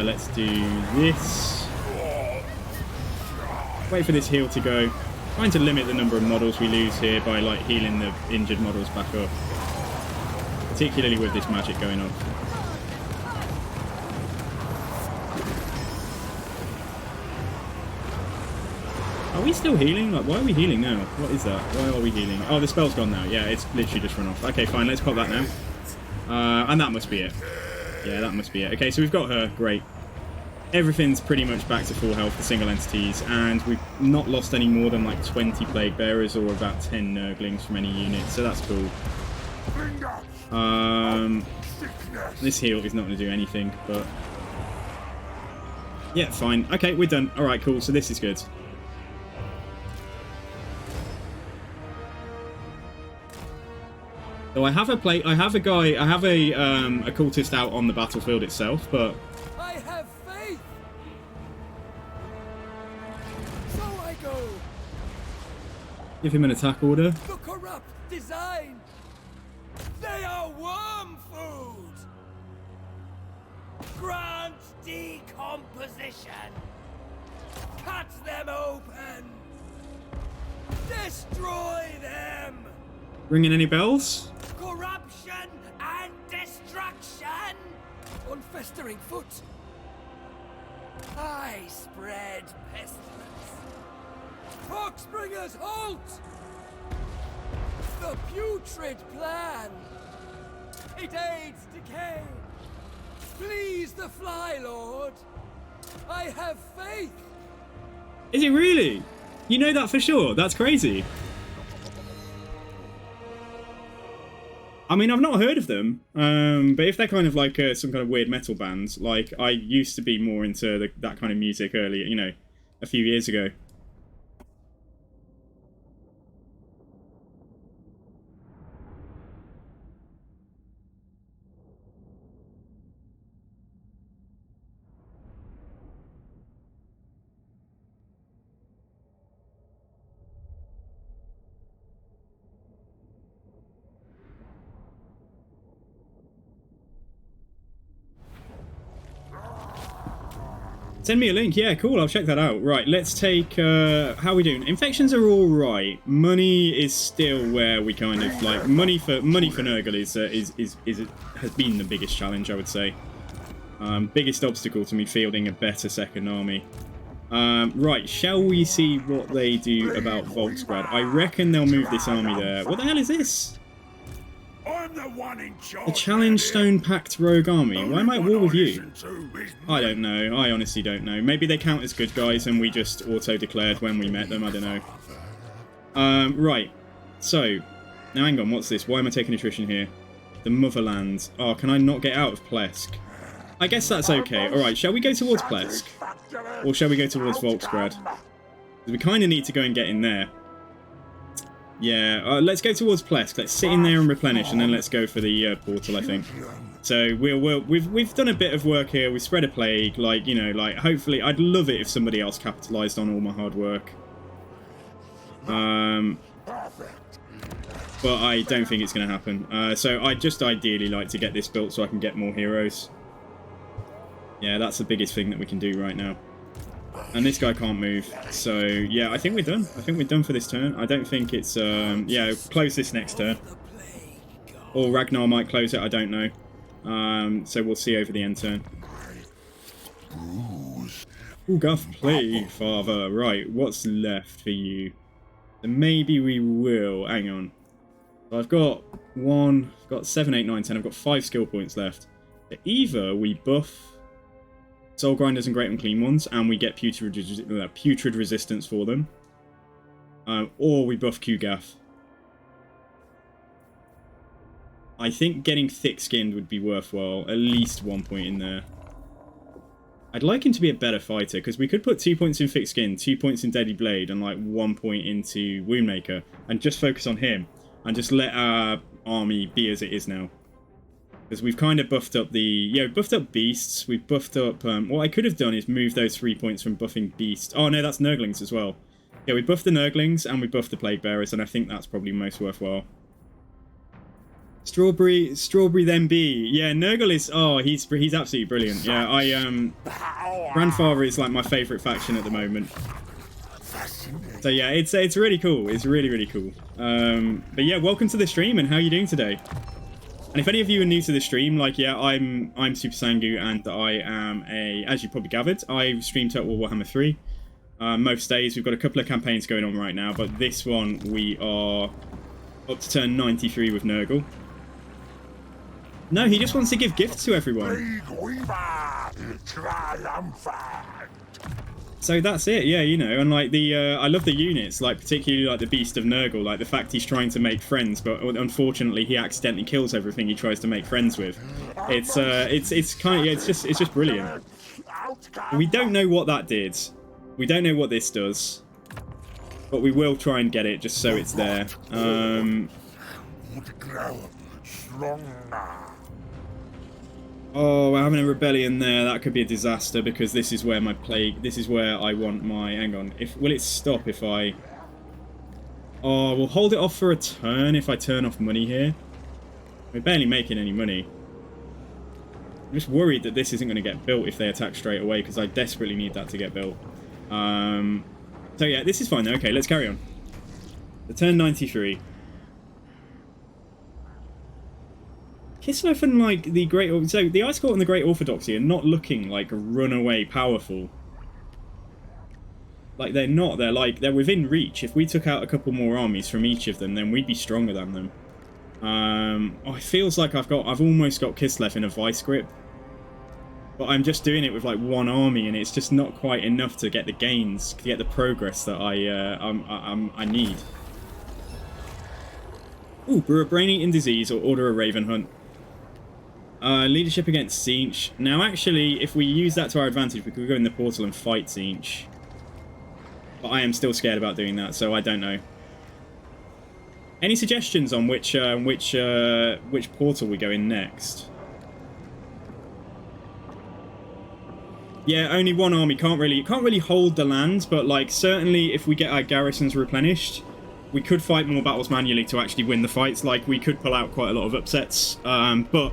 Let's do this. Wait for this heal to go. Trying to limit the number of models we lose here by like healing the injured models back up. Particularly with this magic going on. Are we still healing? Like, why are we healing now? What is that? Why are we healing? Oh, the spell's gone now. Yeah, it's literally just run off. Okay, fine. Let's pop that now. And that must be it. Yeah, that must be it. Okay, so we've got her. Great. Everything's pretty much back to full health for single entities, and we've not lost any more than like 20 Plague Bearers or about 10 Nurglings from any unit, so that's cool. This heal is not going to do anything, but... Yeah, fine. Okay, we're done. Alright, cool, so this is good. So I have a cultist out on the battlefield itself, but... I have faith. So I go. Give him an attack order. The corrupt design. They are worm food. Grant decomposition. Cut them open. Destroy them. Ringing any bells? Corruption and destruction! On festering foot, I spread pestilence. Foxbringers, halt! The putrid plan! It aids decay! Please the Fly Lord! I have faith! Is it really? You know that for sure? That's crazy. I mean, I've not heard of them, but if they're kind of like some kind of weird metal bands, like I used to be more into that kind of music earlier, you know, a few years ago. Send me a link. Yeah, cool. I'll check that out. Right, let's take... how are we doing? Infections are all right. Money is still where we kind of like... Money for Nurgle has been the biggest challenge, I would say. Biggest obstacle to me fielding a better second army. Right, shall we see what they do about Volksgrad? I reckon they'll move this army there. What the hell is this? I'm the one in charge. A Challenge Stone Pact Rogue Army. Why am I at war with you? I don't know. I honestly don't know. Maybe they count as good guys and we just auto-declared when we met them. I don't know. Right. So, now hang on. What's this? Why am I taking attrition here? The Motherland. Oh, can I not get out of Plesk? I guess that's okay. Alright, shall we go towards Plesk? Or shall we go towards Volksgrad? We kind of need to go and get in there. Yeah, let's go towards Plesk. Let's sit in there and replenish, and then let's go for the portal, I think. So we've done a bit of work here. We've spread a plague, like, you know, like, hopefully, I'd love it if somebody else capitalised on all my hard work. But I don't think it's going to happen. So I'd just ideally like to get this built so I can get more heroes. Yeah, that's the biggest thing that we can do right now. And this guy can't move, so yeah, I think we're done. I think we're done for this turn. I don't think it's, yeah, close this next turn. Or Ragnar might close it, I don't know. So we'll see over the end turn. Guff Plague, Father. Right, what's left for you? So maybe we will, hang on. So I've got 7, 8, 9, 10. I've got 5 skill points left. So either we buff Soul Grinders and Great Unclean Ones, and we get putrid resistance for them. Or we buff Q-Gaff. I think getting thick-skinned would be worthwhile. At least 1 point in there. I'd like him to be a better fighter, because we could put 2 points in thick skin, 2 points in Deadly Blade, and like 1 point into Woundmaker, and just focus on him, and just let our army be as it is now. Because we've kind of buffed up the... Yeah, we've buffed up Beasts. We've buffed up... what I could have done is move those 3 points from buffing Beasts. Oh, no, that's Nurglings as well. Yeah, we buffed the Nurglings and we buffed the Plague Bearers, and I think that's probably most worthwhile. Strawberry then B. Yeah, Nurgle is... Oh, he's absolutely brilliant. Yeah, Grandfather is like my favourite faction at the moment. So yeah, it's really cool. It's really, really cool. But yeah, welcome to the stream, and how are you doing today? And if any of you are new to the stream, like, yeah, I'm Super Sangu, and I am as you probably gathered, I stream Total War Warhammer 3. Most days, we've got a couple of campaigns going on right now, but this one, we are up to turn 93 with Nurgle. No, he just wants to give gifts to everyone. So that's it, yeah, you know, and like I love the units, like particularly like the Beast of Nurgle, like the fact he's trying to make friends, but unfortunately he accidentally kills everything he tries to make friends with. It's kind of, yeah, it's just brilliant. We don't know what that did. We don't know what this does, but we will try and get it just so it's there. Oh, we're having a rebellion there. That could be a disaster, because this is where my plague... This is where I want my... Hang on. Will it stop if I... Oh, we'll hold it off for a turn if I turn off money here. We're barely making any money. I'm just worried that this isn't going to get built if they attack straight away, because I desperately need that to get built. So yeah, this is fine though. Okay, let's carry on. The turn 93. Kislev and like the Great... So the Ice Court and the Great Orthodoxy are not looking like runaway powerful. Like they're not. They're within reach. If we took out a couple more armies from each of them, then we'd be stronger than them. Oh, it feels like I've almost got Kislev in a vice grip, but I'm just doing it with like one army, and it's just not quite enough to get the gains, to get the progress that I need. Ooh, brew a brain-eating disease or order a raven hunt. Leadership against Tzeentch. Now, actually, if we use that to our advantage, we could go in the portal and fight Tzeentch. But I am still scared about doing that, so I don't know. Any suggestions on which portal we go in next? Yeah, only one army can't really hold the land, but like certainly if we get our garrisons replenished, we could fight more battles manually to actually win the fights. Like we could pull out quite a lot of upsets, but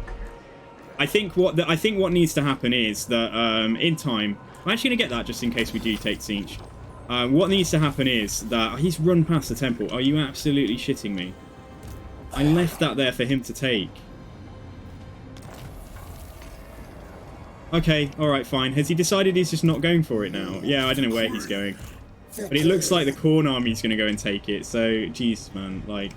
I think what needs to happen is that in time, I'm actually going to get that just in case we do take siege. What needs to happen is that he's run past the temple. Are you absolutely shitting me? I left that there for him to take. Okay, alright, fine. Has he decided he's just not going for it now? Yeah, I don't know where he's going. But it looks like the Khorne army's going to go and take it. So, jeez, man, like...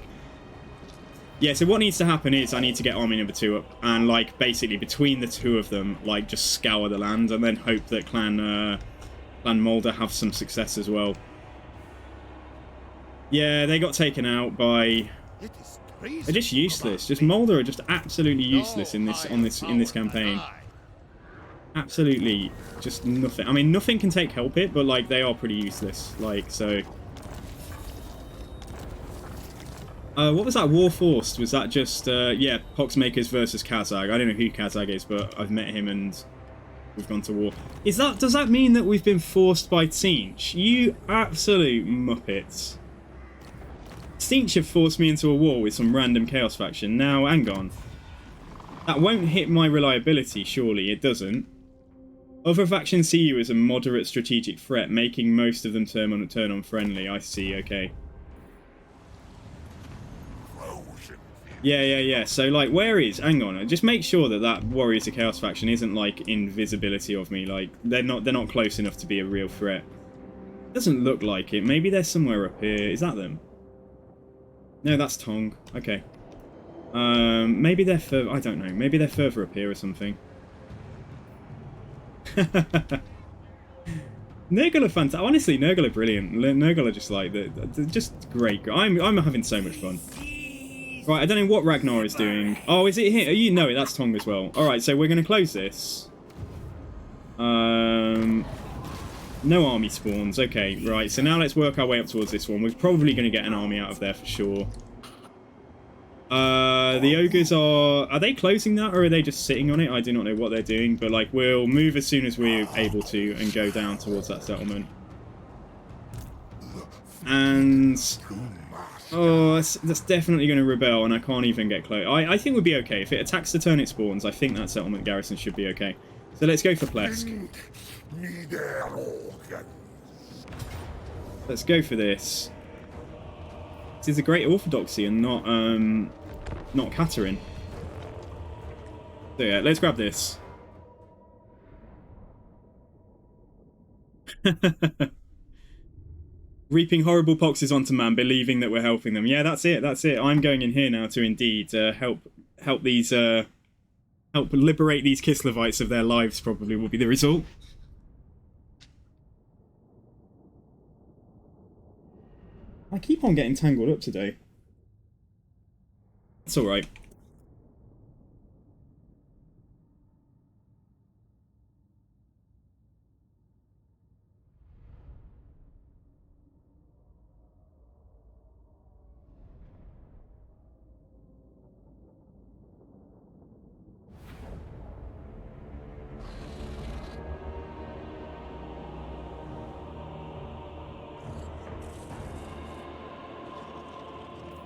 Yeah, so what needs to happen is I need to get army number 2 up. And, like, basically, between the two of them, like, just scour the land. And then hope that Clan Moulder have some success as well. Yeah, they got taken out by... They're just useless. Just Moulder are just absolutely useless in this campaign. Absolutely just nothing. I mean, nothing can take help it, but like they are pretty useless. Like, so what was that? Warforced? Was that just yeah, Poxmakers versus Kazag? I don't know who Kazag is, but I've met him and we've gone to war. Does that mean that we've been forced by Tzeentch? You absolute muppets. Tzeentch have forced me into a war with some random Chaos faction. Now, hang on. That won't hit my reliability, surely. It doesn't. Other factions see you as a moderate strategic threat, making most of them turn on friendly. I see, okay. Yeah. So, like, where is... Hang on. Just make sure that that Warriors of Chaos faction isn't, like, invisibility of me. Like, they're not close enough to be a real threat. Doesn't look like it. Maybe they're somewhere up here. Is that them? No, that's Tong. Okay. Maybe they're I don't know. Maybe they're further up here or something. Nurgle are fantastic. Honestly, Nurgle are brilliant. Nurgle are just like they're just great. I'm having so much fun. Right, I don't know what Ragnar is doing. Oh, is it here? Oh, you know it. That's Tong as well. All right, so we're gonna close this. No army spawns. Okay, right. So now let's work our way up towards this one. We're probably going to get an army out of there for sure. The ogres are they closing that or are they just sitting on it? I do not know what they're doing, but like we'll move as soon as we're able to and go down towards that settlement. And oh, that's definitely going to rebel, and I can't even get close. I think we'll be okay if it attacks the turn it spawns. I think that settlement garrison should be okay. So let's go for Plesk. Let's go for this. This is a great orthodoxy and not Katerin. So yeah, let's grab this. Reaping horrible poxes onto man, believing that we're helping them. Yeah, that's it. That's it. I'm going in here now to indeed help these help liberate these Kislevites of their lives. Probably will be the result. I keep on getting tangled up today. It's alright.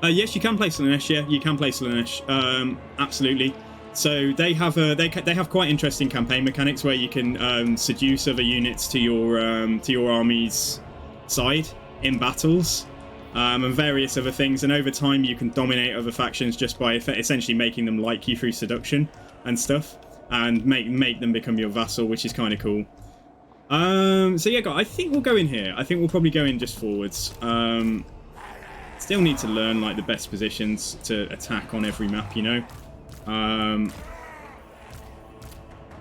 Yes, you can play Slaanesh. Yeah, you can play Slaanesh. Absolutely. So they have they have quite interesting campaign mechanics where you can seduce other units to your army's side in battles, and various other things. And over time, you can dominate other factions just by essentially making them like you through seduction and stuff, and make them become your vassal, which is kind of cool. So yeah, guys, I think we'll go in here. I think we'll probably go in just forwards. Still need to learn like the best positions to attack on every map, you know.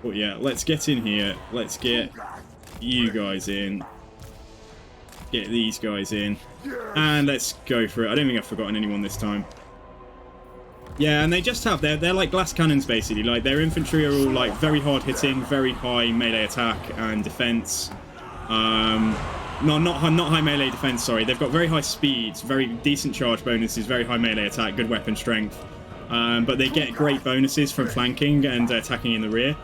But yeah, let's get in here. Let's get you guys in. Get these guys in. And let's go for it. I don't think I've forgotten anyone this time. Yeah, and they just have, they're like glass cannons basically. Like their infantry are all like very hard hitting, very high melee attack and defense. No, not high melee defense, sorry. They've got very high speeds, very decent charge bonuses, very high melee attack, good weapon strength. But they get great bonuses from flanking and attacking in the rear.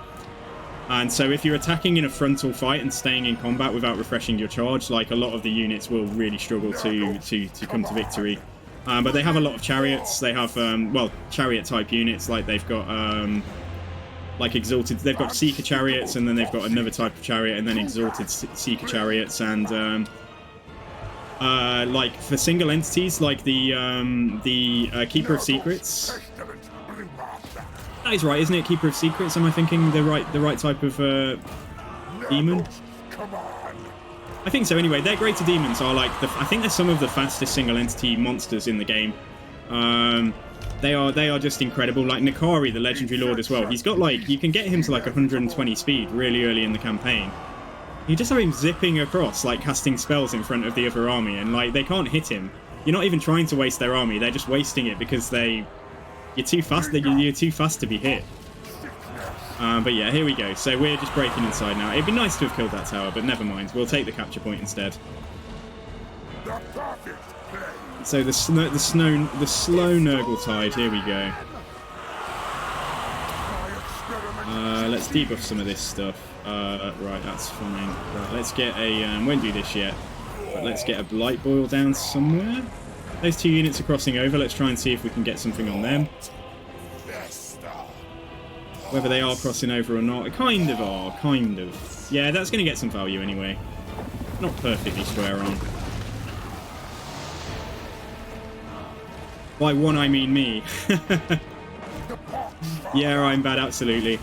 And so if you're attacking in a frontal fight and staying in combat without refreshing your charge, like a lot of the units will really struggle to come to victory. But they have a lot of chariots. They have, well, chariot type units, like they've got like exalted. They've got Seeker chariots, and then they've got another type of chariot, and then exalted Seeker chariots, and like for single entities, like the Keeper of Secrets. That is right, isn't it? Keeper of Secrets. Am I thinking the right type of demon? I think so. Anyway, their greater demons are like I think they're some of the fastest single entity monsters in the game. They are just incredible. Like Nakari, the legendary lord as well. He's got like, you can get him to like 120 speed really early in the campaign. You just have him zipping across, like casting spells in front of the other army, and like they can't hit him. You're not even trying to waste their army. They're just wasting it because you're too fast. You're too fast to be hit. But yeah, here we go. So we're just breaking inside now. It'd be nice to have killed that tower, but never mind. We'll take the capture point instead. So the slow Nurgle tide. Here we go. Let's debuff some of this stuff. Right, that's fine. Right, let's get a. Won't do this yet. But let's get a blight boil down somewhere. Those two units are crossing over. Let's try and see if we can get something on them. Whether they are crossing over or not, kind of are, kind of. Yeah, that's going to get some value anyway. Not perfectly square on. By one, I mean me. Yeah, I'm bad, absolutely.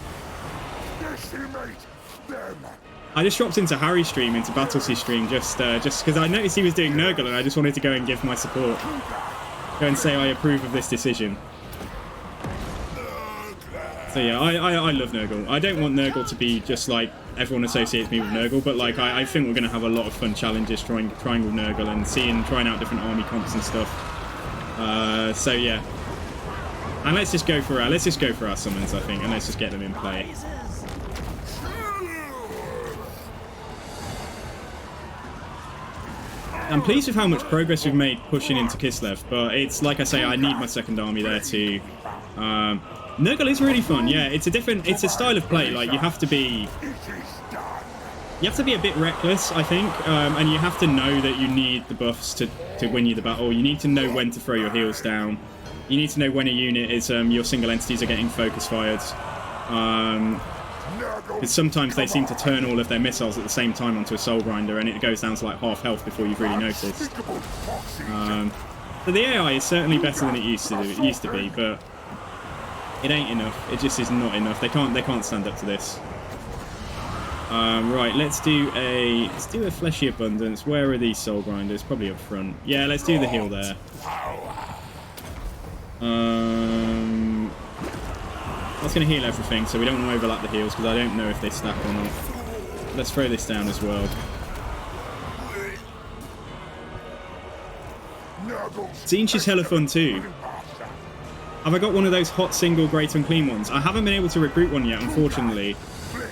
I just dropped into Harry's stream, into Battlesy's stream, just because I noticed he was doing Nurgle, and I just wanted to go and give my support. Go and say I approve of this decision. So yeah, I love Nurgle. I don't want Nurgle to be just like everyone associates me with Nurgle, but like I think we're going to have a lot of fun challenges trying with Nurgle and trying out different army comps and stuff. So yeah, and let's just go for our summons, I think, and let's just get them in play. I'm pleased with how much progress we've made pushing into Kislev, but it's like I say, I need my second army there too. Nurgle is really fun. Yeah, it's a style of play. Like you have to be a bit reckless, I think, and you have to know that you need the buffs to win you the battle. You need to know when to throw your heals down. You need to know when a unit is your single entities are getting focus fired. Because sometimes they seem to turn all of their missiles at the same time onto a soul grinder, and it goes down to like half health before you've really noticed. So the AI is certainly better than it used to be, but it ain't enough. It just is not enough. They can't stand up to this. Right, let's do a fleshy abundance. Where are these soul grinders? Probably up front. Yeah, let's do the heal there. That's going to heal everything, so we don't want to overlap the heals because I don't know if they stack or not. Let's throw this down as well. Tzeentch is hella fun too. Have I got one of those hot single great unclean ones? I haven't been able to recruit one yet, unfortunately.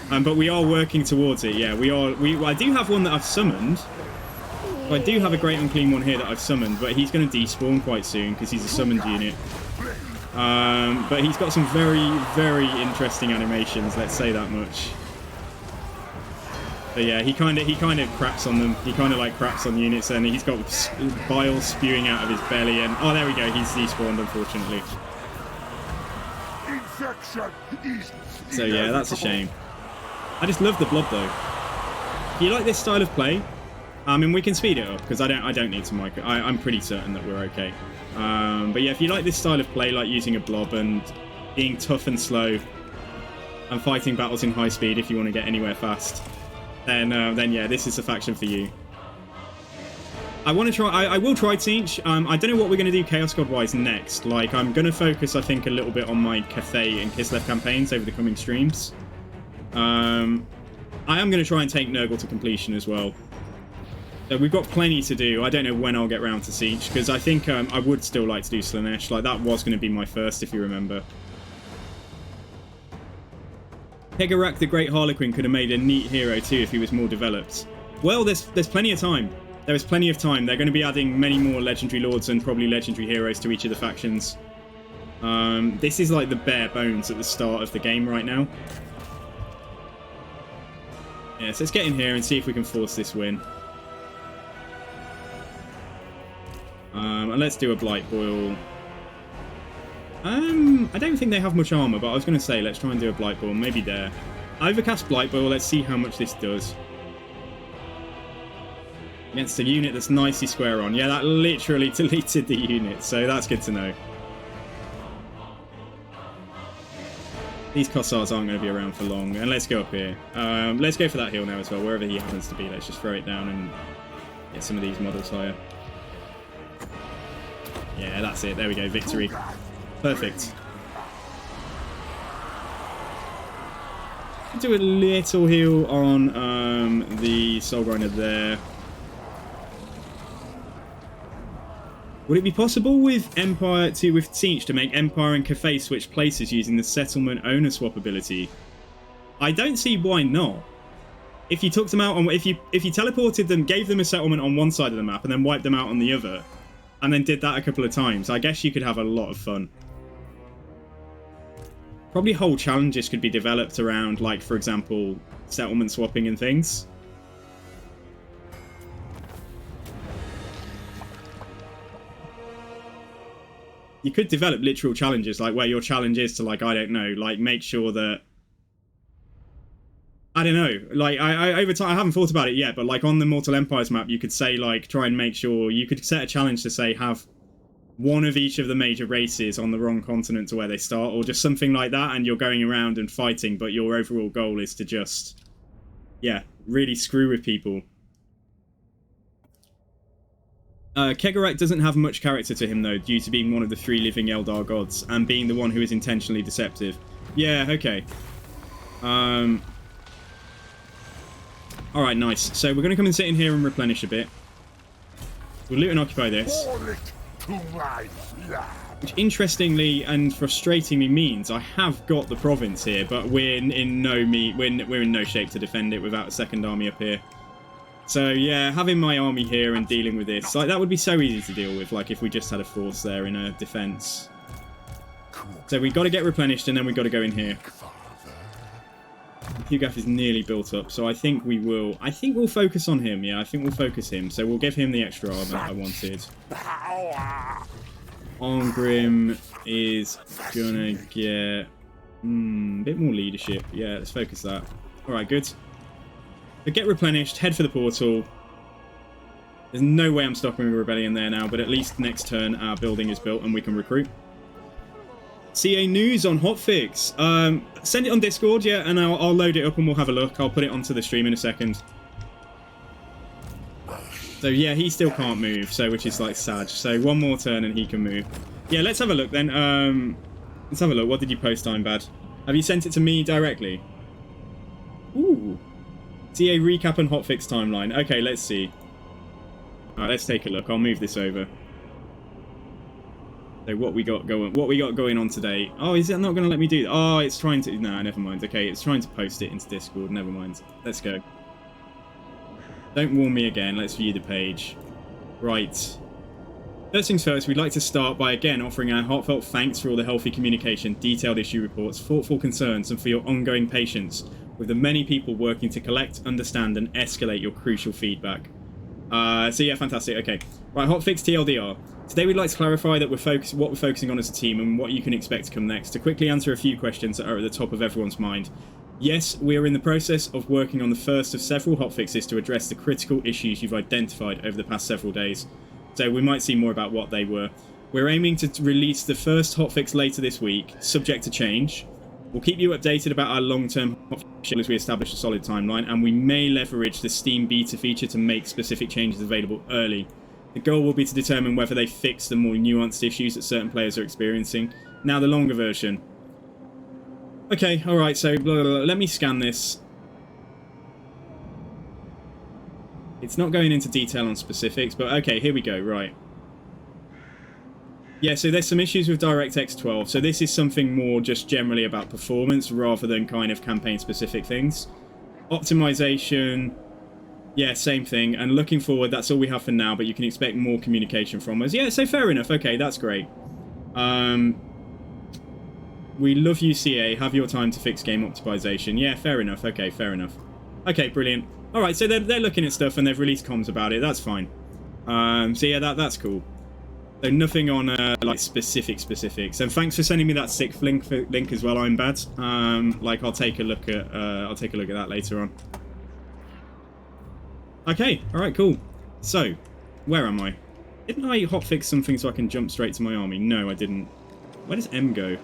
But we are working towards it. Yeah, I do have one that I've summoned. I do have a great unclean one here that I've summoned, but he's going to despawn quite soon because he's a summoned unit. But he's got some very, very interesting animations. Let's say that much. But yeah, he kind of craps on them. He kind of like craps on units, and he's got bile spewing out of his belly. And oh, there we go. He's despawned, unfortunately. So yeah, that's a shame. I just love the blob though. Do you like this style of play? I mean, we can speed it up because I don't need to micro. I'm pretty certain that we're okay. But yeah, if you like this style of play, like using a blob and being tough and slow and fighting battles in high speed, if you want to get anywhere fast, then yeah, this is a faction for you. I want to try. I will try Tzeentch. I don't know what we're going to do Chaos God wise next. Like, I'm going to focus, I think, a little bit on my Cathay and Kislev campaigns over the coming streams. I am going to try and take Nurgle to completion as well. So we've got plenty to do. I don't know when I'll get round to Tzeentch, because I think I would still like to do Slaanesh. Like, that was going to be my first, if you remember. Hegarak the Great Harlequin could have made a neat hero too if he was more developed. Well, there's plenty of time. There is plenty of time. They're going to be adding many more legendary lords and probably legendary heroes to each of the factions. This is like the bare bones at the start of the game right now. Yeah, so let's get in here and see if we can force this win. And let's do a Blight Boil. I don't think they have much armor, but I was going to say, let's try and do a Blight Ball. Maybe there. Overcast Blight Ball, let's see how much this does. Against a unit that's nicely square on. Yeah, that literally deleted the unit, so that's good to know. These Cossards aren't going to be around for long, and let's go up here. Let's go for that hill now as well, wherever he happens to be. Let's just throw it down and get some of these models higher. Yeah, that's it. There we go. Victory. Perfect. Do a little heal on the Soul Grinder there. Would it be possible with Siege to make Empire and Cathay switch places using the settlement owner swap ability? I don't see why not. If you took them out on, if you teleported them, gave them a settlement on one side of the map and then wiped them out on the other, and then did that a couple of times, I guess you could have a lot of fun. Probably whole challenges could be developed around, like, for example, settlement swapping and things. You could develop literal challenges, like where your challenge is to, like, I don't know, like, make sure that... I don't know, like, over time, I haven't thought about it yet, but, like, on the Mortal Empires map, you could say, like, try and make sure, you could set a challenge to say, have one of each of the major races on the wrong continent to where they start, or just something like that, and you're going around and fighting, but your overall goal is to just, yeah, really screw with people. Kegarak doesn't have much character to him, though, due to being one of the 3 living Eldar gods, and being the one who is intentionally deceptive. Yeah, okay. Alright, nice. So we're going to come and sit in here and replenish a bit. We'll loot and occupy this. Which, interestingly and frustratingly, means I have got the province here, but we're in no shape to defend it without a second army up here. So yeah, having my army here and dealing with this, like, that would be so easy to deal with, like, if we just had a force there in a defense. So we've got to get replenished, and then we've got to go in here. Hugaf is nearly built up, so I think we'll focus on him. Yeah, I think we'll focus him. So we'll give him the extra armor I wanted. Orgrim is gonna get a bit more leadership. Yeah, let's focus that. Alright, good. So get replenished, head for the portal. There's no way I'm stopping a rebellion there now, but at least next turn our building is built and we can recruit. CA news on hotfix. Send it on Discord, yeah, and I'll load it up and we'll have a look. I'll put it onto the stream in a second. So yeah, he still can't move, so which is like sad. So one more turn and he can move. Yeah, let's have a look then. Let's have a look. What did you post, Bad? Have you sent it to me directly? Ooh. CA recap and hotfix timeline. Okay, let's see. Alright, let's take a look. I'll move this over. So what we got going on today? Oh, is it not going to let me do that? Oh, it's trying to... Nah, never mind. Okay, it's trying to post it into Discord. Never mind. Let's go. Don't warn me again. Let's view the page. Right. First things first, we'd like to start by again offering our heartfelt thanks for all the healthy communication, detailed issue reports, thoughtful concerns, and for your ongoing patience with the many people working to collect, understand, and escalate your crucial feedback. So yeah, fantastic. Okay. Right, hotfix TLDR. Today we'd like to clarify that what we're focusing on as a team and what you can expect to come next. To quickly answer a few questions that are at the top of everyone's mind. Yes, we are in the process of working on the first of several hotfixes to address the critical issues you've identified over the past several days. So we might see more about what they were. We're aiming to release the first hotfix later this week, subject to change. We'll keep you updated about our long-term hotfix as we establish a solid timeline, and we may leverage the Steam beta feature to make specific changes available early. The goal will be to determine whether they fix the more nuanced issues that certain players are experiencing. Now the longer version. Okay, alright, so blah, blah, blah. Let me scan this. It's not going into detail on specifics, but okay, here we go, right. Yeah, so there's some issues with DirectX 12, so this is something more just generally about performance rather than kind of campaign-specific things. Optimization, yeah, same thing, and looking forward, that's all we have for now, but you can expect more communication from us. Yeah, so fair enough, okay, that's great. We love you, CA, have your time to fix game optimization. Yeah, fair enough, okay, fair enough. Okay, brilliant. Alright, so they're looking at stuff and they've released comms about it, that's fine. So yeah, that's cool. So nothing on like specifics. And thanks for sending me that sixth link as well, I'm bad. Like I'll take a look at that later on. Okay, all right, cool. So, where am I? Didn't I hotfix something so I can jump straight to my army? No, I didn't. Where does M go?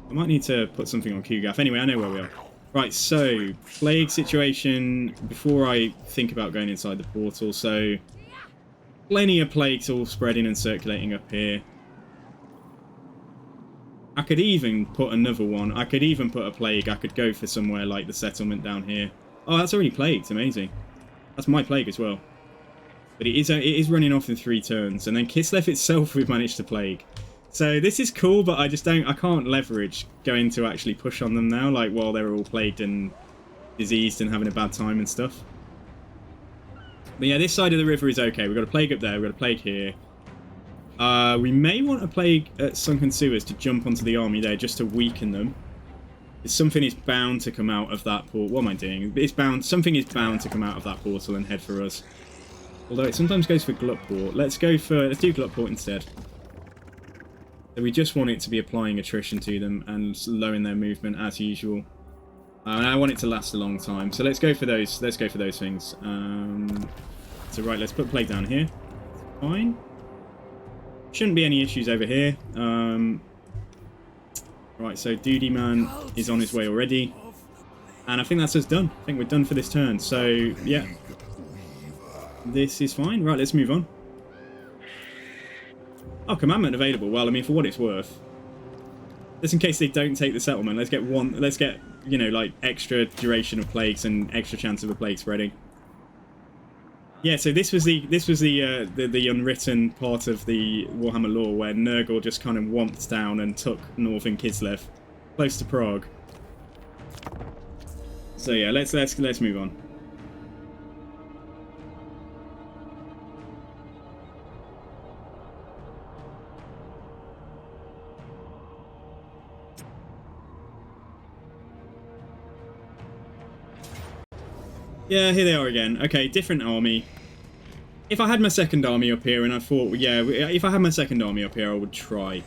I might need to put something on QGAF. Anyway, I know where we are. Right, so plague situation before I think about going inside the portal. So plenty of plagues all spreading and circulating up here. I could even put another one. I could even put a plague. I could go for somewhere like the settlement down here. Oh, that's already plagued. Amazing. That's my plague as well. But it is running off in 3 turns. And then Kislev itself we've managed to plague. So this is cool, but I can't leverage going to actually push on them now, like while they're all plagued and diseased and having a bad time and stuff. But yeah, this side of the river is okay. We've got a plague up there, we've got a plague here. We may want a plague at Sunken Sewers to jump onto the army there just to weaken them. Something is bound to come out of that portal. What am I doing? Something is bound to come out of that portal and head for us. Although it sometimes goes for Glutport. Let's do Glutport instead. So we just want it to be applying attrition to them and slowing their movement as usual. And I want it to last a long time. So let's go for those. Let's go for those things. So right, let's put plague down here. Fine. Shouldn't be any issues over here. Right, so Duty Man is on his way already. And I think that's us done. I think we're done for this turn. So, yeah. This is fine. Right, let's move on. Oh, commandment available. Well, I mean, for what it's worth. Just in case they don't take the settlement, let's get, you know, like, extra duration of plagues and extra chance of a plague spreading. Yeah, so this was the unwritten part of the Warhammer lore where Nurgle just kind of whomped down and took northern Kislev, close to Prague. So yeah, let's move on. Yeah, here they are again. Okay, different army. If I had my second army up here and I thought, yeah, if I had my second army up here, I would try.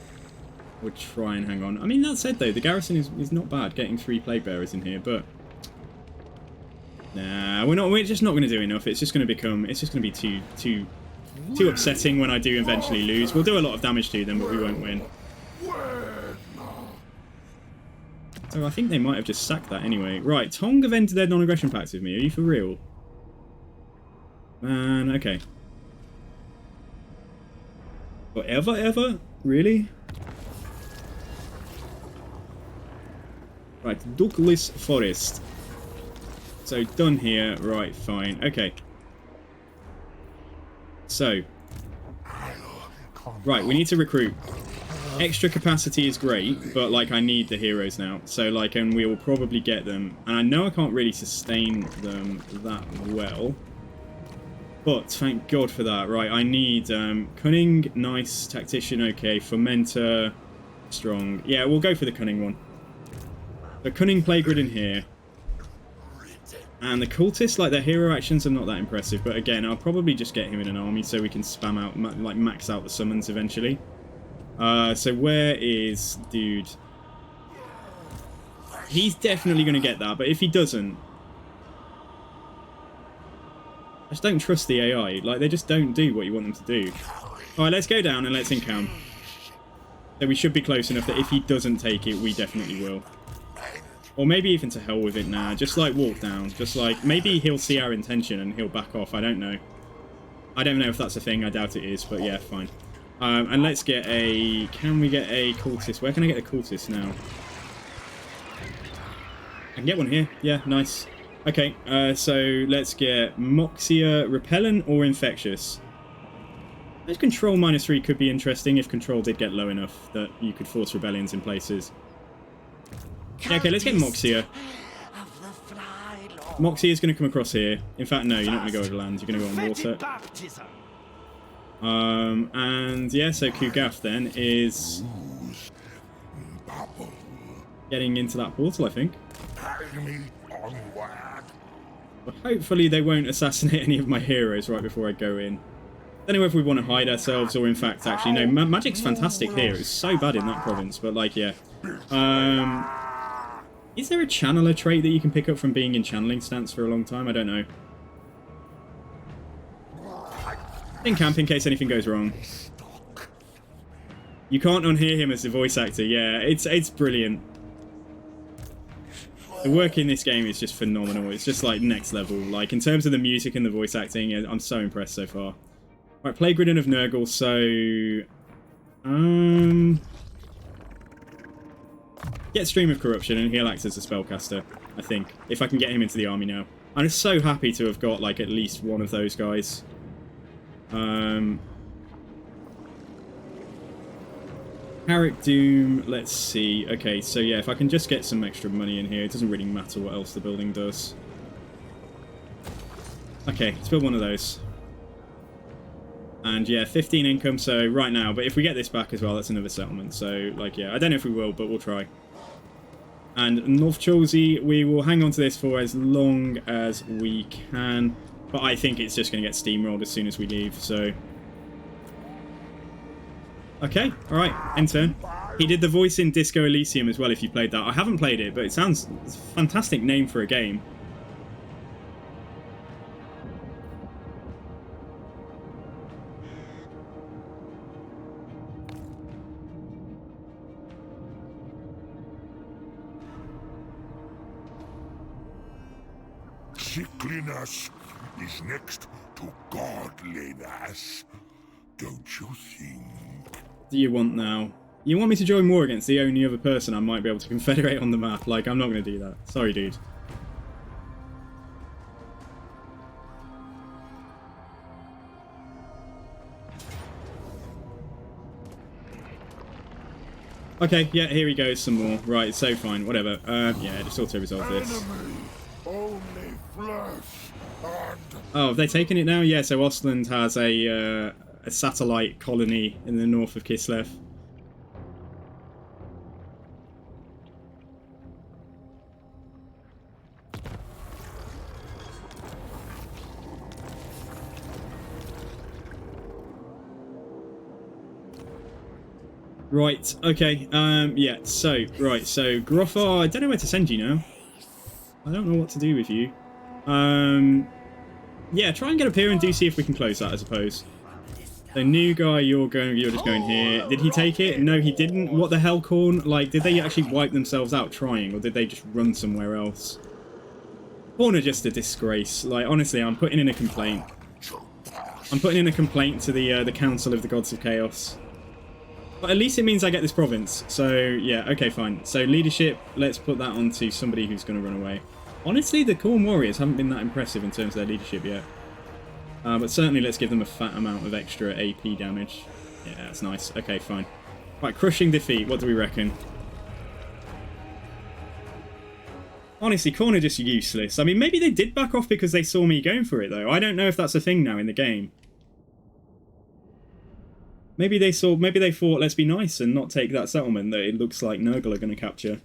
And hang on. I mean, that said, though, the garrison is not bad, getting 3 plague bearers in here, but... Nah, we're just not going to do enough. It's just going to be too upsetting when I do eventually lose. We'll do a lot of damage to them, but we won't win. So I think they might have just sacked that anyway. Right, Tong have entered their non-aggression pacts with me. Are you for real? Man, okay. Forever, ever? Really? Right, Douglas Forest. So, done here. Right, fine. Okay. So. Right, we need to recruit. Extra capacity is great, but, like, I need the heroes now. So, like, and we will probably get them. And I know I can't really sustain them that well. But, thank God for that. Right, I need Cunning, nice, Tactician, okay, Fermenter, strong. Yeah, we'll go for the Cunning one. The Cunning Plague Ridden here. And the Cultists, like, their hero actions are not that impressive. But, again, I'll probably just get him in an army so we can spam out, like, max out the summons eventually. So where is dude? He's definitely going to get that, but if he doesn't, I just don't trust the AI. Like, they just don't do what you want them to do. Alright, let's go down and let's encamp. So we should be close enough that if he doesn't take it, we definitely will. Or maybe even to hell with it now. Just, like, walk down. Just, like, maybe he'll see our intention and he'll back off. I don't know. I don't know if that's a thing. I doubt it is, but yeah, fine. And let's get a... Can we get a cultist? Where can I get a cultist now? I can get one here. Yeah, nice. Okay, so let's get Moxia, Repellent or Infectious. This Control -3 could be interesting if Control did get low enough that you could force rebellions in places. Yeah, okay, let's get Moxia. Moxia is going to come across here. In fact, no, you're not going to go over land. You're going to go on water. And yeah, so Kugaf then is getting into that portal, I think. But hopefully they won't assassinate any of my heroes right before I go in. Don't know if we want to hide ourselves or in fact actually no. Magic's fantastic here. It's so bad in that province, but like yeah. Is there a channeler trait that you can pick up from being in channeling stance for a long time? I don't know. In camp in case anything goes wrong. You can't unhear him as the voice actor. Yeah, it's brilliant. The work in this game is just phenomenal. It's just like next level. Like in terms of the music and the voice acting, I'm so impressed so far. Right, play Gridden of Nurgle. So, get Stream of Corruption and he'll act as a spellcaster. I think if I can get him into the army now. I'm so happy to have got like at least one of those guys. Carrick Doom, let's see. Okay, so yeah, if I can just get some extra money in here, it doesn't really matter what else the building does. Okay, let's build one of those. And yeah, 15 income, so right now, but if we get this back as well, that's another settlement. So, like, yeah, I don't know if we will, but we'll try. And North Cholsey, we will hang on to this for as long as we can. But I think it's just going to get steamrolled as soon as we leave, so... Okay, alright, end turn. He did the voice in Disco Elysium as well, if you played that. I haven't played it, but it's a fantastic name for a game. Sickliness is next to godliness, don't you think? What do you want now? You want me to join war against the only other person I might be able to confederate on the map? Like, I'm not going to do that. Sorry, dude. Okay, yeah, here he goes, some more. Right, so fine, whatever. Yeah, just auto-resolve this. Only flesh and... Oh, have they taken it now? Yeah, so Ostland has a satellite colony in the north of Kislev. Right, okay, yeah, so, right, so, Groffar, I don't know where to send you now. I don't know what to do with you. Yeah, try and get up here and do see if we can close that, I suppose. The new guy, you're just going here. Did he take it? No, he didn't. What the hell, Korn? Like, did they actually wipe themselves out trying, or did they just run somewhere else? Korn are just a disgrace. Like, honestly, I'm putting in a complaint. I'm putting in a complaint to the Council of the Gods of Chaos. But at least it means I get this province. So, yeah, okay, fine. So, leadership, let's put that onto somebody who's going to run away. Honestly, the Khorne Warriors haven't been that impressive in terms of their leadership yet. But certainly, let's give them a fat amount of extra AP damage. Yeah, that's nice. Okay, fine. Right, crushing defeat. What do we reckon? Honestly, Khorne are just useless. I mean, maybe they did back off because they saw me going for it, though. I don't know if that's a thing now in the game. Maybe they thought, let's be nice and not take that settlement that it looks like Nurgle are going to capture.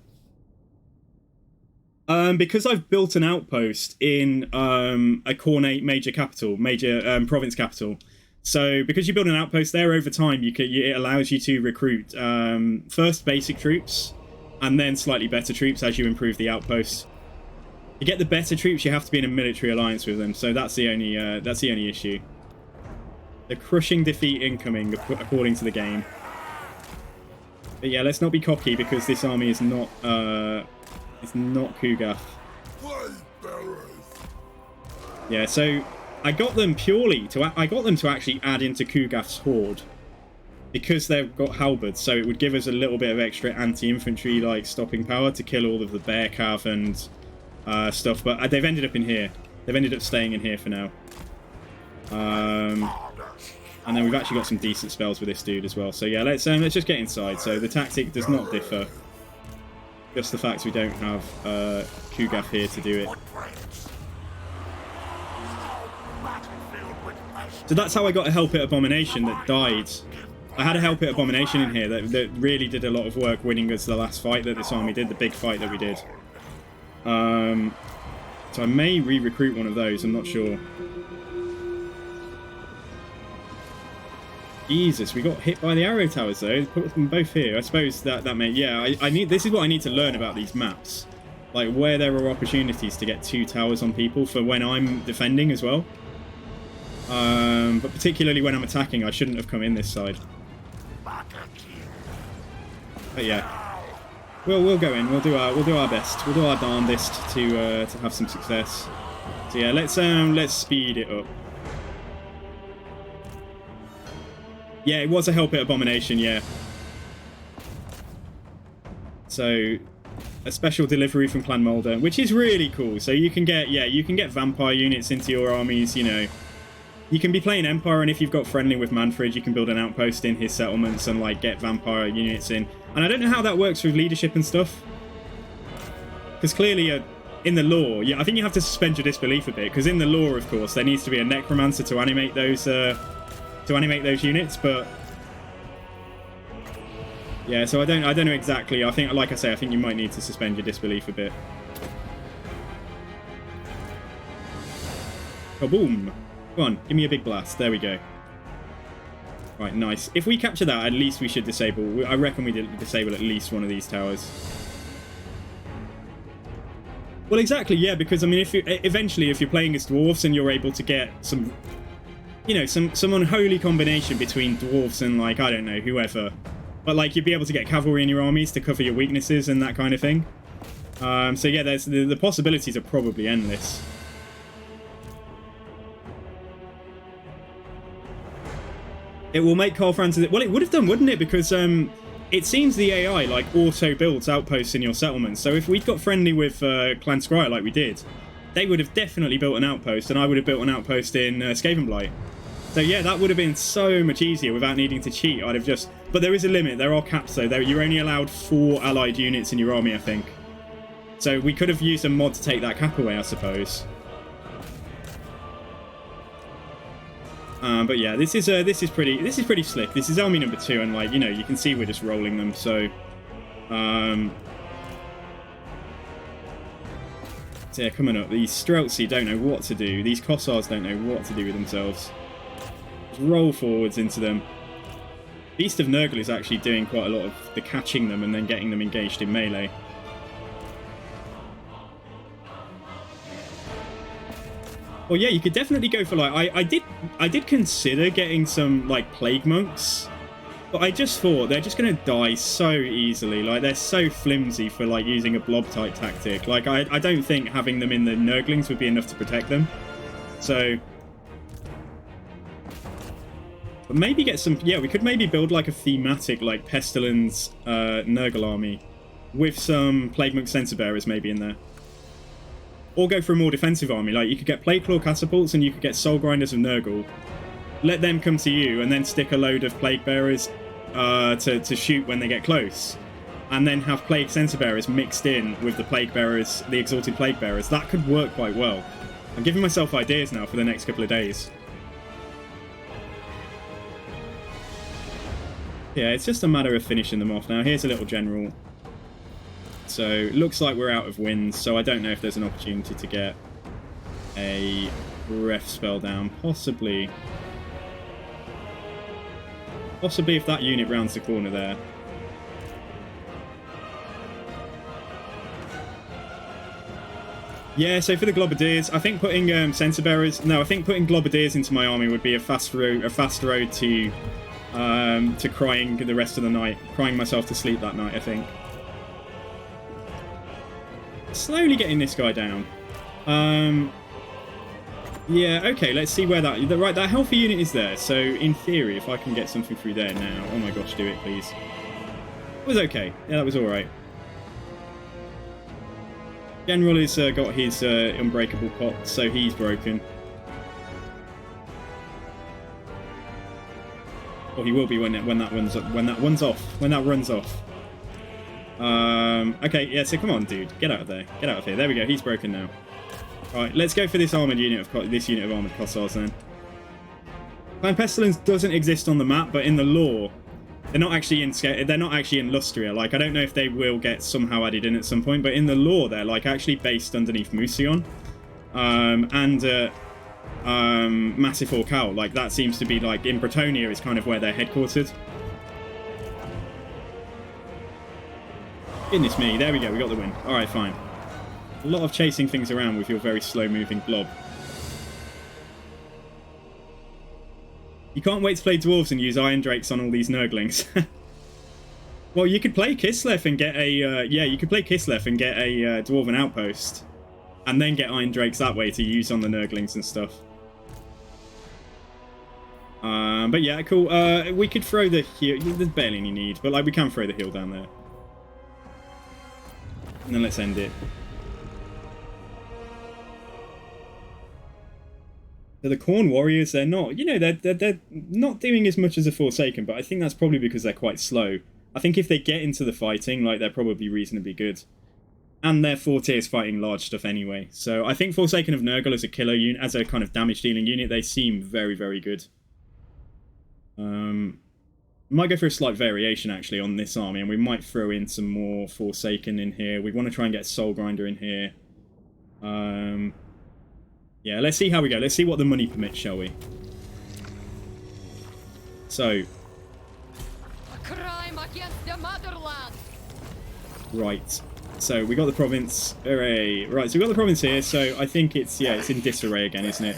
Because I've built an outpost in a Khornate major province capital. So because you build an outpost there over time, it allows you to recruit first basic troops and then slightly better troops as you improve the outpost. To get the better troops, you have to be in a military alliance with them. So that's the only issue. The crushing defeat incoming, according to the game. But yeah, let's not be cocky because this army is not Kugath. Yeah, so I got them to actually add into Kugath's horde because they've got halberds, so it would give us a little bit of extra anti-infantry like stopping power to kill all of the bear cav and stuff. But they've ended up in here. They've ended up staying in here for now. And then we've actually got some decent spells with this dude as well. So yeah, let's just get inside. So the tactic does not differ. Just the fact we don't have Kugath here to do it. So that's how I got a Helpit Abomination that died. I had a Helpit Abomination in here that really did a lot of work winning us the last fight that this army did, the big fight that we did. So I may re-recruit one of those, I'm not sure. Jesus, we got hit by the arrow towers though. Put them both here. I suppose that may, yeah. I need. This is what I need to learn about these maps, like where there are opportunities to get 2 towers on people for when I'm defending as well. But particularly when I'm attacking, I shouldn't have come in this side. But yeah, we'll go in. We'll do our best. We'll do our darndest to have some success. So yeah, let's speed it up. Yeah, it was a Hell Pit Abomination, yeah. So, a special delivery from Clan Mulder, which is really cool. So you can get, yeah, you can get vampire units into your armies, you know. You can be playing Empire, and if you've got friendly with Manfred, you can build an outpost in his settlements and, like, get vampire units in. And I don't know how that works with leadership and stuff. Because clearly, in the lore, yeah, I think you have to suspend your disbelief a bit, because in the lore, of course, there needs to be a necromancer to animate those units, but yeah, so I don't know exactly. I think, like I say, I think you might need to suspend your disbelief a bit. Oh, boom! Go on, give me a big blast. There we go. Right, nice. If we capture that, at least we should disable. I reckon we did disable at least one of these towers. Well, exactly, yeah, because I mean, if you're playing as dwarves and you're able to get some, you know, some unholy combination between dwarves and, like, I don't know, whoever. But, like, you'd be able to get cavalry in your armies to cover your weaknesses and that kind of thing. So, yeah, there's the possibilities are probably endless. It will make Karl Francis... Well, it would have done, wouldn't it? Because it seems the AI, like, auto-builds outposts in your settlements. So if we'd got friendly with Clan Scryer like we did, they would have definitely built an outpost, and I would have built an outpost in Skavenblight. So yeah, that would have been so much easier without needing to cheat. I'd have just... But there is a limit. There are caps, though. You're only allowed 4 allied units in your army, I think. So we could have used a mod to take that cap away, I suppose. But yeah, this is pretty slick. This is army number 2, and, like, you know, you can see we're just rolling them. So yeah, coming up. These Streltsy don't know what to do. These Kossars don't know what to do with themselves. Just roll forwards into them. Beast of Nurgle is actually doing quite a lot of the catching them and then getting them engaged in melee. Well, yeah, you could definitely go for, like, I did consider getting some, like, Plague Monks, but I just thought they're just going to die so easily. Like, they're so flimsy for, like, using a blob-type tactic. Like, I don't think having them in the Nurglings would be enough to protect them. So... But maybe get some... Yeah, we could maybe build, like, a thematic, like, Pestilence Nurgle army with some Plague Monk Censor Bearers maybe in there. Or go for a more defensive army. Like, you could get Plague Claw Catapults and you could get Soul Grinders of Nurgle. Let them come to you and then stick a load of Plague Bearers to shoot when they get close. And then have Plague Censor Bearers mixed in with the Plague Bearers, the Exalted Plague Bearers. That could work quite well. I'm giving myself ideas now for the next couple of days. Yeah, it's just a matter of finishing them off now. Here's a little general. So, looks like we're out of winds, so I don't know if there's an opportunity to get a ref spell down. Possibly. Possibly if that unit rounds the corner there. Yeah, so for the Globadiers, I think putting Censor Bearers... No, I think putting Globadiers into my army would be a fast road to crying the rest of the night. Crying myself to sleep that night, I think. Slowly getting this guy down. Yeah, okay, let's see where that... Right, that healthy unit is there. So, in theory, if I can get something through there now... Oh my gosh, do it, please. It was okay. Yeah, that was alright. General has got his unbreakable pot, so he's broken. Or he will be when that runs off. Okay, yeah, so come on, dude. Get out of there. Get out of here. There we go. He's broken now. Alright, let's go for this armoured unit of armoured Kossars then. Clan Pestilence doesn't exist on the map, but in the lore, they're not actually in Lustria. Like, I don't know if they will get somehow added in at some point, but in the lore, they're, like, actually based underneath Musion. Massive Orcal. Like, that seems to be, like, in Bretonia is kind of where they're headquartered. Goodness me, there we go, we got the win. Alright, fine. A lot of chasing things around with your very slow-moving blob. You can't wait to play Dwarves and use Iron Drakes on all these Nurglings. Well, you could play Kislev and get a... you could play Kislev and get a Dwarven Outpost. And then get Iron Drakes that way to use on the Nurglings and stuff. But yeah, cool. We could throw the heal. There's barely any need, but like we can throw the heal down there. And then let's end it. So the Khorne Warriors, they're not, you know, they're not doing as much as the Forsaken, but I think that's probably because they're quite slow. I think if they get into the fighting, like, they're probably reasonably good. And their forte is fighting large stuff anyway. So I think Forsaken of Nurgle as a killer unit, as a kind of damage dealing unit, they seem very, very good. Might go for a slight variation actually on this army, and we might throw in some more Forsaken in here. We want to try and get Soul Grinder in here. Yeah, let's see how we go. Let's see what the money permits, shall we? So, A crime against the motherland. right. So we got the province. Hooray! Right, so we got the province here. So I think it's it's in disarray again, isn't it?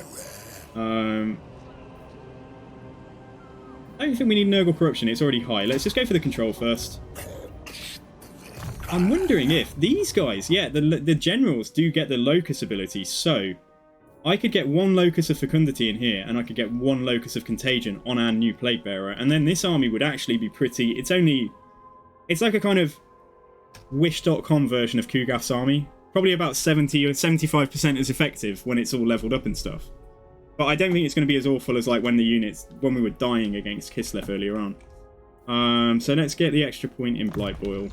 I don't think we need Nurgle corruption. It's already high. Let's just go for the control first. I'm wondering if these guys, the generals do get the locus ability. So I could get 1 locus of fecundity in here, and I could get 1 locus of contagion on our new plague bearer, and then this army would actually be pretty. It's like a kind of Wish.com version of Kugath's army. Probably about 70 or 75% as effective when it's all leveled up and stuff. But I don't think it's going to be as awful as like when we were dying against Kislev earlier on. So let's get the extra point in Blightboil.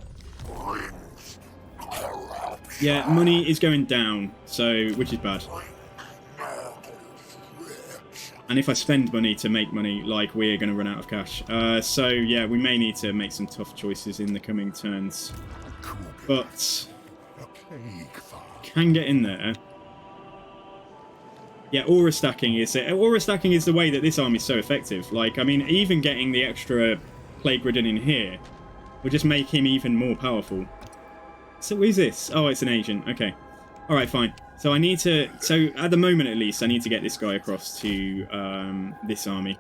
Yeah, money is going down, so which is bad. And if I spend money to make money, like, we're going to run out of cash. So yeah, we may need to make some tough choices in the coming turns. But can get in there. Yeah, aura stacking is the way that this army is so effective. Like, I mean, even getting the extra Plague Ridden in here will just make him even more powerful. So what is this? Oh, it's an agent. Okay. Alright, fine. So I need to... So, at the moment at least, I need to get this guy across to this army.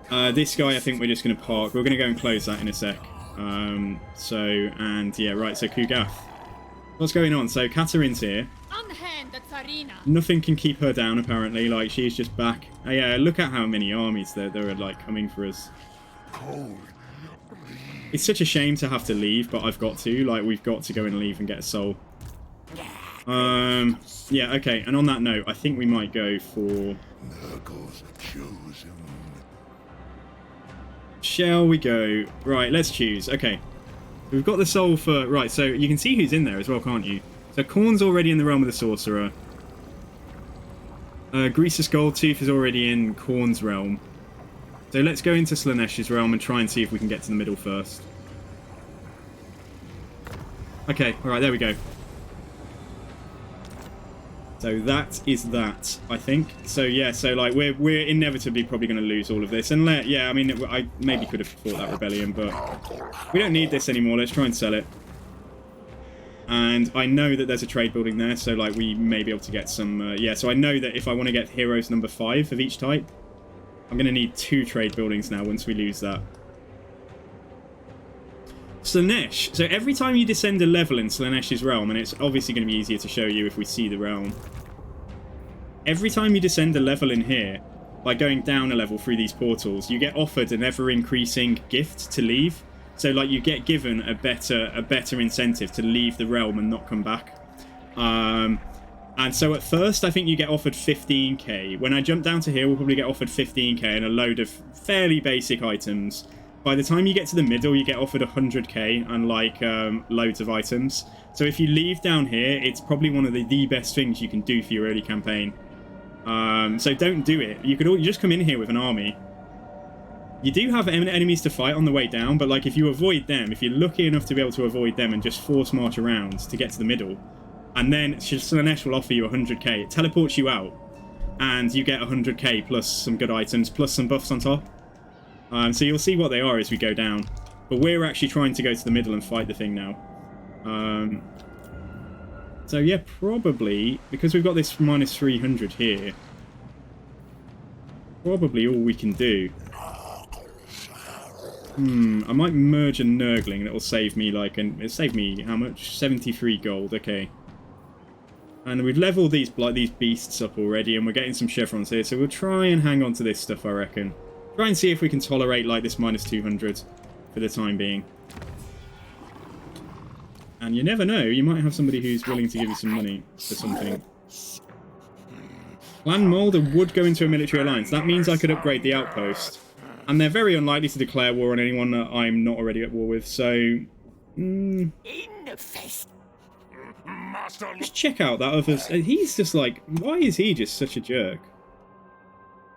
This guy, I think we're just going to park. We're going to go and close that in a sec. Yeah, right, so Kugath. What's going on? So, Katarin's here. Nothing can keep her down, apparently. Like, she's just back. Yeah, look at how many armies there are, like, coming for us. It's such a shame to have to leave, but I've got to. Like, we've got to go and leave and get a soul. Yeah, okay, and on that note, I think we might go for... Shall we go? Right, let's choose. Okay. We've got the soul for... Right, so you can see who's in there as well, can't you? So Khorne's already in the realm of the sorcerer. Greasus Goldtooth is already in Khorne's realm. So let's go into Slaaneish's realm and try and see if we can get to the middle first. Okay, alright, there we go. So that is that, I think. So yeah, so like we're inevitably probably going to lose all of this. And yeah, I mean, I maybe could have fought that rebellion, but we don't need this anymore. Let's try and sell it. And I know that there's a trade building there, so like we may be able to get some... yeah, so I know that if I want to get heroes number 5 of each type, I'm going to need 2 trade buildings now once we lose that. Slaanesh. So every time you descend a level in Slaaneish's realm, and it's obviously going to be easier to show you if we see the realm. Every time you descend a level in here, by going down a level through these portals, you get offered an ever-increasing gift to leave. So, like, you get given a better incentive to leave the realm and not come back. And so at first, I think you get offered 15k. When I jump down to here, we'll probably get offered 15k and a load of fairly basic items. By the time you get to the middle, you get offered 100k and, like, loads of items. So if you leave down here, it's probably one of the best things you can do for your early campaign. So don't do it. You just come in here with an army. You do have enemies to fight on the way down, but like if you avoid them, if you're lucky enough to be able to avoid them and just force march around to get to the middle, and then Slaanesh will offer you 100k, it teleports you out, and you get 100k plus some good items, plus some buffs on top. So you'll see what they are as we go down. But we're actually trying to go to the middle and fight the thing now. So yeah, probably, because we've got this minus 300 here, probably all we can do. I might merge a Nurgling, and it'll save me like, it'll save me how much? 73 gold, okay. And we've leveled these beasts up already, and we're getting some chevrons here, so we'll try and hang on to this stuff, I reckon. Try and see if we can tolerate like this minus 200 for the time being. And you never know, you might have somebody who's willing to give you some money for something. Clan Moulder would go into a military alliance. That means I could upgrade the outpost. And they're very unlikely to declare war on anyone that I'm not already at war with, so... Just check out that other... He's just like... Why is he just such a jerk?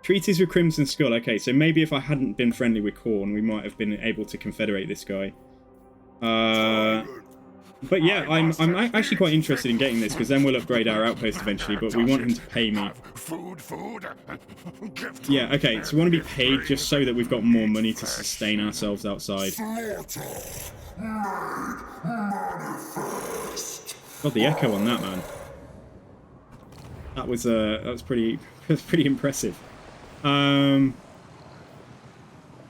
Treaties with Crimson Skull. Okay, so maybe if I hadn't been friendly with Khorne, we might have been able to confederate this guy. But yeah, I'm actually quite interested in getting this, because then we'll upgrade our outpost eventually, but we want him to pay me. Yeah, okay, so we want to be paid just so that we've got more money to sustain ourselves outside. God, the echo on that, man. That was pretty impressive.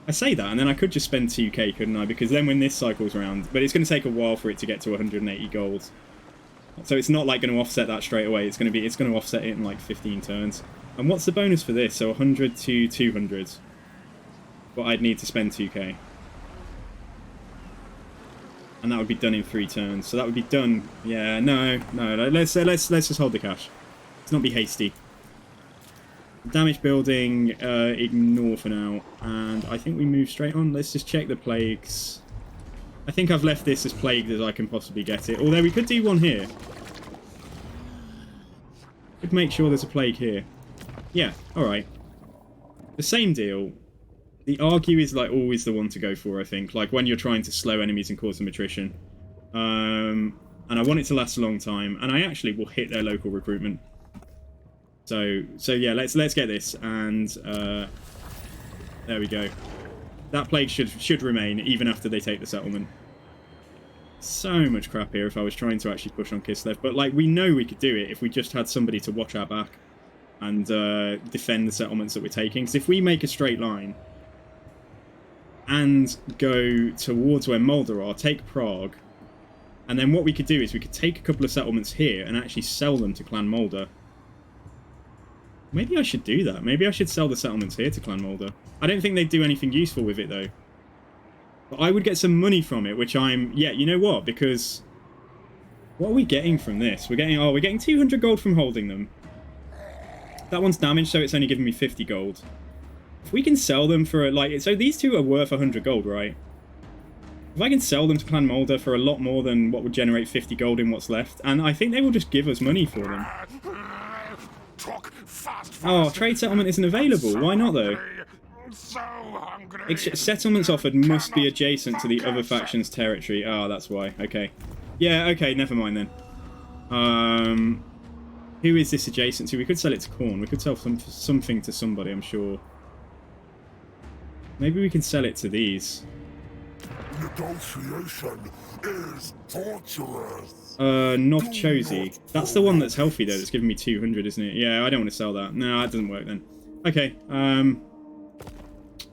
I say that, and then I could just spend 2k, couldn't I? Because then when this cycles around... But it's going to take a while for it to get to 180 gold. So it's not like going to offset that straight away. It's going to offset it in like 15 turns. And what's the bonus for this? So 100 to 200. But I'd need to spend 2k. And that would be done in 3 turns. So that would be done... Yeah, no. Let's just hold the cash. Let's not be hasty. Damage building, ignore for now, and I think we move straight on. Let's just check the plagues. I think I've left this as plagued as I can possibly get it, although we could do one here. Could make sure there's a plague here. Yeah, alright. The same deal. The argue is like always the one to go for, I think, like when you're trying to slow enemies and cause them attrition. And I want it to last a long time, and I actually will hit their local recruitment. So yeah, let's get this, and there we go. That plague should remain even after they take the settlement. So much crap here if I was trying to actually push on Kislev, but like we know we could do it if we just had somebody to watch our back and defend the settlements that we're taking. Because if we make a straight line and go towards where Moulder are, take Prague, and then what we could do is we could take a couple of settlements here and actually sell them to Clan Moulder. Maybe I should do that. Maybe I should sell the settlements here to Clan Moulder. I don't think they'd do anything useful with it, though. But I would get some money from it, which I'm... Yeah, you know what? Because... What are we getting from this? We're getting 200 gold from holding them. That one's damaged, so it's only giving me 50 gold. If we can sell them for, like... So these two are worth 100 gold, right? If I can sell them to Clan Moulder for a lot more than what would generate 50 gold in what's left, and I think they will just give us money for them. Oh, trade settlement isn't available. Why not, though? Settlements offered must be adjacent to the other faction's territory. Oh, that's why. Okay. Yeah, okay, never mind then. Who is this adjacent to? We could sell it to Khorne. We could sell something to somebody, I'm sure. Maybe we can sell it to these. Negotiation is torturous. Novchosi. That's the one that's healthy, though, that's giving me 200, isn't it? Yeah, I don't want to sell that. No, that doesn't work then. Okay,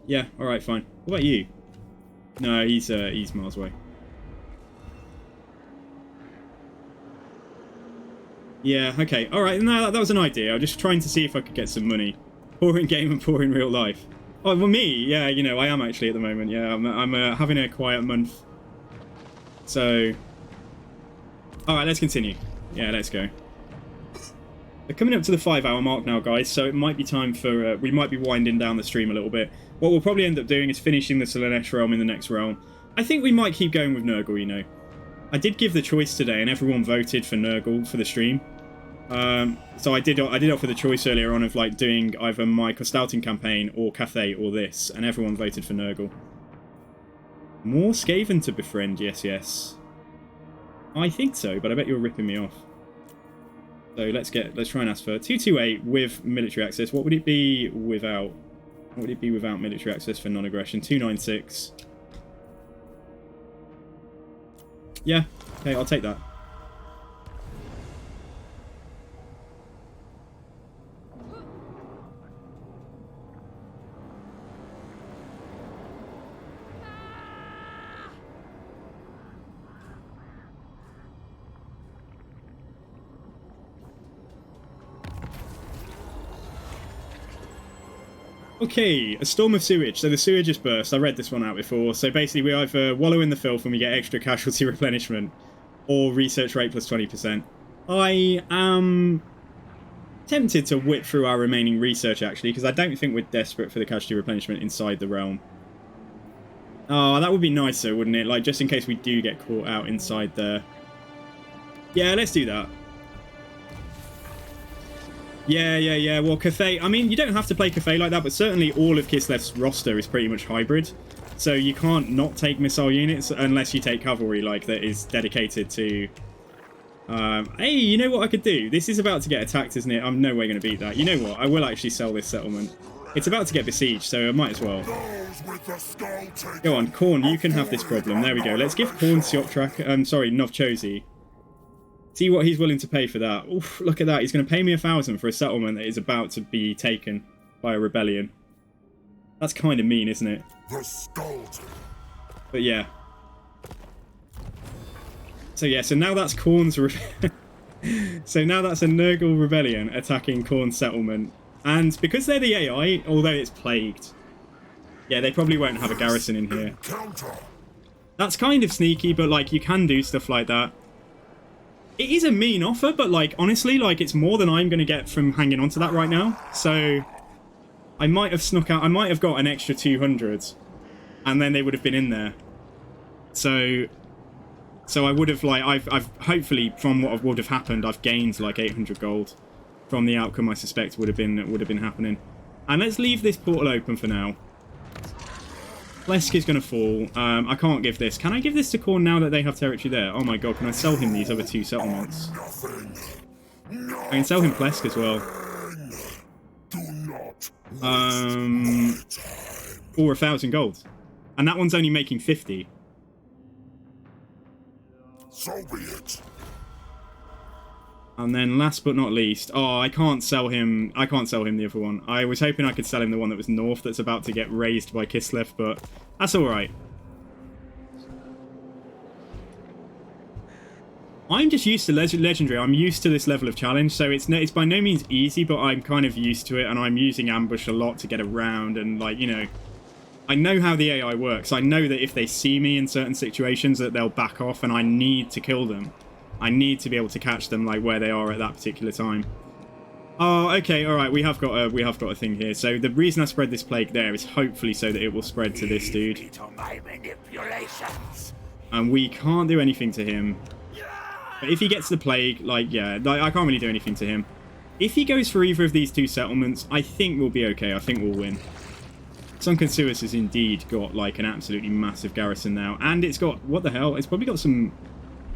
yeah, alright, fine. What about you? No, he's miles away. Yeah, okay, alright, no, that was an idea. I was just trying to see if I could get some money. Poor in game and poor in real life. Oh, well, me, yeah, you know, I am actually at the moment, yeah. I'm having a quiet month. So... Alright, let's continue. Yeah, let's go. We're coming up to the 5-hour mark now, guys, so it might be time for... we might be winding down the stream a little bit. What we'll probably end up doing is finishing the Slaanesh realm in the next realm. I think we might keep going with Nurgle, you know. I did give the choice today, and everyone voted for Nurgle for the stream. So I did offer the choice earlier on of like doing either my Kostaltin campaign or Cathay or this, and everyone voted for Nurgle. More Skaven to befriend, yes. I think so, but I bet you're ripping me off. So let's try and ask for 228 with military access. What would it be without? What would it be without military access for non-aggression? 296. Yeah. Okay, I'll take that. Okay, a storm of sewage. So the sewage just burst. I read this one out before. So basically we either wallow in the filth and we get extra casualty replenishment, or research rate plus 20%. I am tempted to whip through our remaining research, actually, because I don't think we're desperate for the casualty replenishment inside the realm. Oh, that would be nicer, wouldn't it? Like, just in case we do get caught out inside there. Yeah, let's do that. Yeah. Well, Cathay... I mean, you don't have to play Cathay like that, but certainly all of Kislev's roster is pretty much hybrid. So you can't not take missile units unless you take cavalry, like, that is dedicated to... hey, you know what I could do? This is about to get attacked, isn't it? I'm no way going to beat that. You know what? I will actually sell this settlement. It's about to get besieged, so I might as well. Go on, Khorne, you can have this problem. There we go. Let's give Khorne Sioptrak... sorry, Novchosi. See what he's willing to pay for that. Oof, look at that. He's going to pay me 1,000 for a settlement that is about to be taken by a rebellion. That's kind of mean, isn't it? But yeah. So yeah, so now that's Khorne's... so now that's a Nurgle rebellion attacking Khorne's settlement. And because they're the AI, although it's plagued, yeah, they probably won't have a garrison in here. That's kind of sneaky, but like, you can do stuff like that. It is a mean offer, but like, honestly, like, it's more than I'm going to get from hanging on to that right now. So I might have snuck out, I might have got an extra 200 and then they would have been in there. So I would have, like, I've hopefully, from what would have happened, I've gained like 800 gold from the outcome I suspect would have been happening. And let's leave this portal open for now. Plesk is going to fall. I can't give this. Can I give this to Khorne now that they have territory there? Oh my god, can I sell him these other 2 settlements? I can sell him Plesk as well. Or 1,000 gold. And that one's only making 50. So be it. And then last but not least, oh, I can't sell him the other one. I was hoping I could sell him the one that was north that's about to get raised by Kislev, but that's alright. I'm just used to Legendary. I'm used to this level of challenge, so it's by no means easy, but I'm kind of used to it, and I'm using ambush a lot to get around, and like, you know, I know how the AI works. I know that if they see me in certain situations that they'll back off, and I need to kill them. I need to be able to catch them like where they are at that particular time. Oh, okay, all right. We have got a thing here. So the reason I spread this plague there is hopefully so that it will spread to this dude. And we can't do anything to him. But if he gets the plague, like, yeah, like, I can't really do anything to him. If he goes for either of these 2 settlements, I think we'll be okay. I think we'll win. Sunken Sewers has indeed got like an absolutely massive garrison now, and it's got, what the hell? It's probably got some.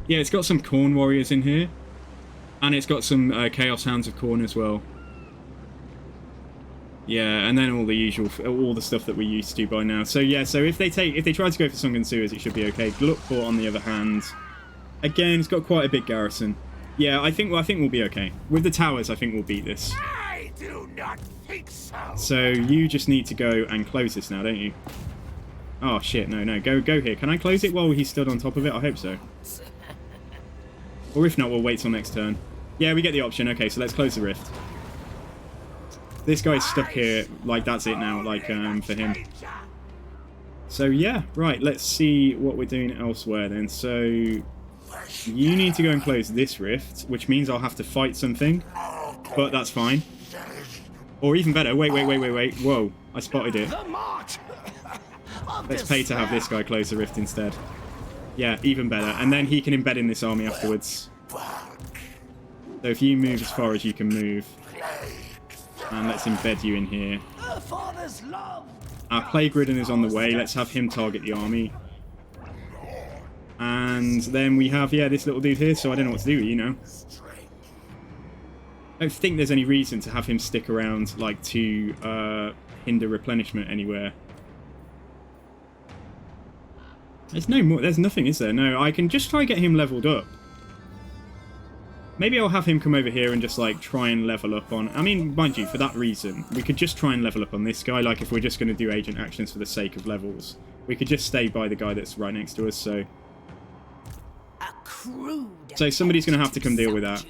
Yeah, it's got some Khorne warriors in here. And it's got some Chaos Hounds of Khorne as well. Yeah, and then all the usual, all the stuff that we're used to by now. So yeah, so if they try to go for Sunken Sewers, it should be okay. Gluckport, on the other hand, again, it's got quite a big garrison. Yeah, I think we'll be okay. With the towers, I think we'll beat this. I do not think so. So you just need to go and close this now, don't you? Oh shit, no, go here. Can I close it while he's stood on top of it? I hope so. Or if not, we'll wait till next turn. Yeah, we get the option. Okay, so let's close the rift. This guy's stuck here. Like, that's it now, like, for him. So, yeah. Right, let's see what we're doing elsewhere then. So, you need to go and close this rift, which means I'll have to fight something. But that's fine. Or even better. Wait. Whoa, I spotted it. Let's pay to have this guy close the rift instead. Yeah, even better. And then he can embed in this army afterwards. So if you move as far as you can move. And let's embed you in here. Our Plague Ridden is on the way. Let's have him target the army. And then we have, yeah, this little dude here. So I don't know what to do with you now. I don't think there's any reason to have him stick around, like, to hinder replenishment anywhere. There's no more. There's nothing, is there? No, I can just try and get him leveled up. Maybe I'll have him come over here and just, like, try and level up on... I mean, mind you, for that reason, we could just try and level up on this guy. Like, if we're just going to do agent actions for the sake of levels, we could just stay by the guy that's right next to us, so... So somebody's going to have to come deal with that,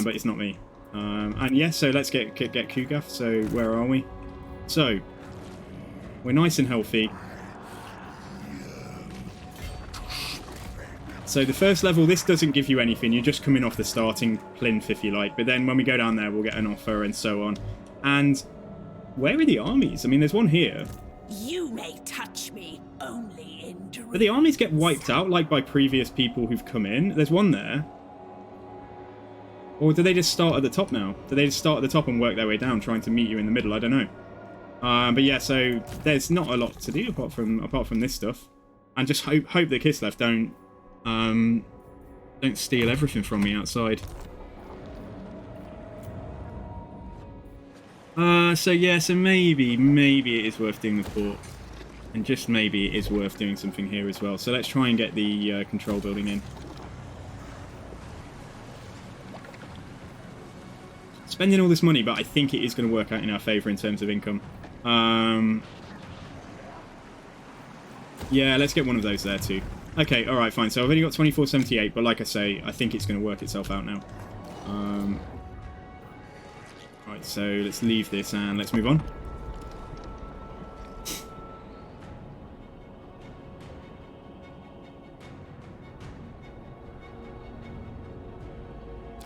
but it's not me. And yeah, so let's get Kugath. So where are we? So, we're nice and healthy. So the first level, this doesn't give you anything. You're just coming off the starting plinth, if you like. But then when we go down there, we'll get an offer and so on. And where are the armies? I mean, there's one here. You may touch me only in dreams. But the armies get wiped out, like by previous people who've come in. There's one there. Or do they just start at the top now? Do they just start at the top and work their way down, trying to meet you in the middle? I don't know. But yeah, so there's not a lot to do apart from this stuff. And just hope the Kislev don't steal everything from me outside. So yeah, so maybe it is worth doing the port. And just maybe it is worth doing something here as well. So let's try and get the control building in. Spending all this money, but I think it is going to work out in our favour in terms of income. Yeah, let's get one of those there too. Okay, alright, fine. So I've only got 2478, but like I say, I think it's going to work itself out now. Right, so let's leave this and let's move on.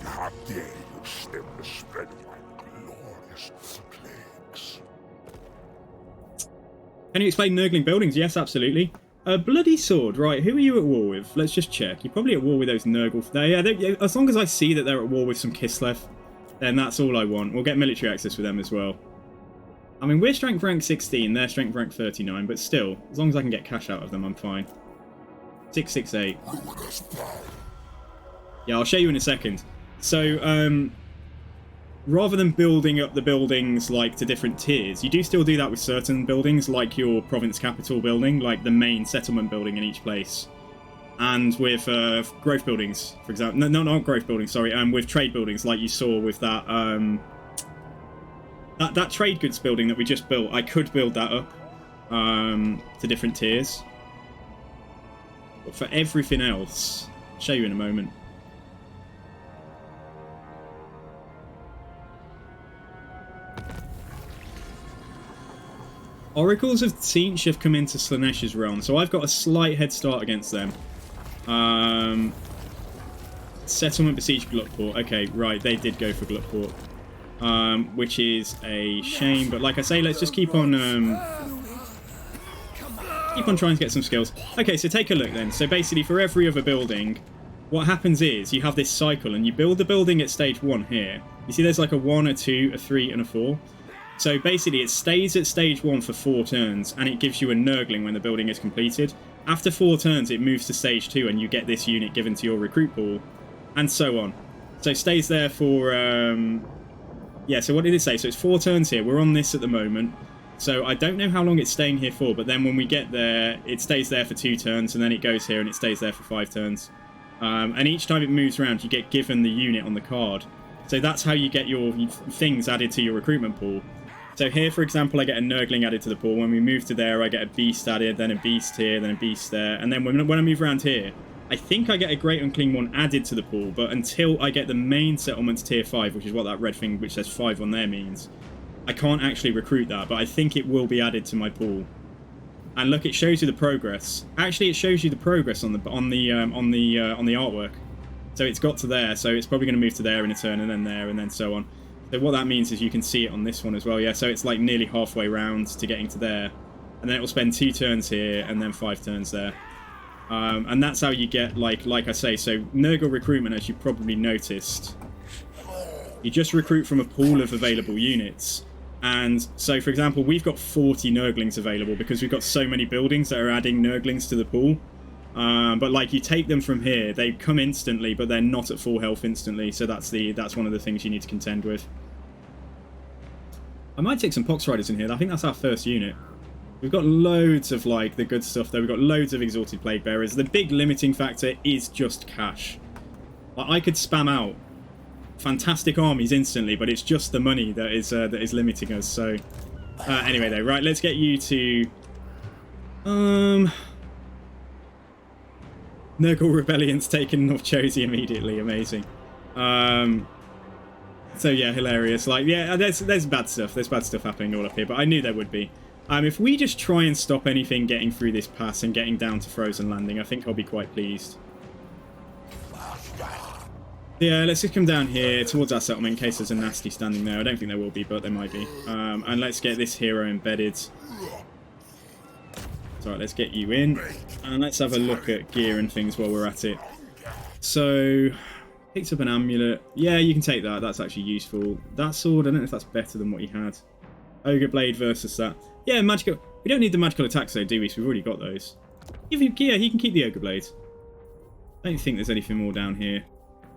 How dare you stem the spread of my glorious plagues? Can you explain Nurgling buildings? Yes, absolutely. A bloody sword, right? Who are you at war with? Let's just check. You're probably at war with those Nurgle. Yeah, as long as I see that they're at war with some Kislev, then that's all I want. We'll get military access with them as well. I mean, we're strength rank 16, they're strength rank 39, but still, as long as I can get cash out of them, I'm fine. 668. Yeah, I'll show you in a second. So, rather than building up the buildings like to different tiers, you do still do that with certain buildings, like your province capital building, like the main settlement building in each place, and with growth buildings, for example. No, not growth buildings. Sorry, with trade buildings, like you saw with that that trade goods building that we just built. I could build that up to different tiers, but for everything else, I'll show you in a moment. Oracles of Tzeentch have come into Slaaneish's realm, so I've got a slight head start against them. Settlement besieged Gluckport. Okay, right, they did go for Gluckport, which is a shame. But like I say, let's just keep on trying to get some skills. Okay, so take a look then. So basically, for every other building, what happens is you have this cycle, and you build the building at stage 1 here. You see, there's like a 1, a 2, a 3, and a 4. So basically, it stays at stage 1 for 4 turns, and it gives you a Nurgling when the building is completed. After 4 turns, it moves to stage 2, and you get this unit given to your recruit pool, and so on. So it stays there for... yeah, so what did it say? So it's 4 turns here. We're on this at the moment. So I don't know how long it's staying here for, but then when we get there, it stays there for 2 turns, and then it goes here, and it stays there for 5 turns. And each time it moves around, you get given the unit on the card. So that's how you get your things added to your recruitment pool. So here, for example, I get a Nurgling added to the pool. When we move to there, I get a Beast added, then a Beast here, then a Beast there. And then when I move around here, I think I get a Great Unclean one added to the pool. But until I get the main settlements tier 5, which is what that red thing which says 5 on there means, I can't actually recruit that. But I think it will be added to my pool. And look, it shows you the progress. Actually, it shows you the progress on the artwork. So it's got to there. So it's probably going to move to there in a turn, and then so on. So what that means is you can see it on this one as well, yeah. So it's like nearly halfway round to getting to there, and then it will spend 2 turns here and then 5 turns there, and that's how you get like I say. So Nurgle recruitment, as you probably noticed, you just recruit from a pool of available units. And so, for example, we've got 40 Nurglings available because we've got so many buildings that are adding Nurglings to the pool. But like you take them from here, they come instantly, but they're not at full health instantly. So that's one of the things you need to contend with. I might take some Pox Riders in here. I think that's our first unit. We've got loads of like the good stuff there. We've got loads of Exalted Plague Bearers. The big limiting factor is just cash. Like, I could spam out fantastic armies instantly, but it's just the money that is limiting us. So anyway, though, right, let's get you to Nurgle Rebellion's taken North Josie immediately. Amazing. So yeah, hilarious. Like, yeah, there's bad stuff. There's bad stuff happening all up here, but I knew there would be. If we just try and stop anything getting through this pass and getting down to Frozen Landing, I think I'll be quite pleased. Yeah, let's just come down here towards our settlement in case there's a nasty standing there. I don't think there will be, but there might be. And let's get this hero embedded. Alright, let's get you in. And let's have a look at gear and things while we're at it. So, picked up an amulet. Yeah, you can take that. That's actually useful. That sword, I don't know if that's better than what he had. Ogre Blade versus that. Yeah, magical. We don't need the magical attacks though, do we? So we've already got those. Yeah, he can keep the Ogre Blade. I don't think there's anything more down here.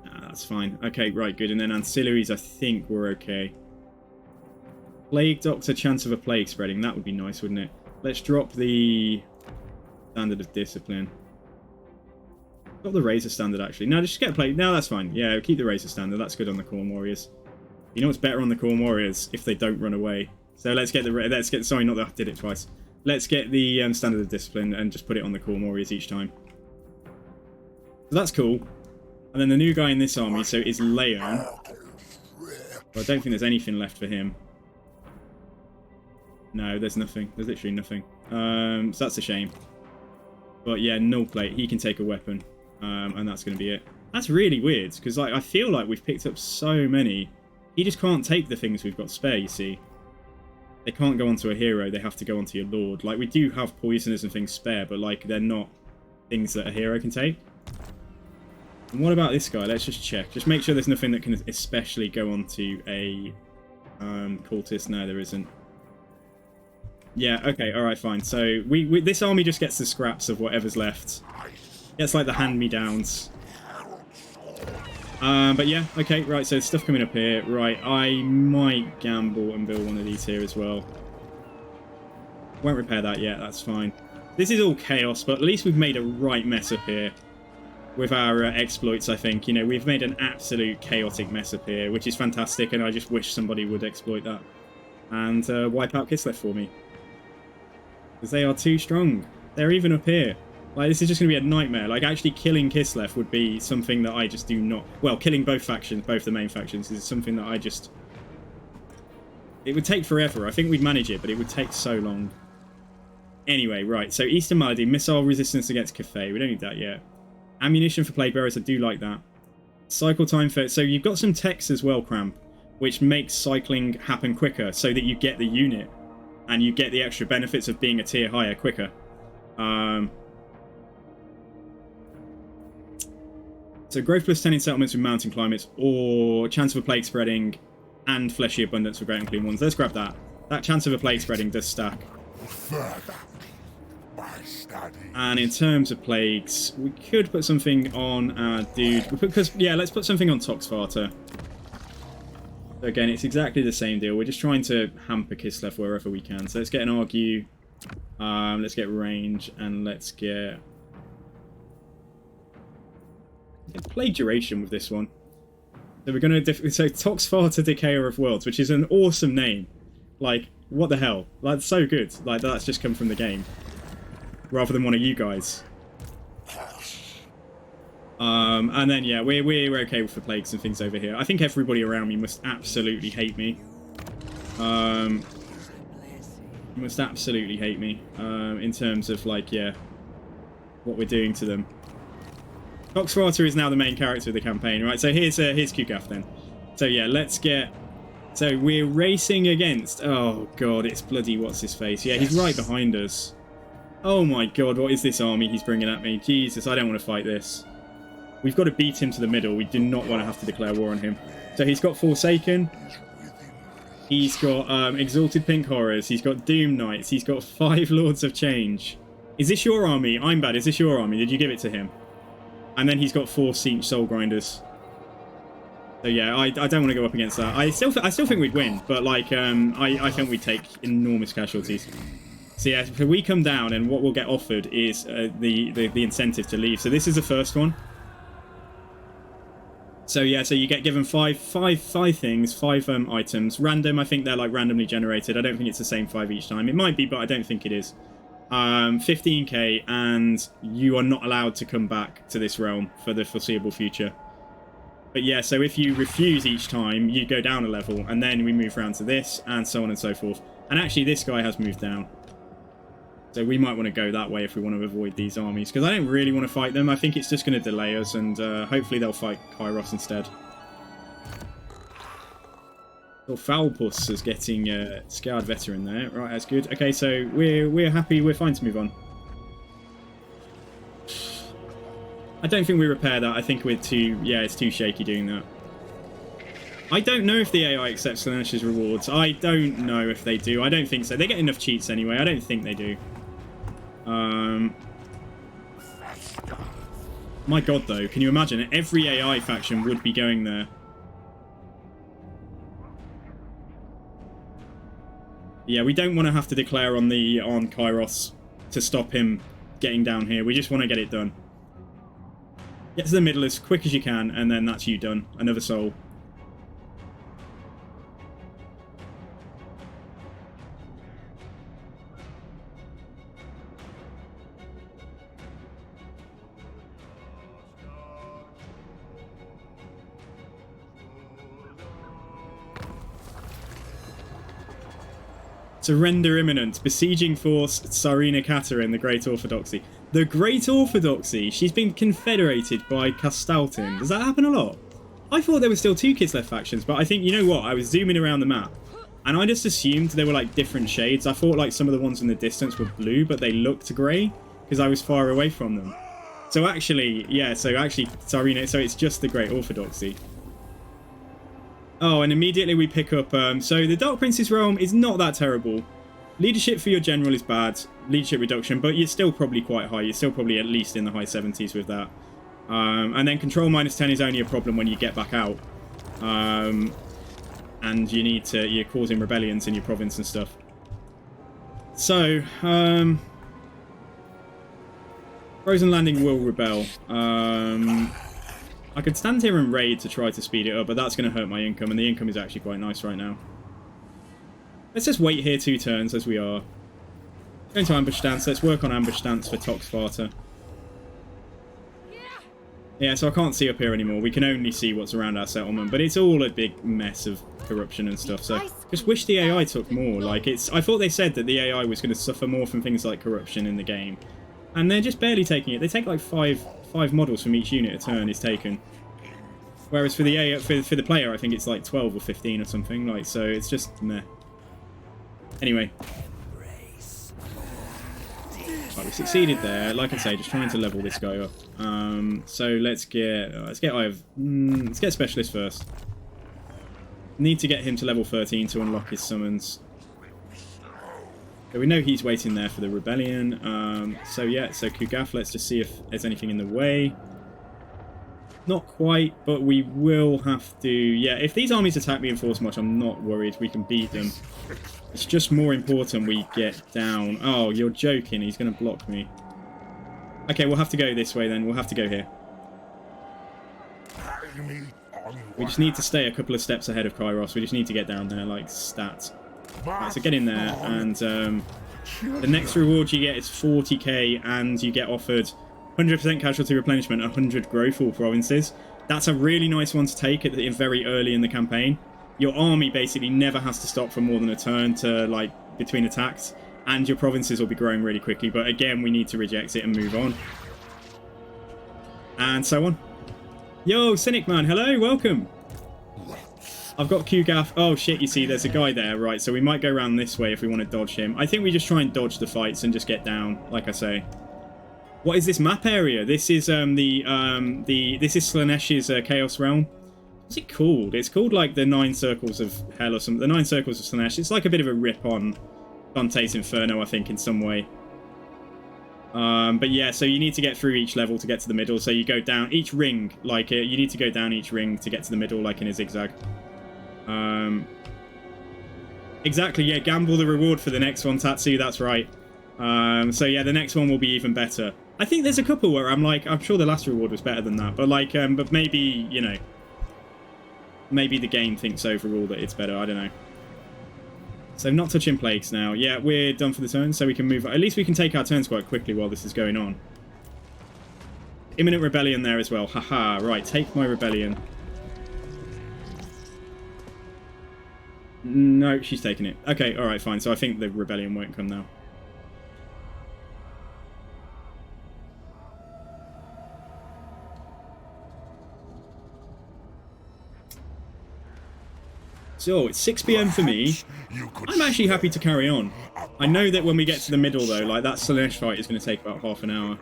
Nah, that's fine. Okay, right, good. And then ancillaries, I think we're okay. Plague Doctor, chance of a plague spreading. That would be nice, wouldn't it? Let's drop the standard of discipline. Got the razor standard, actually. No, just get a plague. No, that's fine. Yeah, keep the razor standard. That's good on the Corn Warriors. You know what's better on the Corn Warriors? If they don't run away. So let's get the sorry, not that I did it twice. Let's get the standard of discipline and just put it on the Corn Warriors each time. So that's cool. And then the new guy in this army, so is Leon. But I don't think there's anything left for him. No, there's nothing. There's literally nothing. So that's a shame. But yeah, null plate. He can take a weapon. And that's going to be it. That's really weird, because like I feel like we've picked up so many. He just can't take the things we've got spare, you see. They can't go onto a hero, they have to go onto your lord. Like, we do have poisoners and things spare, but like, they're not things that a hero can take. And what about this guy? Let's just check. Just make sure there's nothing that can especially go onto a cultist. No, there isn't. Yeah, okay, alright, fine. So, this army just gets the scraps of whatever's left. Gets like the hand-me-downs. But yeah, okay, right, so stuff coming up here. Right, I might gamble and build one of these here as well. Won't repair that yet, that's fine. This is all chaos, but at least we've made a right mess up here with our exploits, I think. You know, we've made an absolute chaotic mess up here, which is fantastic, and I just wish somebody would exploit that and wipe out Kislev for me. Because they are too strong. They're even up here. Like, this is just going to be a nightmare. Like, actually killing Kislev would be something that I just do not... Well, killing both factions, both the main factions, is something that I just... It would take forever. I think we'd manage it, but it would take so long. Anyway, right. So, Eastern Malady, missile resistance against Cathay. We don't need that yet. Ammunition for Plague Bearers, I do like that. Cycle time for... So, you've got some techs as well, Cramp, which makes cycling happen quicker so that you get the unit and you get the extra benefits of being a tier higher quicker. So growth plus 10 in settlements with mountain climates, or chance of a plague spreading and fleshy abundance for great and clean ones. Let's grab that. That chance of a plague spreading does stack. And in terms of plagues, we could put something on our dude. Because, yeah, let's put something on Toxvarta. So again, it's exactly the same deal. We're just trying to hamper Kislev wherever we can. So let's get an Argue. Let's get range, and let's get plague duration with this one. So we're going to so Toxvarta Decayer of Worlds, which is an awesome name. Like, what the hell? Like, so good. Like, that's just come from the game, rather than one of you guys. And then yeah, we're okay with the plagues and things over here. I think everybody around me must absolutely hate me. Must absolutely hate me. In terms of like, yeah, what we're doing to them. Toxvarta is now the main character of the campaign, right? So here's Kugaf then. So yeah, let's get... So we're racing against... Oh god, it's bloody what's his face. Yeah, he's right behind us. Oh my god, what is this army he's bringing at me? Jesus, I don't want to fight this. We've got to beat him to the middle. We do not want to have to declare war on him. So he's got Forsaken. He's got Exalted Pink Horrors. He's got Doom Knights. He's got 5 Lords of Change. Is this your army? I'm bad. Is this your army? Did you give it to him? And then he's got 4 siege soul grinders. So yeah, I don't want to go up against that. I still think we'd win, but like I think we'd take enormous casualties. So yeah, so we come down, and what we'll get offered is the incentive to leave. So this is the first one. So yeah, so you get given five things, 5 items, random. I think they're like randomly generated. I don't think it's the same 5 each time. It might be, but I don't think it is. 15k, and you are not allowed to come back to this realm for the foreseeable future. But yeah, so if you refuse each time, you go down a level, and then we move around to this, and so on and so forth. And actually, this guy has moved down. So we might want to go that way if we want to avoid these armies, because I don't really want to fight them. I think it's just going to delay us, and hopefully they'll fight Kairos instead. Oh, Foulpuss is getting Scarred Veteran there. Right, that's good. Okay, so we're happy. We're fine to move on. I don't think we repair that. I think we're too... Yeah, it's too shaky doing that. I don't know if the AI accepts Slanesh's rewards. I don't know if they do. I don't think so. They get enough cheats anyway. I don't think they do. My god, though. Can you imagine? Every AI faction would be going there. Yeah, we don't want to have to declare on Kairos to stop him getting down here. We just want to get it done. Get to the middle as quick as you can, and then that's you done. Another soul. Surrender imminent. Besieging force Tsarina Katerin, the Great Orthodoxy. The Great Orthodoxy? She's been confederated by Castaltin. Does that happen a lot? I thought there were still 2 Kislev factions, but I think, you know what? I was zooming around the map, and I just assumed they were like different shades. I thought like some of the ones in the distance were blue, but they looked grey, because I was far away from them. So actually, yeah, so actually Tsarina, so it's just the Great Orthodoxy. Oh, and immediately we pick up... so the Dark Prince's realm is not that terrible. Leadership for your general is bad. Leadership reduction, but you're still probably quite high. You're still probably at least in the high 70s with that. And then control -10 is only a problem when you get back out. And you need to... You're causing rebellions in your province and stuff. So, Frozen Landing will rebel. I could stand here and raid to try to speed it up, but that's going to hurt my income, and the income is actually quite nice right now. Let's just wait here 2 turns as we are. Going to ambush stance. Let's work on ambush stance for Toxfarta. Yeah, so I can't see up here anymore. We can only see what's around our settlement, but it's all a big mess of corruption and stuff. So just wish the AI took more. Like I thought they said that the AI was going to suffer more from things like corruption in the game, and they're just barely taking it. They take like five models from each unit a turn is taken. Whereas for the AI, for the player, I think it's like 12 or 15 or something. Like, so it's just meh. Anyway. Right, we succeeded there. Like I say, just trying to level this guy up. So let's get specialist first. Need to get him to level 13 to unlock his summons. So we know he's waiting there for the rebellion. So yeah, so Kugaf, let's just see if there's anything in the way. Not quite, but we will have to... Yeah, if these armies attack me in force much, I'm not worried. We can beat them. It's just more important we get down. Oh, you're joking. He's going to block me. Okay, we'll have to go this way then. We'll have to go here. We just need to stay a couple of steps ahead of Kairos. We just need to get down there, like, stats. Right, so get in there, and the next reward you get is 40k, and you get offered 100% casualty replenishment, 100 growth all provinces. That's a really nice one to take very early in the campaign. Your army basically never has to stop for more than a turn to, like, between attacks, and your provinces will be growing really quickly. But again, we need to reject it and move on. And so on. Yo, Cynic Man, hello, welcome. I've got QGAF. Oh shit, you see, there's a guy there, right? So we might go around this way if we want to dodge him. I think we just try and dodge the fights and just get down, like I say. What is this map area? This is this is Slanesh's Chaos Realm. What's it called? It's called like the 9 Circles of Hell or something. The 9 Circles of Slanesh. It's like a bit of a rip on Dante's Inferno, I think, in some way. But yeah, so you need to get through each level to get to the middle. So you go down each ring, like you need to go down each ring to get to the middle, like in a zigzag. Exactly, yeah, gamble the reward for the next one, Tatsu, that's right. So yeah, the next one will be even better. I think there's a couple where I'm like, I'm sure the last reward was better than that, but like, but maybe, you know, maybe the game thinks overall that it's better, I don't know. So not touching plagues now. Yeah, we're done for the turn, so we can move. At least we can take our turns quite quickly while this is going on. Imminent rebellion there as well. Haha, right, take my rebellion. No, she's taking it. Okay, alright, fine. So I think the rebellion won't come now. So, it's 6 PM for me. I'm actually happy to carry on. I know that when we get to the middle, though, like, that Slaanesh fight is going to take about half an hour.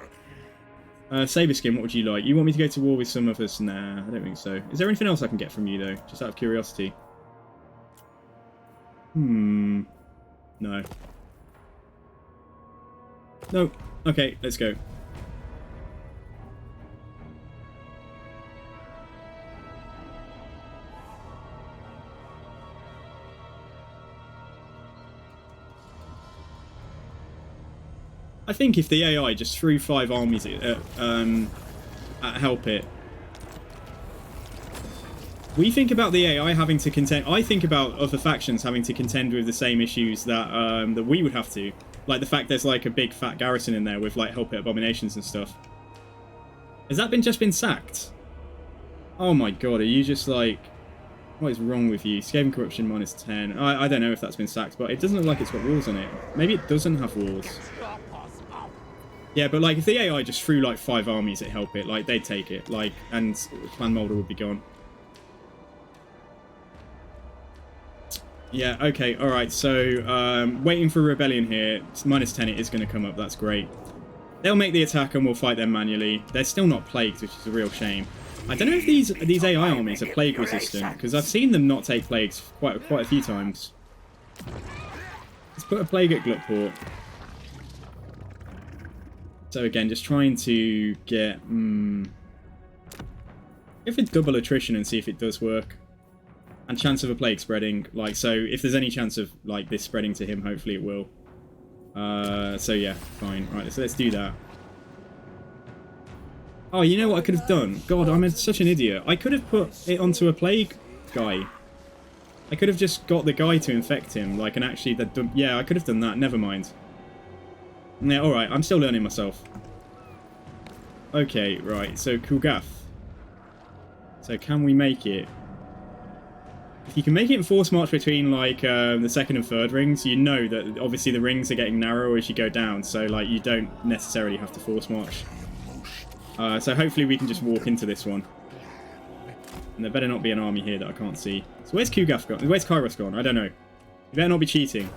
Saberskin, what would you like? You want me to go to war with some of us? Nah, I don't think so. Is there anything else I can get from you, though? Just out of curiosity. No. No. Okay, let's go. I think if the AI just threw 5 armies at help it. We think about the AI having to contend. I think about other factions having to contend with the same issues that that we would have to, like the fact there's like a big fat garrison in there with like help it abominations and stuff. Has that just been sacked? Oh my god, are you just like, what is wrong with you? Scaven corruption -10. I don't know if that's been sacked, but it doesn't look like it's got walls on it. Maybe it doesn't have walls. Yeah, but like if the AI just threw like 5 armies at help it, like they'd take it, like, and Clan Molder would be gone. Yeah, okay, alright, so waiting for a rebellion here. It's -10, it is going to come up, that's great. They'll make the attack and we'll fight them manually. They're still not plagued, which is a real shame. I don't know if these AI armies are plague resistant, because I've seen them not take plagues quite a few times. Let's put a plague at Glutport. So again, just trying to get... if it's double attrition and see if it does work. And chance of a plague spreading, like, so if there's any chance of like this spreading to him, hopefully it will. So yeah, fine. Right, so let's do that. Oh, you know what I could have done? God, I'm such an idiot. I could have put it onto a plague guy. I could have just got the guy to infect him, like, and actually, yeah, I could have done that. Never mind. Yeah, alright, I'm still learning myself. Okay, right, so Kulgath. So can we make it? If you can make it in force march between, like, the second and third rings, you know that obviously the rings are getting narrower as you go down, so, like, you don't necessarily have to force march. So hopefully we can just walk into this one. And there better not be an army here that I can't see. So where's Kulgath gone? Where's Kairos gone? I don't know. You better not be cheating.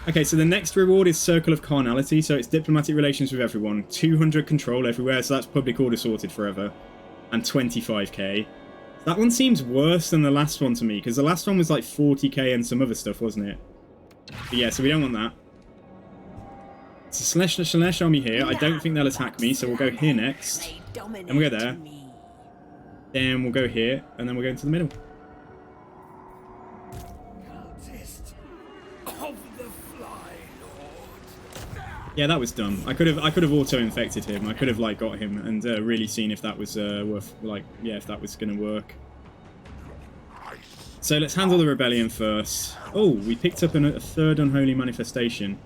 Okay, so the next reward is Circle of Carnality, so it's diplomatic relations with everyone. 200 control everywhere, so that's public order sorted forever. And 25k. That one seems worse than the last one to me, because the last one was like 40k and some other stuff, wasn't it? But yeah, so we don't want that. It's a Slaanesh army here. I don't think they'll attack me, so we'll go here next. And we'll go there. Then we'll go here, and then we'll go into the middle. Yeah, that was dumb. I could have auto-infected him. I could have like got him and really seen if that was worth, like, yeah, if that was gonna work. So let's handle the rebellion first. Oh, we picked up a third unholy manifestation.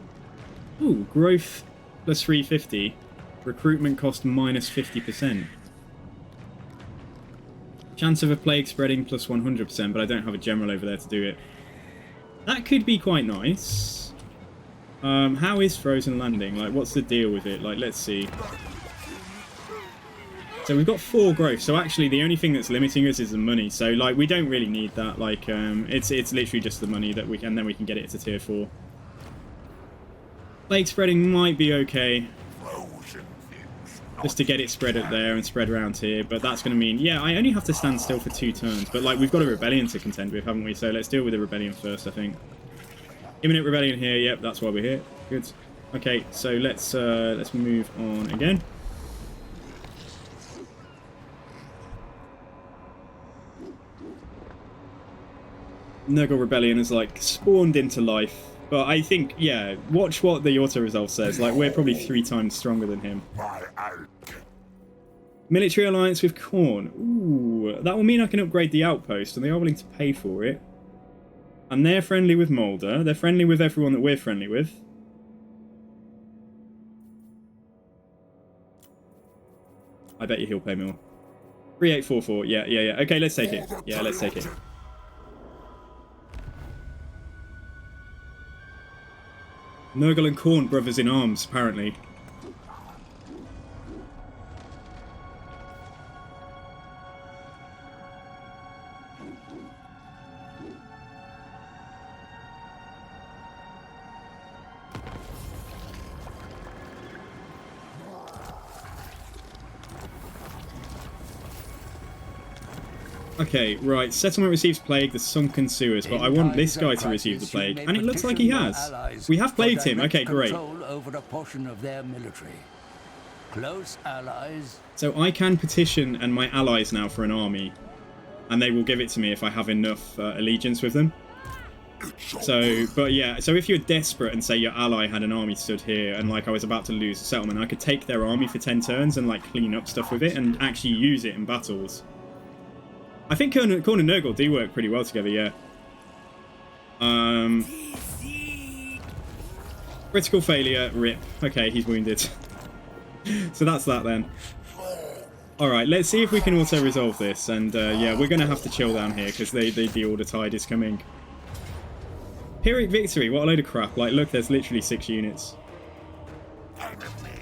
Ooh, growth plus 350. Recruitment cost minus 50%. Chance of a plague spreading plus 100%, but I don't have a general over there to do it. That could be quite nice. How is Frozen Landing? Like, what's the deal with it? Like, let's see. So we've got 4 growth, so actually the only thing that's limiting us is the money. So, like, we don't really need that. Like, it's literally just the money that we can, and then we can get it to tier 4. Plague spreading might be okay. Just to get it spread up there and spread around here, but that's going to mean, yeah, I only have to stand still for 2 turns. But, like, we've got a rebellion to contend with, haven't we? So let's deal with the rebellion first, I think. Imminent rebellion here, yep, that's why we're here. Good. Okay, so let's move on again. Nurgle Rebellion has like spawned into life, but I think, yeah, watch what the auto resolve says. Like, we're probably 3 times stronger than him. My alk. Military alliance with Khorne. Ooh, that will mean I can upgrade the outpost, and they are willing to pay for it. And they're friendly with Moulder. They're friendly with everyone that we're friendly with. I bet you he'll pay more. 3844. Yeah. Okay, let's take it. Yeah, let's take it. Nurgle and Khorne, brothers in arms, apparently. Okay, right. Settlement receives plague, the sunken sewers, but I want this guy to receive the plague, and it looks like he has. We have plagued him. Okay, great. Over a portion of their military. Close allies. So I can petition and my allies now for an army, and they will give it to me if I have enough allegiance with them. So, but yeah, so if you're desperate and say your ally had an army stood here and like I was about to lose a settlement, I could take their army for 10 turns and like clean up stuff with it and actually use it in battles. I think Khorne and Nurgle do work pretty well together, yeah. Critical failure, rip. Okay, he's wounded. So that's that then. Alright, let's see if we can auto-resolve this. And yeah, we're going to have to chill down here because the Order Tide is coming. Pyrrhic Victory, what a load of crap. Like, look, there's literally 6 units.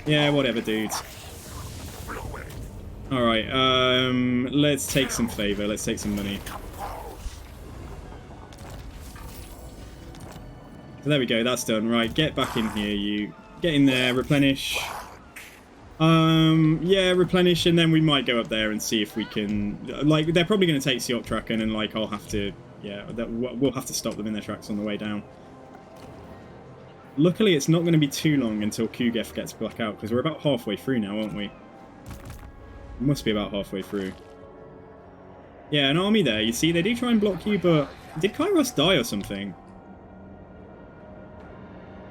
Yeah, whatever, dudes. Alright, let's take some favour. Let's take some money. So there we go, that's done. Right, get back in here, you. Get in there, replenish. Yeah, replenish, and then we might go up there and see if we can... Like, they're probably going to take Sioptraken, and, like, I'll have to... Yeah, we'll have to stop them in their tracks on the way down. Luckily, it's not going to be too long until Kugef gets back out, because we're about halfway through now, aren't we? Must be about halfway through. Yeah, an army there. You see, they do try and block you, but... Did Kairos die or something?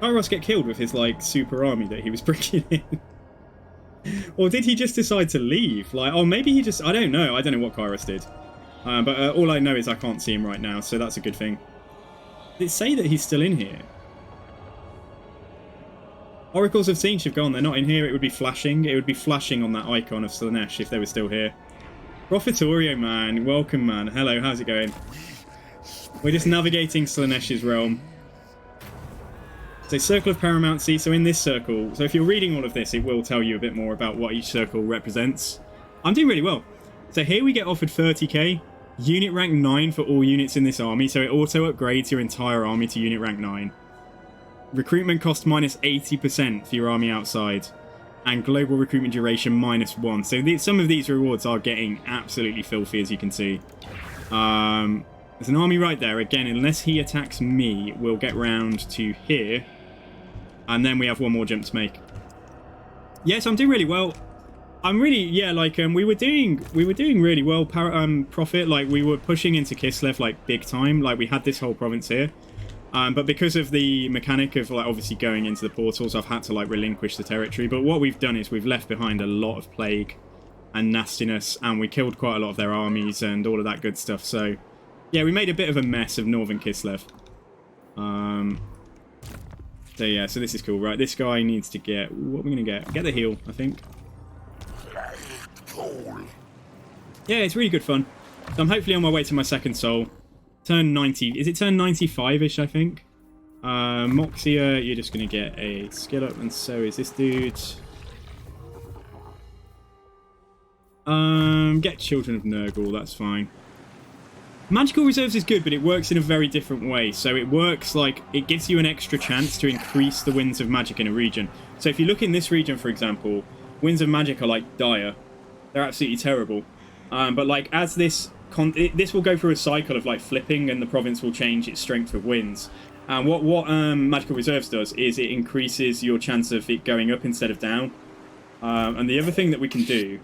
Kairos get killed with his, like, super army that he was bringing in? Or did he just decide to leave? Like, oh, maybe he just... I don't know. I don't know what Kairos did. But all I know is I can't see him right now, so that's a good thing. Did it say that he's still in here? Oracles of Tzeentch have gone. They're not in here. It would be flashing. It would be flashing on that icon of Slaanesh if they were still here. Profitorio, man. Welcome, man. Hello, how's it going? We're just navigating Slaanesh's realm. So, Circle of Paramountcy. So, in this circle... So, if you're reading all of this, it will tell you a bit more about what each circle represents. I'm doing really well. So, here we get offered 30k. Unit rank 9 for all units in this army. So, it auto-upgrades your entire army to unit rank 9. Recruitment cost minus 80% for your army outside. And global recruitment duration minus 1. So some of these rewards are getting absolutely filthy, as you can see. There's an army right there. Again, unless he attacks me, we'll get round to here. And then we have one more jump to make. Yes, I'm doing really well. I'm really, yeah, like, we were doing really well, Profit. Like, we were pushing into Kislev, like, big time. Like, we had this whole province here. But because of the mechanic of, like, obviously going into the portals, I've had to, like, relinquish the territory. But what we've done is we've left behind a lot of plague and nastiness, and we killed quite a lot of their armies and all of that good stuff. So, yeah, we made a bit of a mess of Northern Kislev. So, yeah, so this is cool, right? This guy needs to get... What are we going to get? Get the heal, I think. Yeah, it's really good fun. So I'm hopefully on my way to my second soul. Turn 90. Is it turn 95-ish, I think? Moxia, you're just going to get a skill up, and so is this dude. Get Children of Nurgle, that's fine. Magical Reserves is good, but it works in a very different way. So it works like, it gives you an extra chance to increase the winds of magic in a region. So if you look in this region, for example, winds of magic are like dire. They're absolutely terrible. But like, as this this will go through a cycle of like flipping, and the province will change its strength with winds. And what Magical Reserves does is it increases your chance of it going up instead of down. And the other thing that we can do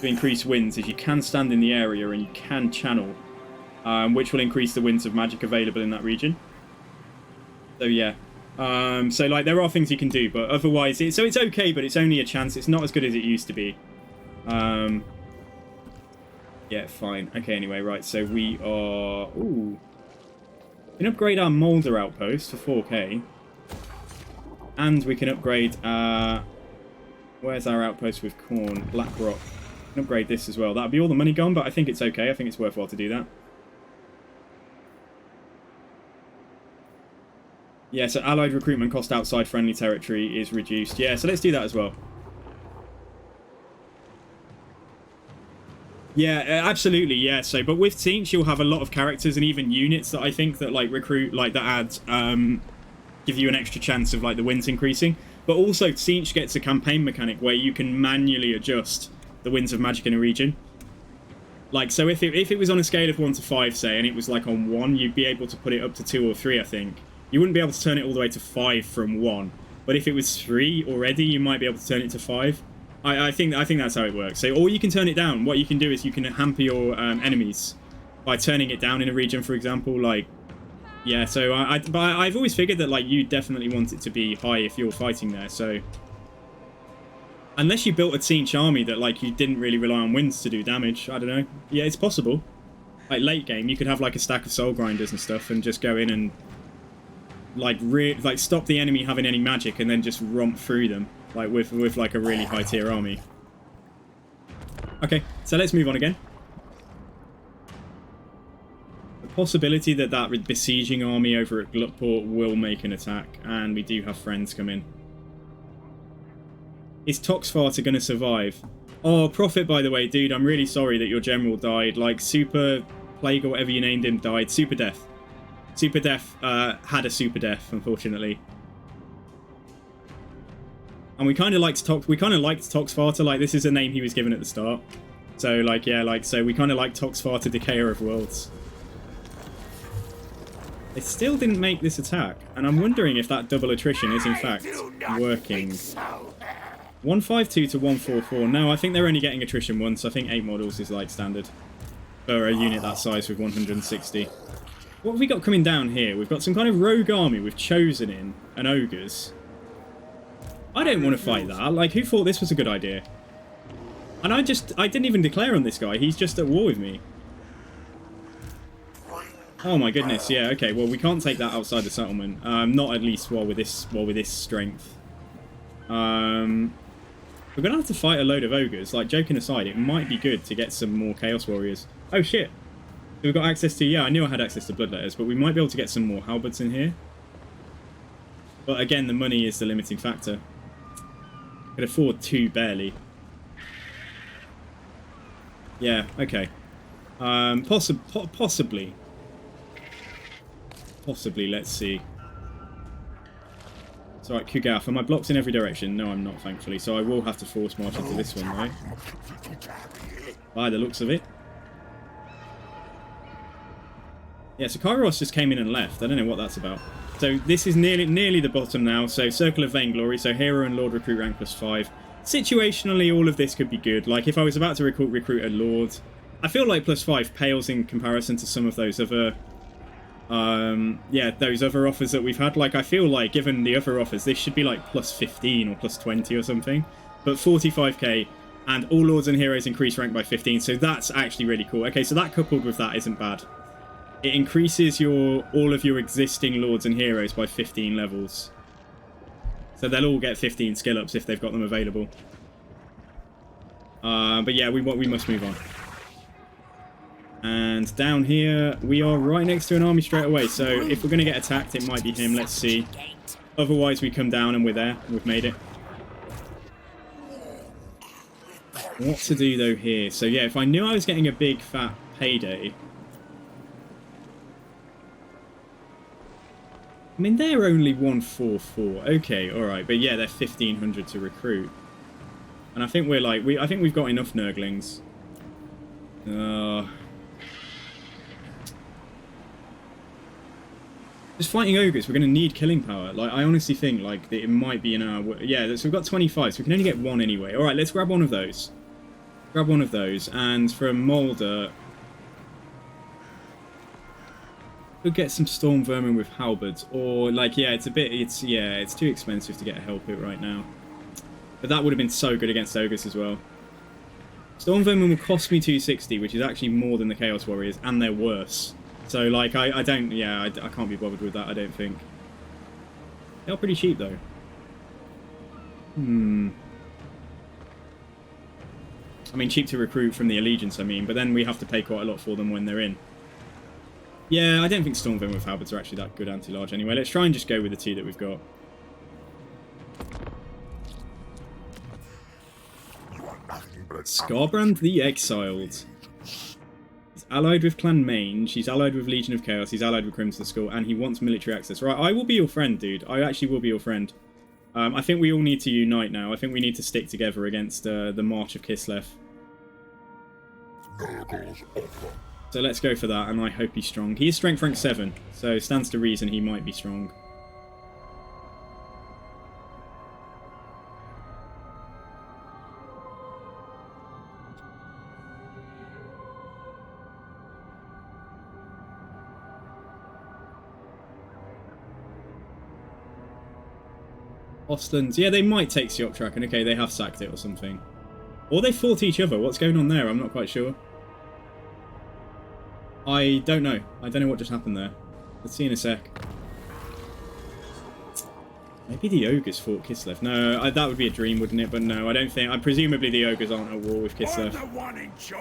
to increase winds is you can stand in the area and you can channel, which will increase the winds of magic available in that region. So yeah, so like there are things you can do, but otherwise it's okay, but it's only a chance. It's not as good as it used to be. Yeah, fine. Okay, anyway, right. So we are. Ooh. We can upgrade our Molder outpost for 4k. And we can upgrade... where's our outpost with corn? Blackrock. We can upgrade this as well. That'll be all the money gone, but I think it's okay. I think it's worthwhile to do that. Yeah, so allied recruitment cost outside friendly territory is reduced. Yeah, so let's do that as well. Yeah, absolutely, yeah. So, but with Tzeentch, you'll have a lot of characters and even units that I think that like recruit, like that adds, give you an extra chance of like the winds increasing. But also, Tzeentch gets a campaign mechanic where you can manually adjust the winds of magic in a region. Like, so if it was on a scale of 1 to 5, say, and it was like on 1, you'd be able to put it up to 2 or 3, I think. You wouldn't be able to turn it all the way to 5 from 1. But if it was 3 already, you might be able to turn it to 5. I think that's how it works. So, or you can turn it down. What you can do is you can hamper your enemies by turning it down in a region, for example. Like, yeah. So but I've always figured that like you definitely want it to be high if you're fighting there. So unless you built a Tzeentch army that like you didn't really rely on winds to do damage, I don't know. Yeah, it's possible. Like late game, you could have like a stack of soul grinders and stuff, and just go in and like stop the enemy having any magic, and then just romp through them. Like with like a really high tier army. Okay, so let's move on again. The possibility that besieging army over at Glutport will make an attack, and we do have friends come in. Is Toxfarter going to survive? Oh, Prophet, by the way, dude, I'm really sorry that your general died. Like, Super Plague or whatever you named him died. Super Death. Super Death had a Super Death, unfortunately. And we kind of liked Toxfarter. Like, this is a name he was given at the start. So, like, yeah, like, so we kind of like Toxfarter, Decayer of Worlds. They still didn't make this attack, and I'm wondering if that double attrition is in fact working. 152 to 144. No, I think they're only getting attrition once. I think 8 models is like standard for a unit that size with 160. What have we got coming down here? We've got some kind of rogue army with Chosen in and ogres. I don't want to fight that. Like, who thought this was a good idea? And I didn't even declare on this guy. He's just at war with me. Oh my goodness, yeah, okay. Well, we can't take that outside the settlement. Not at least while with this strength. We're gonna have to fight a load of ogres. Like, joking aside, it might be good to get some more Chaos Warriors. Oh shit. We've got access to, yeah, I knew I had access to Bloodletters, but we might be able to get some more halberds in here. But again, the money is the limiting factor. Could afford 2 barely. Yeah, okay. Possibly. Possibly, let's see. It's alright, Kugath. Am I blocked in every direction? No, I'm not, thankfully. So I will have to force march into this one, though. By the looks of it. Yeah, so Kairos just came in and left. I don't know what that's about. So this is nearly the bottom now. So Circle of Vainglory, so Hero and Lord recruit rank +5. Situationally, all of this could be good. Like, if I was about to recruit a Lord, I feel like +5 pales in comparison to some of those other... yeah, those other offers that we've had. Like, I feel like, given the other offers, this should be like +15 or +20 or something. But 45k, and all Lords and Heroes increase rank by 15, so that's actually really cool. Okay, so that coupled with that isn't bad. It increases all of your existing Lords and Heroes by 15 levels. So they'll all get 15 skill ups if they've got them available. But yeah, we must move on. And down here, we are right next to an army straight away. So if we're going to get attacked, it might be him. Let's see. Otherwise, we come down and we're there. We've made it. What to do, though, here? So yeah, if I knew I was getting a big, fat payday... I mean, they're only 144. Okay, alright. But yeah, they're 1,500 to recruit. And I think we're like... I think we've got enough Nurglings. Just fighting ogres, we're going to need killing power. Like, I honestly think, like, that it might be in our... Yeah, so we've got 25, so we can only get one anyway. Alright, let's grab one of those. Grab one of those, and from Mulder... we'll get some Storm Vermin with halberds. Or, like, yeah, it's too expensive to get a hell pit right now. But that would have been so good against ogres as well. Storm Vermin will cost me 260, which is actually more than the Chaos Warriors, and they're worse. So, like, I can't be bothered with that, I don't think. They're pretty cheap, though. I mean, cheap to recruit from the Allegiance, I mean, but then we have to pay quite a lot for them when they're in. Yeah, I don't think Storm Vermin with halberds are actually that good anti-large anyway. Let's try and just go with the two that we've got. Scarbrand the Exiled. He's allied with Clan Mange, he's allied with Legion of Chaos, he's allied with Crimson Skull, and he wants military access. Right, I will be your friend, dude. I actually will be your friend. I think we all need to unite now. I think we need to stick together against the March of Kislev. So let's go for that, and I hope he's strong. He is strength rank 7, so stands to reason he might be strong. Ostlands, yeah, they might take Sioptrak, and okay, they have sacked it or something. Or they fought each other. What's going on there? I'm not quite sure. I don't know. I don't know what just happened there. Let's see in a sec. Maybe the ogres fought Kislev. No, that would be a dream, wouldn't it? But no, I don't think... presumably the ogres aren't at war with Kislev.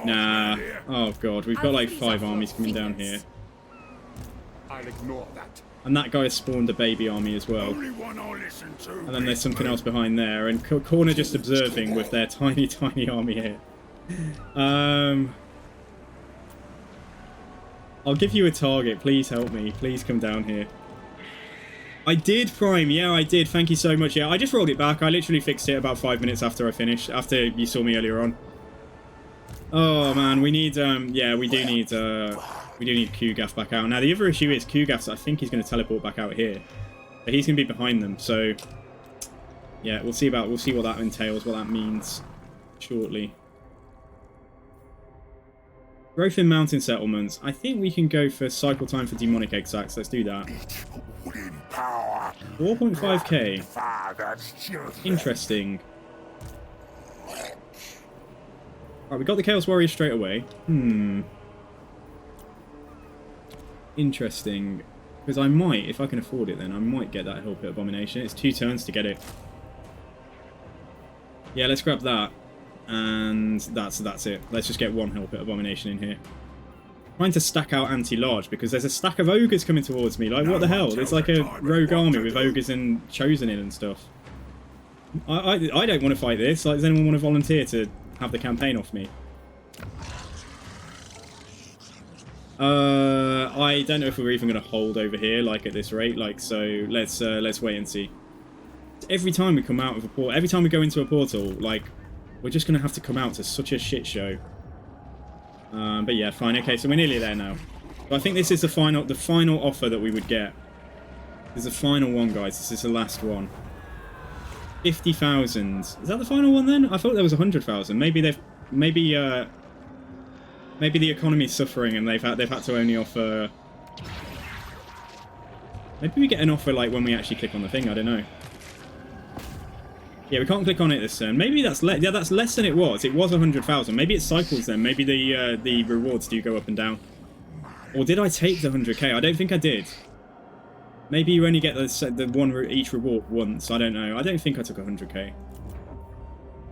Nah. Oh god, we've got like 5 armies coming down here. I'll ignore that. And that guy has spawned a baby army as well. And then there's something else behind there. And Corner just observing with their tiny, tiny army here. I'll give you a target. Please help me. Please come down here. I did prime. Yeah, I did. Thank you so much. Yeah, I just rolled it back. I literally fixed it about 5 minutes after I finished. After you saw me earlier on. Oh, man. We need... yeah, we do need... we do need Kugath back out. Now, the other issue is Kugath, I think he's going to teleport back out here. But he's going to be behind them, so... yeah, we'll see what that entails, what that means shortly. Growth in mountain settlements. I think we can go for cycle time for demonic egg sacs. Let's do that. 4.5k. Interesting. Right, we got the Chaos Warrior straight away. Interesting. Because I might, if I can afford it then, I might get that Hell Pit Abomination. It's 2 turns to get it. Yeah, let's grab that. And that's it. Let's just get 1 Hell Pit Abomination in here. Trying to stack out anti-large because there's a stack of ogres coming towards me. Like, what the hell? It's like a rogue army with ogres and chosen in and stuff. I don't want to fight this. Like, does anyone want to volunteer to have the campaign off me? I don't know if we're even going to hold over here, like, at this rate. Like, so let's wait and see. Every time we come out of a portal, every time we go into a portal, like, we're just going to have to come out to such a shit show. But yeah, fine. Okay, so we're nearly there now. But I think this is the final offer that we would get. This is the final one, guys. This is the last one. 50,000. Is that the final one then? I thought there was 100,000. Maybe the economy's suffering and they've had to only offer. Maybe we get an offer like when we actually click on the thing. I don't know. Yeah, we can't click on it this turn. Maybe that's less. Yeah, that's less than it was. It was 100,000. Maybe it cycles then. Maybe the rewards do go up and down. Or did I take the 100k? I don't think I did. Maybe you only get each reward once. I don't know. I don't think I took 100k.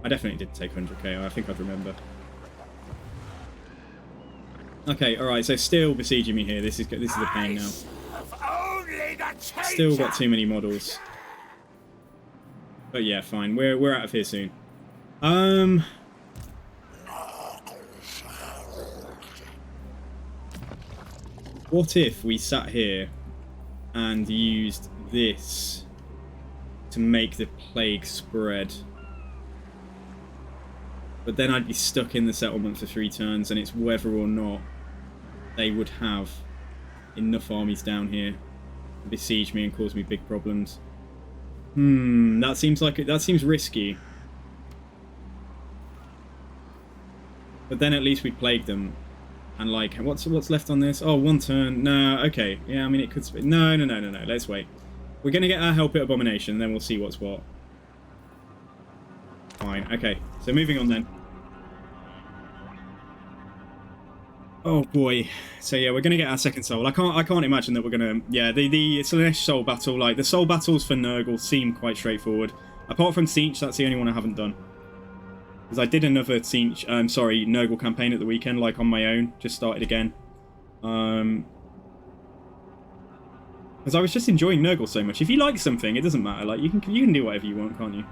I definitely didn't take 100k. I think I'd remember. Okay, alright, so still besieging me here. This is a pain now. Still got too many models. But yeah, fine. We're out of here soon. What if we sat here and used this to make the plague spread? But then I'd be stuck in the settlement for 3 turns, and it's whether or not they would have enough armies down here. besiege me and cause me big problems. That seems risky. But then at least we plague them. And like, what's left on this? Oh, 1 turn. No, okay. Yeah, I mean, it could... No. Let's wait. We're going to get our help at Abomination, then we'll see what's what. Fine. Okay. So moving on then. Oh boy. So yeah, we're going to get our second soul. I can't imagine that we're going to... Yeah, the Slanesh soul battle, like, the soul battles for Nurgle seem quite straightforward. Apart from Siege, that's the only one I haven't done. Because I did another Siege, Nurgle campaign at the weekend, like on my own. Just started again. Because I was just enjoying Nurgle so much. If you like something, it doesn't matter. Like you can do whatever you want, can't you?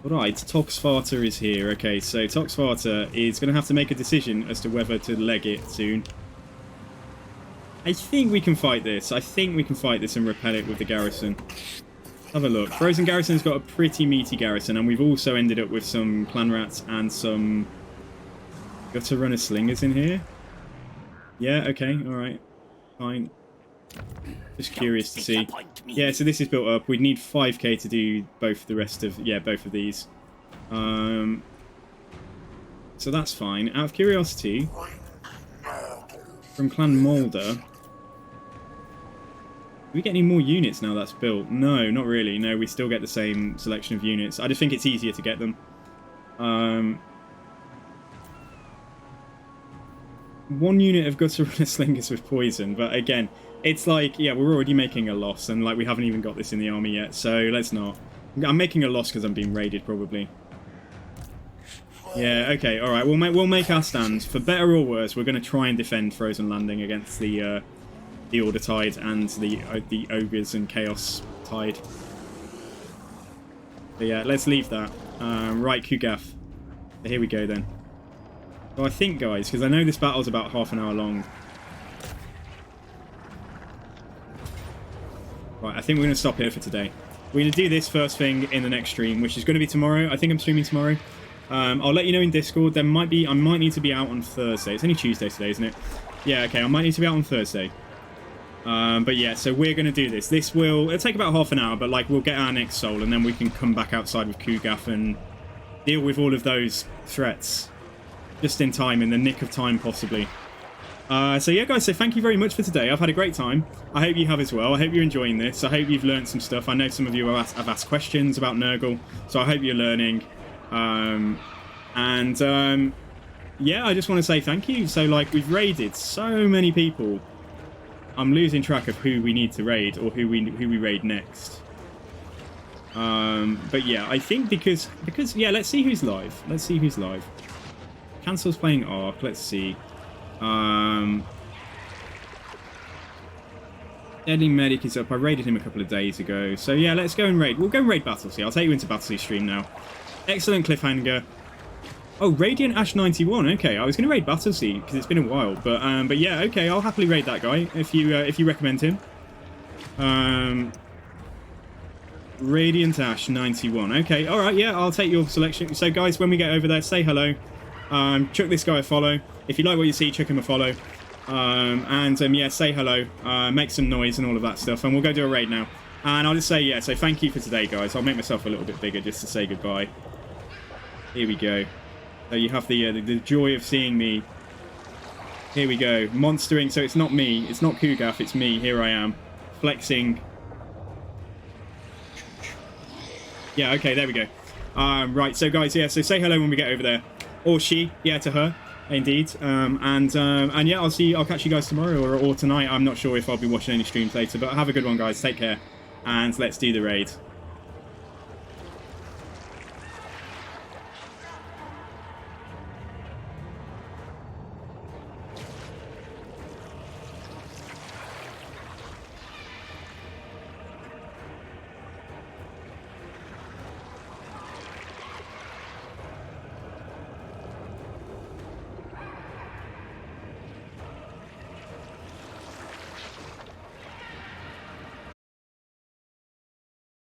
Alright, Toxfarter is here. Okay, so Toxfarter is going to have to make a decision as to whether to leg it soon. I think we can fight this. And repel it with the garrison. Have a look. Frozen Garrison's got a pretty meaty garrison, and we've also ended up with some clan rats and some gutter runner slingers in here. Yeah, okay, alright. Fine. Just curious to see. Yeah, so this is built up. We'd need 5k to do both the rest of... Yeah, both of these. So that's fine. Out of curiosity, from Clan Moulder... Do we get any more units now that's built? No, not really. No, we still get the same selection of units. I just think it's easier to get them. 1 unit of Gutter Runner Slingers with poison, but again, it's like, yeah, we're already making a loss, and like we haven't even got this in the army yet, so let's not. I'm making a loss because I'm being raided, probably. Yeah, okay, alright, we'll make our stand. For better or worse, we're going to try and defend Frozen Landing against the Order Tide and the Ogres and Chaos Tide. But yeah, let's leave that. Right, Kugath. So here we go then. So I think, guys, because I know this battle's about half an hour long. Right, I think we're going to stop here for today. We're going to do this first thing in the next stream, which is going to be tomorrow. I think I'm streaming tomorrow. I'll let you know in Discord. I might need to be out on Thursday. It's only Tuesday today, isn't it? Yeah, okay, I might need to be out on Thursday. But yeah, so we're going to do this. It'll take about half an hour, but like we'll get our next soul, and then we can come back outside with Kugath and deal with all of those threats. Just in time, in the nick of time, possibly. So yeah, guys, so thank you very much for today. I've had a great time. I hope you have as well. I hope you're enjoying this. I hope you've learned some stuff. I know some of you have asked questions about Nurgle, so I hope you're learning. Yeah, I just want to say thank you. So, like, we've raided so many people. I'm losing track of who we need to raid, or who we raid next. But yeah, I think because yeah, let's see who's live. Let's see who's live. Cancel's playing Ark. Let's see. Deadly Medic is up. I raided him a couple of days ago. So yeah, let's go and raid. We'll go and raid Battlesea. I'll take you into Battlesea stream now. Excellent cliffhanger. Oh, Radiant Ash 91. Okay, I was going to raid Battlesea because it's been a while, but yeah, okay, I'll happily raid that guy if you recommend him. Radiant Ash 91. Okay, all right, yeah, I'll take your selection. So guys, when we get over there, say hello. Chuck this guy a follow. If you like what you see, chuck him a follow. Yeah, say hello. Make some noise and all of that stuff, and we'll go do a raid now. And I'll just say, yeah, so thank you for today, guys. I'll make myself a little bit bigger just to say goodbye. Here we go. So you have the joy of seeing me. Here we go. Monstering. So it's not me. It's not Kugath. It's me. Here I am. Flexing. Yeah, okay, there we go. Right, so guys, yeah, so say hello when we get over there. Or she. Yeah, to her. Indeed. And yeah, I'll catch you guys tomorrow or tonight. I'm not sure if I'll be watching any streams later, but have a good one, guys. Take care. And let's do the raid.